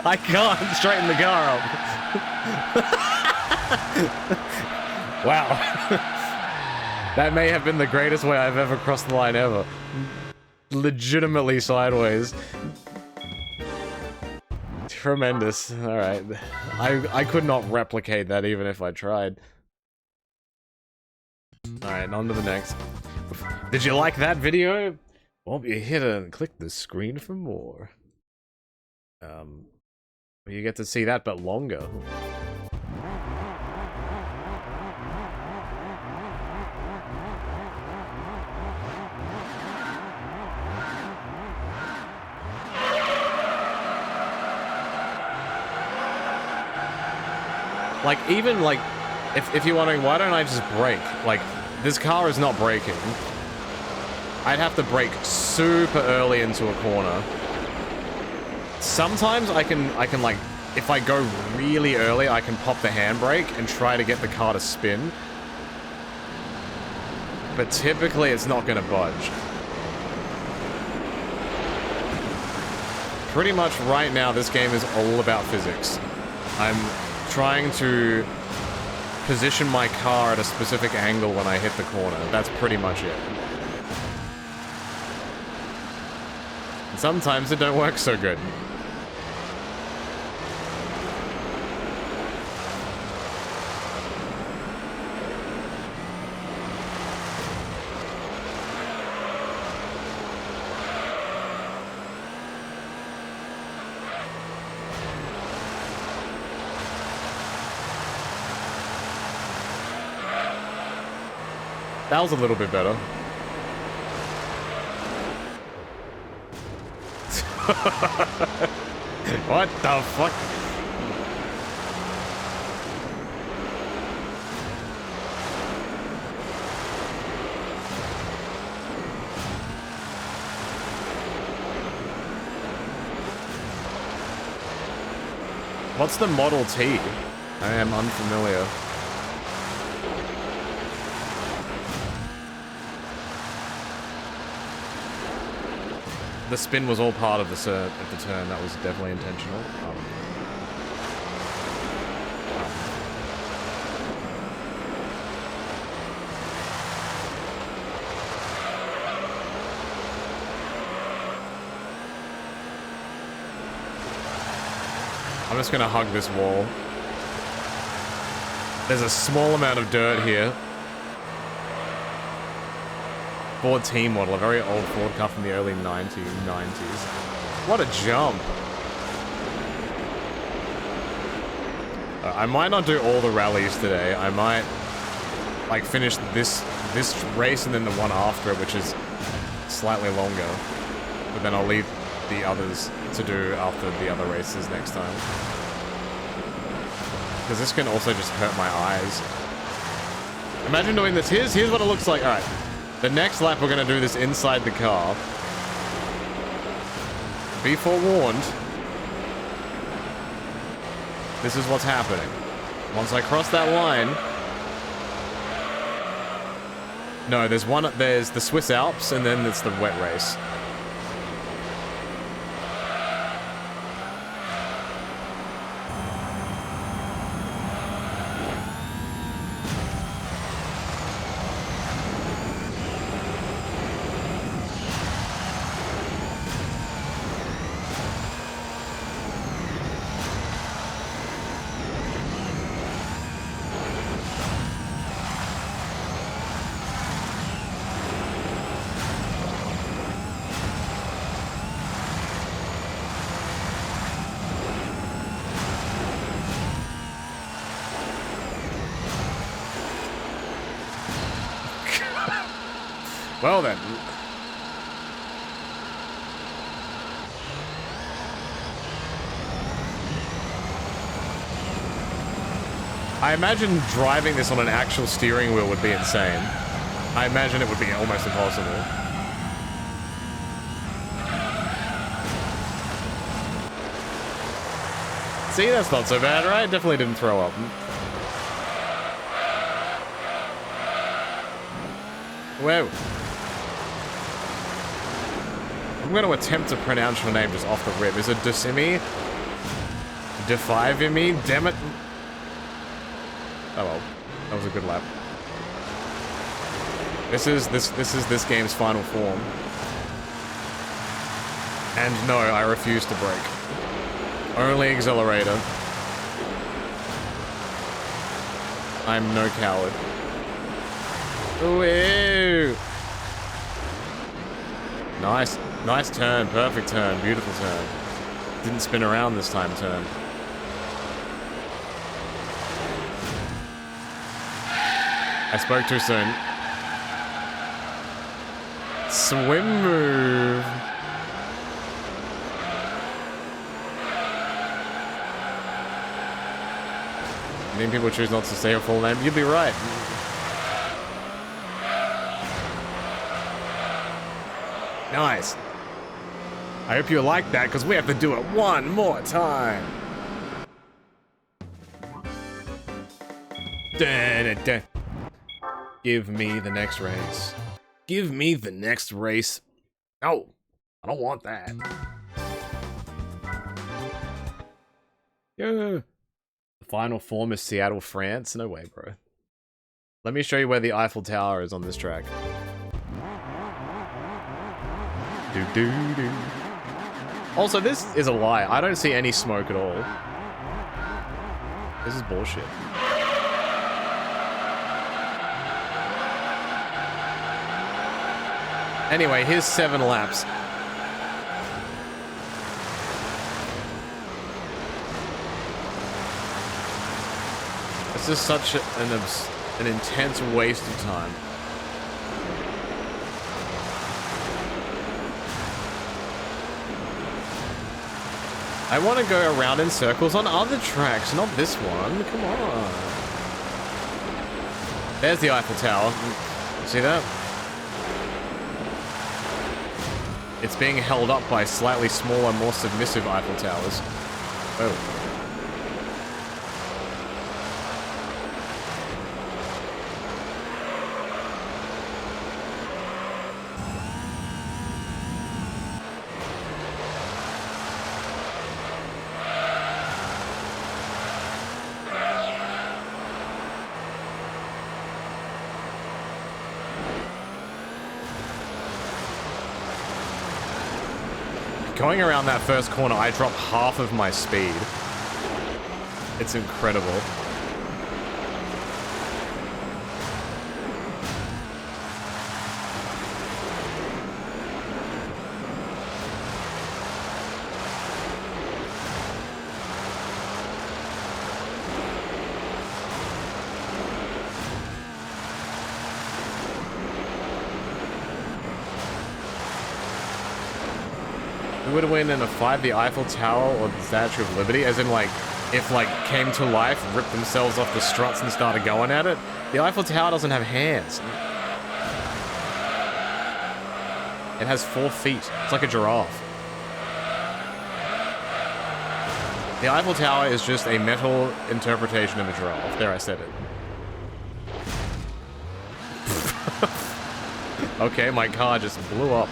I can't straighten the car up. Wow. That may have been the greatest way I've ever crossed the line ever. Legitimately sideways. Tremendous. Alright. I could not replicate that even if I tried. Alright, on to the next. Did you like that video? Well, be here to click the screen for more. You get to see that, but longer. Like, even, like, if you're wondering, why don't I just brake? Like, this car is not braking. I'd have to brake super early into a corner. Sometimes I can, like, if I go really early, I can pop the handbrake and try to get the car to spin. But typically, it's not gonna budge. Pretty much right now, this game is all about physics. I'm trying to position my car at a specific angle when I hit the corner. That's pretty much it. And sometimes it don't work so good. That was a little bit better. What the fuck? What's the Model T? I am unfamiliar. The spin was all part of the turn. That was definitely intentional. I'm just gonna hug this wall. There's a small amount of dirt here. Ford T model, a very old Ford car from the early 1990s. What a jump. I might not do all the rallies today. I might, like, finish this race and then the one after it, which is slightly longer. But then I'll leave the others to do after the other races next time. Because this can also just hurt my eyes. Imagine doing this. Here's what it looks like. Alright. The next lap we're going to do this inside the car. Be forewarned. This is what's happening. Once I cross that line... No, there's the Swiss Alps and then it's the wet race. Well then. I imagine driving this on an actual steering wheel would be insane. I imagine it would be almost impossible. See, that's not so bad, right? Definitely didn't throw up. Whoa. I'm going to attempt to pronounce your name just off the rip. Is it Decimi? Defivimi? Damn it. Oh well. That was a good lap. This is this game's final form. And no, I refuse to brake. Only accelerator. I'm no coward. Ooh. Nice. Nice turn, perfect turn, beautiful turn. Didn't spin around this time turn. I spoke too soon. Swim move. I mean, people choose not to say a full name. You'd be right. Nice. I hope you like that, because we have to do it one more time. Dun-dun-dun. Give me the next race. Give me the next race. No, I don't want that. Yeah. The final form is Seattle, France. No way, bro. Let me show you where the Eiffel Tower is on this track. Do-do-do. Also, this is a lie. I don't see any smoke at all. This is bullshit. Anyway, here's 7 laps. This is such an intense waste of time. I want to go around in circles on other tracks, not this one. Come on. There's the Eiffel Tower. See that? It's being held up by slightly smaller, more submissive Eiffel Towers. Oh. Going around that first corner, I drop half of my speed. It's incredible. Who would win in a fight, the Eiffel Tower or the Statue of Liberty? As in, like, if, like, came to life, ripped themselves off the struts and started going at it? The Eiffel Tower doesn't have hands. It has 4 feet. It's like a giraffe. The Eiffel Tower is just a metal interpretation of a giraffe. There, I said it. Okay, my car just blew up.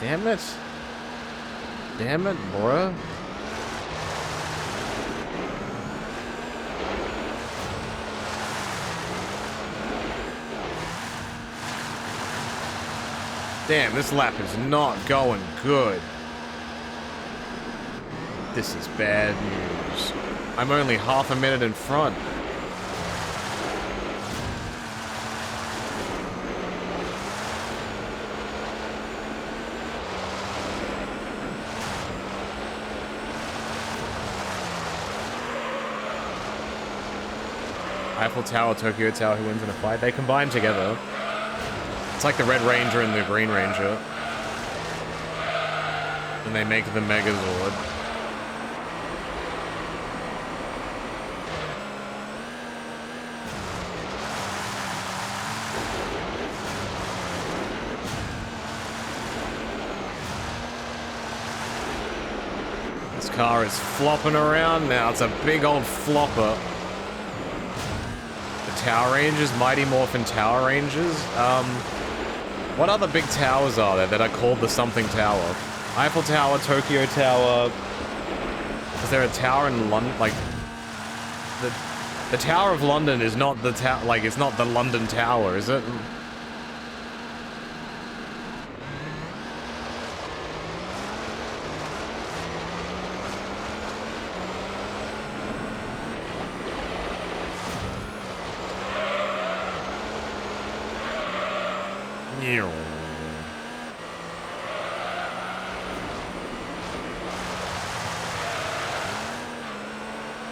Damn it. Damn it, bruh. Damn, this lap is not going good. This is bad news. I'm only half a minute in front. Eiffel Tower, Tokyo Tower, who wins in a fight? They combine together. It's like the Red Ranger and the Green Ranger. And they make the Megazord. This car is flopping around now. It's a big old flopper. Tower Rangers, Mighty Morphin Tower Rangers. What other big towers are there that are called the something tower? Eiffel Tower, Tokyo Tower. Is there a tower in London? Like, the Tower of London is not the tower. Like, it's not the London Tower, is it?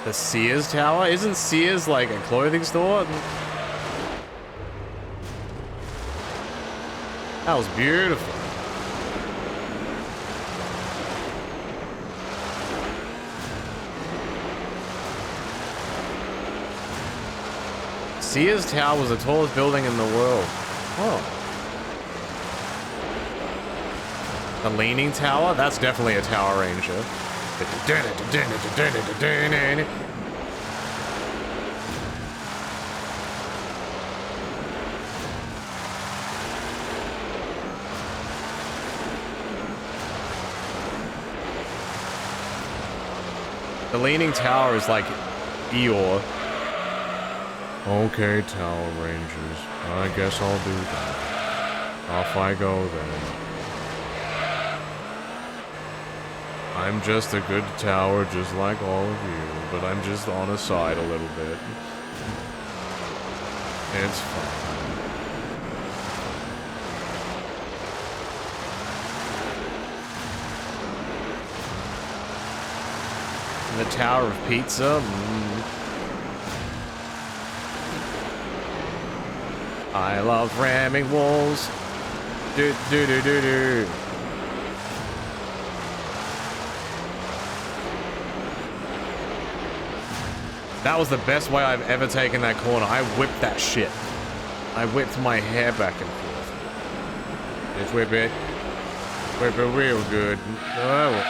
The Sears Tower? Isn't Sears like a clothing store? That was beautiful. Sears Tower was the tallest building in the world. Oh. The Leaning Tower? That's definitely a Tower Ranger. The Leaning Tower is like Eeyore. Okay, Tower Rangers. I guess I'll do that. Off I go then. I'm just a good tower, just like all of you, but I'm just on a side a little bit. It's fine. The Tower of Pizza? I love ramming walls. Do do do do do. That was the best way I've ever taken that corner. I whipped that shit. I whipped my hair back and forth. Just whip it. Whip it real good. Oh.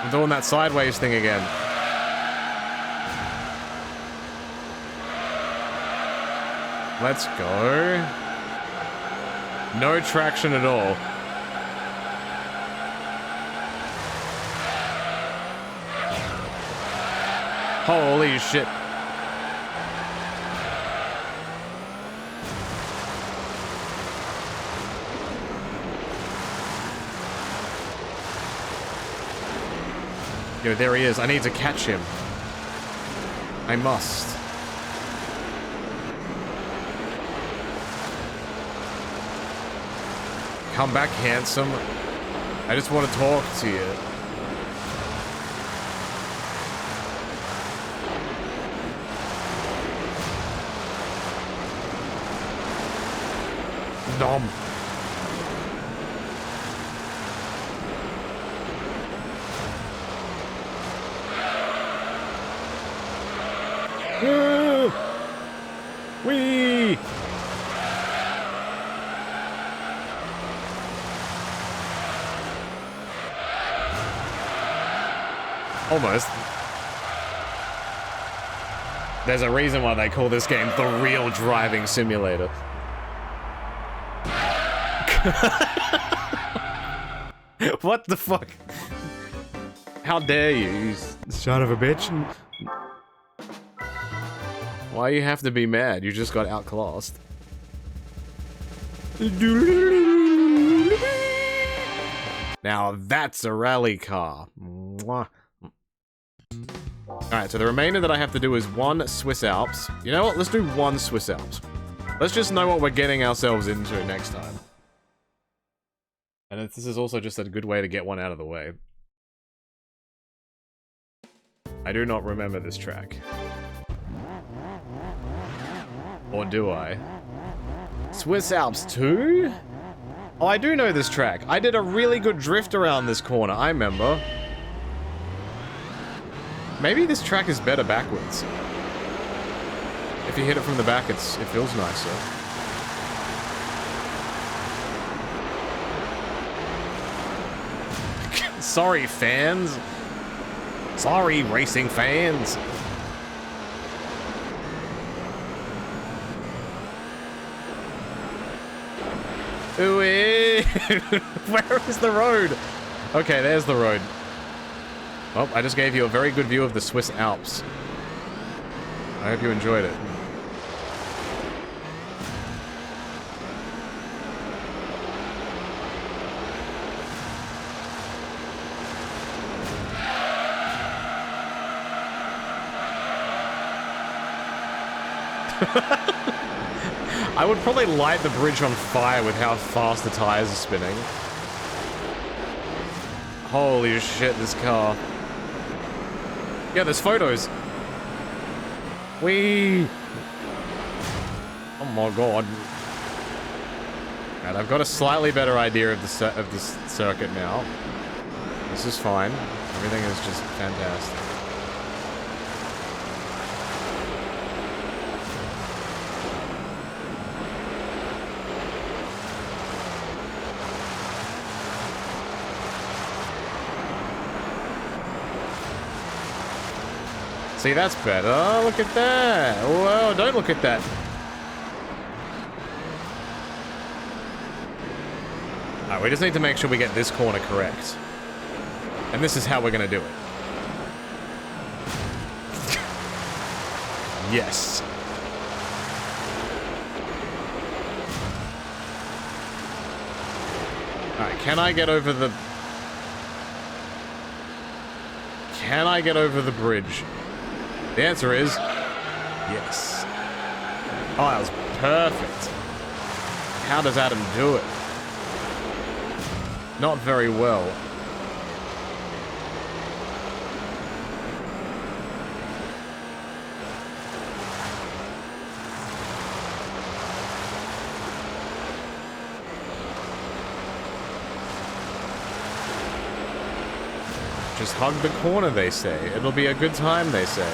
I'm doing that sideways thing again. Let's go. No traction at all. Holy shit. Yo, there he is. I need to catch him. I must. Come back, handsome. I just want to talk to you. Nom. Wee. Almost. There's a reason why they call this game the real driving simulator. What the fuck? How dare you, you son of a bitch? Why you have to be mad? You just got outclassed. Now that's a rally car. Mwah. Alright, so the remainder that I have to do is one Swiss Alps. You know what? Let's do one Swiss Alps. Let's just know what we're getting ourselves into next time. And this is also just a good way to get one out of the way. I do not remember this track. Or do I? Swiss Alps 2? Oh, I do know this track. I did a really good drift around this corner, I remember. Maybe this track is better backwards. If you hit it from the back, it feels nicer. Sorry, fans. Sorry, racing fans. Ooh, where is the road? Okay, there's the road. Well, I just gave you a very good view of the Swiss Alps. I hope you enjoyed it. I would probably light the bridge on fire with how fast the tires are spinning. Holy shit, this car. Yeah, there's photos. Whee! Oh my god. Right, I've got a slightly better idea of the circuit now. This is fine. Everything is just fantastic. See, that's better. Oh, look at that. Whoa, don't look at that. Alright, we just need to make sure we get this corner correct. And this is how we're gonna do it. Yes. Alright, can I get over the... Can I get over the bridge? The answer is yes. Oh, that was perfect. How does Adam do it? Not very well. Just hug the corner, they say. It'll be a good time, they say.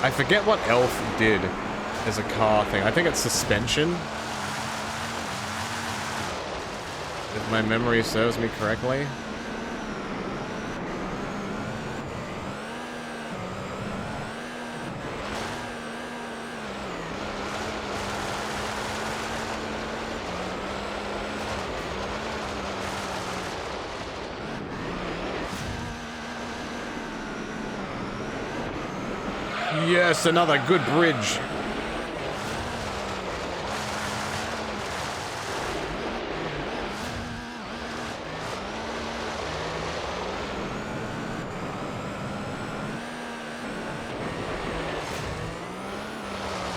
I forget what Elf did as a car thing. I think it's suspension. If my memory serves me correctly. Yes, another good bridge.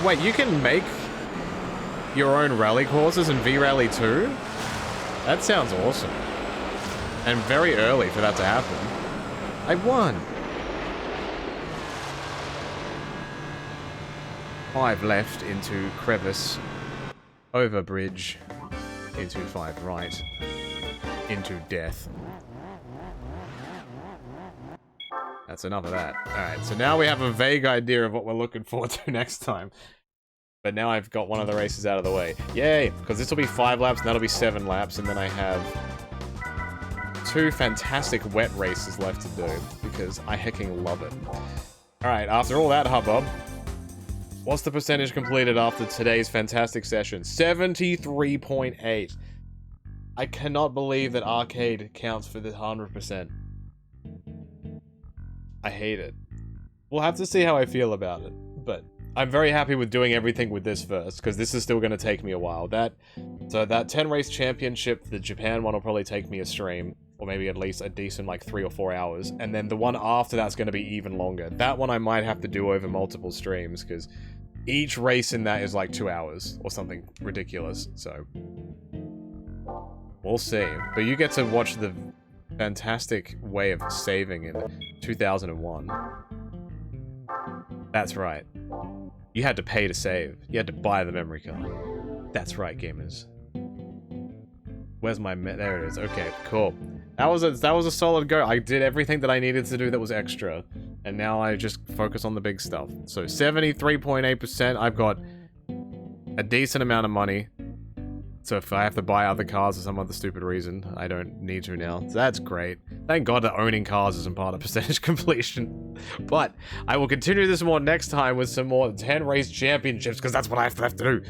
Wait, you can make your own rally courses in V-Rally 2? That sounds awesome. And very early for that to happen. I won! 5 left into crevice, over bridge, into 5 right, into death. That's enough of that. Alright, so now we have a vague idea of what we're looking forward to next time. But now I've got one of the races out of the way. Yay! Because this will be 5 laps, and that'll be 7 laps, and then I have 2 fantastic wet races left to do, because I hecking love it. Alright, after all that hubbub, what's the percentage completed after today's fantastic session? 73.8. I cannot believe that arcade counts for the 100%. I hate it. We'll have to see how I feel about it, but I'm very happy with doing everything with this first, because this is still going to take me a while. So that 10 race championship, the Japan one will probably take me a stream, or maybe at least a decent like 3 or 4 hours, and then the one after that's going to be even longer. That one I might have to do over multiple streams, because each race in that is like 2 hours, or something ridiculous, so we'll see. But you get to watch the fantastic way of saving in 2001. That's right. You had to pay to save. You had to buy the memory card. That's right, gamers. Where's my there it is. Okay, cool. That was a solid go. I did everything that I needed to do that was extra. And now I just focus on the big stuff. So 73.8%, I've got a decent amount of money. So if I have to buy other cars for some other stupid reason, I don't need to now. So that's great. Thank God that owning cars isn't part of percentage completion. But I will continue this more next time with some more 10 race championships, because that's what I have to do.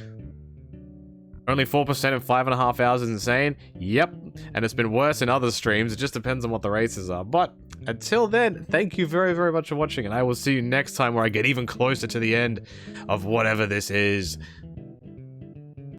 Only 4% in 5.5 hours is insane. Yep. And it's been worse in other streams. It just depends on what the races are. But until then, thank you very, very much for watching. And I will see you next time where I get even closer to the end of whatever this is.